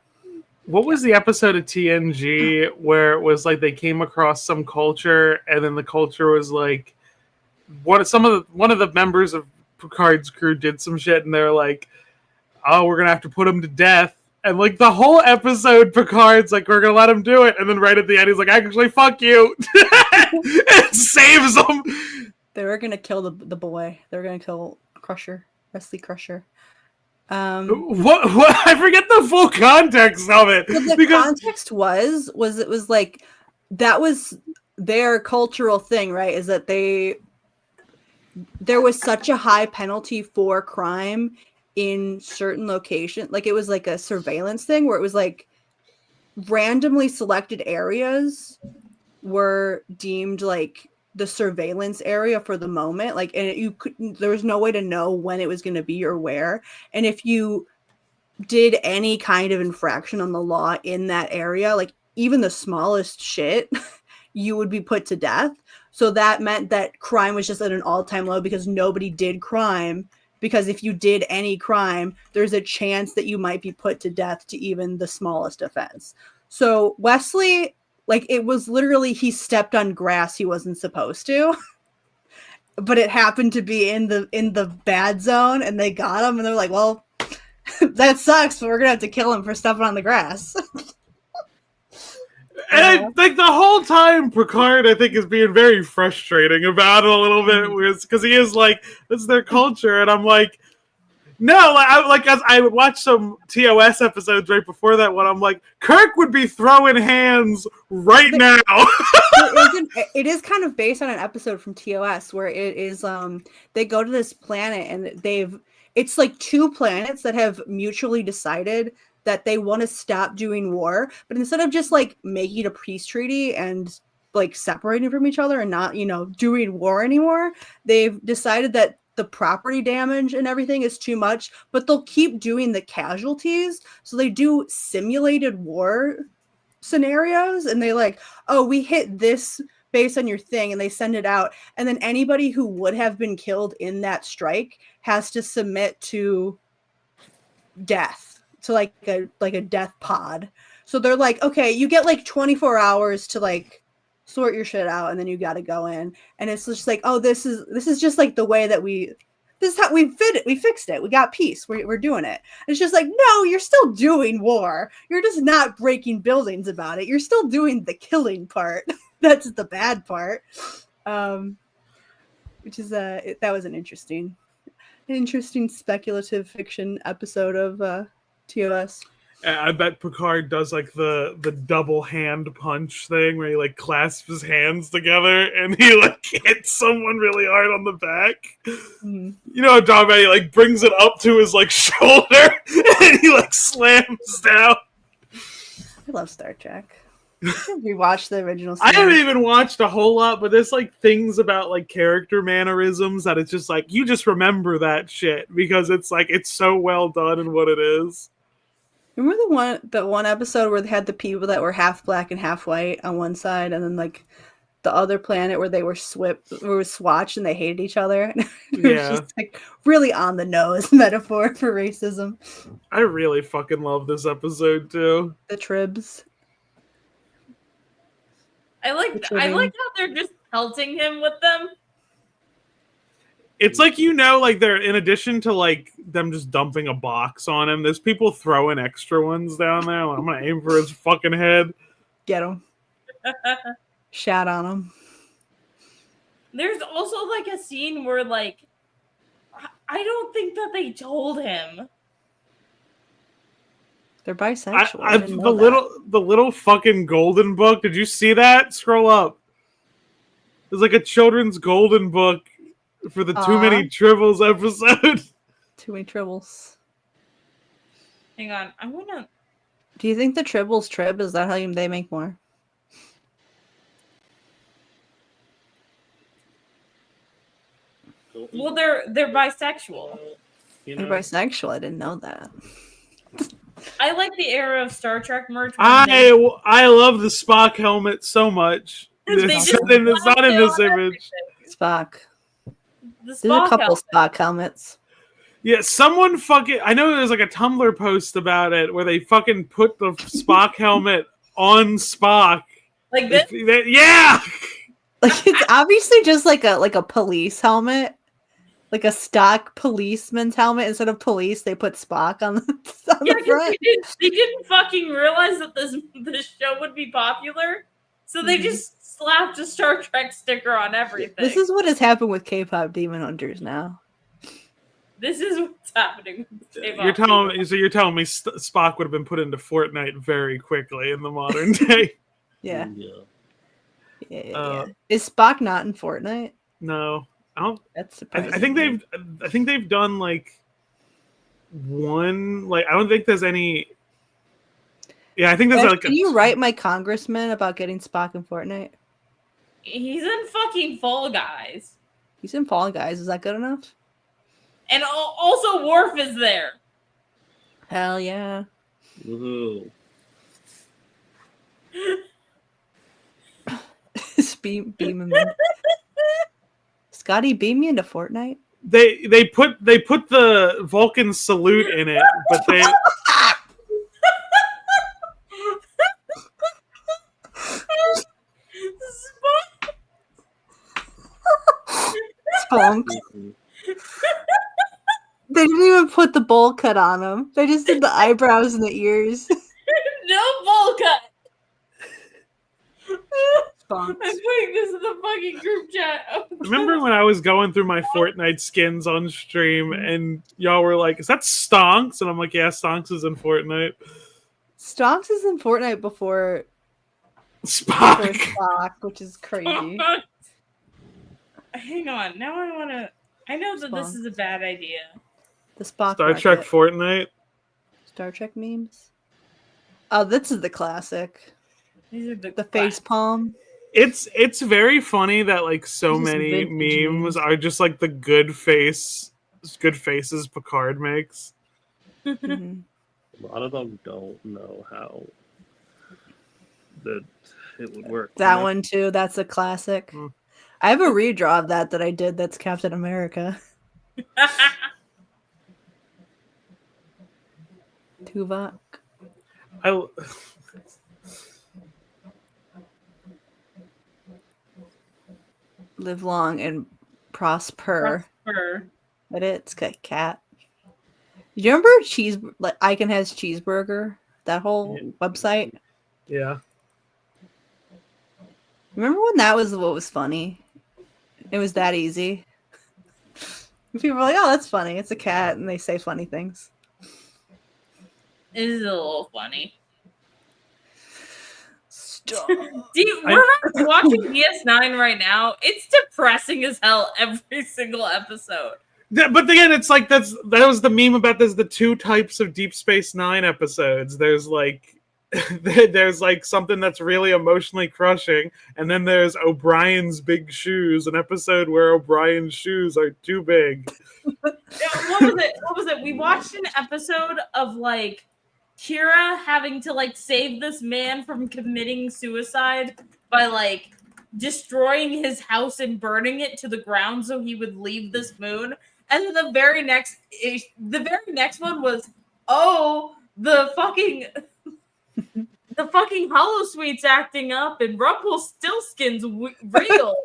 What was the episode of TNG where it was like they came across some culture, and then the culture was like one of the members of Picard's crew did some shit, and they're like, "Oh, we're gonna have to put him to death." And like the whole episode, Picard's like, "We're gonna let him do it," and then right at the end, he's like, "Actually, fuck you," and saves him. They were gonna kill the boy. They were gonna kill Crusher, Wesley Crusher. What? I forget the full context of it. The context was it was like that was their cultural thing, right? Is that there was such a high penalty for crime in certain locations. Like it was like a surveillance thing where it was like randomly selected areas were deemed like the surveillance area for the moment, like, and there was no way to know when it was going to be or where, and if you did any kind of infraction on the law in that area, like even the smallest shit, you would be put to death. So that meant that crime was just at an all-time low because nobody did crime, because if you did any crime, there's a chance that you might be put to death to even the smallest offense. So Wesley, like, it was literally he stepped on grass he wasn't supposed to, but it happened to be in the bad zone, and they got him, and they're like, well, that sucks, but we're gonna have to kill him for stepping on the grass. And I think the whole time Picard, I think, is being very frustrating about it a little bit, because he is like, this is their culture, and I'm like, no, as I would watch some TOS episodes right before that one, I'm like, Kirk would be throwing hands right now. It is kind of based on an episode from TOS where it is they go to this planet, and it's like two planets that have mutually decided that they want to stop doing war, but instead of just like making a peace treaty and like separating from each other and not, doing war anymore, they've decided that the property damage and everything is too much, but they'll keep doing the casualties. So they do simulated war scenarios, and they like, oh, we hit this based on your thing, and they send it out. And then anybody who would have been killed in that strike has to submit to death, to like a death pod. So they're like, okay, you get like 24 hours to like sort your shit out, and then you got to go in. And it's just like, oh, this is just like the way that this is how we fit it. We fixed it. We got peace. We're doing it. And it's just like, no, you're still doing war. You're just not breaking buildings about it. You're still doing the killing part. That's the bad part. Which is that was an interesting speculative fiction episode of TOS. I bet Picard does like the double hand punch thing where he like clasps his hands together and he like hits someone really hard on the back. Mm-hmm. You know what I'm talking about? He like brings it up to his like shoulder and he like slams down. I love Star Trek. We watched the original series. I haven't even watched a whole lot, but there's like things about like character mannerisms that it's just like you just remember that shit because it's like it's so well done in what it is. Remember the one episode where they had the people that were half black and half white on one side, and then like the other planet where they were swatched and they hated each other? It was just like really on the nose metaphor for racism. I really fucking love this episode too. The Tribs. I like how they're just pelting him with them. It's like, like they're, in addition to like them just dumping a box on him, there's people throwing extra ones down there. Like, I'm gonna aim for his fucking head. Get him. Shout on him. There's also like a scene where like I don't think that they told him. They're bisexual. The little fucking golden book. Did you see that? Scroll up. There's like a children's golden book for the Too Many Tribbles episode. Too many tribbles. Hang on, I wanna. Do you think the tribbles trib? Is that how they make more? Well, they're bisexual. You They're know, bisexual. I didn't know that. I like the era of Star Trek merch. when they- I love the Spock helmet so much. They It's, just it's not in slapped this it on image. Spock. The There's a Spock couple helmet. Spock helmets. Yeah, someone fucking. I know there's like a Tumblr post about it where they fucking put the Spock helmet on Spock. Like this. Yeah. Like it's obviously just like a police helmet, like a stock policeman's helmet. Instead of police, they put Spock on the Yeah, 'cause front. they didn't fucking realize that this show would be popular, so they just slapped a Star Trek sticker on everything. This is what has happened with K-pop Demon Hunters now. This is what's happening. with K-pop. You're telling me Spock would have been put into Fortnite very quickly in the modern day. Yeah. Yeah. Yeah. Is Spock not in Fortnite? No, I don't. That's surprising. I think they've done like one. Like I don't think there's any. Yeah, I think there's Ash, like. can you write my congressman about getting Spock in Fortnite? He's in fucking Fall Guys, He's in Fall Guys. Is that good enough? and also Worf is there. Hell yeah. Woohoo. beam him in. Scotty, beam me into Fortnite. They put the Vulcan salute in it, but they. Spunk. They didn't even put the bowl cut on him. They just did the eyebrows and the ears. No bowl cut. Spunk. I'm putting this in the fucking group chat. Remember when I was going through my Fortnite skins on stream and y'all were like, "Is that Stonks?" And I'm like, "Yeah, Stonks is in Fortnite." Stonks is in Fortnite before Spock. which is crazy. Hang on. Now I want to. I know that this Spunk. is a bad idea. The Spock Star Trek market. Fortnite. Star Trek memes. Oh, this is the classic. These are The face palm. It's very funny that like so These are many vintage memes memes. are just like the good faces Picard makes. Mhm. A lot of them don't know how that it would work. That one too. That's a classic. Mm. I have a redraw of that I did. That's Captain America. Tuvok. I Live long and prosper. But it's got cat. Do you remember Icon has cheeseburger? That whole website. yeah. Remember when that was what was funny? It was that easy. People were like, "Oh, that's funny. It's a cat," and they say funny things. It is a little funny. Stop. Dude, we're not watching DS9 right now. It's depressing as hell every single episode. But again, it's like that was the meme about there's the two types of Deep Space Nine episodes. There's like there's like something that's really emotionally crushing, and then there's O'Brien's Big Shoes, an episode where O'Brien's shoes are too big. What was it? We watched an episode of like Kira having to like save this man from committing suicide by like destroying his house and burning it to the ground so he would leave this moon. And then the very next one was, oh, the fucking Holosuite's acting up and Rumpelstiltskin's real.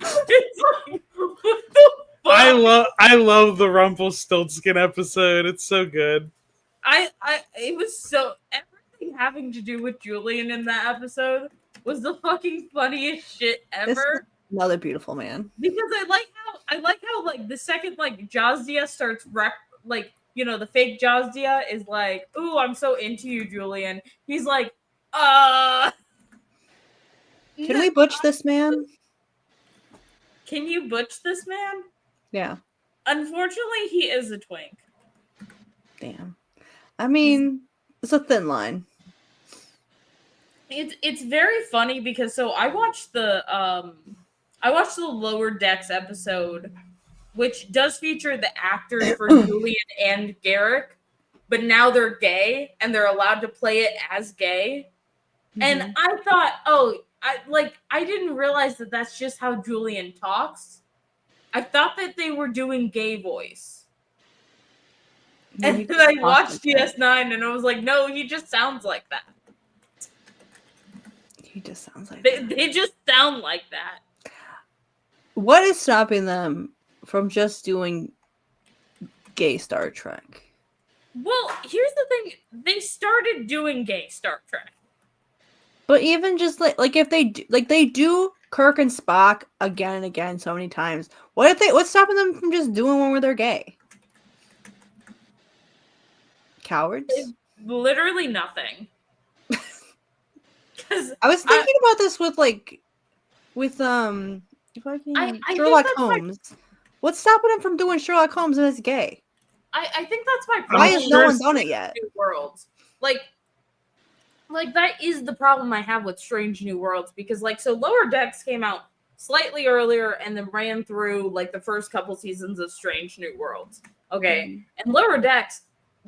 It's like, what the fuck? I love the Rumpelstiltskin episode. It's so good. It was so everything having to do with Julian in that episode was the fucking funniest shit ever. Another beautiful man. Because I like how like the second like Jazdia starts the fake Jazdia is like, ooh, I'm so into you, Julian. He's like, Can we butch this man? Can you butch this man? Yeah. Unfortunately, he is a twink. Damn. I mean, it's a thin line. It's very funny because so I watched the Lower Decks episode, which does feature the actors for Julian and Garrick, but now they're gay and they're allowed to play it as gay. And I thought, I didn't realize that that's just how Julian talks. I thought that they were doing gay voice. And then I watched DS9 and I was like, no, he just sounds like that. He just sounds like they just sound like that. What is stopping them from just doing gay Star Trek? Well, here's the thing. They started doing gay Star Trek. But even just like if they do Kirk and Spock again and again so many times, what's stopping them from just doing one where they're gay? Cowards? Literally nothing. I was thinking about this with Sherlock Holmes. What's stopping him from doing Sherlock Holmes as gay? I think that's my problem. Why has no one done it yet? New Worlds. Like that is the problem I have with Strange New Worlds, because so Lower Decks came out slightly earlier and then ran through the first couple seasons of Strange New Worlds. Okay. And Lower Decks,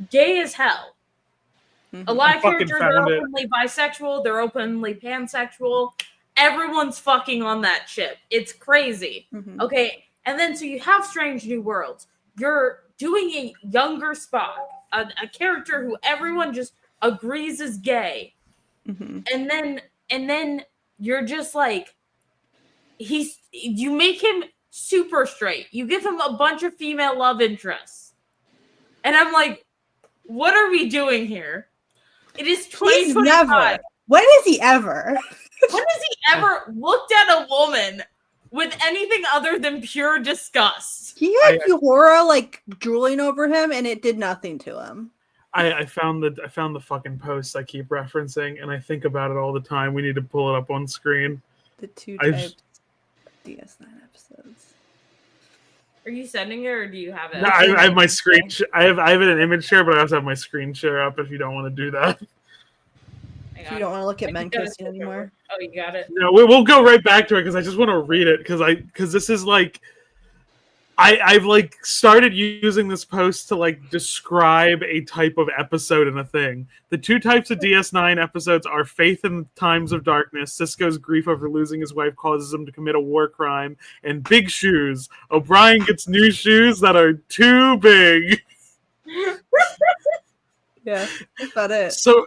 gay as hell. A lot of characters are openly bisexual, they're openly pansexual. Everyone's fucking on that ship. It's crazy. Okay. And then so you have Strange New Worlds. You're doing a younger Spock, a character who everyone just agrees is gay. And then you're just you make him super straight. You give him a bunch of female love interests. And I'm like, what are we doing here? It is 2025. When has he ever? When has he ever looked at a woman with anything other than pure disgust? He had Uhura drooling over him, and it did nothing to him. I found the fucking post I keep referencing, and I think about it all the time. We need to pull it up on screen. The two types DS9 episodes. Are you sending it, or do you have it? No, I have my screen. I have it in image share, but I also have my screen share up. If you don't want to do that, you don't want to look at men kissing anymore. Oh, you got it. No, we'll go right back to it because I just want to read it because this is I've started using this post to describe a type of episode in a thing. The two types of DS9 episodes are Faith in Times of Darkness. Cisco's grief over losing his wife causes him to commit a war crime. And Big Shoes. O'Brien gets new shoes that are too big. Yeah, that's about it. So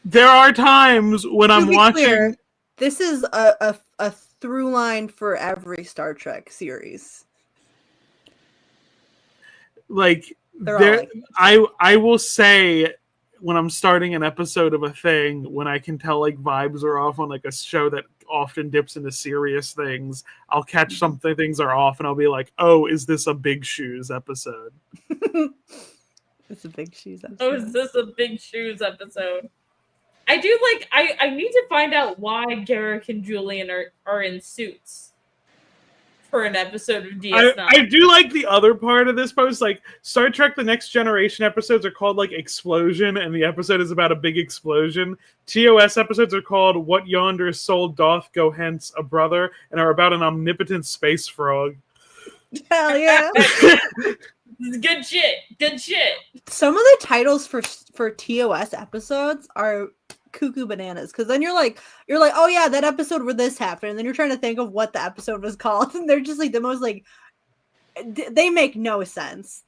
there are times when I'm watching. Clear, this is a through line for every Star Trek series. I will say when I'm starting an episode of a thing, when I can tell vibes are off on a show that often dips into serious things, I'll catch something, things are off, and I'll be like, oh, is this a Big Shoes episode? It's a Big Shoes episode. Oh, is this a Big Shoes episode? I do I need to find out why Garrick and Julian are in suits for an episode of DS9. I do like the other part of this post. Star Trek The Next Generation episodes are called Explosion, and the episode is about a big explosion. TOS episodes are called What Yonder Soul Doth Go Hence a Brother, and are about an omnipotent space frog. Hell yeah. Good shit. Good shit. Some of the titles for TOS episodes are cuckoo bananas, because then you're like, oh yeah, that episode where this happened, and then you're trying to think of what the episode was called, and they're just the most they make no sense.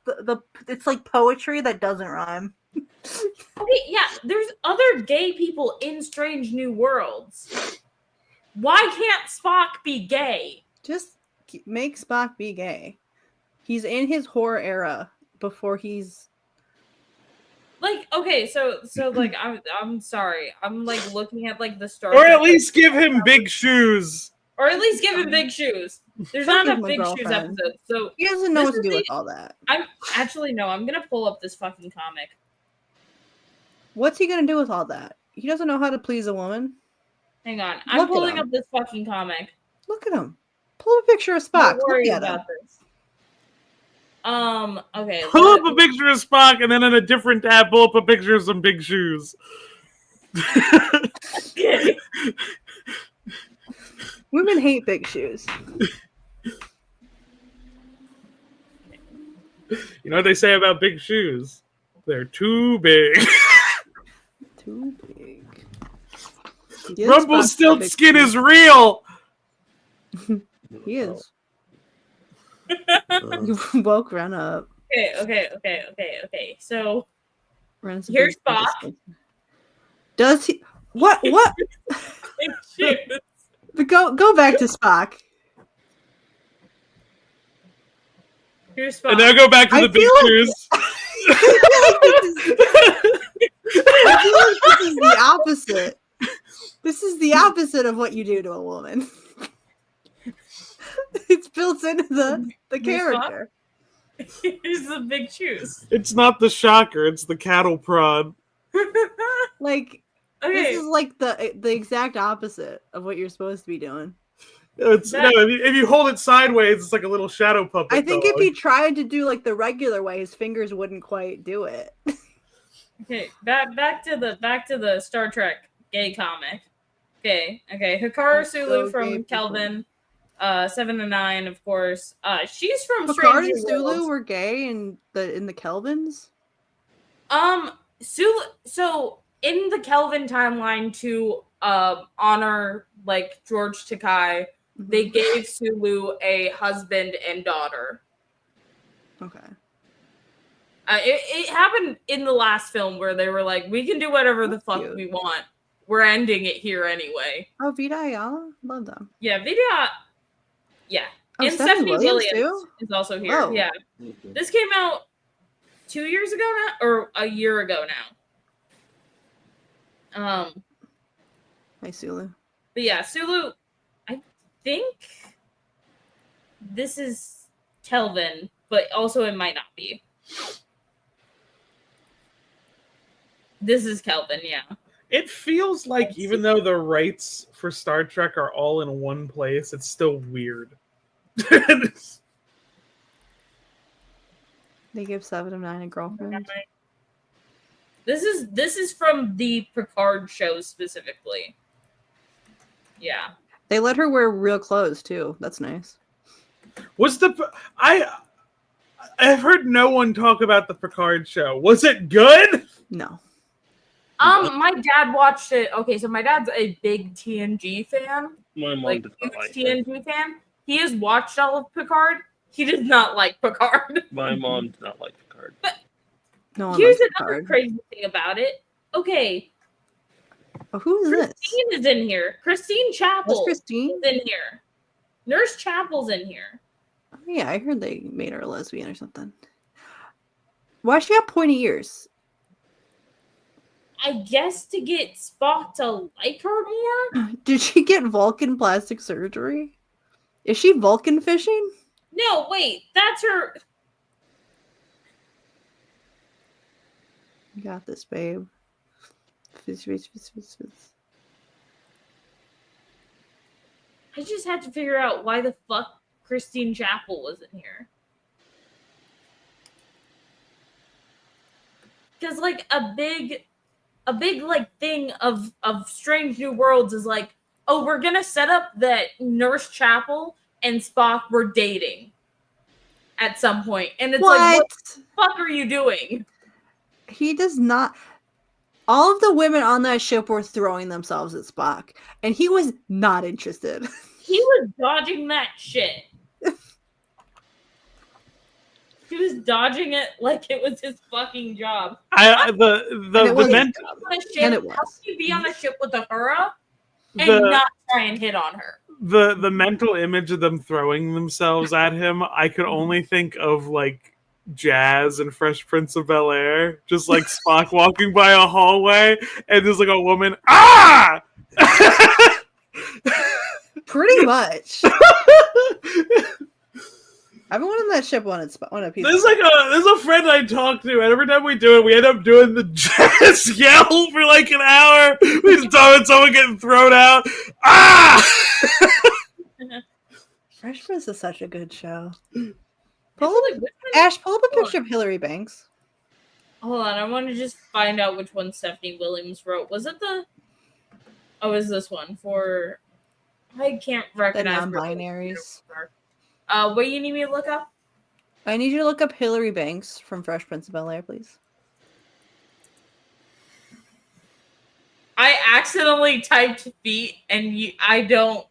It's poetry that doesn't rhyme. Okay, yeah, there's other gay people in Strange New Worlds. Why can't Spock be gay? Just make Spock be gay. He's in his horror era before he's okay, so I'm sorry. I'm looking at the Star Or at least give him Big Shoes. Or at least give him Big Shoes. There's not enough Big Shoes episodes. So he doesn't know what to do with all that. I'm gonna pull up this fucking comic. What's he gonna do with all that? He doesn't know how to please a woman. Hang on. I'm pulling up this fucking comic. Look at him. Pull up a picture of Spock. Don't worry about this. Okay. Pull up a picture of Spock, and then in a different tab, pull up a picture of some big shoes. Okay. Women hate big shoes. You know what they say about big shoes? They're too big. Too big. Yeah, Rumpelstiltskin is real. He is. You woke Ren up. Okay. So Ren's a here's big Spock. Rumpelstiltskin. Does he? What? Go back to Spock. Here's Spock. And now go back to the big shoes. I feel like this is the opposite. This is the opposite of what you do to a woman. It's built into the character. Here's the big shoes. It's not the shocker, it's the cattle prod. Like, Okay. this is like the exact opposite of what you're supposed to be doing. If you hold it sideways, it's like a little shadow puppet. I think dog. if he tried to do like the regular way, his fingers wouldn't quite do it. Okay, back to the Star Trek gay comic. Okay. Hikaru Sulu So from gay Kelvin, 7 to 9, of course. She's from Picard Strange and New Sulu Worlds. were gay in the Kelvins. Sulu. So in the Kelvin timeline, to honor like George Takei, they gave Sulu a husband and daughter. Okay. It happened in the last film where they were like, we can do whatever the fuck cute. we want. We're ending it here anyway. Oh, Vida Ayala, love them. Yeah, Vidya. Yeah. Oh, And Stephanie Stephanie Williams, Williams too? is also here. Oh. Yeah. This came out 2 years ago now, or a year ago now. Hey, Sulu. But yeah, Sulu, I think this is Kelvin, but also it might not be. This is Kelvin, yeah. It feels like even though the rights for Star Trek are all in one place, it's still weird. They give 7 of 9 a girlfriend. This is from the Picard show specifically. Yeah. They let her wear real clothes too. That's nice. I've heard no one talk about the Picard show. Was it good? No. My dad watched it. Okay, so my dad's a big TNG fan. My mom Like did huge not like it. TNG fan. He has watched all of Picard. He does not like Picard. My mom did not like Picard. No one Here's likes another Picard. crazy thing about it. Okay, Oh, who is this? Christine is in here. Christine Chapel What's Christine? is in here. Nurse Chapel's in here. Oh, yeah, I heard they made her a lesbian or something. Why she have pointy ears? I guess to get Spock to like her more? Did she get Vulcan plastic surgery? Is she Vulcan fishing? No, wait, that's her. You got this, babe. Fizz, fizz, fizz, fizz, fizz. I just had to figure out why the fuck Christine Chapel was in here. Because like a big like thing of Strange New Worlds is like, oh, we're gonna set up that Nurse Chapel and Spock were dating at some point, and it's like, what the fuck are you doing? He does not. All of the women on that ship were throwing themselves at Spock, and he was not interested. He was dodging that shit. He was dodging it like it was his fucking job. The mental On a ship, And it was. how can you be on a ship with Uhura and The- not try and hit on her? the mental image of them throwing themselves at him, I could only think of like Jazz and Fresh Prince of Bel-Air, just like Spock walking by a hallway and there's like a woman, ah! Pretty much. Everyone in that ship wanted a piece. There's a friend I talk to, and every time we do it, we end up doing the Jazz yell for like an hour. We just talk about someone getting thrown out. Ah! Fresh Prince is such a good show. Pull up, Which one- Ash, pull up a Hold picture of Hillary Banks. Hold on, I want to just find out which one Stephanie Williams wrote. Was it the? Oh, is this one for? I can't The recognize her. non-binaries. What do you need me to look up? I need you to look up Hillary Banks from Fresh Prince of Bel-Air, please. I accidentally typed feet, and I don't.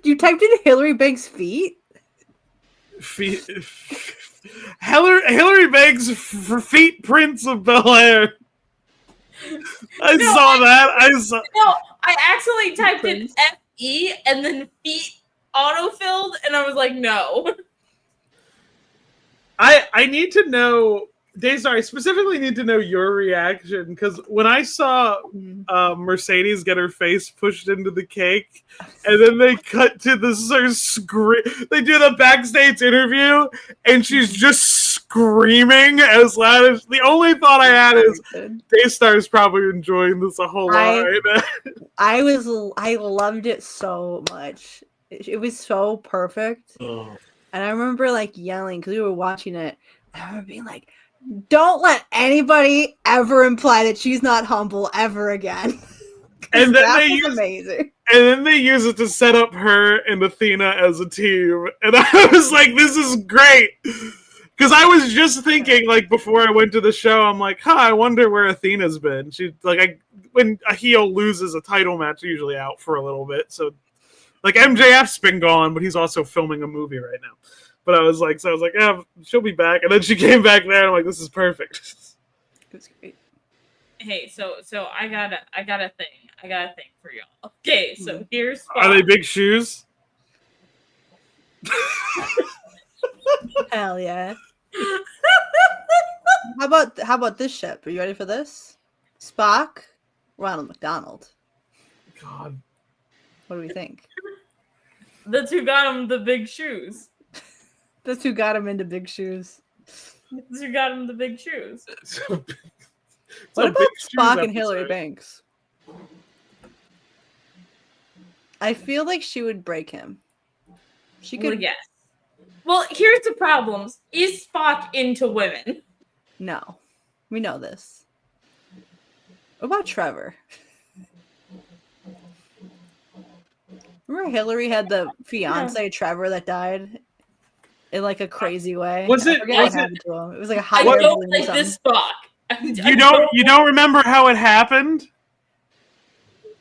You typed in Hillary Banks' feet? Hillary Banks for feet Prince of Bel-Air. I saw that. No, I accidentally typed in FE and then feet autofilled, and I was like, no. I need to know, Daystar, I specifically need to know your reaction, because when I saw Mercedes get her face pushed into the cake, and then they cut to the they do the backstage interview, and she's just screaming as loud as, the only thought I had is, Daystar is probably enjoying this a whole lot right now. I loved it so much. It was so perfect. Oh. And I remember like yelling because we were watching it. And I remember being like, don't let anybody ever imply that she's not humble ever again. And then that they was amazing. And then they use it to set up her and Athena as a team. And I was like, this is great. Because I was just thinking, like, before I went to the show, I'm like, I wonder where Athena's been. She, like, when a heel loses a title match, usually out for a little bit. So, like, MJF's been gone, but he's also filming a movie right now. But I was like, yeah, she'll be back. And then she came back there, and I'm like, this is perfect. It was great. Hey, so I got a thing for y'all. Okay, so here's Are they big shoes? Hell yeah. How about this ship? Are you ready for this? Spock, Ronald McDonald. God. What do we think? That's who got him the big shoes. That's who got him into big shoes. That's who got him the big shoes. What about Spock and Hillary Banks? I feel like she would break him. She could. Well, yes. Well, here's the problems. Is Spock into women? No. We know this. What about Trevor? Remember Hillary had the fiance Trevor that died in like a crazy way? Was it? What happened to him. It was like a hot I air don't balloon or like something. this Spock. You don't remember how it happened?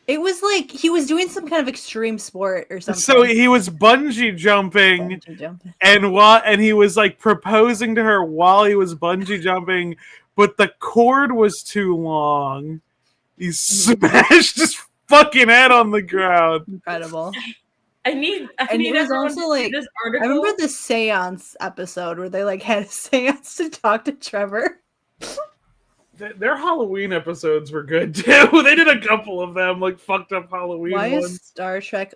It was like he was doing some kind of extreme sport or something. So he was bungee jumping, and he was like proposing to her while he was bungee jumping, but the cord was too long. He smashed his fucking head on the ground. Incredible. I need it was also like this article. I remember the seance episode where they like had a seance to talk to Trevor. Their Halloween episodes were good too. They did a couple of them, like fucked up Halloween Why ones. is Star Trek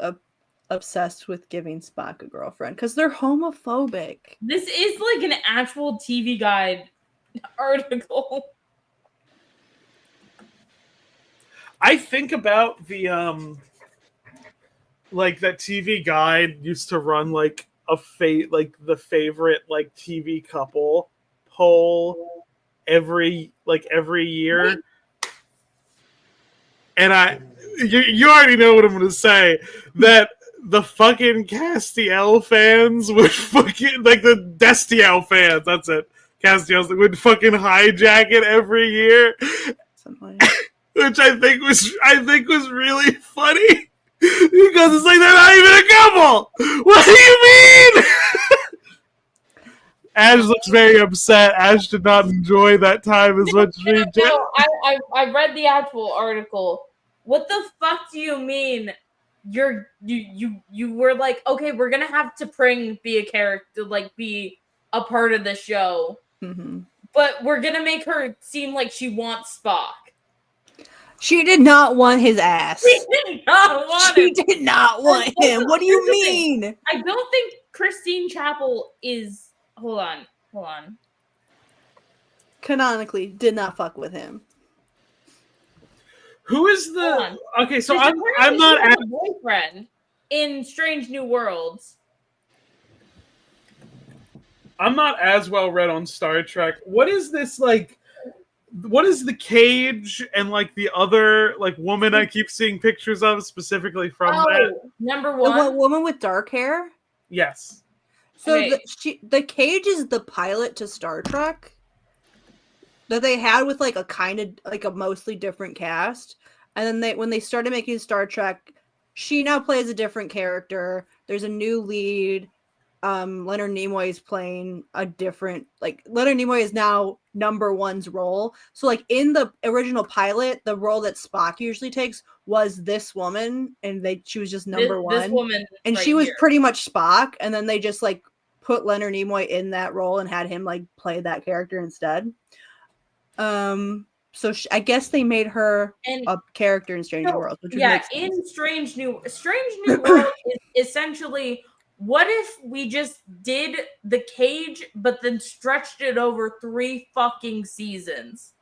obsessed with giving Spock a girlfriend? Because they're homophobic. This is like an actual TV Guide article. I think about the like that TV Guide used to run like like the favorite like TV couple poll every year. And you already know what I'm gonna say, that the fucking Castiel fans would fucking like the Destiel fans, that's it. Castiel would fucking hijack it every year. Which I think was really funny. Because it's like they're not even a couple. What do you mean? Ash looks very upset. Ash did not enjoy that time as much as we did. No, I read the actual article. What the fuck do you mean? You were like, okay, we're gonna have to be a character, like be a part of the show, but we're gonna make her seem like she wants Spock. She did not want his ass. She did not want him. She did not want him. What do you mean? I don't think Christine Chapel is. Hold on. Canonically, did not fuck with him. Who is the? Okay, so I'm not a boyfriend in Strange New Worlds. I'm not as well read on Star Trek. What is this like? What is the cage and like the other like woman I keep seeing pictures of specifically from that? Number The one. woman with dark hair. Yes. So Okay. the cage is the pilot to Star Trek that they had with like a kind of like a mostly different cast, and then when they started making Star Trek, she now plays a different character. There's a new lead. Leonard Nimoy is playing a different, like Leonard Nimoy is now number one's role. So like in the original pilot, the role that Spock usually takes was this woman, and she was just number one. This woman, and right she was here. pretty much Spock, and then they just like put Leonard Nimoy in that role and had him like play that character instead. So I guess they made her a character in Strange New Worlds. Which in Strange New World is essentially, what if we just did the cage, but then stretched it over 3 fucking seasons?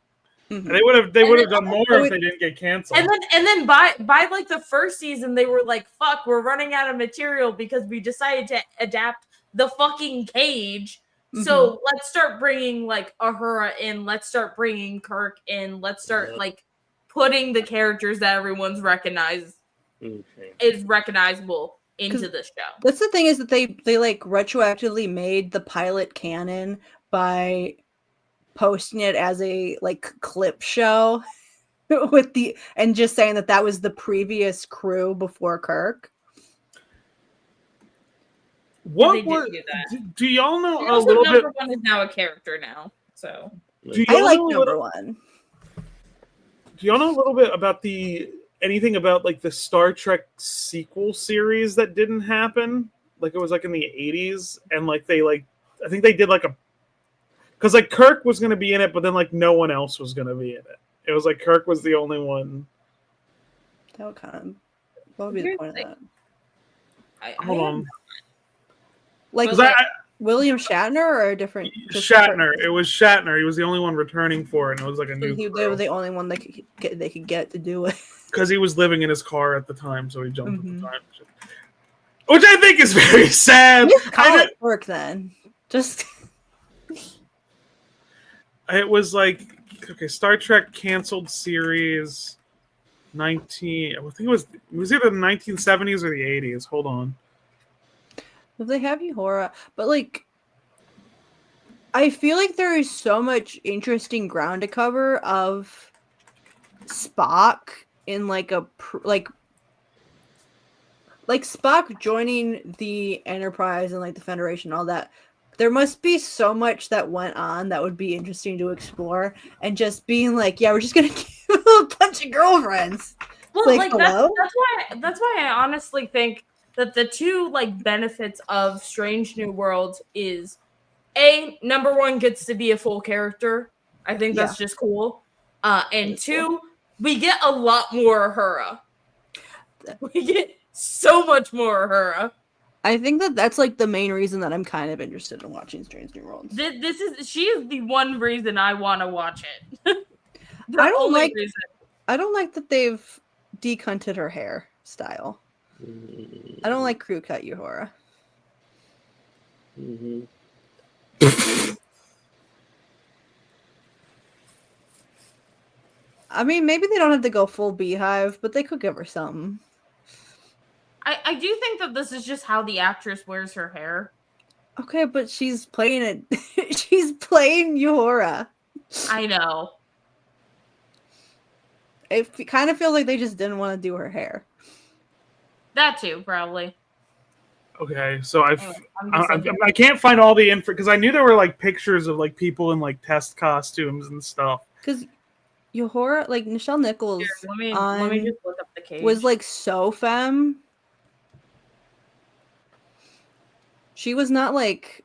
Mm-hmm. They would have done more if they didn't get canceled. And then by like the first season, they were like, "Fuck, we're running out of material because we decided to adapt the fucking cage." So let's start bringing like Uhura in. Let's start bringing Kirk in. Let's start like putting the characters that everyone's is recognizable into the show. That's the thing, is that they like retroactively made the pilot canon by posting it as a like clip show with and just saying that was the previous crew before Kirk. What do y'all know a little bit? Number one is now a character now, so I like number one. Do y'all know a little bit about anything about like the Star Trek sequel series that didn't happen? Like it was like in the 80s, and like I think they did like because like Kirk was gonna be in it, but then like no one else was gonna be in it. It was like Kirk was the only one. What would be the point of that? Hold on. Like William Shatner or a different Shatner? It was Shatner. He was the only one returning for it, and it was like a new. They were the only one they could get to do it because he was living in his car at the time, so he jumped at the time. Which I think is very sad. How did it work then? Just it was like Star Trek canceled series 19. I think it was either the 1970s or the 80s. Hold on. If they have Uhura, but like, I feel like there is so much interesting ground to cover of Spock in like like Spock joining the Enterprise and like the Federation and all that. There must be so much that went on that would be interesting to explore, and just being like, yeah, we're just gonna give a bunch of girlfriends. Well, like that's why I honestly think that the two like benefits of Strange New Worlds is number one, gets to be a full character. I think that's just cool. And two, we get a lot more Uhura. We get so much more Uhura. I think that's like the main reason that I'm kind of interested in watching Strange New Worlds. She is the one reason I want to watch it. I don't like that they've decunted her hair style. I don't like crew cut Uhura. I mean, maybe they don't have to go full beehive, but they could give her something. I do think that this is just how the actress wears her hair. Okay, but she's playing it. She's playing Uhura. I know. It kind of feels like they just didn't want to do her hair. That too, probably. Okay, so I can't find all the info because I knew there were like pictures of like people in like test costumes and stuff. Because Uhura, like Nichelle Nichols, let me just look up the cage. Was like so femme. She was not like,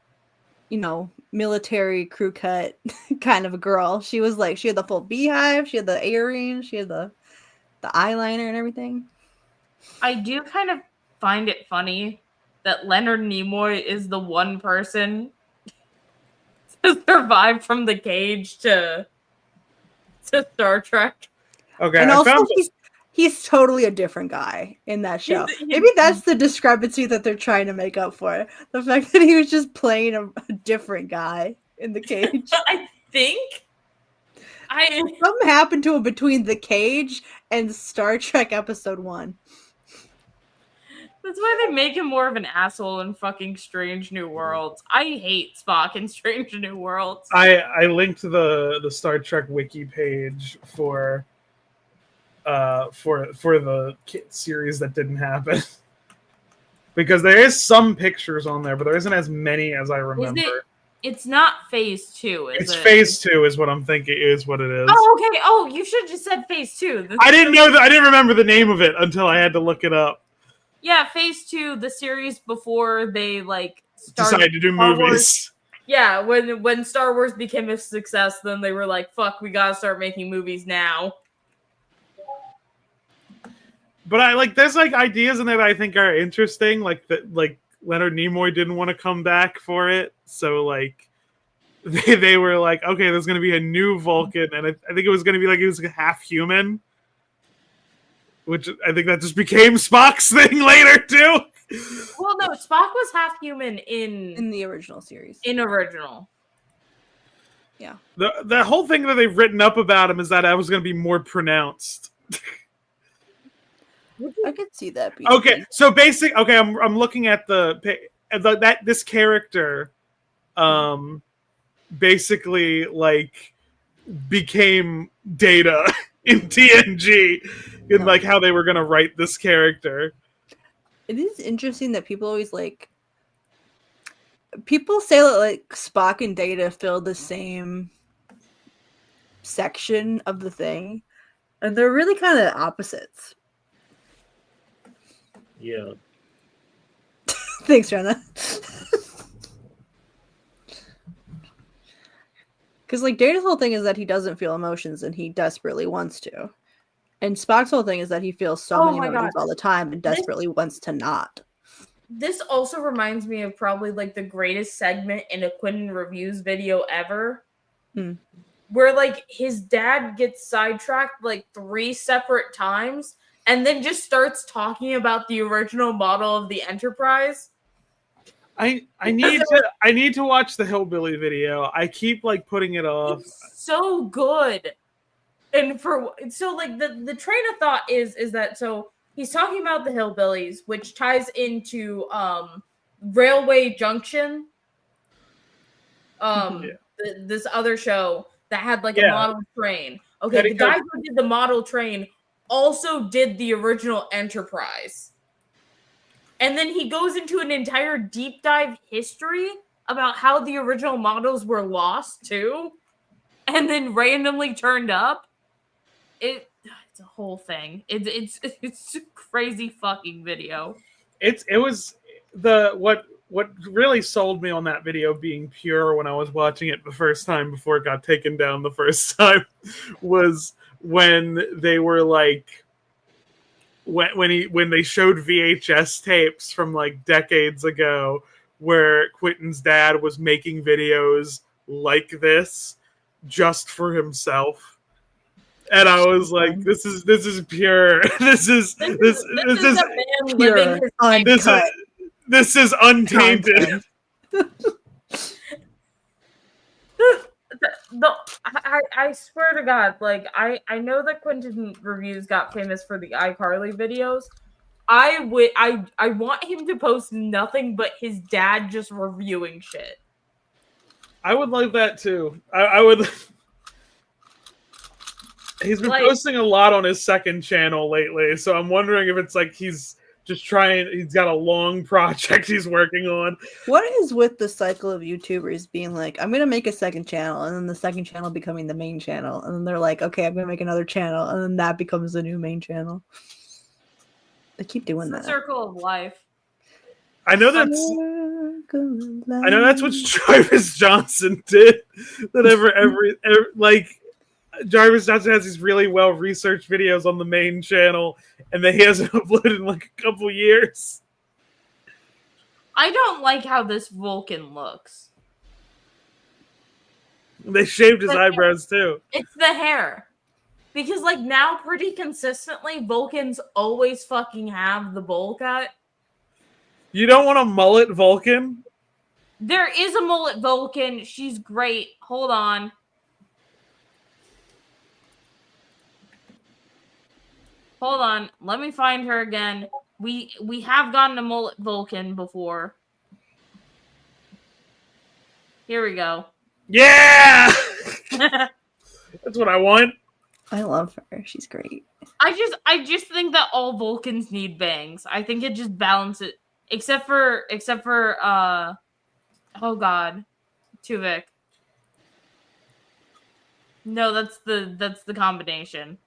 military crew cut kind of a girl. She was like, she had the full beehive, she had the earrings, she had the eyeliner and everything. I do kind of find it funny that Leonard Nimoy is the one person to survive from the cage to Star Trek. Okay, and also he's totally a different guy in that show. Maybe that's the discrepancy that they're trying to make up for. The fact that he was just playing a different guy in the cage. I think Something happened to him between the cage and Star Trek Episode 1. That's why they make him more of an asshole in fucking Strange New Worlds. I hate Spock in Strange New Worlds. I linked the Star Trek wiki page for the series that didn't happen. Because there is some pictures on there, but there isn't as many as I remember. It's not Phase 2, is it? It's Phase 2 is what I'm thinking is what it is. Oh, okay. Oh, you should have just said Phase 2. I didn't know that. I didn't remember the name of it until I had to look it up. Yeah, Phase 2, the series before they decided to do movies. Wars. Yeah, when Star Wars became a success, then they were like, "Fuck, we gotta start making movies now." But there's ideas in there that I think are interesting, that Leonard Nimoy didn't want to come back for it, so they were like, okay, there's gonna be a new Vulcan, and I think it was gonna be he was half human, which I think that just became Spock's thing later too. Well, no, Spock was half human in the original series. In original. Yeah. The whole thing that they've written up about him is that I was going to be more pronounced. I could see that. Okay, so I'm looking at this character, basically became Data in TNG, in how they were going to write this character. It is interesting that people always people say that Spock and Data fill the same section of the thing, and they're really kind of opposites. Yeah. Thanks, Rena. Because Data's whole thing is that he doesn't feel emotions and he desperately wants to. And Spock's whole thing is that he feels so many emotions all the time and desperately wants to not. This also reminds me of probably the greatest segment in a Quentin Reviews video ever. Where his dad gets sidetracked 3 separate times and then just starts talking about the original model of the Enterprise. I need to watch the Hillbilly video. I keep putting it off. It's so good. And the train of thought is that he's talking about the Hillbillies, which ties into Railway Junction. This other show that had a model train. Okay, the guy who did the model train also did the original Enterprise. And then he goes into an entire deep dive history about how the original models were lost too, and then randomly turned up. It's a whole thing. It's a crazy fucking video. It was what really sold me on that video being pure when I was watching it the first time before it got taken down the first time was when they were when they showed VHS tapes from decades ago where Quentin's dad was making videos like this just for himself. And I was like, this is pure. This is a man living his life. This is untainted. I swear to God, I know that Quentin Reviews got famous for the iCarly videos. I want him to post nothing but his dad just reviewing shit. I would like that too. I would. He's been posting a lot on his second channel lately, so I'm wondering if it's he's just he's got a long project he's working on. What is with the cycle of YouTubers being I'm going to make a second channel, and then the second channel becoming the main channel, and then they're okay, I'm going to make another channel, and then that becomes the new main channel. They keep doing that. The circle of life. I know that's what Jarvis Johnson did. That Jarvis Johnson has these really well-researched videos on the main channel, and that he hasn't uploaded in a couple years. I don't like how this Vulcan looks. They shaved his eyebrows, too. It's the hair. Because like now pretty consistently Vulcans always fucking have the bowl cut. You don't want a mullet Vulcan? There is a mullet Vulcan. She's great. Hold on. Hold on. Let me find her again. We have gotten a mullet Vulcan before. Here we go. Yeah! That's what I want. I love her. She's great. I just think that all Vulcans need bangs. I think it just balances, except for oh god, Tuvik. No, that's the combination.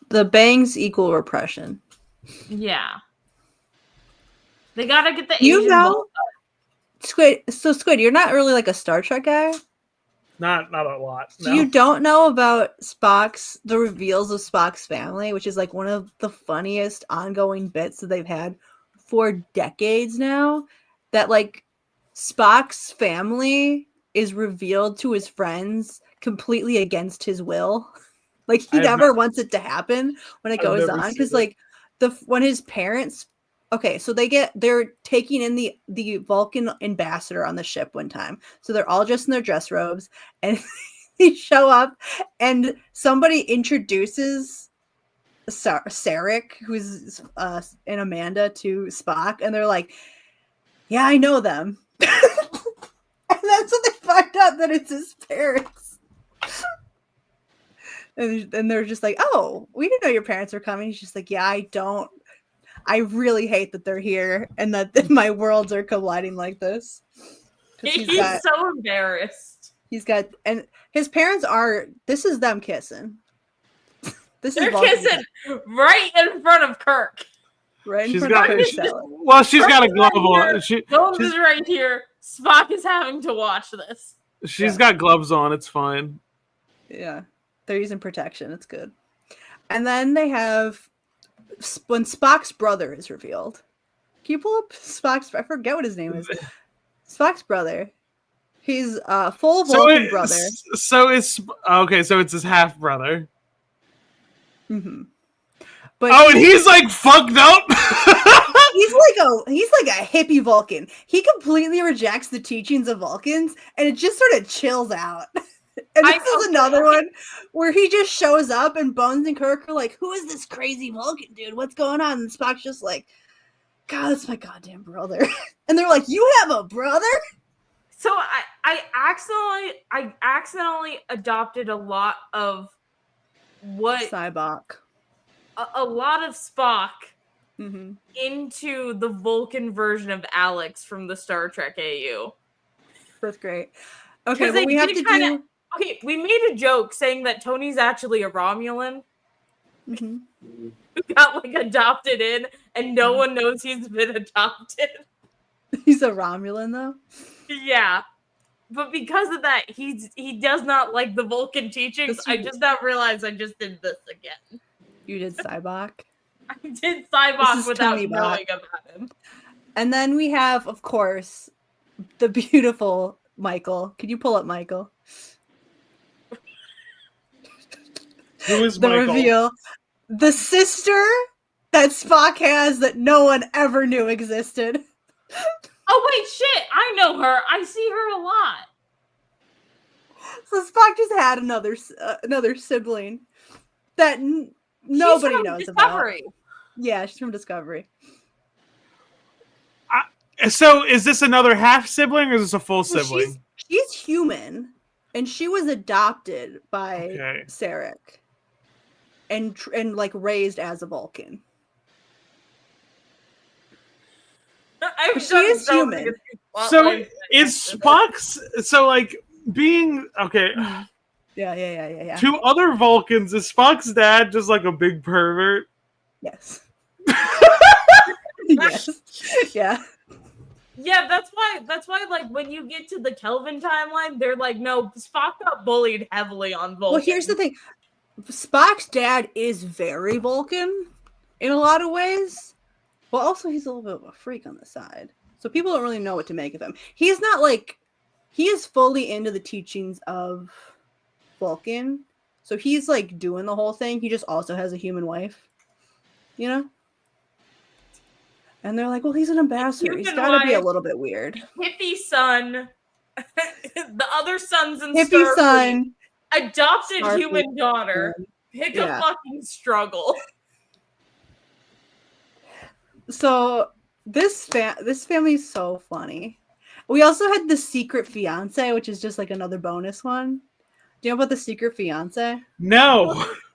The bangs equal repression. Yeah. They gotta get the You Asian know, bowl Squid. So Squid, you're not really like a Star Trek guy. Not a lot. So you don't know about the reveals of Spock's family, which is like one of the funniest ongoing bits that they've had for decades now. That like Spock's family is revealed to his friends completely against his will. Like he never wants it to happen when it goes on, because like when his parents, okay, so they're taking in the Vulcan ambassador on the ship one time, so they're all just in their dress robes, and they show up, and somebody introduces Sarek, who's and Amanda, to Spock, and they're like, "Yeah, I know them," and that's when they find out that it's his parents. And they're just like, "Oh, we didn't know your parents were coming." He's just like, "Yeah, I really hate that they're here and that my worlds are colliding like this." He's so embarrassed. And his parents this is them kissing. They're kissing right in front of Kirk. Right in front of Kirk. Well, she's got a glove on. Bones is right here. Spock is having to watch this. She's got gloves on. It's fine. Yeah. They're using protection. It's good. And then they have when Spock's brother is revealed. Can you pull up Spock's? I forget what his name is. Spock's brother. He's full Vulcan brother. So it's okay. So it's his half brother. Mm-hmm. But and he's like fucked up. he's like a hippie Vulcan. He completely rejects the teachings of Vulcans, and it just sort of chills out. And this is another one where he just shows up, and Bones and Kirk are like, "Who is this crazy Vulcan dude? What's going on?" And Spock's just like, "God, that's my goddamn brother." And they're like, "You have a brother?" So I accidentally adopted a lot of Cybok. A lot of Spock into the Vulcan version of Alex from the Star Trek AU. That's great. Okay, well, we have to do. Okay, we made a joke saying that Tony's actually a Romulan. Mm-hmm. Who got like adopted in, and no one knows he's been adopted. He's a Romulan, though. Yeah, but because of that, he does not like the Vulcan teachings. I just now realized I just did this again. You did Cybok. I did Cybok without knowing about him. And then we have, of course, the beautiful Michael. Could you pull up Michael? Who is the Michael? Reveal. The sister that Spock has that no one ever knew existed. Oh wait, shit! I know her. I see her a lot. So Spock just had another sibling that nobody knows Discovery. about. Yeah, she's from Discovery. So is this another half sibling or is this a full sibling? She's human, and she was adopted by Sarek, and like raised as a Vulcan. She is human. So is Spock's like being okay? Yeah. To other Vulcans, is Spock's dad just like a big pervert? Yes. Yes. Yeah. Yeah, that's why like when you get to the Kelvin timeline, they're like, no, Spock got bullied heavily on Vulcan. Well, here's the thing. Spock's dad is very Vulcan in a lot of ways. Well, also he's a little bit of a freak on the side. So people don't really know what to make of him. He's not like he is fully into the teachings of Vulcan, So he's like doing the whole thing. He just also has a human wife, you know? And they're like, well, he's an ambassador. He's Human got to be a wife. little bit weird. Hippie son, the other sons in Hippie Starfleet, son. adopted Starfleet human daughter. Pick a Yeah. fucking struggle. So this family is so funny. We also had the secret fiance, which is just like another bonus one. Do you know about the secret fiance? No.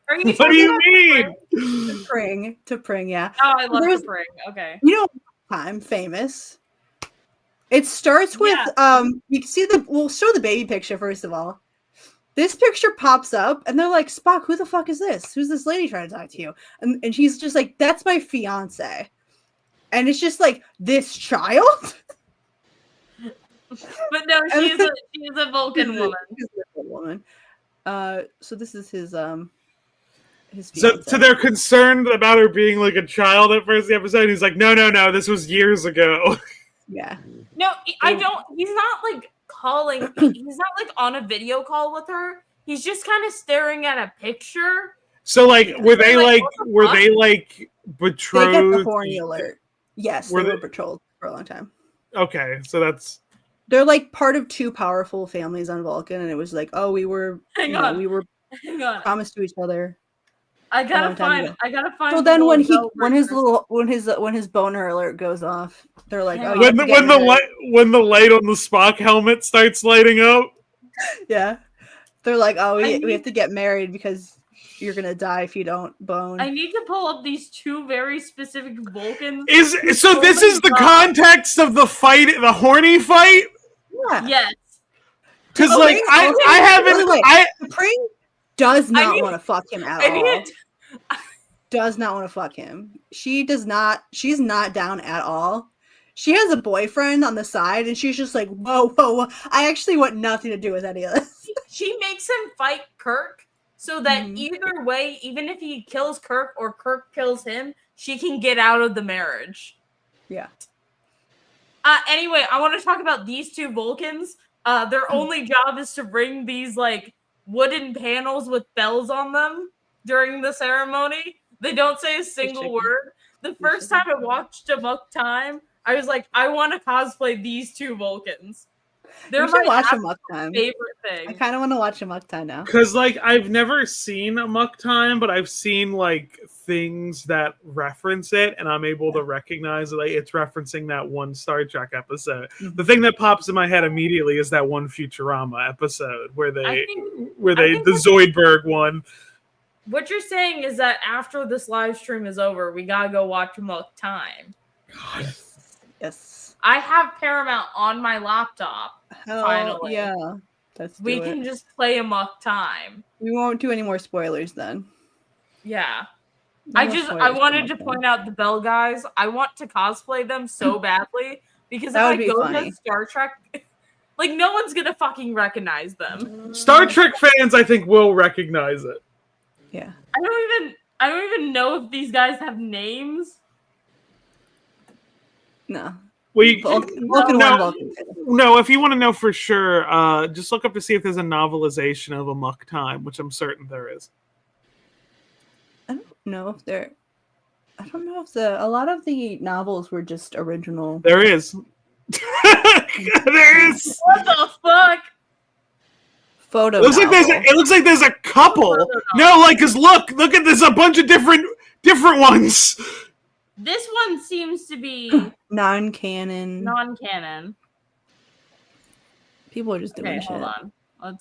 Are you What do you talking mean? To Pring, yeah. Oh, I love There's- the pring. Okay. You know, time famous. It starts with you can see we'll show the baby picture first of all. This picture pops up and they're like, Spock, who the fuck is this? Who's this lady trying to talk to you? And she's just like, that's my fiance. And it's just like, this child? But no, she's a Vulcan woman. She's a woman. So this is his So fiance. they're concerned about her being like a child at first the episode. He's like, no, this was years ago. Yeah. No, I don't. He's not like calling. He's not like on a video call with her. He's just kind of staring at a picture. So like, were they Like, like betrothed? They get the horny alert. Yes, Were they were they- betrothed for a long time. Okay, so that's They're like part of two powerful families on Vulcan, and it was like, oh, we were Hang on. we were Hang on. promised to each other. I long gotta time find. ago. I gotta find. So the then little bell when his boner alert goes off, they're like, Hang oh, on. you when have the to get married. when the light on the Spock helmet starts lighting up. Yeah, they're like, oh, we need- have to get married because you're gonna die if you don't bone. I need to pull up these two very specific Vulcans. Is so? Oh This my is the God. context of the fight, the horny fight. Yeah. Yes. Because Oh, like wait, I wait, haven't wait. I Pring does not need- want to fuck him at I all. need. Does not want to fuck him. She does not. She's not down at all. She has a boyfriend on the side, and she's just like, whoa. I actually want nothing to do with any of this. She makes him fight Kirk so that Mhm. either way, even if he kills Kirk or Kirk kills him, she can get out of the marriage. Yeah. Anyway, I want to talk about these two Vulcans. Their only job is to bring these like wooden panels with bells on them during the ceremony. They don't say a single chicken. word. The first time I watched Amok Time, I was like, I want to cosplay these two Vulcans. They're We should my watch absolute Amok Time. favorite I thing. kind of want to watch Amok Time now. because like I've never seen Amok Time, but I've seen like things that reference it, and I'm able to recognize that like, it's referencing that one Star Trek episode. Mhm. The thing that pops in my head immediately is that one Futurama episode where I they think the Zoidberg one. what you're saying is that after this live stream is over, we gotta go watch Amok Time. Yes. I have Paramount on my laptop. Hell, Finally. yeah. Let's We do it. can just play Amok Time. We won't do any more spoilers then. Yeah. No I more just spoilers I for wanted to Amok Time. point out the Bell guys. I want to cosplay them so badly because That if would I be go funny. to Star Trek, like no one's gonna fucking recognize them. Star Trek fans, I think, will recognize it. Yeah. I don't even know if these guys have names. No. We Vulcan no, 1, Vulcan 2. no. If you want to know for sure, just look up to see if there's a novelization of Amok Time, which I'm certain there is. I don't know if they're. I don't know if a lot of the novels were just original. There is. There is. What the fuck? Photo. It looks like there's a couple. No, like, cause look at there's a bunch of different ones. This one seems to be non-canon. non-canon. People are just doing Okay, shit. hold on.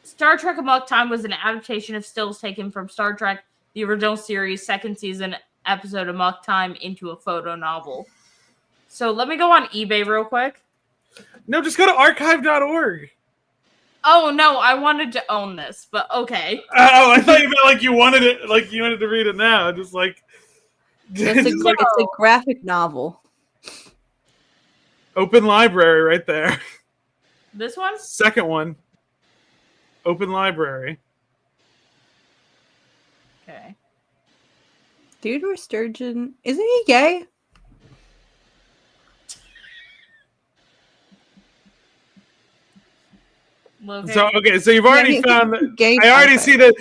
Star Trek Amok Time was an adaptation of stills taken from Star Trek, the original series, second season episode Amok Time into a photo novel. So let me go on eBay real quick. No, just go to archive.org. Oh no, I wanted to own this, but okay. Oh, I thought you meant like you wanted it, like you wanted to read it now. Just like, It's a graphic novel. open library right there. This one? Second one. Open library. Okay. Theodore Sturgeon, isn't he gay? Okay. So okay, so you've already found. Gay I already sci-fi. see that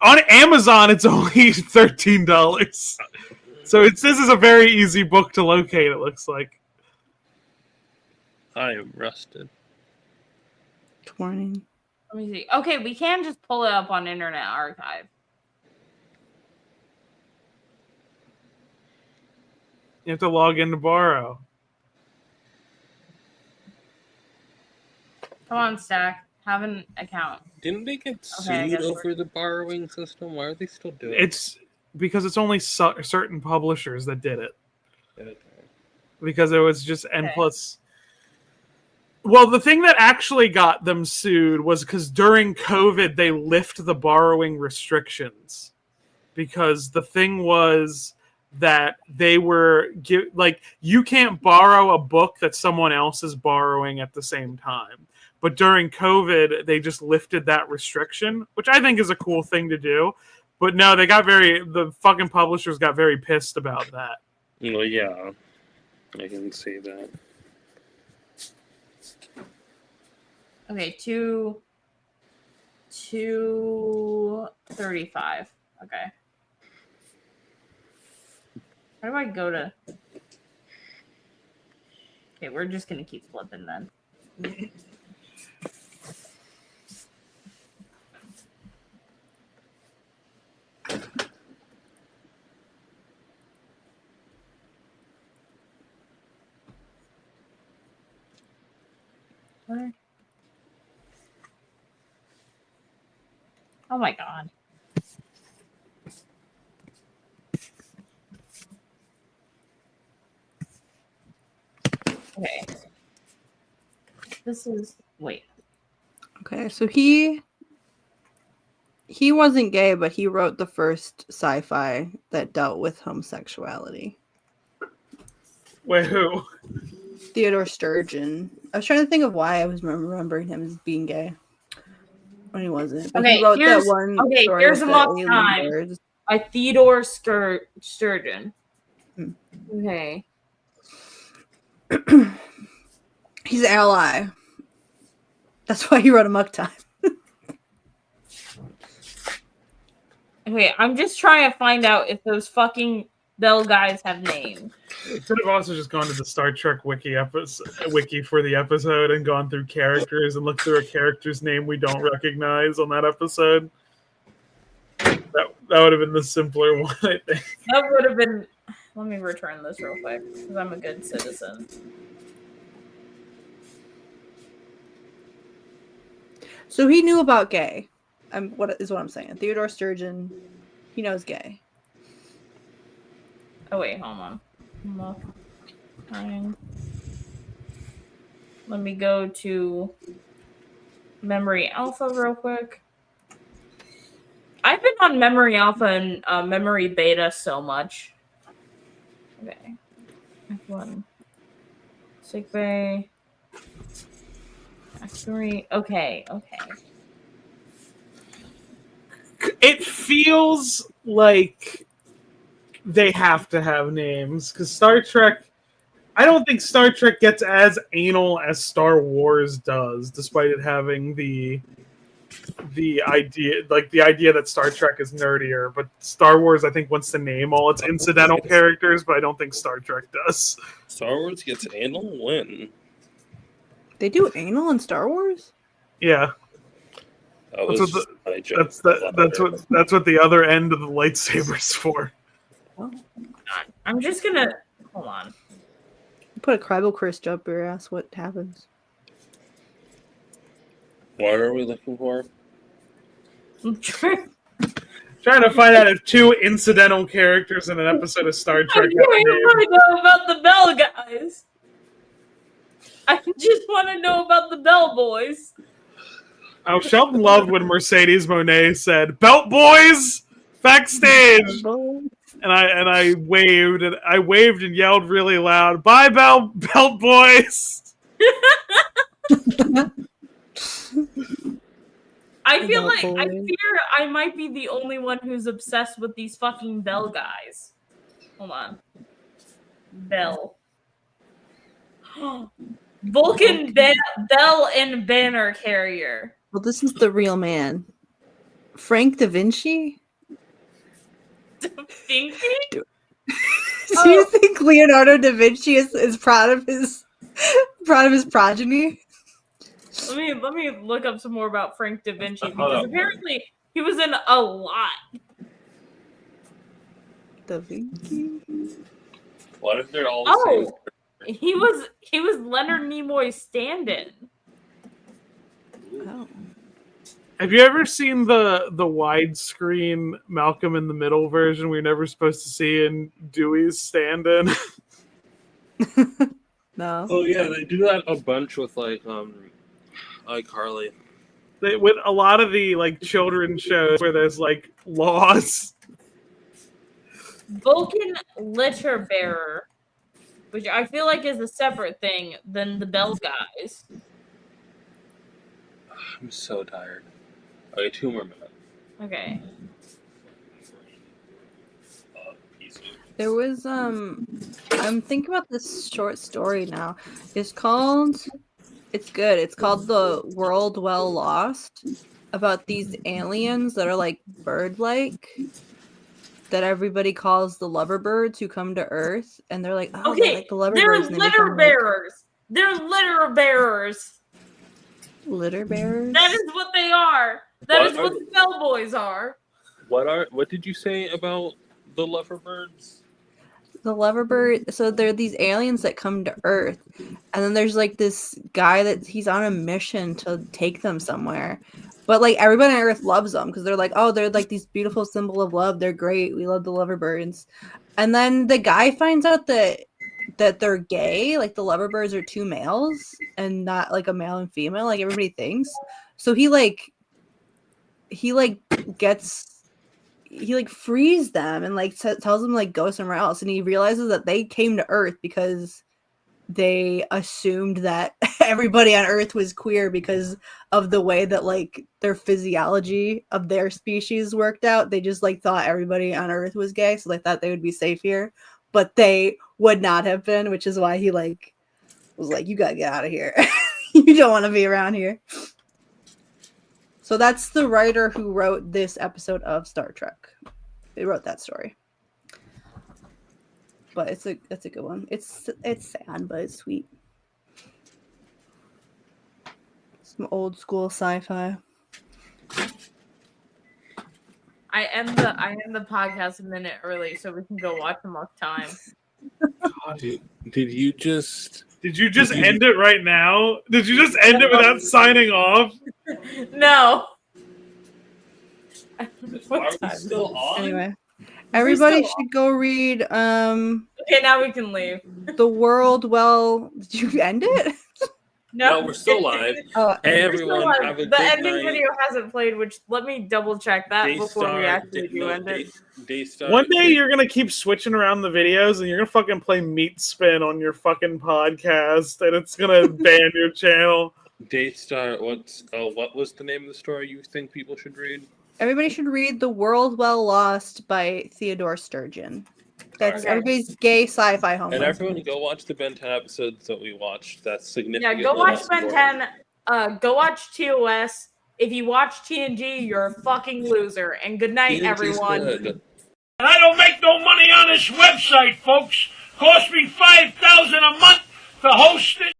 on Amazon. It's only $13. So this is a very easy book to locate. It looks like. I am rusted. 20. Let me see. Okay, we can just pull it up on Internet Archive. You have to log in to borrow. Come on, Stack. Have an account. Didn't they get Okay, I sued guess over the borrowing system? Why are they still doing It's because it's only certain publishers that did it. it? Because it was just and Okay. plus. Well, the thing that actually got them sued was because during COVID they lifted the borrowing restrictions. Because the thing was that they were you can't borrow a book that someone else is borrowing at the same time. But during COVID, they just lifted that restriction, which I think is a cool thing to do. But no, the fucking publishers got very pissed about that. Well, yeah, I can see that. Okay, 235. Okay. How do I go to? Okay, we're just gonna keep flipping then. Where? Oh my god. Okay. This is wait. Okay, so he wasn't gay, but he wrote the first sci-fi that dealt with homosexuality. Wait, who? Theodore Sturgeon. I was trying to think of why I was remembering him as being gay when he wasn't. But Okay, he wrote that here's- one. okay, story here's with a the mock alien time. birds. By Theodore Sturgeon. Hmm. Okay. He's an ally. That's why he wrote a muck time. Okay, I'm just trying to find out if those fucking Bell guys have names. Could have also just gone to the Star Trek wiki for the episode and gone through characters and looked through a character's name we don't recognize on that episode. That would have been the simpler one, I think. That would have been. Let me return this real quick because I'm a good citizen. So he knew about gay. What I'm saying. Theodore Sturgeon, he knows gay. Oh wait, hold on. Look. Fine. Let me go to Memory Alpha real quick. I've been on Memory Alpha and Memory Beta so much. Okay. F1. Sick Bay. F3. Okay. It feels like they have to have names because Star Trek. I don't think Star Trek gets as anal as Star Wars does, despite it having the idea that Star Trek is nerdier. But Star Wars, I think, wants to name all its incidental characters, but I don't think Star Trek does. Star Wars gets anal when? They do anal in Star Wars? Yeah, That was that's just my joke. that's what the other end of the lightsaber's for. I'm just gonna hold on. Put a Kribble Crest up your ass, what happens? What are we looking for? I'm trying Trying to find out if two incidental characters in an episode of Star Trek have a name. to know about the Bell guys. I just want to know about the Bell boys. Oh, Sheldon loved when Mercedes Monet said "Belt Boys" backstage, and I waved and yelled really loud, "Bye, Belt Boys!" I feel Bell like I boys. fear I might be the only one who's obsessed with these fucking Bell guys. Hold on, Bell. Vulcan Bell and Banner Carrier. Well, this is the real man. Frank Da Vinci? Think Do you think Leonardo da Vinci is proud of his progeny? Let me look up some more about Frank Da Vinci Hold because up. apparently he was in a lot. Da Vinci? What if they're all the same? He was Leonard Nimoy's stand-in. Oh. Have you ever seen the widescreen Malcolm in the Middle version we're never supposed to see in Dewey's stand-in? No. Oh yeah, they do that a bunch with like iCarly. With a lot of the like children's shows where there's like laws. Vulcan litter bearer, which I feel like is a separate thing than the Bell guys. I'm so tired. Okay, 2 more minutes. Okay. There was I'm thinking about this short story now. It's good. It's called The World Well Lost, about these aliens that are like bird-like that everybody calls the loverbirds who come to Earth, and they're like, oh, they're Okay, like the they're loverbirds. and they litter become, bearers. They're litter bearers. like, litter bearers. That is what they are. That is what the bellboys are. What did you say about the Loverbirds? The loverbird. So they're these aliens that come to Earth, and then there's like this guy that he's on a mission to take them somewhere. But like everybody on Earth loves them because they're like, oh, they're like these beautiful symbol of love. They're great. We love the loverbirds. And then the guy finds out that they're gay. Like the loverbirds are 2 males and not like a male and female, like everybody thinks. So he frees them and like tells them like go somewhere else, and he realizes that they came to Earth because they assumed that everybody on Earth was queer because of the way that like their physiology of their species worked out. They just like thought everybody on Earth was gay, so they thought they would be safe here, but they would not have been, which is why he like was like, you gotta get out of here. You don't want to be around here. So that's the writer who wrote this episode of Star Trek. They wrote that story. But it's a good one. It's sad, but it's sweet. Some old school sci-fi. I end the podcast a minute early so we can go watch Amok Time. Did you just end it right now? Did you just end it without signing off? No. Are we still on? Anyway, everybody should go read Okay, now we can leave. The World Well. Did you end it? No, we're still live. Oh, Hey We're still everyone, live. have a The good ending night. video hasn't played, which let me double check that before we actually do end it. Daystar. One day you're gonna keep switching around the videos and you're gonna fucking play Meat Spin on your fucking podcast and it's gonna ban your channel. Daystar, what was the name of the story you think people should read? Everybody should read The World Well Lost by Theodore Sturgeon. That's Okay. everybody's gay sci-fi homework. And everyone go watch the Ben 10 episodes that we watched. That's significant. Yeah, go watch Ben 10. Go watch TOS. If you watch TNG, you're a fucking loser. And good night, everyone. Good. I don't make no money on this website, folks. Cost me $5,000 a month to host it.